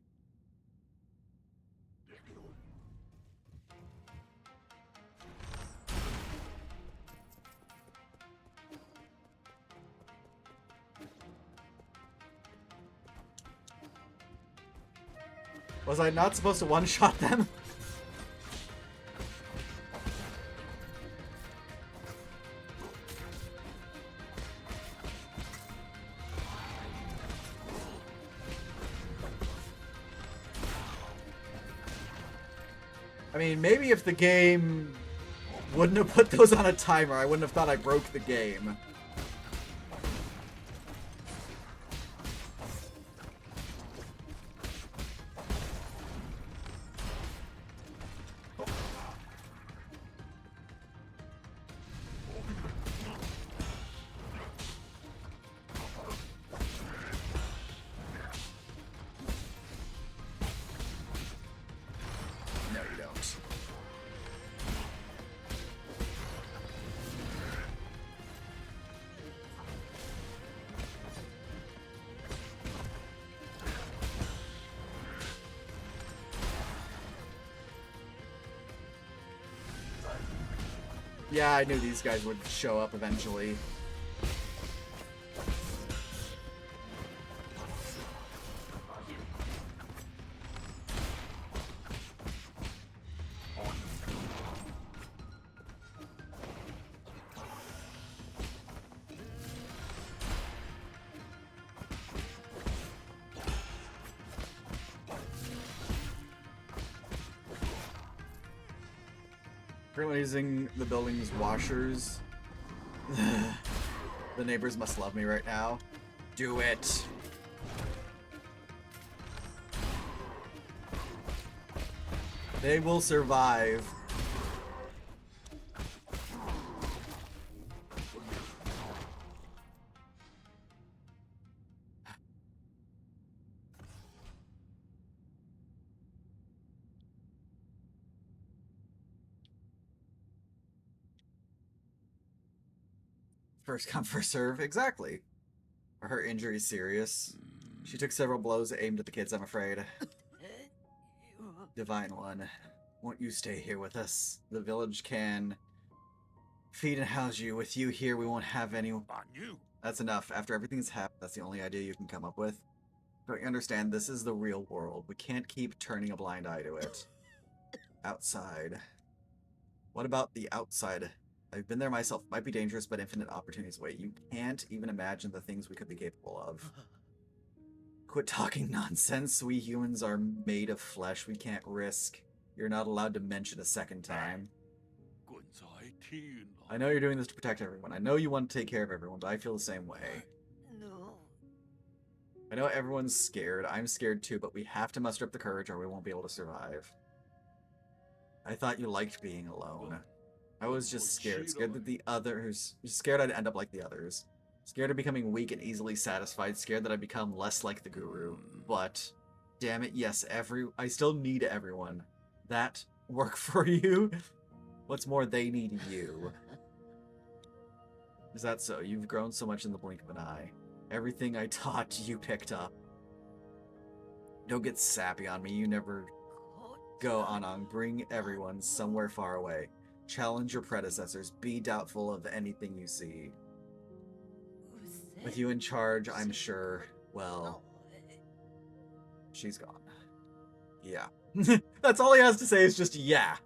Was I not supposed to one-shot them? I mean, maybe if the game wouldn't have put those on a timer, I wouldn't have thought I broke the game. No, you don't. Yeah, I knew these guys would show up eventually. Currently using the building's washers. The neighbors must love me right now. Do it! They will survive. First come, first serve. Exactly. Are her injuries serious? She took several blows aimed at the kids, I'm afraid. Divine One, won't you stay here with us? The village can feed and house you. With you here, we won't have any... That's enough. After everything's happened, that's the only idea you can come up with. Don't you understand? This is the real world. We can't keep turning a blind eye to it. Outside. What about the outside? I've been there myself. Might be dangerous, but infinite opportunities await. You can't even imagine the things we could be capable of. Quit talking nonsense. We humans are made of flesh. We can't risk. You're not allowed to mention a second time. I know you're doing this to protect everyone. I know you want to take care of everyone, but I feel the same way. No. I know everyone's scared. I'm scared too, but we have to muster up the courage or we won't be able to survive. I thought you liked being alone. I was just scared. Scared that the others... Scared I'd end up like the others. Scared of becoming weak and easily satisfied. Scared that I'd become less like the guru. But, damn it, yes, I still need everyone. That work for you? What's more, they need you. Is that so? You've grown so much in the blink of an eye. Everything I taught, you picked up. Don't get sappy on me. You never go on. Bring everyone somewhere far away. Challenge your predecessors. Be doubtful of anything you see. With you in charge, I'm sure, well, she's gone. Yeah. That's all he has to say is just, yeah.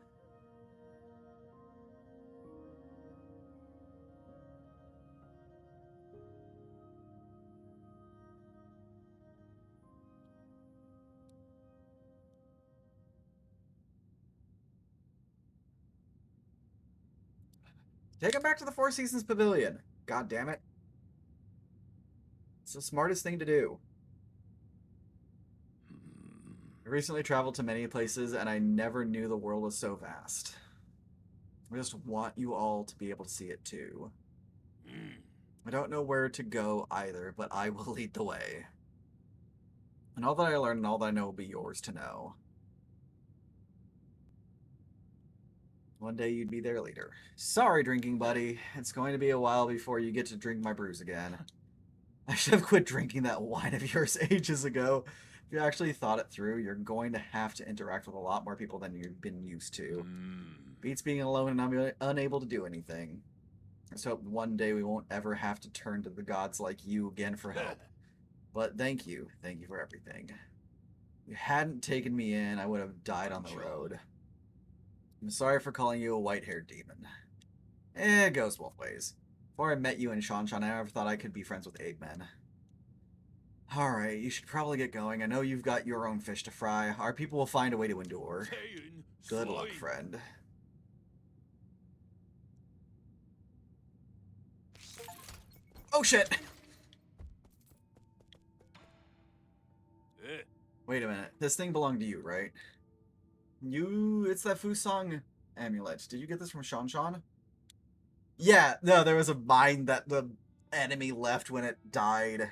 Take him back to the Four Seasons Pavilion. God damn it. It's the smartest thing to do. I recently traveled to many places, and I never knew the world was so vast. I just want you all to be able to see it too. I don't know where to go either, but I will lead the way. And all that I learn and all that I know will be yours to know. One day you'd be their leader. Sorry, drinking buddy. It's going to be a while before you get to drink my brews again. I should have quit drinking that wine of yours ages ago. If you actually thought it through, you're going to have to interact with a lot more people than you've been used to. Beats being alone and unable to do anything. Let's hope one day we won't ever have to turn to the gods like you again for help. But thank you. Thank you for everything. If you hadn't taken me in, I would have died on the road. I'm sorry for calling you a white-haired demon. It goes both ways. Before I met you in Shanshan, I never thought I could be friends with Eggman. Alright, you should probably get going. I know you've got your own fish to fry. Our people will find a way to endure. Good luck, friend. Oh shit! Wait a minute. This thing belonged to you, right? It's that Fusang amulet. Did you get this from Shanshan? Yeah, no, there was a mine that the enemy left when it died,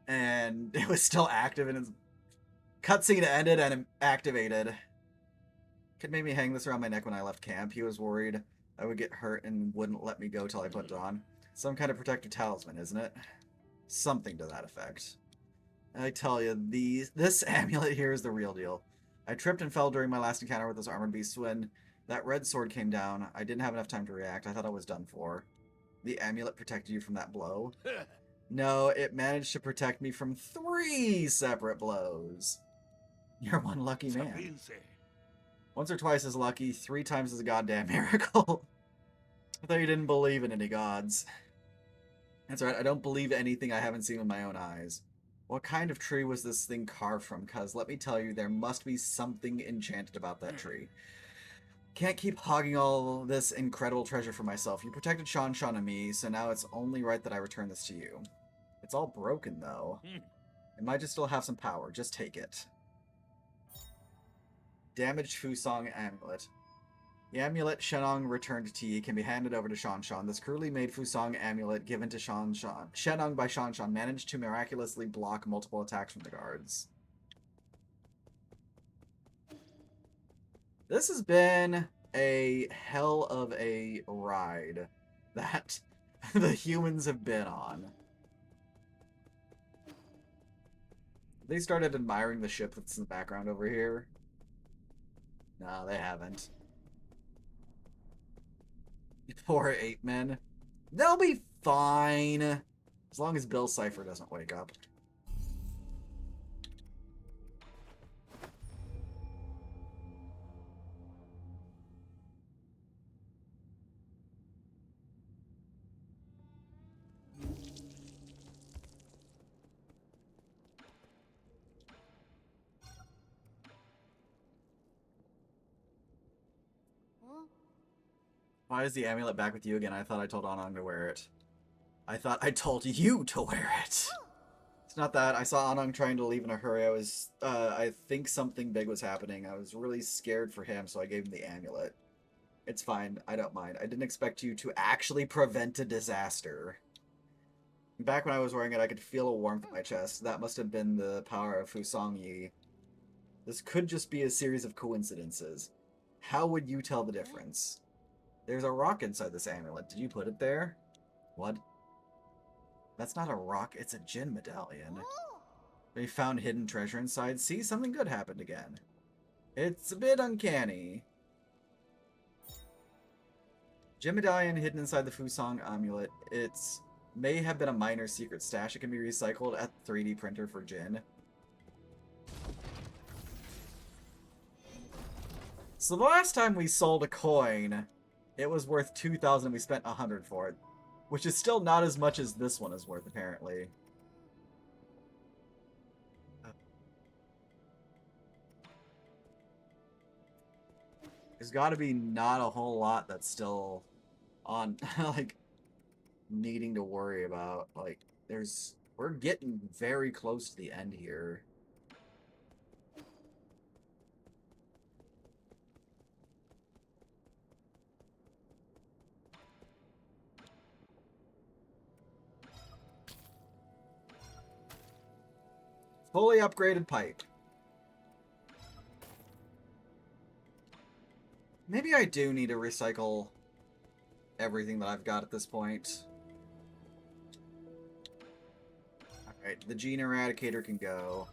and it was still active, and its cutscene ended and activated. Kid made me hang this around my neck when I left camp. He was worried I would get hurt and wouldn't let me go till I put it on. Some kind of protective talisman, isn't it? Something to that effect. I tell you, this amulet here is the real deal. I tripped and fell during my last encounter with this armored beast when that red sword came down. I didn't have enough time to react. I thought I was done for. The amulet protected you from that blow? No, it managed to protect me from 3 separate blows. You're one lucky man. Once or twice as lucky, 3 times as a goddamn miracle. I thought you didn't believe in any gods. That's right, I don't believe anything I haven't seen with my own eyes. What kind of tree was this thing carved from? Cause let me tell you, there must be something enchanted about that tree. Can't keep hogging all this incredible treasure for myself. You protected Shanshan and me, so now it's only right that I return this to you. It's all broken, though. It might just still have some power. Just take it. Damaged Fusang Amulet. The amulet Shenong returned to Yi can be handed over to Shanshan. This crudely made Fusang amulet given to Shenong by Shanshan managed to miraculously block multiple attacks from the guards. This has been a hell of a ride that the humans have been on. They started admiring the ship that's in the background over here. No, they haven't. Poor ape men. They'll be fine. As long as Bill Cipher doesn't wake up. Why is the amulet back with you again? I thought I told Anong to wear it. I thought I told you to wear it. It's not that. I saw Anong trying to leave in a hurry. I think something big was happening. I was really scared for him, so I gave him the amulet. It's fine. I don't mind. I didn't expect you to actually prevent a disaster. Back when I was wearing it, I could feel a warmth in my chest. That must have been the power of Fusang Yi. This could just be a series of coincidences. How would you tell the difference? There's a rock inside this amulet. Did you put it there? What? That's not a rock, it's a Jin medallion. They found hidden treasure inside. See, something good happened again. It's a bit uncanny. Jin medallion hidden inside the Fusang amulet. May have been a minor secret stash. It can be recycled at the 3D printer for Jin. So the last time we sold a coin, it was worth 2,000 and we spent 100 for it. Which is still not as much as this one is worth, apparently. There's gotta be not a whole lot that's still on like needing to worry about. Like, we're getting very close to the end here. Fully upgraded pipe. Maybe I do need to recycle everything that I've got at this point. Alright, the gene eradicator can go.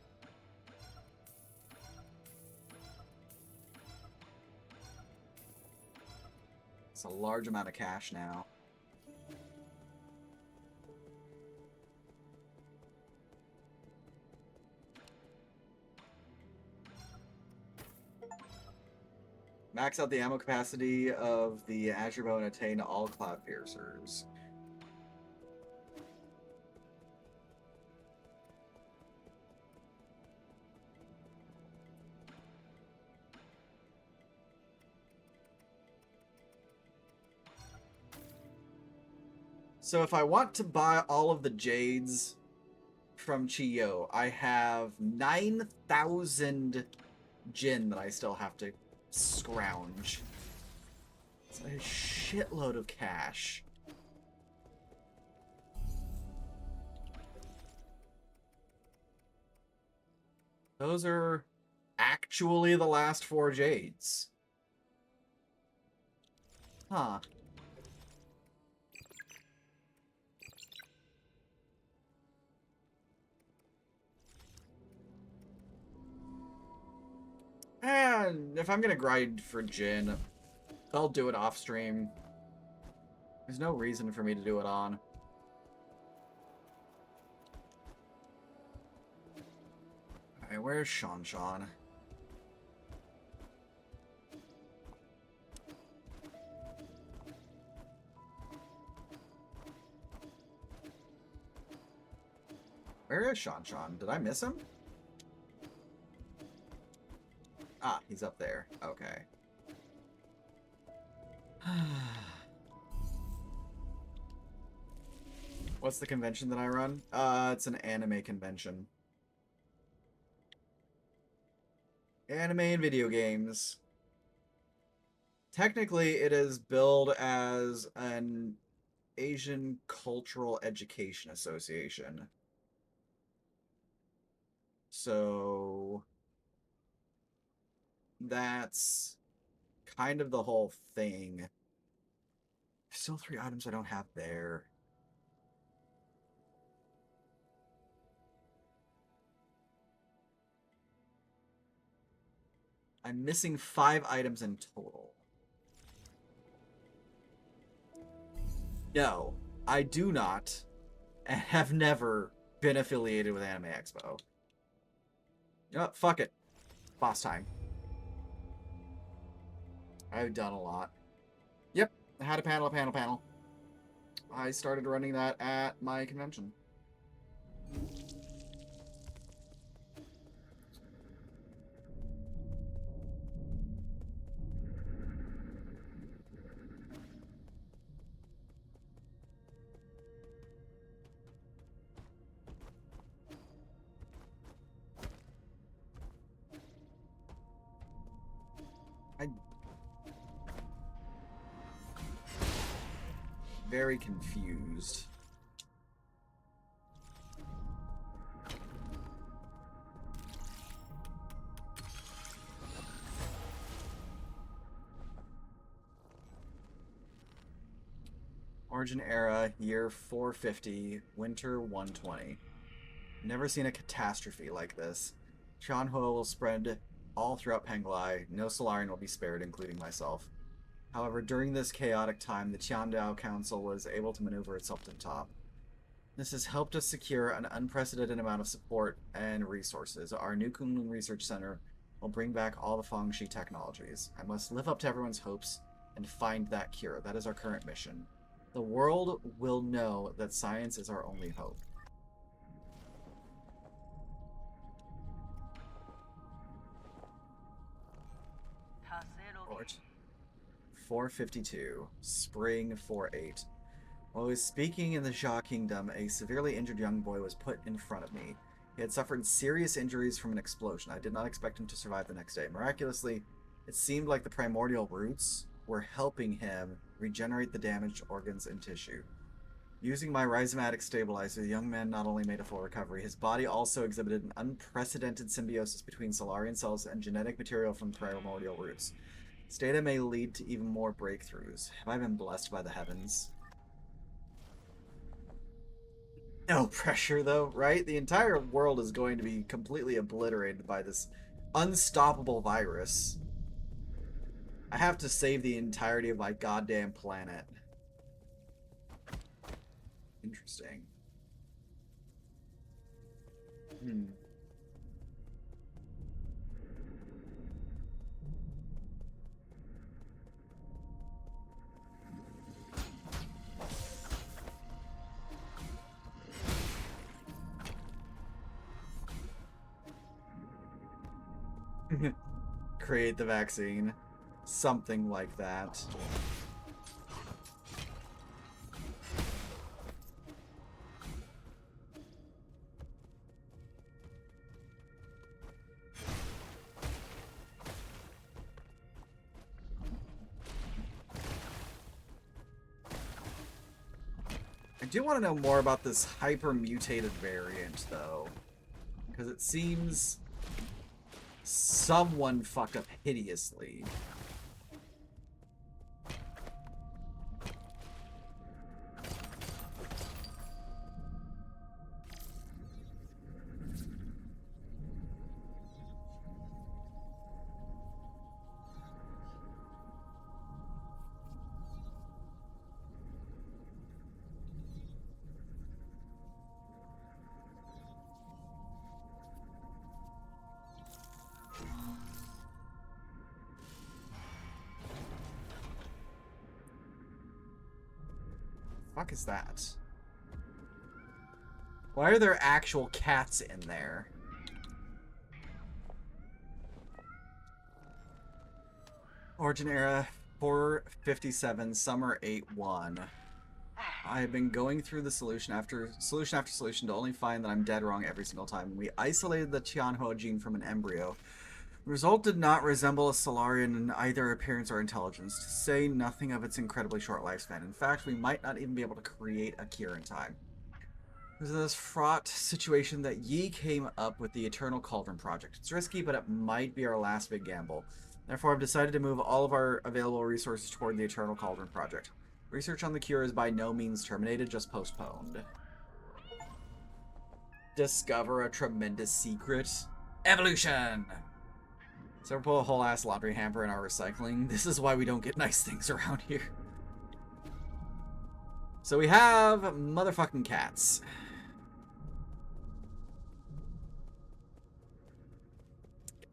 It's a large amount of cash now. Max out the ammo capacity of the Azure Bow and attain all Cloud Piercers. So if I want to buy all of the Jades from Chiyo, I have 9,000 Jin that I still have to scrounge. It's a shitload of cash. Those are actually the last 4 Jades. Huh. And if I'm gonna grind for Jin, I'll do it off stream. There's no reason for me to do it on. Alright, where's Sean? Where is Sean? Did I miss him? Ah, he's up there. Okay. What's the convention that I run? It's an anime convention. Anime and video games. Technically, it is billed as an Asian Cultural Education Association. So that's kind of the whole thing. Still 3 items I don't have there. I'm missing 5 items in total. No, I do not, and have never been affiliated with Anime Expo. You know what? Fuck it. Boss time. I've done a lot. Yep, I had a panel. I started running that at my convention. Very confused. Origin era, year 450, winter 120. Never seen a catastrophe like this. Chanhua will spread all throughout Penglai. No Solarian will be spared, including myself. However, during this chaotic time, the Tiandao Council was able to maneuver itself to the top. This has helped us secure an unprecedented amount of support and resources. Our new Kunlun Research Center will bring back all the Fengshi technologies. I must live up to everyone's hopes and find that cure. That is our current mission. The world will know that science is our only hope. 452. Spring 48. While I was speaking in the Xia Kingdom, a severely injured young boy was put in front of me. He had suffered serious injuries from an explosion. I did not expect him to survive the next day. Miraculously, it seemed like the primordial roots were helping him regenerate the damaged organs and tissue. Using my rhizomatic stabilizer, the young man not only made a full recovery, his body also exhibited an unprecedented symbiosis between Solarian cells and genetic material from primordial roots. This data may lead to even more breakthroughs. Have I been blessed by the heavens? No pressure, though, right? The entire world is going to be completely obliterated by this unstoppable virus. I have to save the entirety of my goddamn planet. Interesting. Create the vaccine. Something like that. I do want to know more about this hyper-mutated variant, though. Because it seems someone fucked up hideously. Fuck is that? Why are there actual cats in there? Origin era 457, summer 8-1. I have been going through the solution after solution to only find that I'm dead wrong every single time. We isolated the Tianhua gene from an embryo. The result did not resemble a Solarian in either appearance or intelligence, to say nothing of its incredibly short lifespan. In fact, we might not even be able to create a cure in time. There's this fraught situation that Yi came up with the Eternal Cauldron project. It's risky, but it might be our last big gamble. Therefore, I've decided to move all of our available resources toward the Eternal Cauldron project. Research on the cure is by no means terminated, just postponed. Discover a tremendous secret. Evolution! So we pull a whole ass laundry hamper in our recycling. This is why we don't get nice things around here. So we have motherfucking cats.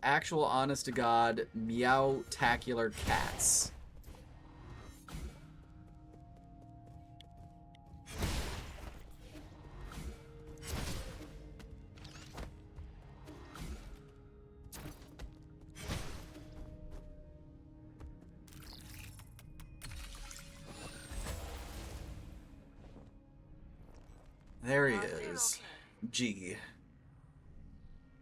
Actual honest to god meow-tacular cats. There he is. G.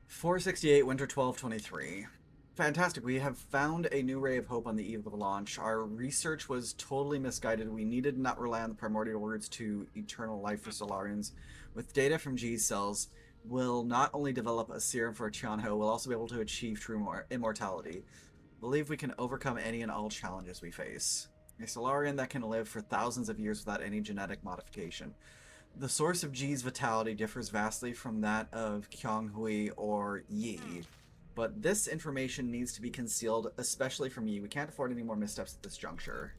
468, winter 1223. Fantastic. We have found a new ray of hope on the eve of the launch. Our research was totally misguided. We needed not rely on the primordial roots to eternal life for Solarians. With data from G's cells, we'll not only develop a serum for Tianho, we'll also be able to achieve true immortality. Believe we can overcome any and all challenges we face. A Solarian that can live for thousands of years without any genetic modification. The source of G's vitality differs vastly from that of Qianghui or Yi, but this information needs to be concealed, especially from Yi. We can't afford any more missteps at this juncture.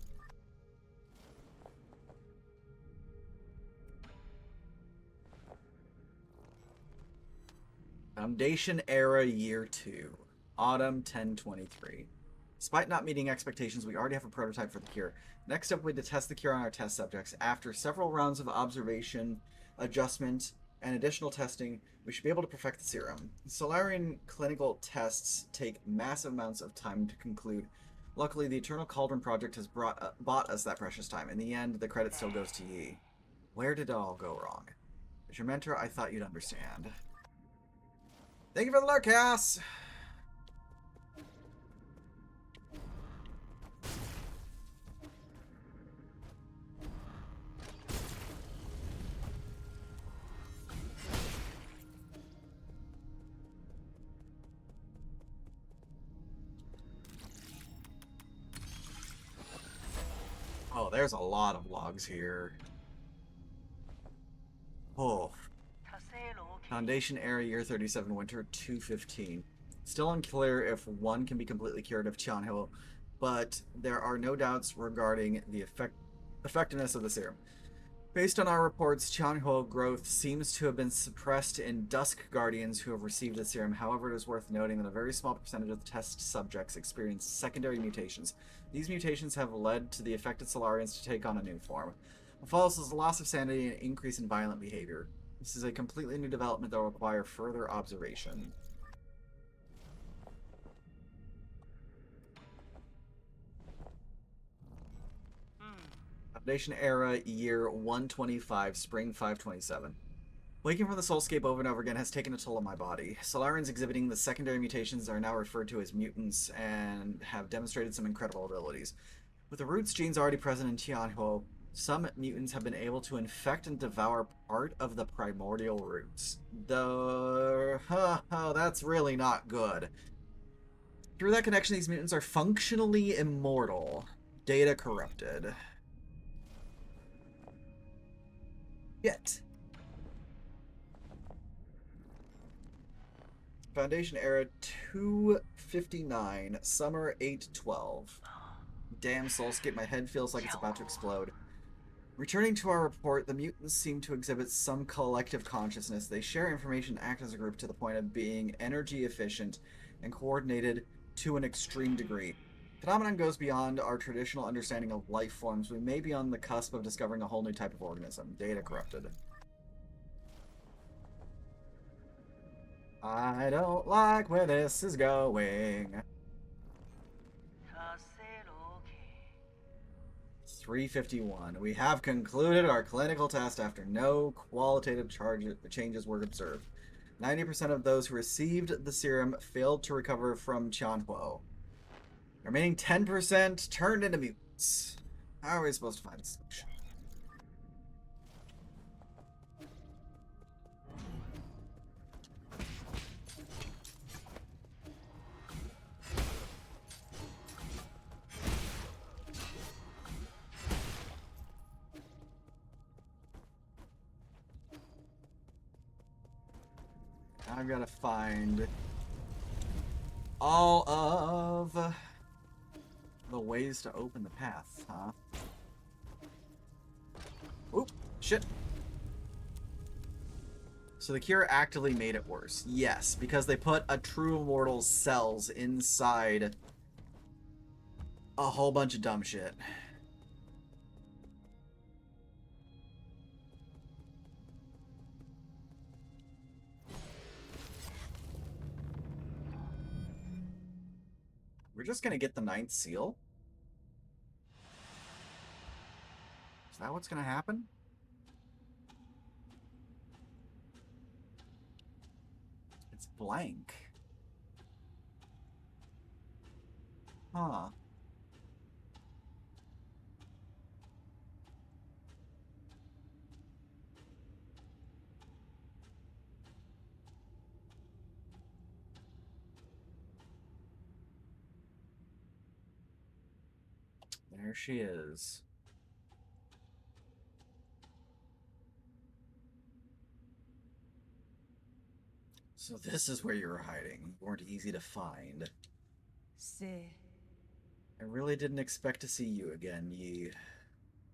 Foundation Era Year 2, Autumn 1023. Despite not meeting expectations, we already have a prototype for the cure. Next up, we need to test the cure on our test subjects. After several rounds of observation, adjustment, and additional testing, we should be able to perfect the serum. Solarian clinical tests take massive amounts of time to conclude. Luckily, the Eternal Cauldron Project has bought us that precious time. In the end, the credit still goes to Yi. Where did it all go wrong? As your mentor, I thought you'd understand. Thank you for the lurk, Chaos! Oh, there's a lot of logs here. Oh. Foundation Era Year 37 Winter 215. Still unclear if one can be completely cured of Tianhuo, but there are no doubts regarding the effectiveness of the serum. Based on our reports, Tianhuo growth seems to have been suppressed in Dusk Guardians who have received the serum. However, it is worth noting that a very small percentage of the test subjects experience secondary mutations. These mutations have led to the affected Solarians to take on a new form. What follows is loss of sanity and an increase in violent behavior. This is a completely new development that will require further observation. Foundation Era, Year 125, Spring 527. Waking from the soulscape over and over again has taken a toll on my body. Solarians exhibiting the secondary mutations are now referred to as mutants and have demonstrated some incredible abilities. With the roots genes already present in Tianhuo, some mutants have been able to infect and devour part of the primordial roots. That's really not good. Through that connection, these mutants are functionally immortal. Data corrupted. Yet. Foundation Era 259, Summer 812. Damn, Soulscape, my head feels like it's about to explode. Returning to our report, the mutants seem to exhibit some collective consciousness. They share information and act as a group to the point of being energy efficient and coordinated to an extreme degree. Phenomenon goes beyond our traditional understanding of life forms. We may be on the cusp of discovering a whole new type of organism. Data corrupted. I don't like where this is going. 351. We have concluded our clinical test after no qualitative changes were observed. 90% of those who received the serum failed to recover from Tianhuo. The remaining 10% turned into mutants. How are we supposed to find a solution? I've got to find all of the ways to open the path, huh? Oop, shit. So the cure actively made it worse. Yes, because they put a true immortal's cells inside a whole bunch of dumb shit. We're just gonna get the 9th seal? Is that what's gonna happen? It's blank. Huh. There she is. So this is where you were hiding. You weren't easy to find. I really didn't expect to see you again, Yi.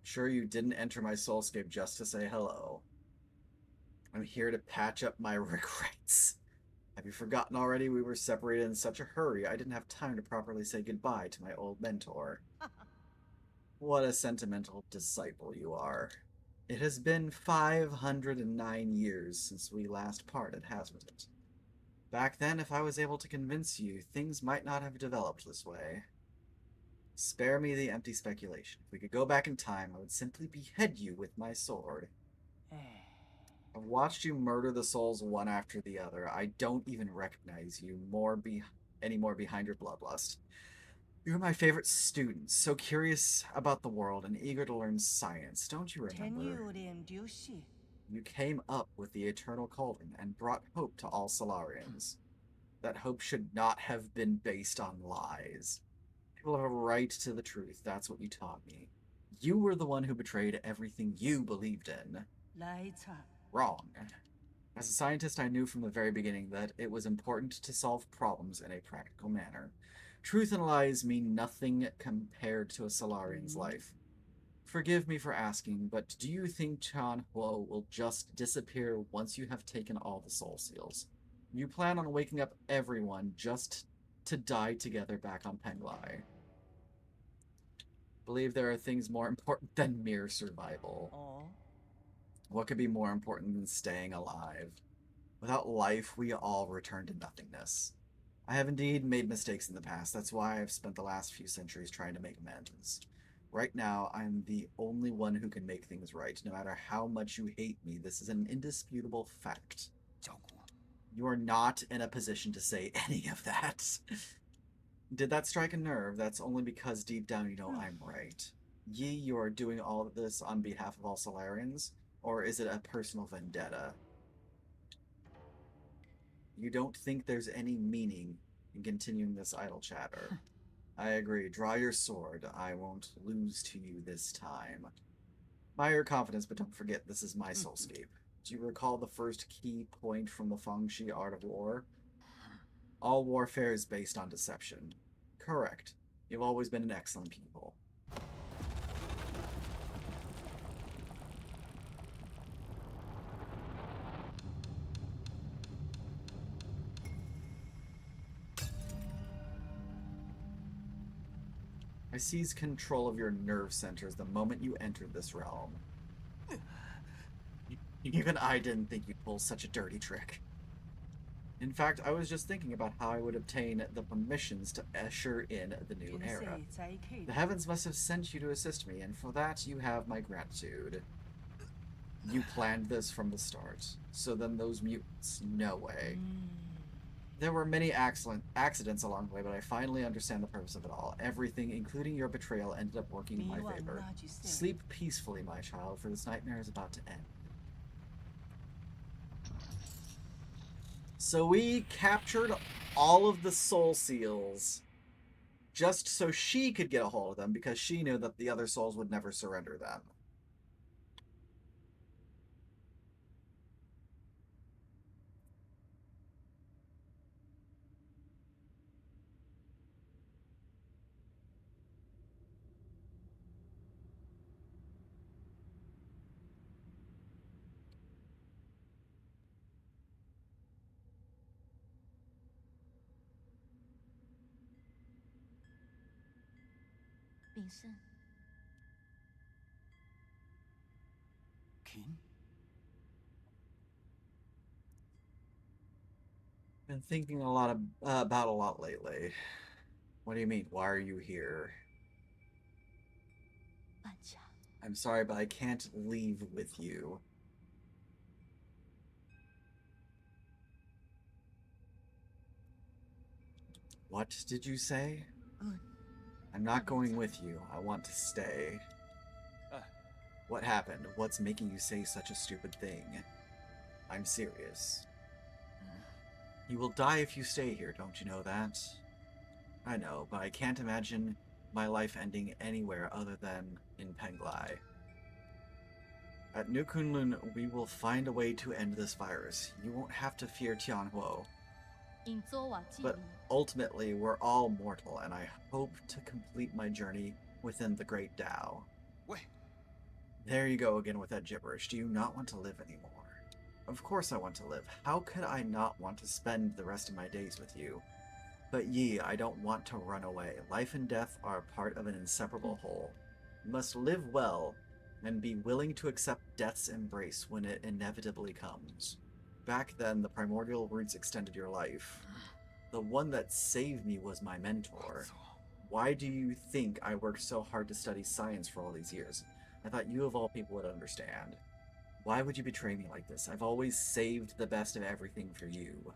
Sure you didn't enter my soulscape just to say hello. I'm here to patch up my regrets. Have you forgotten already we were separated in such a hurry I didn't have time to properly say goodbye to my old mentor? What a sentimental disciple you are. It has been 509 years since we last parted, hasn't it? Back then, if I was able to convince you, things might not have developed this way. Spare me the empty speculation. If we could go back in time, I would simply behead you with my sword. I've watched you murder the souls one after the other. I don't even recognize you anymore behind your bloodlust. You're my favorite student, so curious about the world and eager to learn science. Don't you remember? You came up with the Eternal Cauldron and brought hope to all Solarians. That hope should not have been based on lies. People have a right to the truth. That's what you taught me. You were the one who betrayed everything you believed in. Wrong. As a scientist, I knew from the very beginning that it was important to solve problems in a practical manner. Truth and lies mean nothing compared to a Solarian's life. Forgive me for asking, but do you think Chan Huo will just disappear once you have taken all the soul seals? You plan on waking up everyone just to die together back on Penglai. Believe there are things more important than mere survival. What could be more important than staying alive? Without life, we all return to nothingness. I have indeed made mistakes in the past. That's why I've spent the last few centuries trying to make amends. Right now, I'm the only one who can make things right. No matter how much you hate me, this is an indisputable fact. You are not in a position to say any of that. Did that strike a nerve? That's only because deep down you know I'm right. Yi, you are doing all of this on behalf of all Solarians? Or is it a personal vendetta? You don't think there's any meaning in continuing this idle chatter. I agree. Draw your sword. I won't lose to you this time. Admire your confidence, but don't forget this is my soulscape. Do you recall the first key point from the Fengshi Art of War? All warfare is based on deception. Correct. You've always been an excellent pupil. I seized control of your nerve centers the moment you entered this realm. Even I didn't think you'd pull such a dirty trick. In fact, I was just thinking about how I would obtain the permissions to usher in the new era. The heavens must have sent you to assist me, and for that you have my gratitude. You planned this from the start. So then those mutants, no way. There were many accidents along the way, but I finally understand the purpose of it all. Everything, including your betrayal, ended up working in my favor. Sleep peacefully, my child, for this nightmare is about to end. So we captured all of the soul seals just so she could get a hold of them because she knew that the other souls would never surrender them. Been thinking a lot about a lot lately. What do you mean? Why are you here? I'm sorry, but I can't leave with you. What did you say? I'm not going with you. I want to stay. What happened? What's making you say such a stupid thing? I'm serious. You will die if you stay here, don't you know that? I know, but I can't imagine my life ending anywhere other than in Penglai. At New Kunlun, we will find a way to end this virus. You won't have to fear Tianhuo. But ultimately, we're all mortal, and I hope to complete my journey within the Great Tao. Wait. There you go again with that gibberish. Do you not want to live anymore? Of course I want to live. How could I not want to spend the rest of my days with you? But Yi, I don't want to run away. Life and death are a part of an inseparable whole. You must live well, and be willing to accept death's embrace when it inevitably comes. Back then, the primordial roots extended your life. The one that saved me was my mentor. Why do you think I worked so hard to study science for all these years? I thought you of all people would understand. Why would you betray me like this? I've always saved the best of everything for you.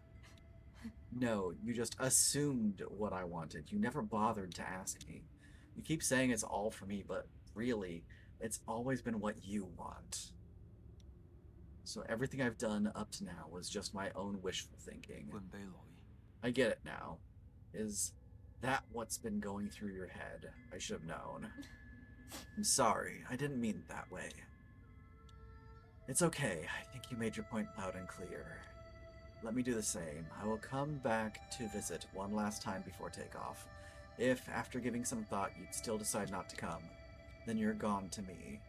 No, you just assumed what I wanted. You never bothered to ask me. You keep saying it's all for me, but really, it's always been what you want. So everything I've done up to now was just my own wishful thinking. I get it now. Is that what's been going through your head? I should have known. I'm sorry, I didn't mean it that way. It's okay, I think you made your point loud and clear. Let me do the same. I will come back to visit one last time before takeoff. If, after giving some thought, you'd still decide not to come, then you're gone to me.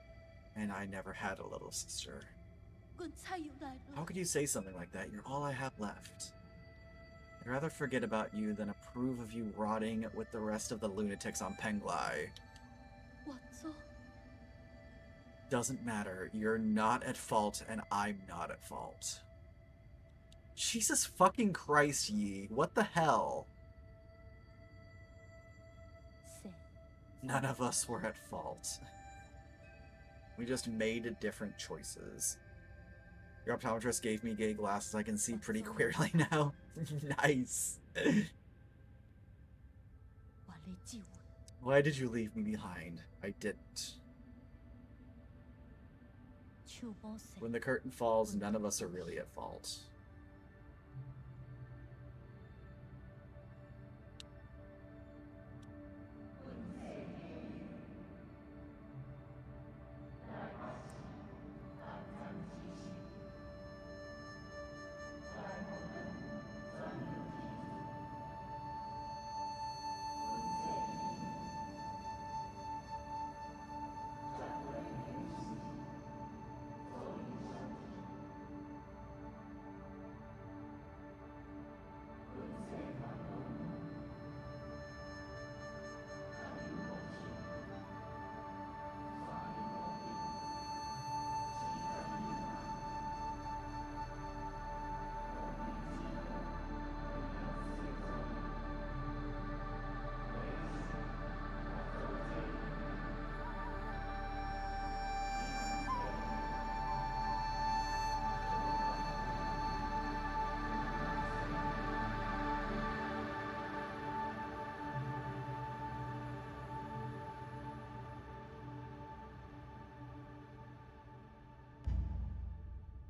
And I never had a little sister. How could you say something like that? You're all I have left. I'd rather forget about you than approve of you rotting with the rest of the lunatics on Penglai. Doesn't matter. You're not at fault, and I'm not at fault. Jesus fucking Christ, Yi. What the hell? None of us were at fault. We just made different choices. Your optometrist gave me gay glasses. I can see pretty clearly now. Nice. Why did you leave me behind? I didn't. When the curtain falls, none of us are really at fault.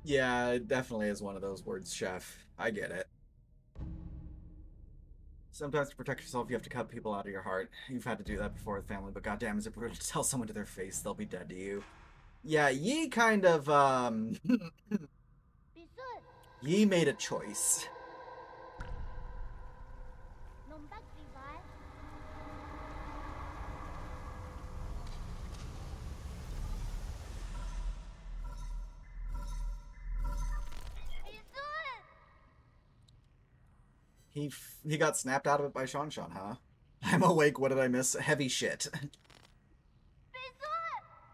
Yeah, it definitely is one of those words, chef. I get it. Sometimes to protect yourself, you have to cut people out of your heart. You've had to do that before with family, but goddamn, is it brutal to tell someone to their face they'll be dead to you? Yeah, Yi kind of, Yi made a choice. He got snapped out of it by Shan, huh? I'm awake, what did I miss? Heavy shit.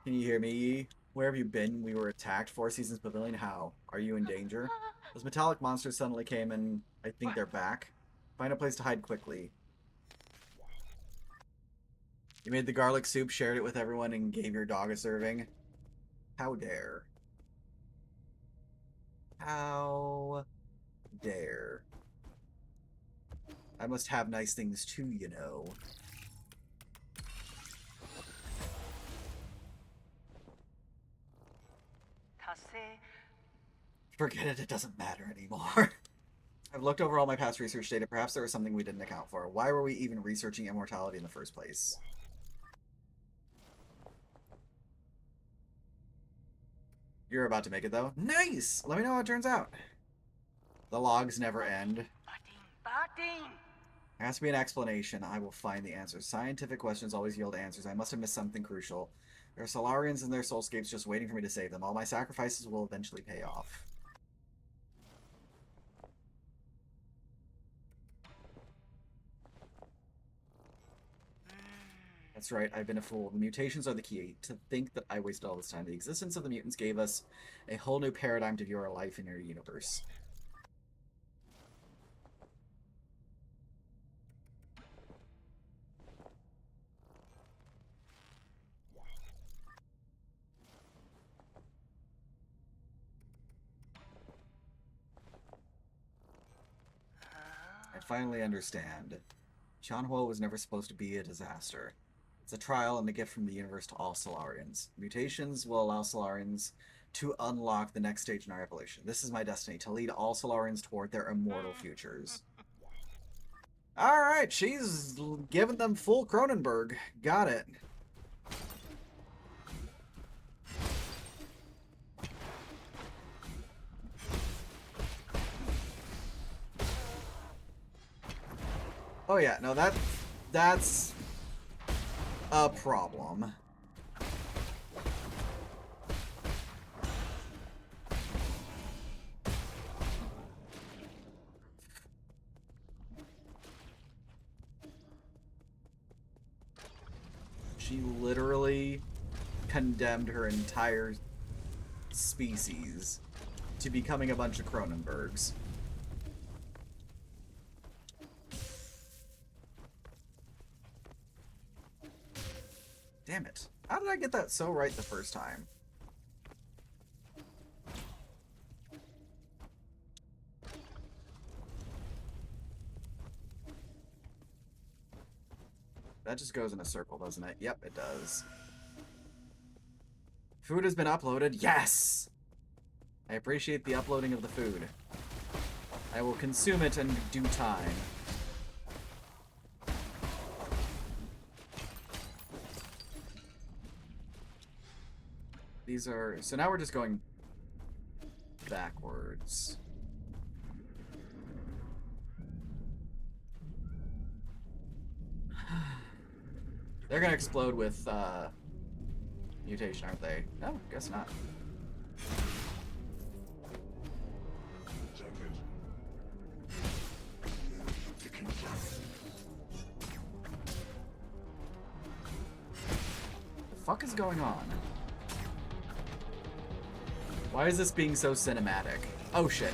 Can you hear me, Yi? Where have you been? We were attacked. 4 Seasons Pavilion? How? Are you in danger? Those metallic monsters suddenly came and I think they're back. Find a place to hide quickly. You made the garlic soup, shared it with everyone, and gave your dog a serving? How dare. How dare. I must have nice things too, you know. Forget it, it doesn't matter anymore. I've looked over all my past research data. Perhaps there was something we didn't account for. Why were we even researching immortality in the first place? You're about to make it, though. Nice! Let me know how it turns out. The logs never end. There has to be an explanation. I will find the answers. Scientific questions always yield answers. I must have missed something crucial. There are Solarians and their soulscapes just waiting for me to save them. All my sacrifices will eventually pay off. That's right, I've been a fool. The mutations are the key. To think that I wasted all this time. The existence of the mutants gave us a whole new paradigm to view our life in your universe. finally understand. Chanhua was never supposed to be a disaster. It's a trial and a gift from the universe to all Solarians. Mutations will allow Solarians to unlock the next stage in our evolution. This is my destiny, to lead all Solarians toward their immortal futures. Alright, she's giving them full Cronenberg. Got it. Oh yeah, no, that's a problem. She literally condemned her entire species to becoming a bunch of Cronenbergs. Damn it. How did I get that so right the first time? That just goes in a circle, doesn't it? Yep, it does. Food has been uploaded. Yes! I appreciate the uploading of the food. I will consume it in due time. These are... So now we're just going backwards. They're gonna explode with, mutation, aren't they? No, guess not. The fuck is going on? Why is this being so cinematic? Oh shit.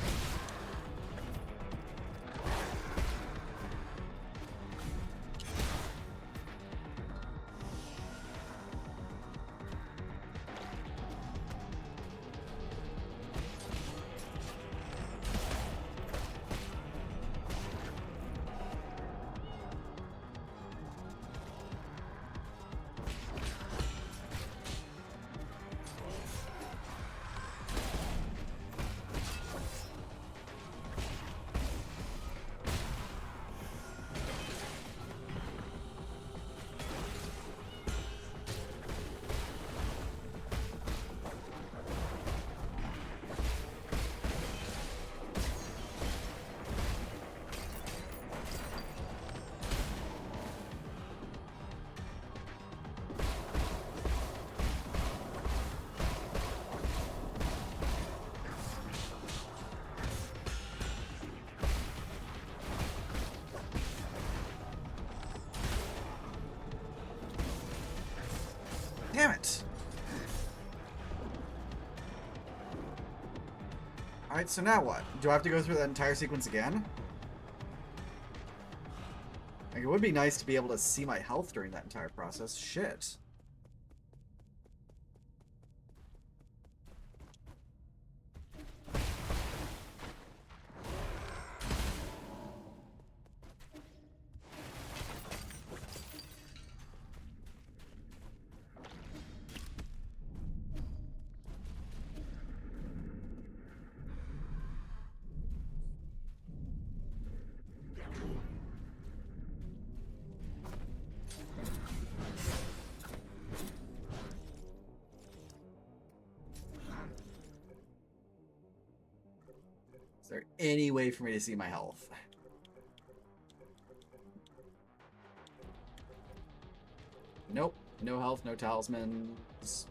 Damn it! Alright, so now what? Do I have to go through that entire sequence again? Like, it would be nice to be able to see my health during that entire process. Shit. Is there any way for me to see my health? Nope. No health, no talismans.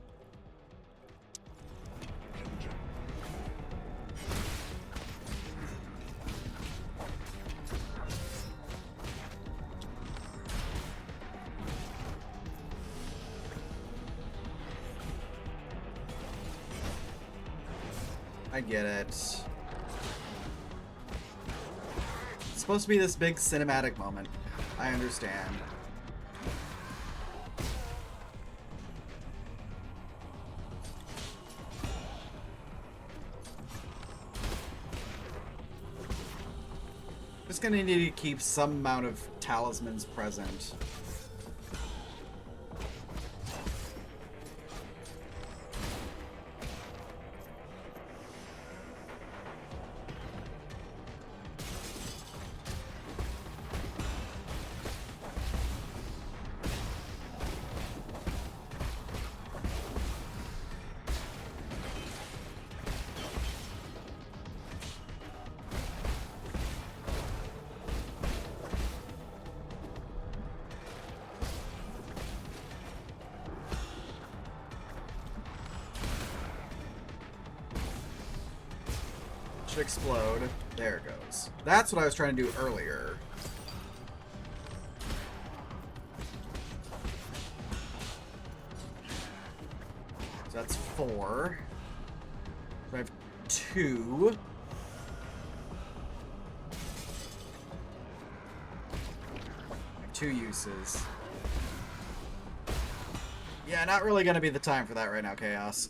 I get it. It's supposed to be this big cinematic moment. I understand. Just gonna need to keep some amount of talismans present. Should explode. There it goes. That's what I was trying to do earlier. So that's 4. So I have 2. I have 2 uses. Yeah, not really gonna be the time for that right now, Chaos.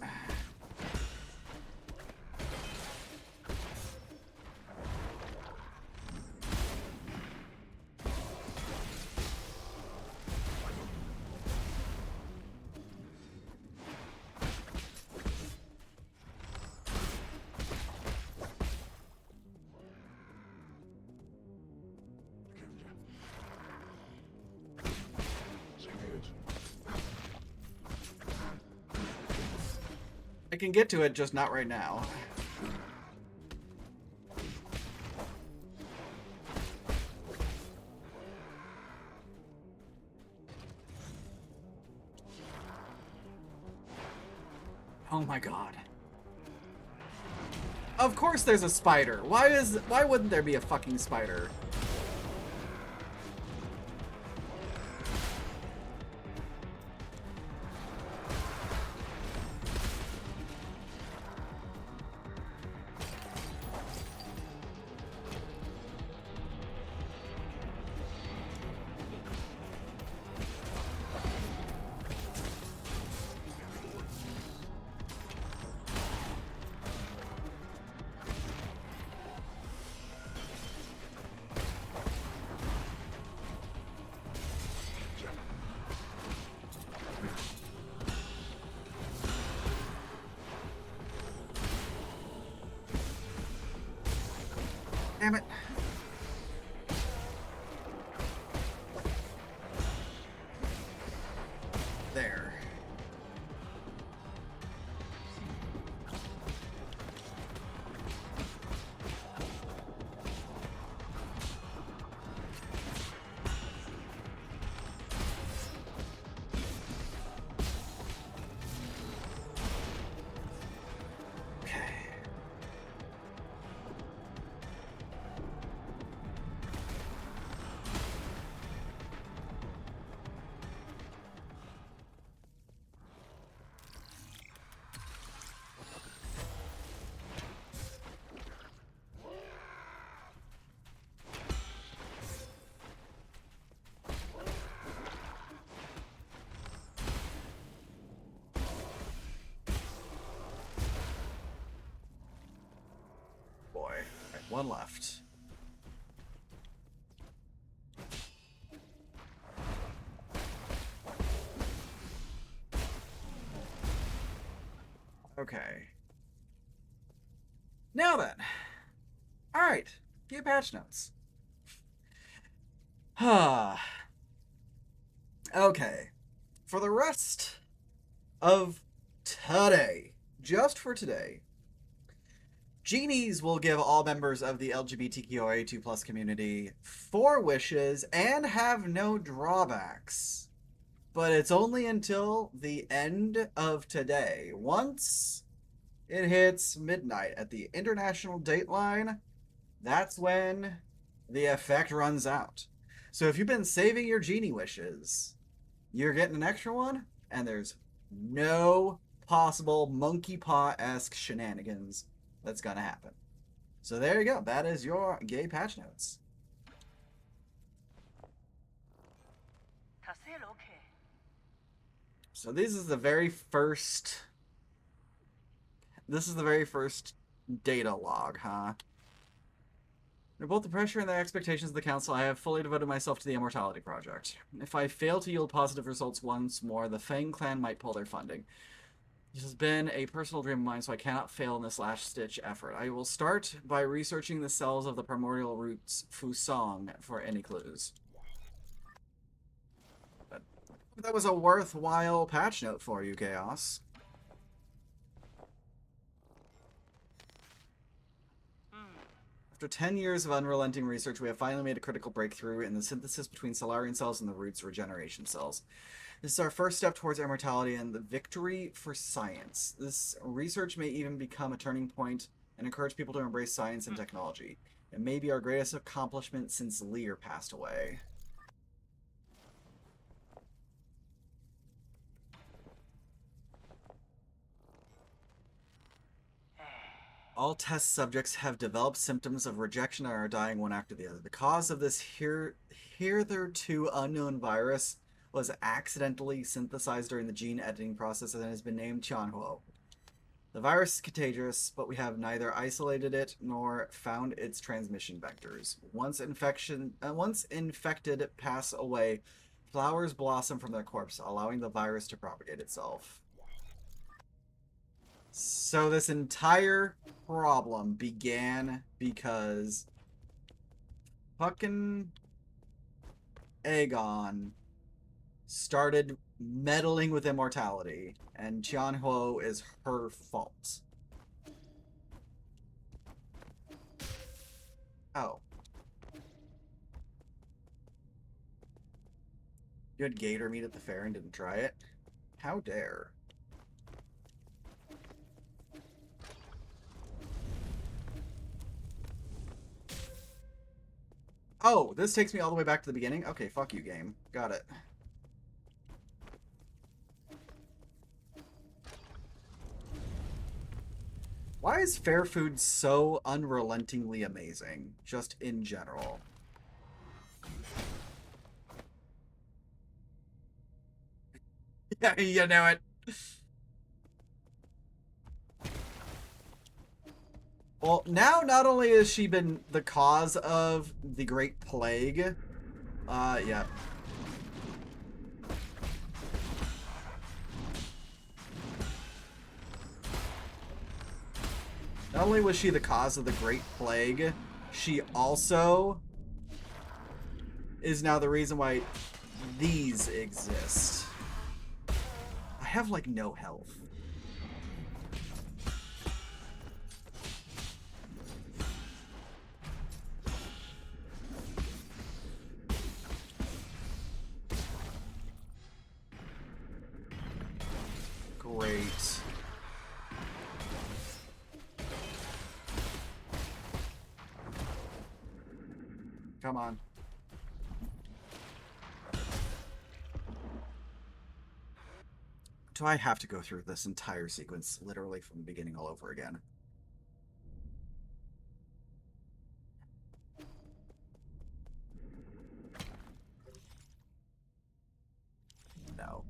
I can get to it, just not right now. Oh my god. Of course there's a spider. Why wouldn't there be a fucking spider? Damn it. There. Okay. Boy. All right, one left. Okay. Now then. Alright. Get patch notes. Okay. For the rest of today, just for today, genies will give all members of the LGBTQIA2+ community 4 wishes and have no drawbacks. But it's only until the end of today. Once it hits midnight at the international dateline, that's when the effect runs out. So if you've been saving your genie wishes, you're getting an extra one, and there's no possible monkey paw-esque shenanigans that's gonna happen. So there you go. That is your gay patch notes. So this is the very first data log, huh? Under both the pressure and the expectations of the Council, I have fully devoted myself to the Immortality Project. If I fail to yield positive results once more, the Fang clan might pull their funding. This has been a personal dream of mine, so I cannot fail in this last-ditch effort. I will start by researching the cells of the primordial roots Fusong for any clues. But that was a worthwhile patch note for you, Chaos. After 10 years of unrelenting research, we have finally made a critical breakthrough in the synthesis between Solarian cells and the roots regeneration cells. This is our first step towards immortality and the victory for science. This research may even become a turning point and encourage people to embrace science and technology. It may be our greatest accomplishment since Lear passed away. All test subjects have developed symptoms of rejection and are dying one after the other. The cause of this hitherto unknown virus was accidentally synthesized during the gene editing process and has been named Tianhuo. The virus is contagious, but we have neither isolated it nor found its transmission vectors. Once infected pass away, flowers blossom from their corpse, allowing the virus to propagate itself. So this entire problem began because fucking Eigong started meddling with immortality, and Tianhuo is her fault. Oh. You had gator meat at the fair and didn't try it? How dare. Oh, this takes me all the way back to the beginning? Okay, fuck you, game. Got it. Why is fair food so unrelentingly amazing, just in general? Yeah, you know it. Well, now not only has she been the cause of the Great Plague, yeah. Not only was she the cause of the Great Plague, she also is now the reason why these exist. I have, like, no health. Great. Come on. Do I have to go through this entire sequence literally from the beginning all over again? No,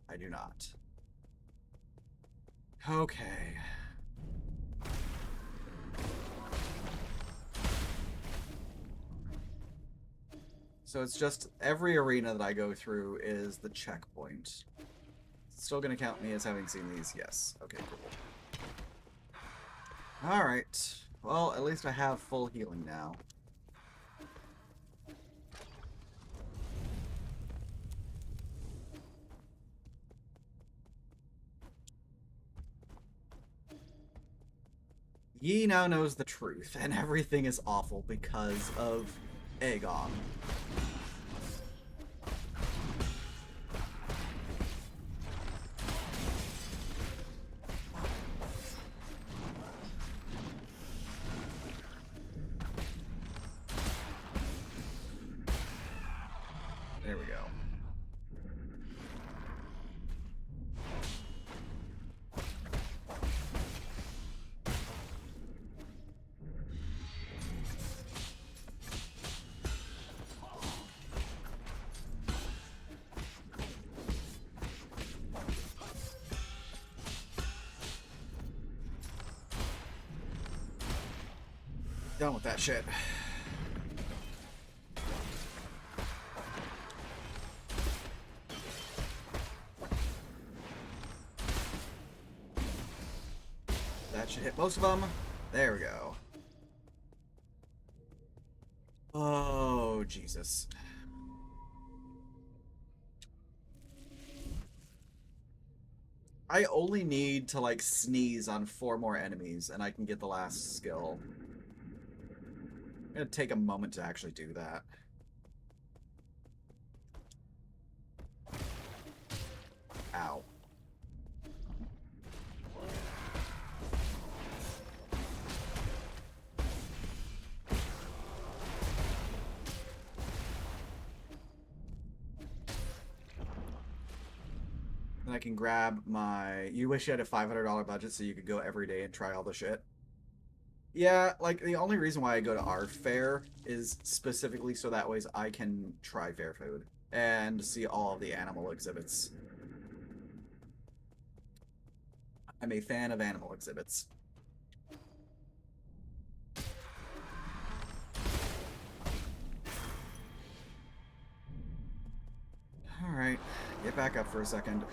I do not. Okay. So it's just every arena that I go through is the checkpoint. Still gonna count me as having seen these? Yes. Okay, cool. Alright. Well, at least I have full healing now. Yi now knows the truth, and everything is awful because of Eigong. There we go. Done with that shit. That should hit most of them. There we go. Oh, Jesus. I only need to, like, sneeze on 4 more enemies, and I can get the last skill. I'm gonna take a moment to actually do that. Ow. Then I can grab my... You wish you had a $500 budget so you could go every day and try all the shit? Yeah, like, the only reason why I go to our fair is specifically so that way I can try fair food and see all of the animal exhibits. I'm a fan of animal exhibits. Alright, get back up for a second.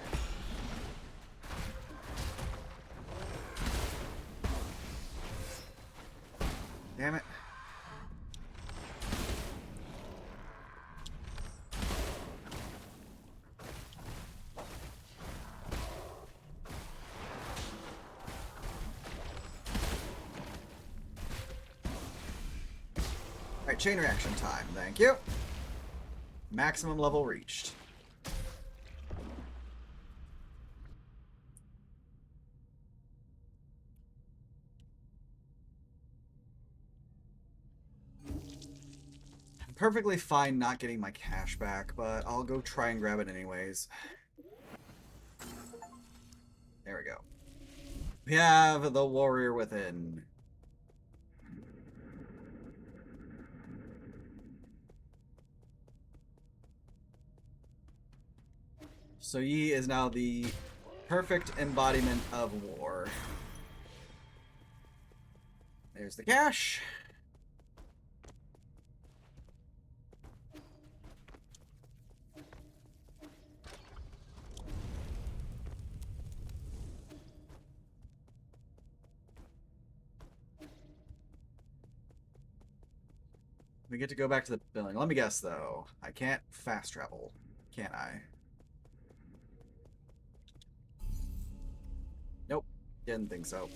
Damn it. Alright, chain reaction time. Thank you. Maximum level reached. I'm perfectly fine not getting my cash back, but I'll go try and grab it anyways. There we go. We have the warrior within. So Yi is now the perfect embodiment of war. There's the cash. We get to go back to the building. Let me guess, though. I can't fast travel, can I? Nope. Didn't think so.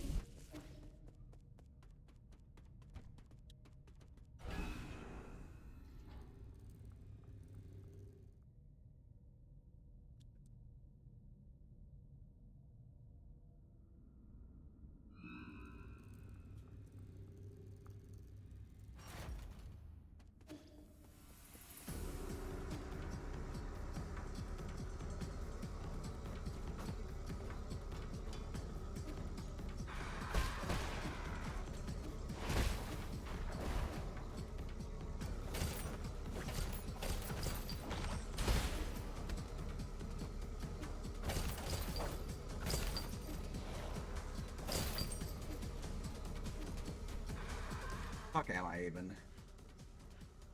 Fuck am I even?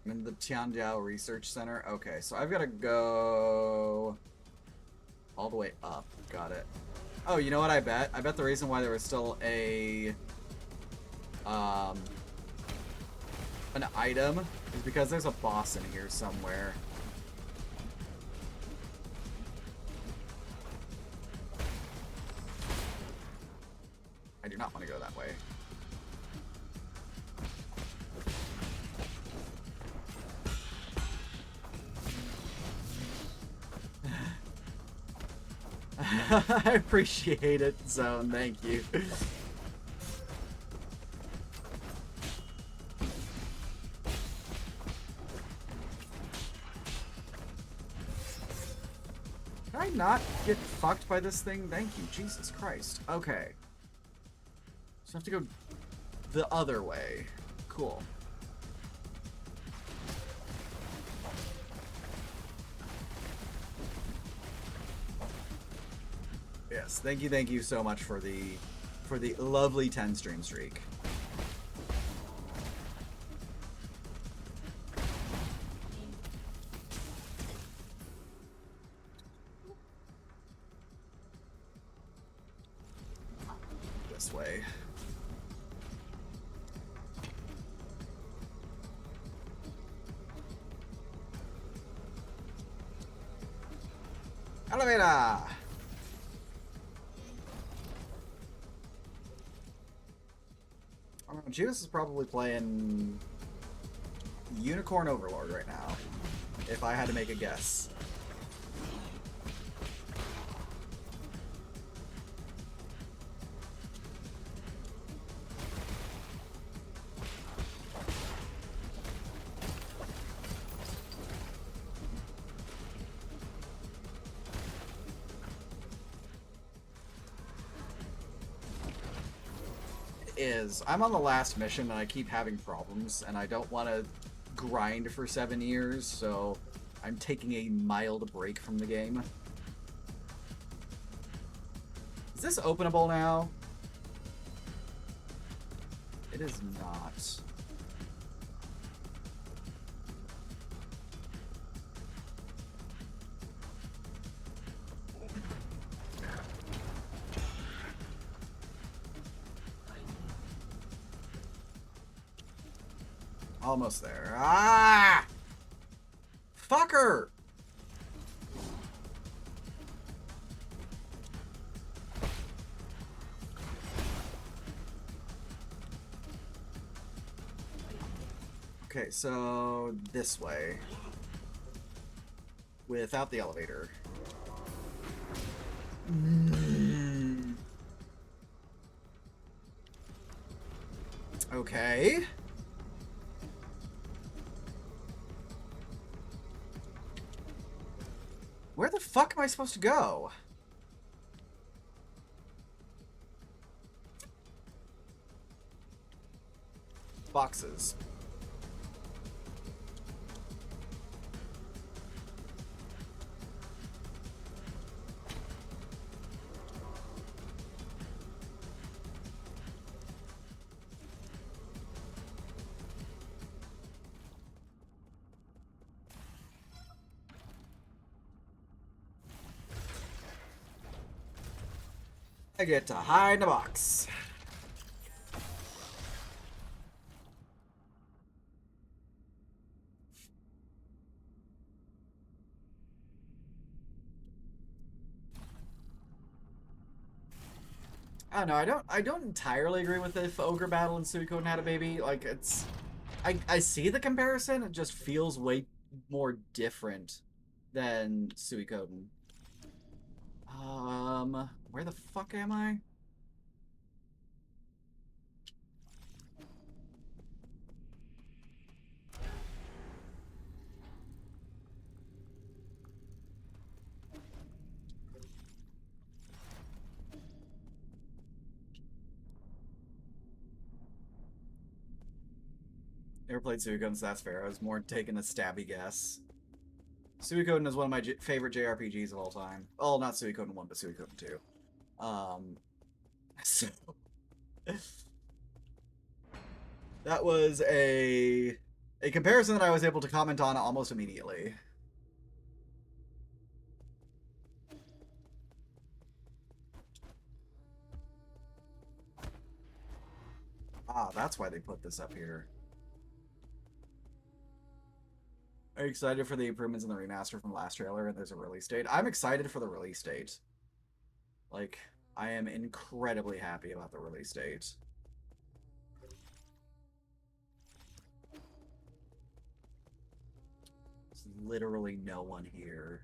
I'm in the Tianjiao Research Center. Okay, so I've got to go all the way up. Got it. Oh, you know what I bet? I bet the reason why there was still an item is because there's a boss in here somewhere. I do not want to go that way. I appreciate it, Zone. Thank you. Can I not get fucked by this thing? Thank you. Jesus Christ. Okay. So I have to go the other way. Cool. Yes, thank you so much for the lovely 10 stream streak. this way. Elevator! I don't know, Juice is probably playing Unicorn Overlord right now, if I had to make a guess. I'm on the last mission and I keep having problems and I don't want to grind for 7 years, so I'm taking a mild break from the game. Is this openable now? It is not. Almost there. Ah! Fucker! Okay, so this way. Without the elevator. Okay. Where the fuck am I supposed to go? Boxes. I get to hide in a box. I don't know, I don't entirely agree with if Ogre Battle and Suikoden had a baby. Like, it's... I see the comparison, it just feels way more different than Suikoden. Where the fuck am I? Never played Suikoden, so that's fair. I was more taking a stabby guess. Suikoden is one of my favorite JRPGs of all time. Oh, not Suikoden 1, but Suikoden 2. So... that was a comparison that I was able to comment on almost immediately. Ah, that's why they put this up here. Are you excited for the improvements in the remaster from last trailer and there's a release date? I'm excited for the release date. Like, I am incredibly happy about the release date. There's literally no one here.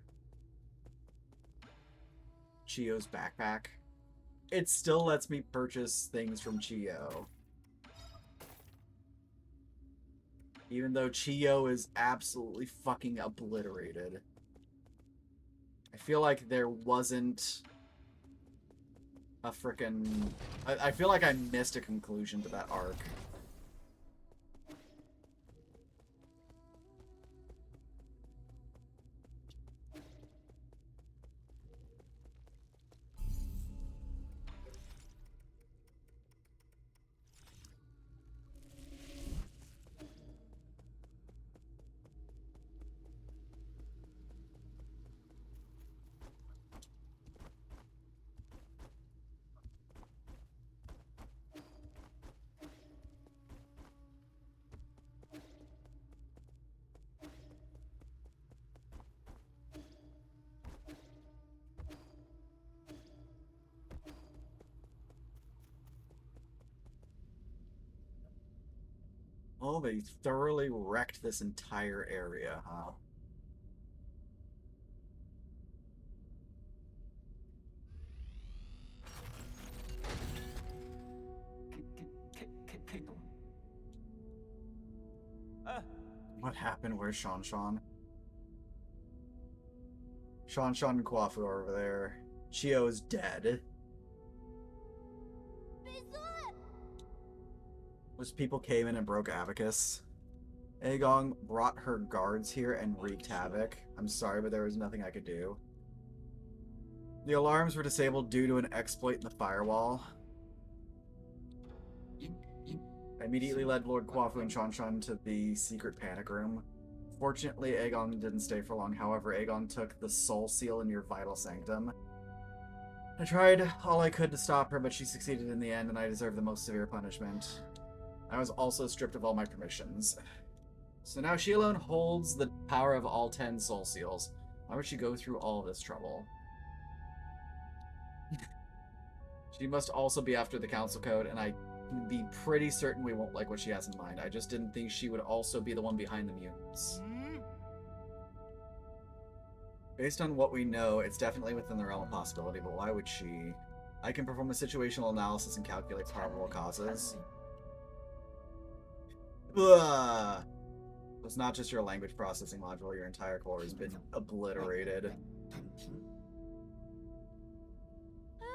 Chio's backpack. It still lets me purchase things from Chio. Even though Chio is absolutely fucking obliterated. I feel like there wasn't a frickin'... I feel like I missed a conclusion to that arc. Oh, they thoroughly wrecked this entire area, huh? What happened? Where's Sean Sean? Sean Sean and Kwafu are over there. Chio's dead. Those people came in and broke Abacus. Eigong brought her guards here and wreaked havoc. I'm sorry, but there was nothing I could do. The alarms were disabled due to an exploit in the firewall. I immediately led Lord Kwafu and Shanshan to the secret panic room. Fortunately, Eigong didn't stay for long. However, Eigong took the soul seal in your vital sanctum. I tried all I could to stop her, but she succeeded in the end, and I deserve the most severe punishment. I was also stripped of all my permissions. So now she alone holds the power of all 10 soul seals. Why would she go through all this trouble? She must also be after the council code, and I can be pretty certain we won't like what she has in mind. I just didn't think she would also be the one behind the mutants. Based on what we know, it's definitely within the realm of possibility, but why would she? I can perform a situational analysis and calculate probable causes. Ugh. It's not just your language processing module, your entire core has been obliterated.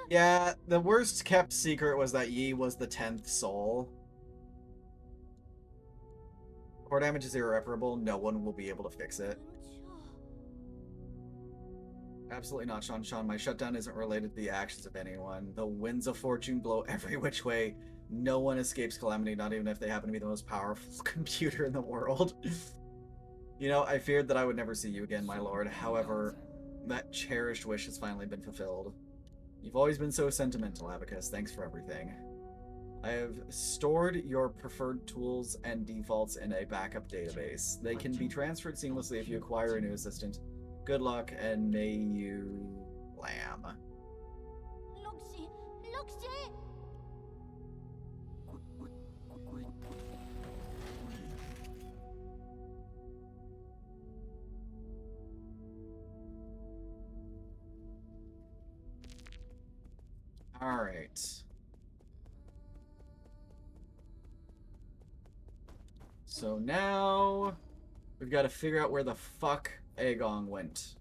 Yeah, the worst kept secret was that Yi was the 10th soul. Core damage is irreparable, no one will be able to fix it. Absolutely not, Sean Sean. My shutdown isn't related to the actions of anyone. The winds of fortune blow every which way. No one escapes calamity, not even if they happen to be the most powerful computer in the world. You know, I feared that I would never see you again, my lord. However, that cherished wish has finally been fulfilled. You've always been so sentimental, Abacus. Thanks for everything. I have stored your preferred tools and defaults in a backup database. They can be transferred seamlessly if you acquire a new assistant. Good luck, and may you... lamb. Alright. So now... we've got to figure out where the fuck Eigong went.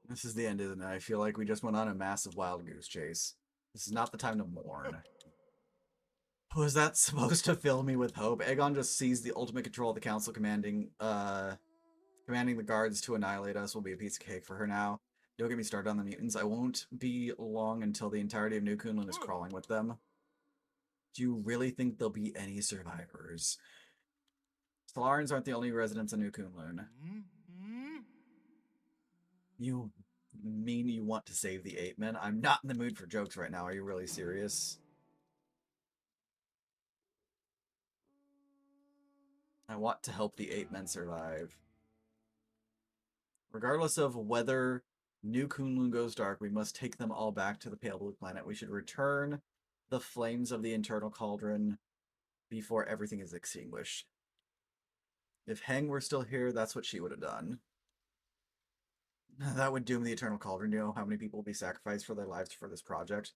This is the end, isn't it? I feel like we just went on a massive wild goose chase. This is not the time to mourn. Was that supposed to fill me with hope? Aegon just seized the ultimate control of the council, commanding the guards to annihilate us will be a piece of cake for her now. Don't get me started on the mutants. I won't be long until the entirety of New Kunlun is crawling with them. Do you really think there'll be any survivors? Stelarans aren't the only residents of New Kunlun. You mean you want to save the Ape Men? I'm not in the mood for jokes right now. Are you really serious? I want to help the Ape Men survive. Regardless of whether New Kunlun goes dark, we must take them all back to the Pale Blue Planet. We should return the flames of the internal cauldron before everything is extinguished. If Heng were still here, that's what she would have done. That would doom the eternal cauldron. You know how many people will be sacrificed for their lives for this project?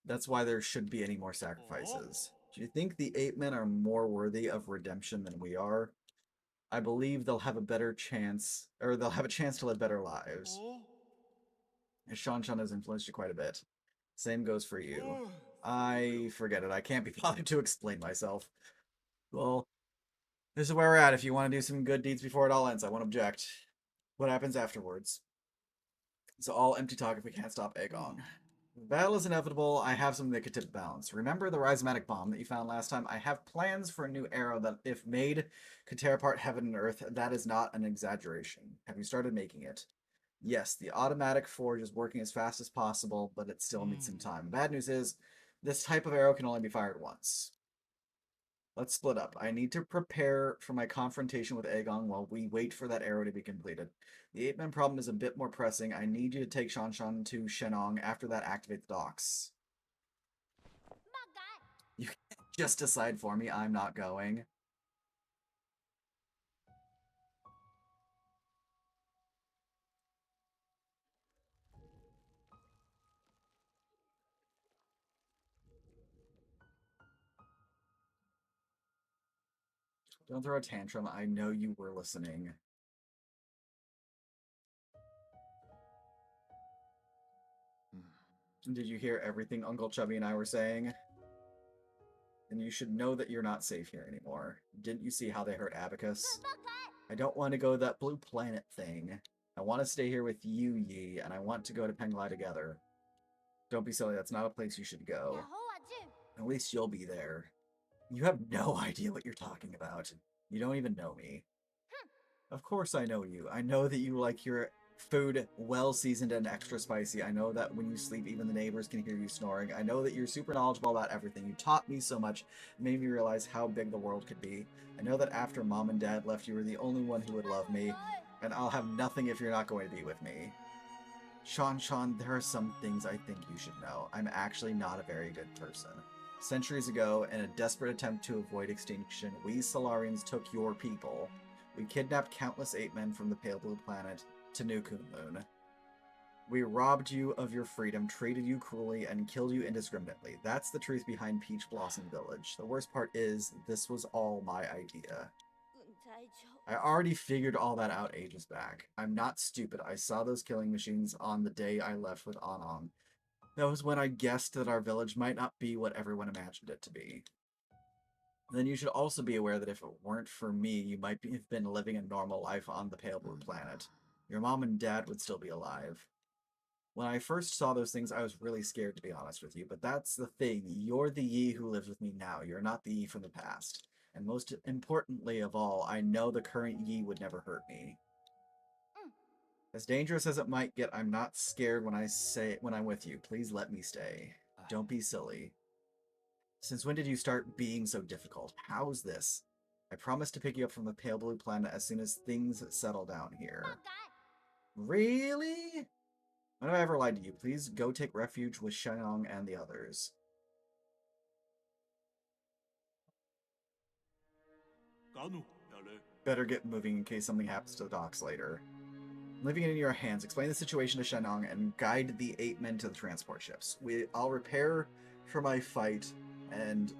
That's why there shouldn't be any more sacrifices. Do you think the Ape Men are more worthy of redemption than we are? I believe they'll have a better chance, or they'll have a chance to live better lives. And Shan has influenced you quite a bit. Same goes for you. I forget it. I can't be bothered to explain myself. Well, this is where we're at. If you want to do some good deeds before it all ends, I won't object. What happens afterwards? It's all empty talk if we can't stop Eigong. Battle is inevitable. I have something that could tip the balance. Remember the rhizomatic bomb that you found last time? I have plans for a new arrow that, if made, could tear apart heaven and earth. That is not an exaggeration. Have you started making it? Yes, the automatic forge is working as fast as possible, but it still needs some time. Bad news is, this type of arrow can only be fired once. Let's split up. I need to prepare for my confrontation with Eigong while we wait for that arrow to be completed. The 8-man problem is a bit more pressing. I need you to take Shanshan to Shenong. After that, activate the docks. You can't just decide for me. I'm not going. Don't throw a tantrum. I know you were listening. Did you hear everything Uncle Chubby and I were saying? And you should know that you're not safe here anymore. Didn't you see how they hurt Abacus? I don't want to go to that blue planet thing. I want to stay here with you, Yi, and I want to go to Penglai together. Don't be silly, that's not a place you should go. At least you'll be there. You have no idea what you're talking about. You don't even know me. Of course I know you. I know that you like your food well seasoned and extra spicy. I know that when you sleep, even the neighbors can hear you snoring. I know that you're super knowledgeable about everything. You taught me so much, it made me realize how big the world could be. I know that after Mom and Dad left, you were the only one who would love me, and I'll have nothing if you're not going to be with me. Sean, there are some things I think you should know. I'm actually not a very good person. Centuries ago, in a desperate attempt to avoid extinction, we Solarians took your people. We kidnapped countless 8-men from the Pale Blue Planet to New Kunlun. We robbed you of your freedom, treated you cruelly, and killed you indiscriminately. That's the truth behind Peach Blossom Village. The worst part is, this was all my idea. I already figured all that out ages back. I'm not stupid. I saw those killing machines on the day I left with Anong. That was when I guessed that our village might not be what everyone imagined it to be. Then you should also be aware that if it weren't for me, you might have been living a normal life on the Pale Blue Planet. Your mom and dad would still be alive. When I first saw those things, I was really scared, to be honest with you. But that's the thing. You're the Yi who lives with me now. You're not the Yi from the past. And most importantly of all, I know the current Yi would never hurt me. As dangerous as it might get, I'm not scared when I'm with you. Please let me stay. Don't be silly. Since when did you start being so difficult? How's this? I promise to pick you up from the Pale Blue Planet as soon as things settle down here. Really? When have I ever lied to you? Please go take refuge with Shenong and the others. Better get moving in case something happens to the docks later. Leaving it in your hands, explain the situation to Shenong and guide the 8 men to the transport ships. I'll prepare for my fight and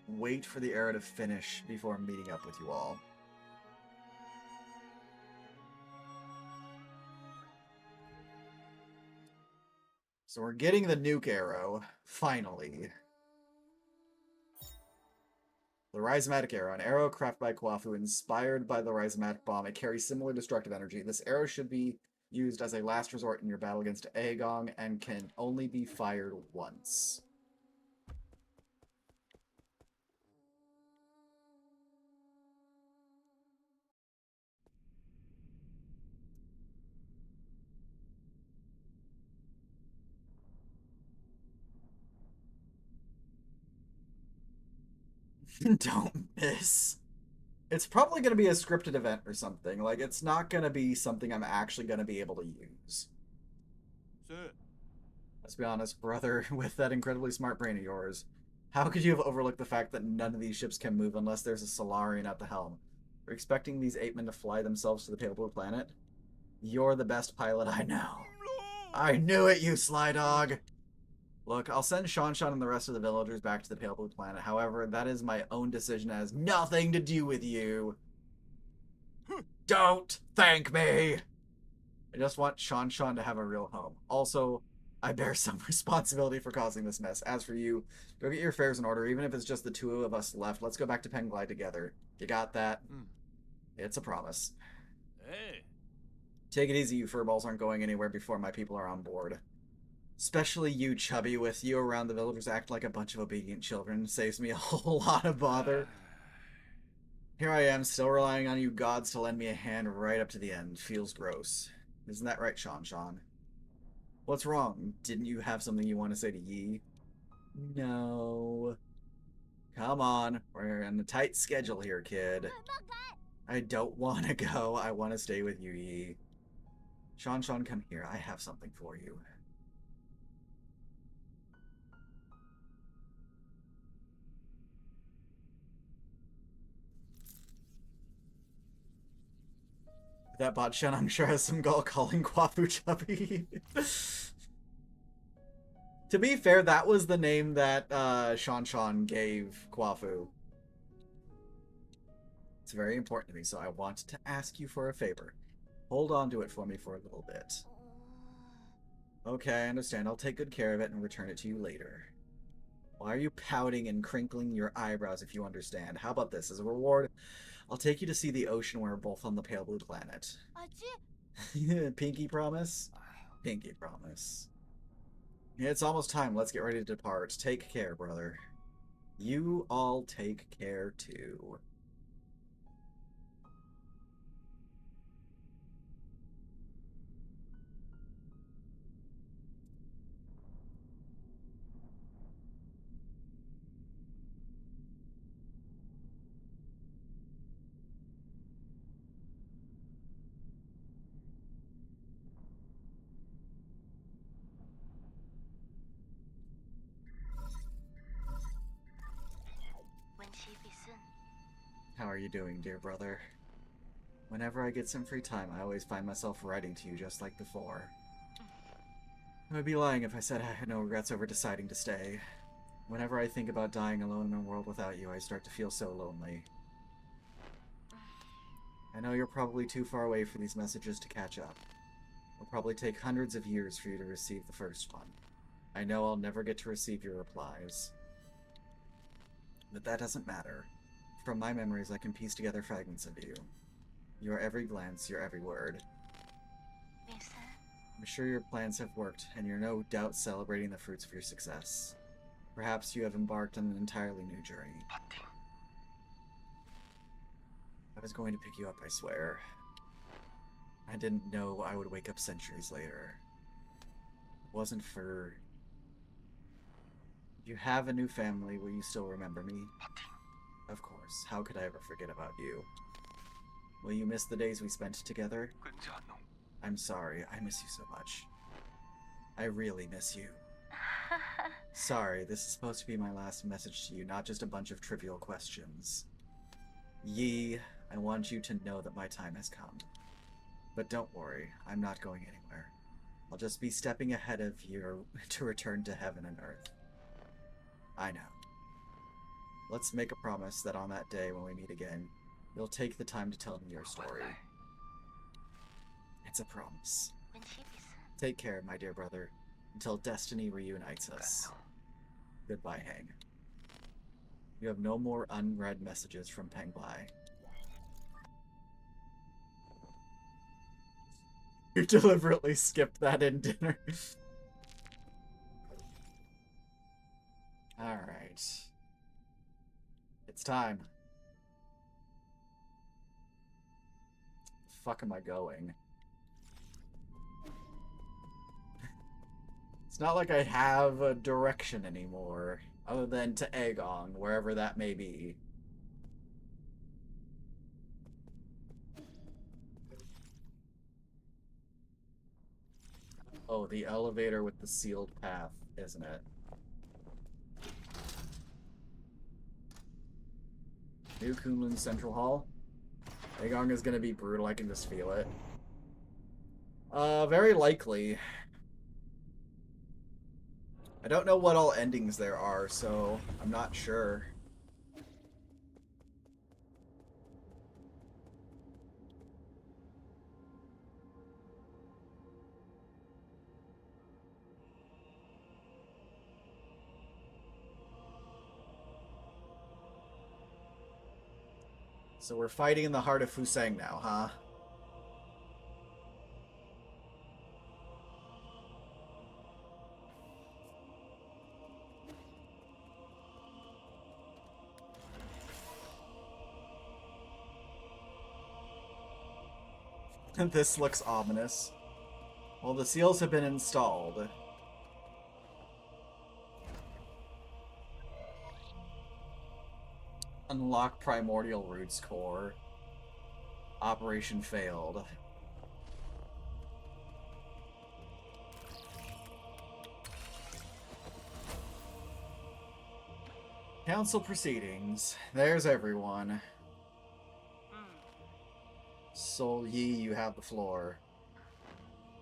wait for the arrow to finish before meeting up with you all. So we're getting the nuke arrow, finally. The rhizomatic arrow, an arrow crafted by Kwafu, inspired by the rhizomatic bomb. It carries similar destructive energy. This arrow should be used as a last resort in your battle against Eigong and can only be fired once. Don't miss. It's probably going to be a scripted event or something. Like, it's not going to be something I'm actually going to be able to use. Let's be honest, brother, with that incredibly smart brain of yours, how could you have overlooked the fact that none of these ships can move unless there's a Solarian at the helm? You're expecting these 8 men to fly themselves to the Pale Blue Planet? You're the best pilot I know. I knew it, you sly dog! Look, I'll send Shanshan and the rest of the villagers back to the Pale Blue Planet. However, that is my own decision. It has nothing to do with you. Don't thank me! I just want Shanshan to have a real home. Also, I bear some responsibility for causing this mess. As for you, go get your affairs in order. Even if it's just the 2 of us left, let's go back to Penglai together. You got that? It's a promise. Hey. Take it easy, you furballs aren't going anywhere before my people are on board. Especially you, Chubby, with you around the villagers acting like a bunch of obedient children. Saves me a whole lot of bother. Here I am, still relying on you gods to lend me a hand right up to the end. Feels gross. Isn't that right, Sean? What's wrong? Didn't you have something you want to say to Yi? No. Come on, we're in a tight schedule here, kid. I don't want to go. I want to stay with you, Yi. Sean, come here. I have something for you. That bot Shen, I'm sure, has some gall calling Kwafu Chubby. To be fair, that was the name that Sean gave Kwafu. It's very important to me, so I want to ask you for a favor. Hold on to it for me for a little bit. Okay, I understand. I'll take good care of it and return it to you later. Why are you pouting and crinkling your eyebrows if you understand? How about this? As a reward, I'll take you to see the ocean when we're both on the pale blue planet. Pinky promise? Pinky promise. It's almost time. Let's get ready to depart. Take care, brother. You all take care, too. How are you doing, dear brother? Whenever I get some free time, I always find myself writing to you just like before. I would be lying if I said I had no regrets over deciding to stay. Whenever I think about dying alone in a world without you, I start to feel so lonely. I know you're probably too far away for these messages to catch up. It'll probably take hundreds of years for you to receive the first one. I know I'll never get to receive your replies. But that doesn't matter. From my memories, I can piece together fragments of you. Your every glance, your every word. I'm sure your plans have worked, and you're no doubt celebrating the fruits of your success. Perhaps you have embarked on an entirely new journey. I was going to pick you up, I swear. I didn't know I would wake up centuries later. It wasn't for... You have a new family, will you still remember me? Of course, how could I ever forget about you? Will you miss the days we spent together? I'm sorry, I miss you so much. I really miss you. Sorry, this is supposed to be my last message to you, not just a bunch of trivial questions. Yi, I want you to know that my time has come. But don't worry, I'm not going anywhere. I'll just be stepping ahead of you to return to heaven and earth. I know. Let's make a promise that on that day when we meet again, you'll take the time to tell me your story. It's a promise. Take care, my dear brother, until destiny reunites us. Goodbye, Hang. You have no more unread messages from Pengbai. You deliberately skipped that in dinner. Alright. It's time. The fuck am I going? It's not like I have a direction anymore, other than to Eigong, wherever that may be. Oh, the elevator with the sealed path, isn't it? New Kunlun Central Hall. Eigong is gonna be brutal, I can just feel it. Very likely. I don't know what all endings there are, so I'm not sure. So we're fighting in the heart of Fusang now, huh? This looks ominous. Well, the seals have been installed. Unlock Primordial Roots Core. Operation failed. Council proceedings. There's everyone. Soul Yi, you have the floor.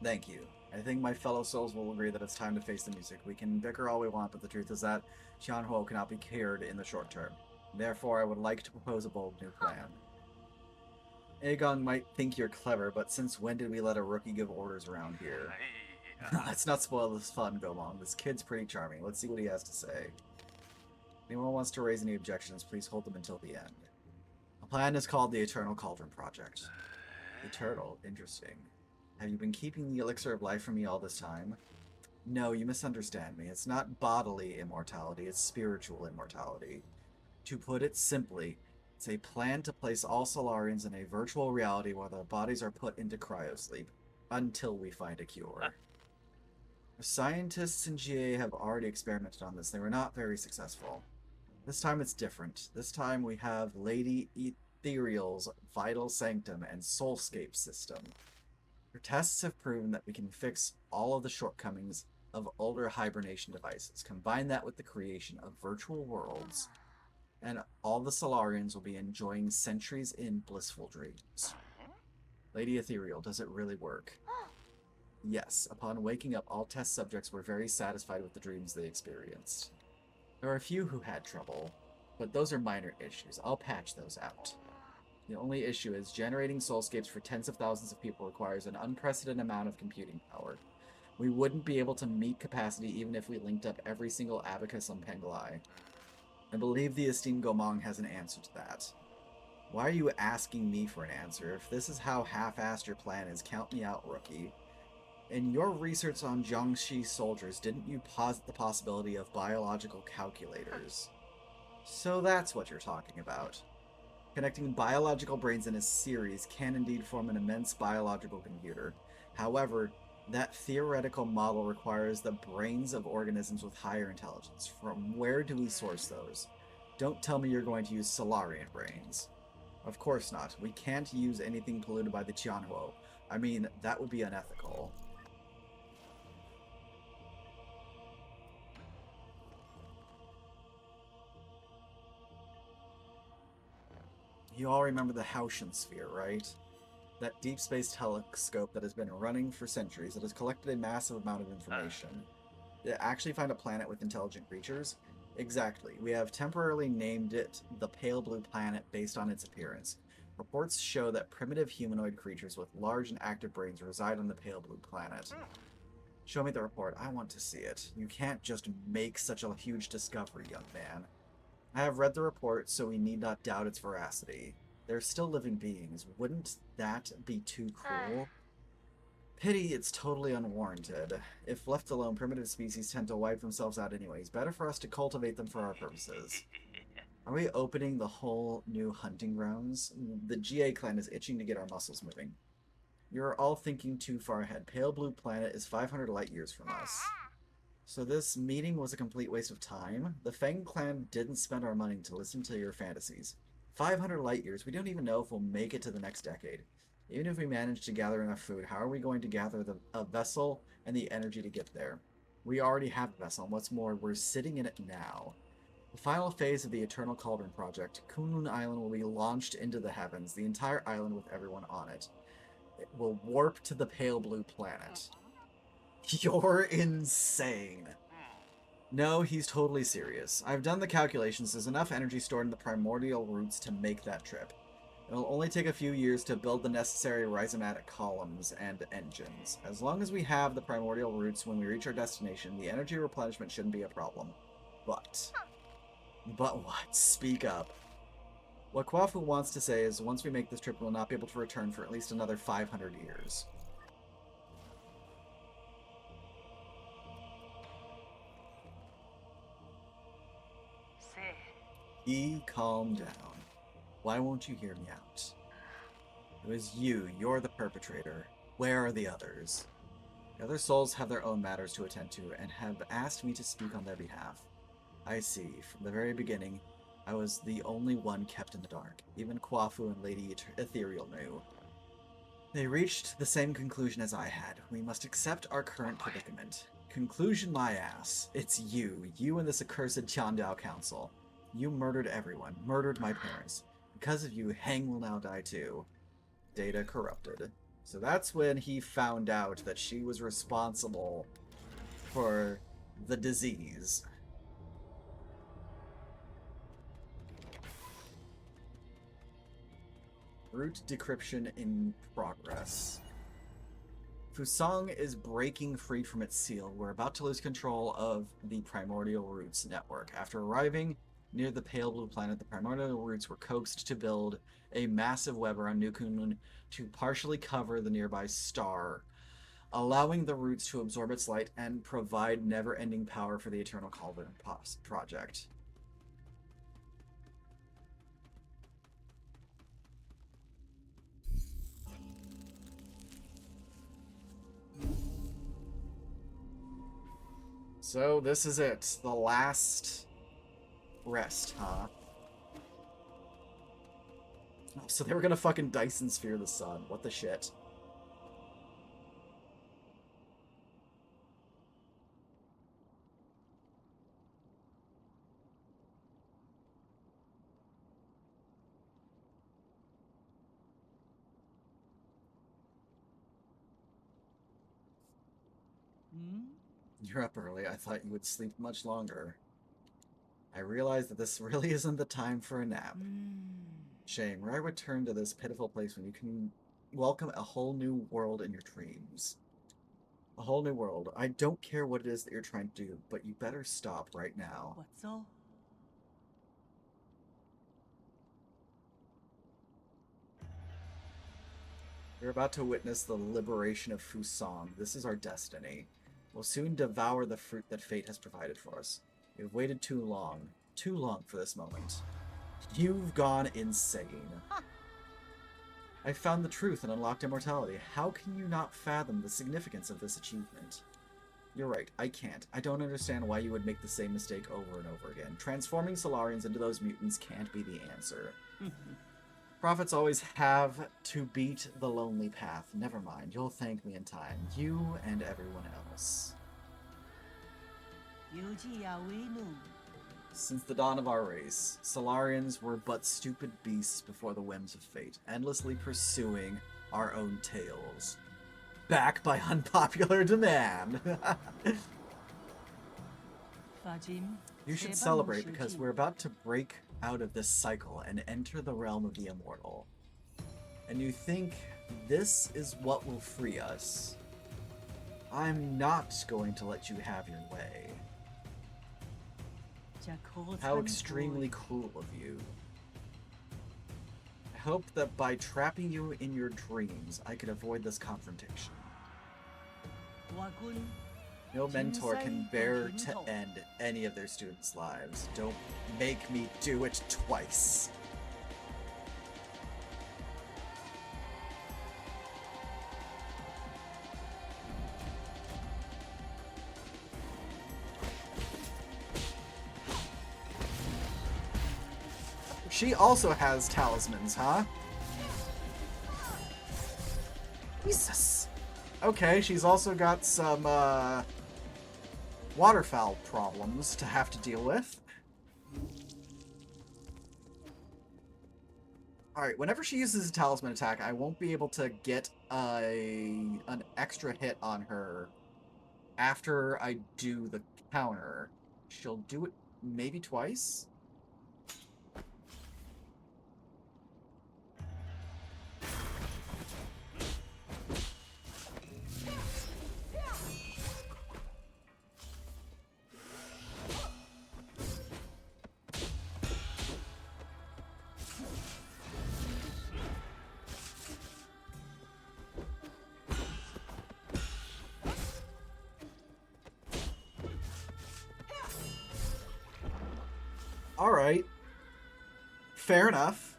Thank you. I think my fellow souls will agree that it's time to face the music. We can bicker all we want, but the truth is that Qianhuo cannot be cured in the short term. Therefore, I would like to propose a bold new plan. Eigong might think you're clever, but since when did we let a rookie give orders around here? Let's not spoil this fun, Gomong. This kid's pretty charming. Let's see what he has to say. If anyone wants to raise any objections, please hold them until the end. The plan is called the Eternal Cauldron Project. Eternal? Interesting. Have you been keeping the elixir of life from me all this time? No, you misunderstand me. It's not bodily immortality, it's spiritual immortality. To put it simply, it's a plan to place all Solarians in a virtual reality where their bodies are put into cryosleep, until we find a cure. Scientists in GA have already experimented on this. They were not very successful. This time it's different. This time we have Lady Ethereal's Vital Sanctum and Soulscape system. Her tests have proven that we can fix all of the shortcomings of older hibernation devices. Combine that with the creation of virtual worlds, and all the Solarians will be enjoying centuries in blissful dreams. Lady Ethereal, does it really work? Yes, upon waking up, all test subjects were very satisfied with the dreams they experienced. There are a few who had trouble, but those are minor issues. I'll patch those out. The only issue is generating soulscapes for tens of thousands of people requires an unprecedented amount of computing power. We wouldn't be able to meet capacity even if we linked up every single abacus on Penglai. I believe the esteemed Gomong has an answer to that. Why are you asking me for an answer? If this is how half-assed your plan is, count me out, rookie. In your research on Jiangxi soldiers, didn't you posit the possibility of biological calculators? So that's what you're talking about. Connecting biological brains in a series can indeed form an immense biological computer. However, that theoretical model requires the brains of organisms with higher intelligence. From where do we source those? Don't tell me you're going to use Solarian brains. Of course not. We can't use anything polluted by the Qianhuo. I mean, that would be unethical. You all remember the Hautian Sphere, right? That deep space telescope that has been running for centuries, that has collected a massive amount of information. Did it actually find a planet with intelligent creatures? Exactly. We have temporarily named it the Pale Blue Planet based on its appearance. Reports show that primitive humanoid creatures with large and active brains reside on the Pale Blue Planet. Show me the report. I want to see it. You can't just make such a huge discovery, young man. I have read the report, so we need not doubt its veracity. They're still living beings. Wouldn't that be too cruel? Pity it's totally unwarranted. If left alone, primitive species tend to wipe themselves out anyways. Better for us to cultivate them for our purposes. Are we opening the whole new hunting grounds? The GA clan is itching to get our muscles moving. You're all thinking too far ahead. Pale Blue Planet is 500 light years from us. So this meeting was a complete waste of time? The Fang clan didn't spend our money to listen to your fantasies. 500 light years, we don't even know if we'll make it to the next decade. Even if we manage to gather enough food, how are we going to gather a vessel and the energy to get there? We already have a vessel, and what's more, we're sitting in it now. The final phase of the Eternal Cauldron Project, Kunlun Island will be launched into the heavens, the entire island with everyone on it. It will warp to the Pale Blue Planet. You're insane. No, he's totally serious. I've done the calculations. There's enough energy stored in the primordial roots to make that trip. It'll only take a few years to build the necessary rhizomatic columns and engines. As long as we have the primordial roots when we reach our destination, the energy replenishment shouldn't be a problem. But what? Speak up. What Kwafu wants to say is once we make this trip, we'll not be able to return for at least another 500 years. Calm down. Why won't you hear me out? It was you. You're the perpetrator. Where are the others? The other souls have their own matters to attend to and have asked me to speak on their behalf. I see. From the very beginning, I was the only one kept in the dark. Even Kwafu and Lady Ethereal knew. They reached the same conclusion as I had. We must accept our current predicament. Conclusion my ass. It's you. You and this accursed Chandao Council. You murdered everyone. Murdered my parents. Because of you, Hang will now die too. Data corrupted. So that's when he found out that she was responsible for the disease. Root decryption in progress. Fusang is breaking free from its seal. We're about to lose control of the Primordial Roots network. After arriving near the pale blue planet, the Primordial Roots were coaxed to build a massive web around Nukunun to partially cover the nearby star, allowing the roots to absorb its light and provide never-ending power for the Eternal Cauldron project. So this is it. The last rest, huh? Oh, so they were gonna fucking Dyson Sphere the sun. What the shit? You're up early. I thought you would sleep much longer. I realize that this really isn't the time for a nap. Shame. Why return to this pitiful place when you can welcome a whole new world in your dreams? A whole new world. I don't care what it is that you're trying to do, but you better stop right now. What's all? We're about to witness the liberation of Fusang. This is our destiny. We'll soon devour the fruit that fate has provided for us. We've waited too long for this moment. You've gone insane. I found the truth and unlocked immortality. How can you not fathom the significance of this achievement? You're right, I can't. I don't understand why you would make the same mistake over and over again. Transforming Solarians into those mutants can't be the answer. Prophets always have to beat the lonely path. Never mind, you'll thank me in time. You and everyone else. Since the dawn of our race, Solarians were but stupid beasts before the whims of fate, endlessly pursuing our own tails. Back by unpopular demand! You should celebrate because we're about to break out of this cycle and enter the realm of the immortal. And you think this is what will free us? I'm not going to let you have your way. How extremely cruel of you. I hope that by trapping you in your dreams, I could avoid this confrontation. No mentor can bear to end any of their students' lives. Don't make me do it twice. She also has talismans, huh? Jesus. Okay, she's also got some, waterfowl problems to have to deal with. Alright, whenever she uses a talisman attack, I won't be able to get an extra hit on her after I do the counter. She'll do it maybe twice? Alright. Fair enough.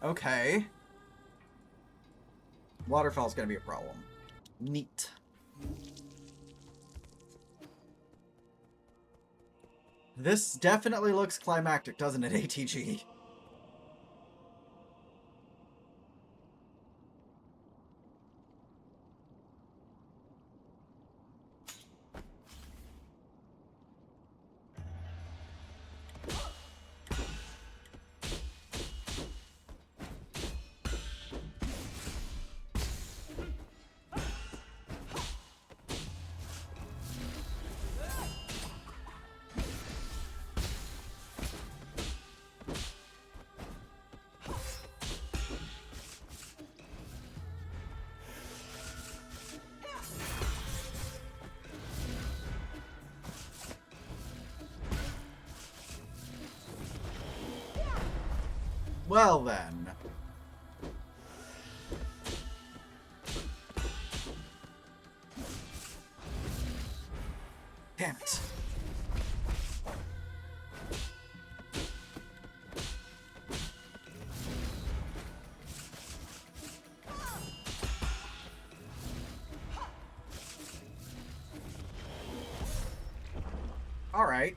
Okay. Waterfall's gonna be a problem. Neat. This definitely looks climactic, doesn't it, ATG? Well then. Damn it. All right.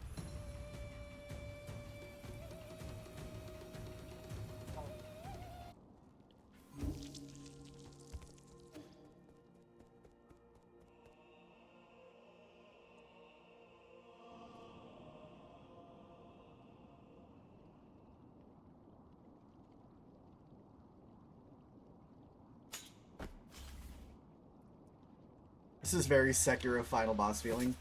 This is very Sekiro final boss feeling.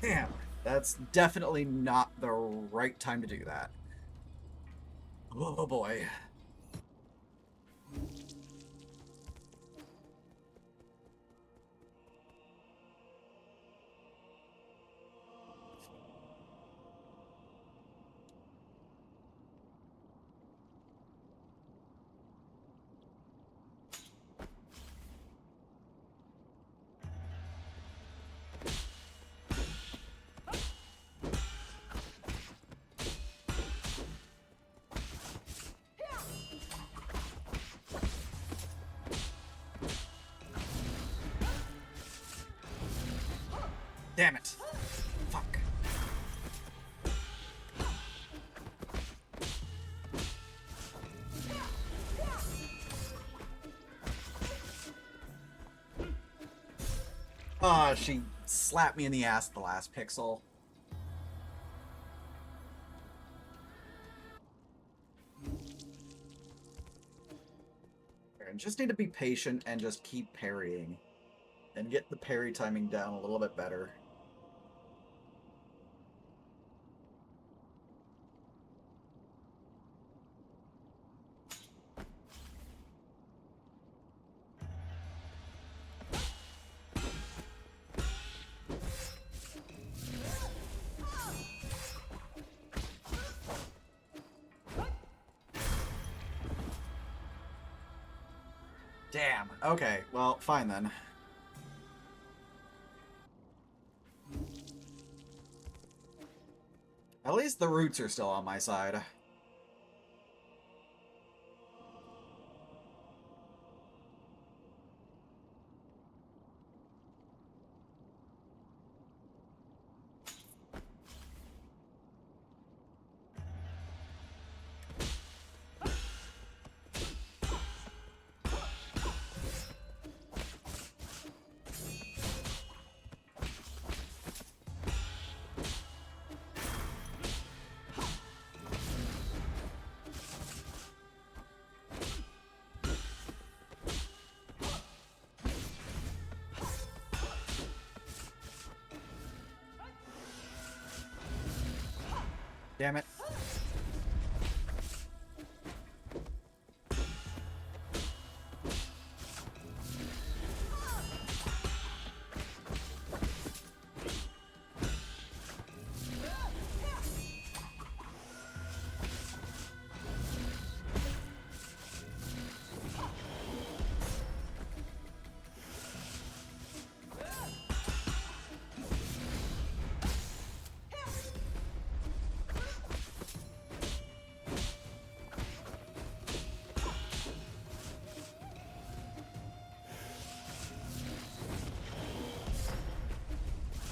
Damn, that's definitely not the right time to do that. Oh boy. Damn it. Fuck. Ah, she slapped me in the ass at the last pixel. And just need to be patient and just keep parrying. And get the parry timing down a little bit better. Damn. Okay, well, fine then. At least the roots are still on my side. Damn it.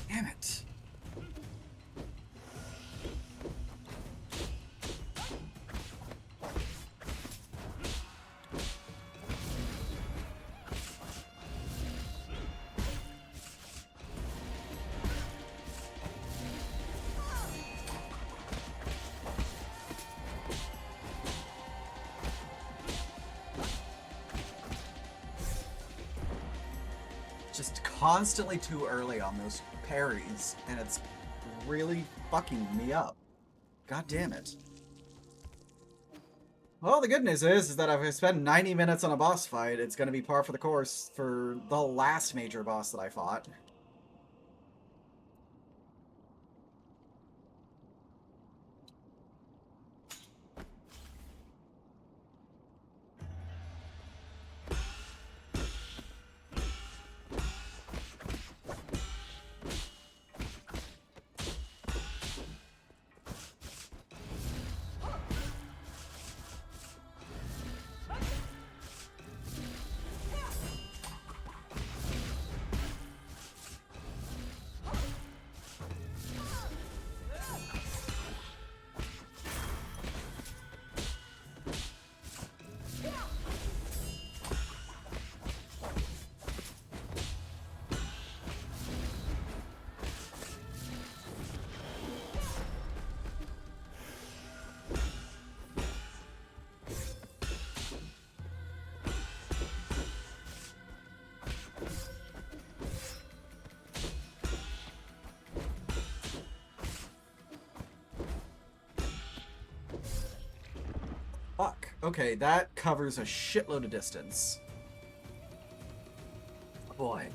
Damn it. Just constantly too early on those parries, and it's really fucking me up. God damn it. Well, the good news is that if I spend 90 minutes on a boss fight, it's going to be par for the course for the last major boss that I fought. Fuck. Okay, that covers a shitload of distance. Boy.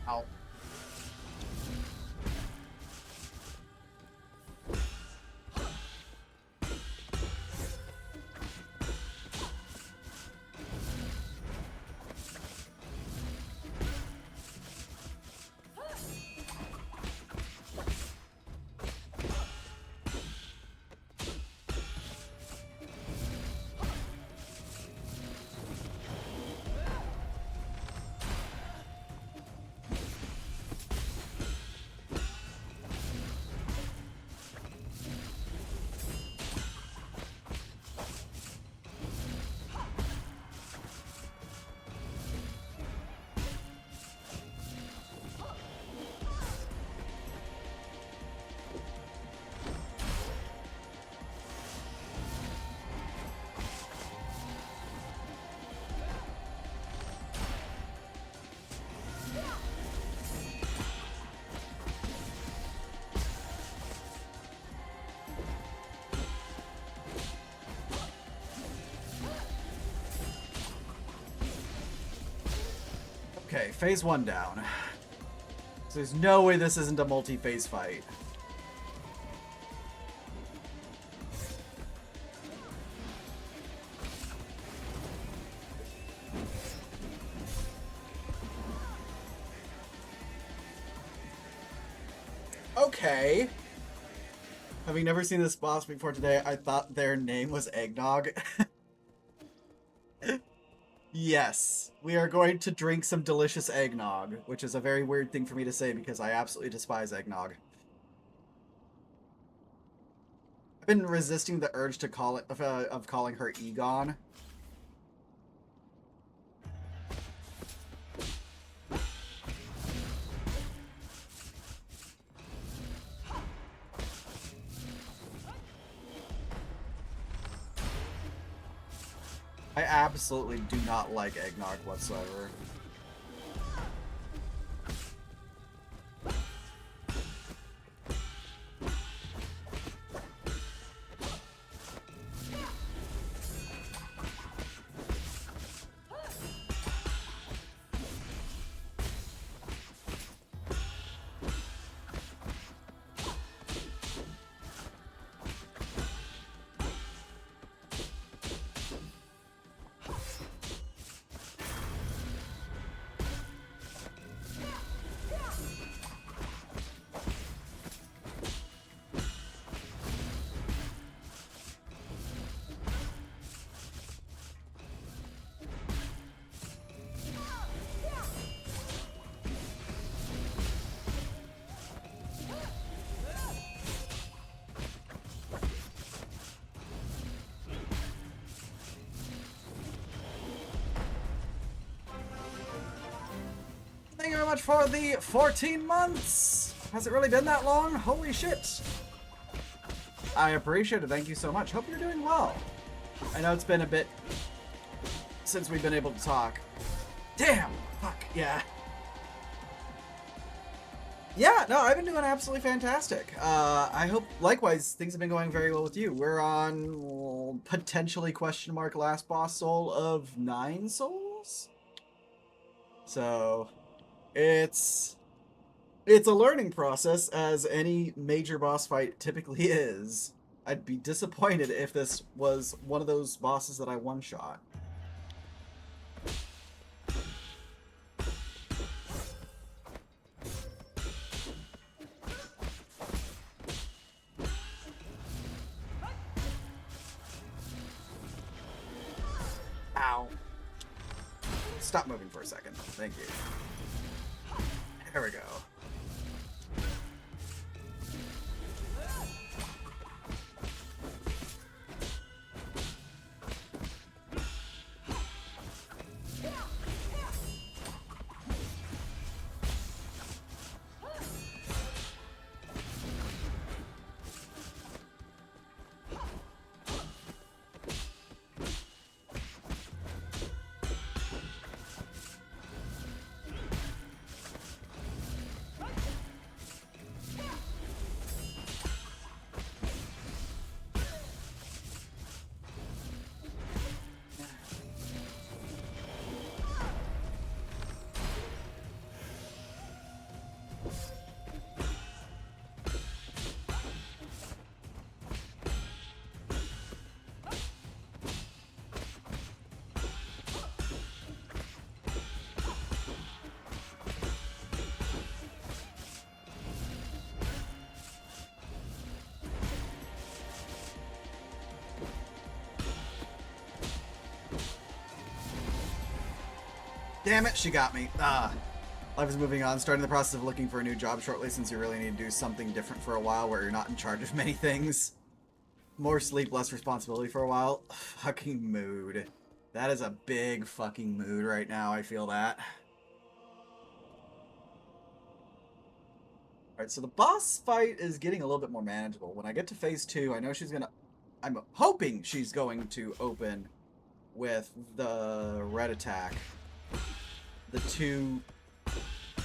Ow. Okay, phase 1 down. So there's no way this isn't a multi-phase fight. Okay. Having never seen this boss before today, I thought their name was Eggnog. Yes, we are going to drink some delicious eggnog, which is a very weird thing for me to say because I absolutely despise eggnog. I've been resisting the urge to call it of calling her Egon. I absolutely do not like eggnog whatsoever. Thank you very much for the 14 months! Has it really been that long? Holy shit! I appreciate it. Thank you so much. Hope you're doing well. I know it's been a bit since we've been able to talk. Damn! Fuck, yeah. Yeah, no, I've been doing absolutely fantastic. I hope, likewise, things have been going very well with you. We're on, well, potentially question mark last boss soul of 9 souls? So, it's a learning process, as any major boss fight typically is. I'd be disappointed if this was one of those bosses that I one-shot. Ow. Stop moving for a second. Thank you. There we go. Damn it, she got me. Life is moving on. Starting the process of looking for a new job shortly, since you really need to do something different for a while where you're not in charge of many things. More sleep, less responsibility for a while. Fucking mood. That is a big fucking mood right now. I feel that. Alright, so the boss fight is getting a little bit more manageable. When I get to phase 2, I know she's gonna... I'm hoping she's going to open with the red attack. The 2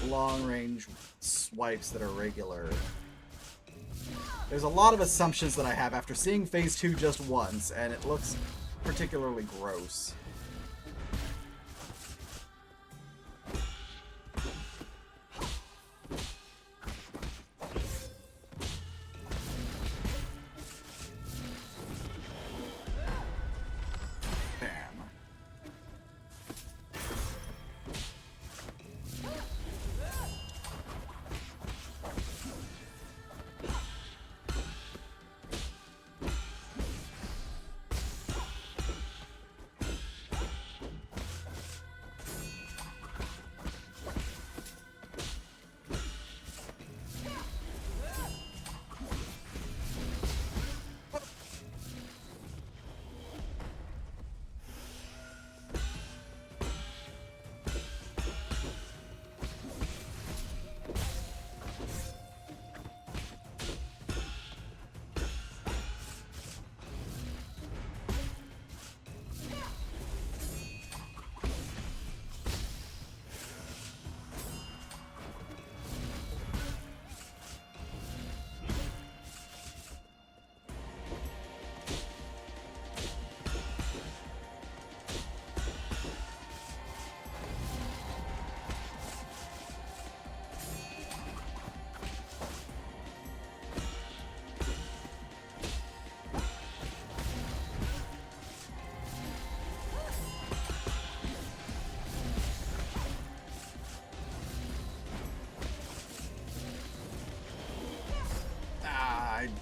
long-range swipes that are regular. There's a lot of assumptions that I have after seeing phase 2 just once, and it looks particularly gross.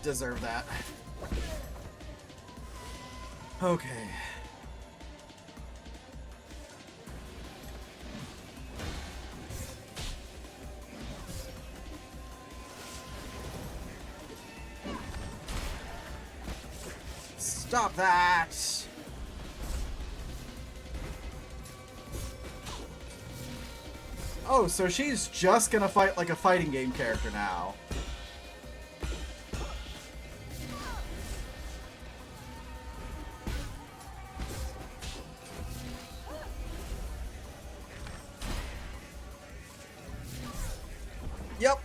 deserve that. Okay. Stop that! Oh, so she's just gonna fight like a fighting game character now. Yep.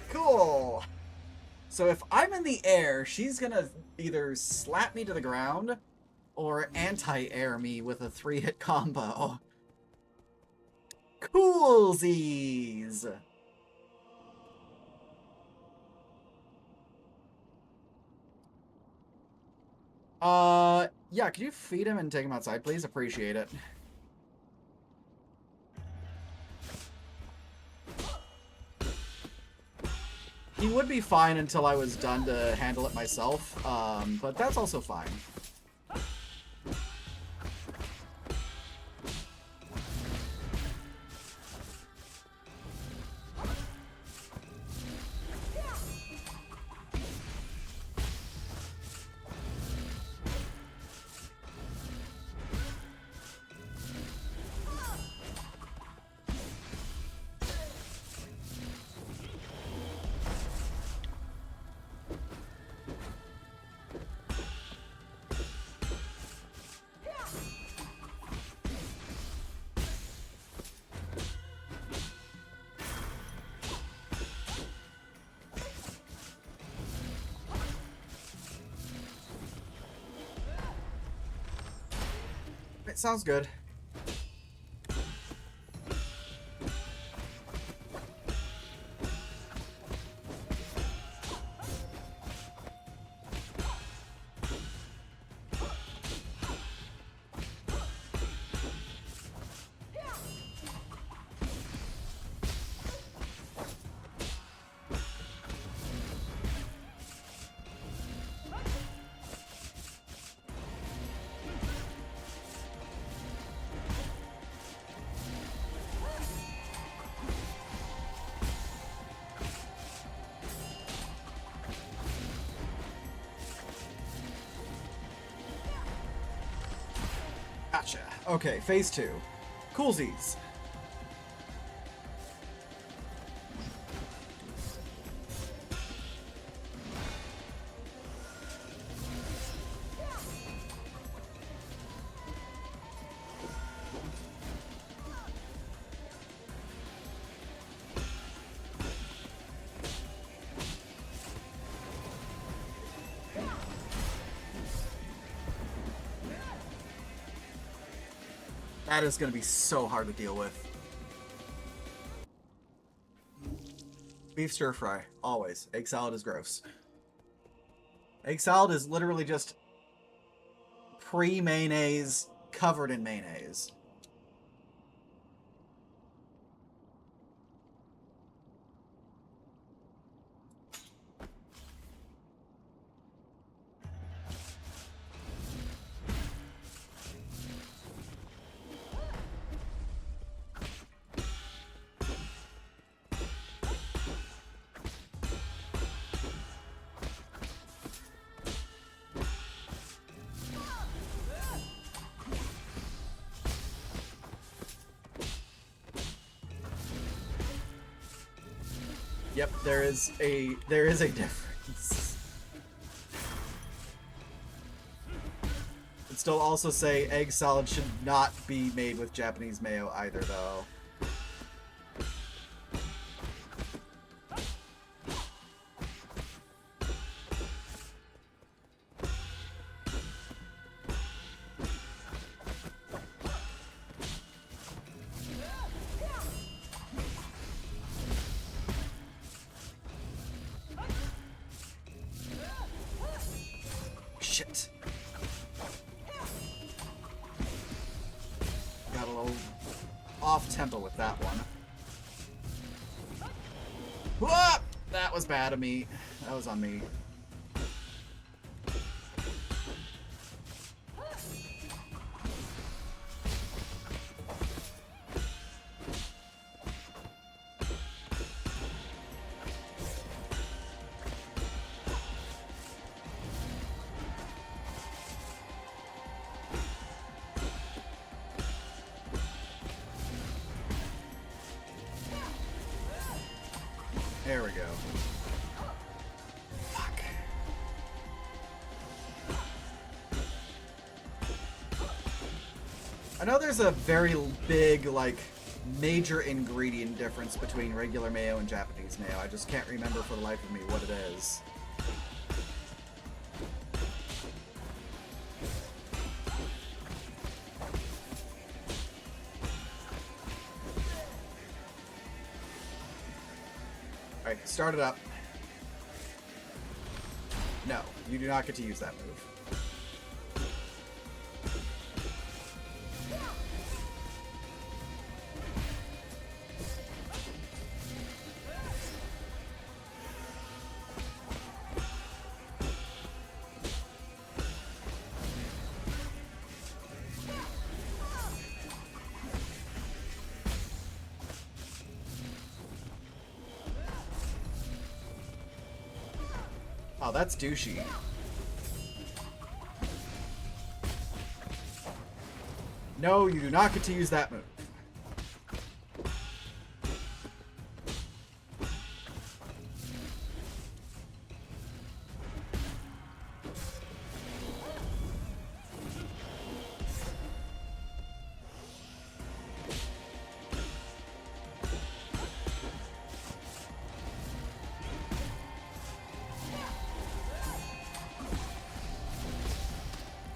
Cool. So if I'm in the air, she's gonna either slap me to the ground or anti-air me with a 3-hit combo. Coolsies! Yeah, could you feed him and take him outside, please? Appreciate it. He would be fine until I was done to handle it myself, but that's also fine. It sounds good. Gotcha. Okay, phase 2. Coolsies. That is going to be so hard to deal with. Beef stir fry, always. Egg salad is gross. Egg salad is literally just pre-mayonnaise covered in mayonnaise. Yep, there is a difference. I'd still also say egg salad should not be made with Japanese mayo either, though. Shit. Got a little off tempo with that one. Whoop! That was bad of me. That was on me. There we go. Fuck. I know there's a very big, like, major ingredient difference between regular mayo and Japanese mayo. I just can't remember for the life of me what it is. Alright, start it up. No, you do not get to use that move. Oh, that's douchey. No, you do not get to use that move.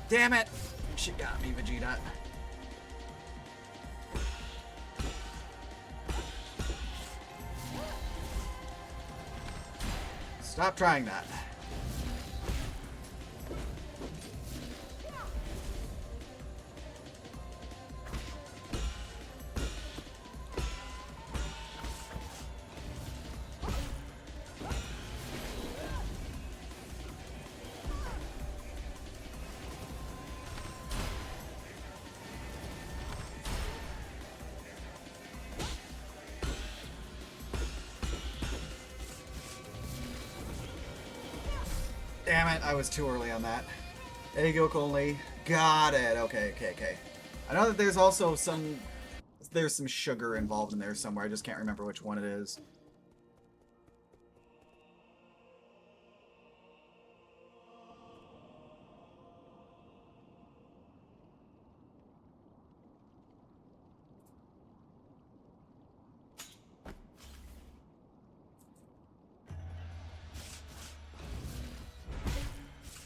Damn it! She got me, Vegeta. Stop trying that. Damn it, I was too early on that. Egg yolk only. Got it. Okay, okay, okay. I know that there's also there's some sugar involved in there somewhere. I just can't remember which one it is.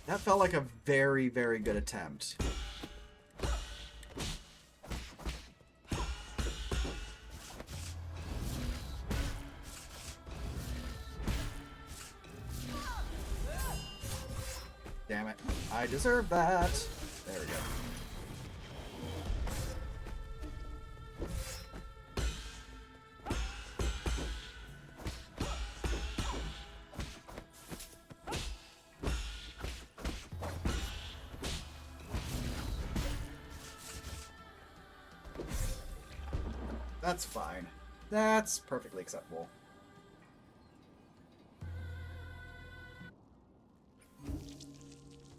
That felt like a very, very good attempt. Damn it. I deserve that. There we go. That's fine. That's perfectly acceptable.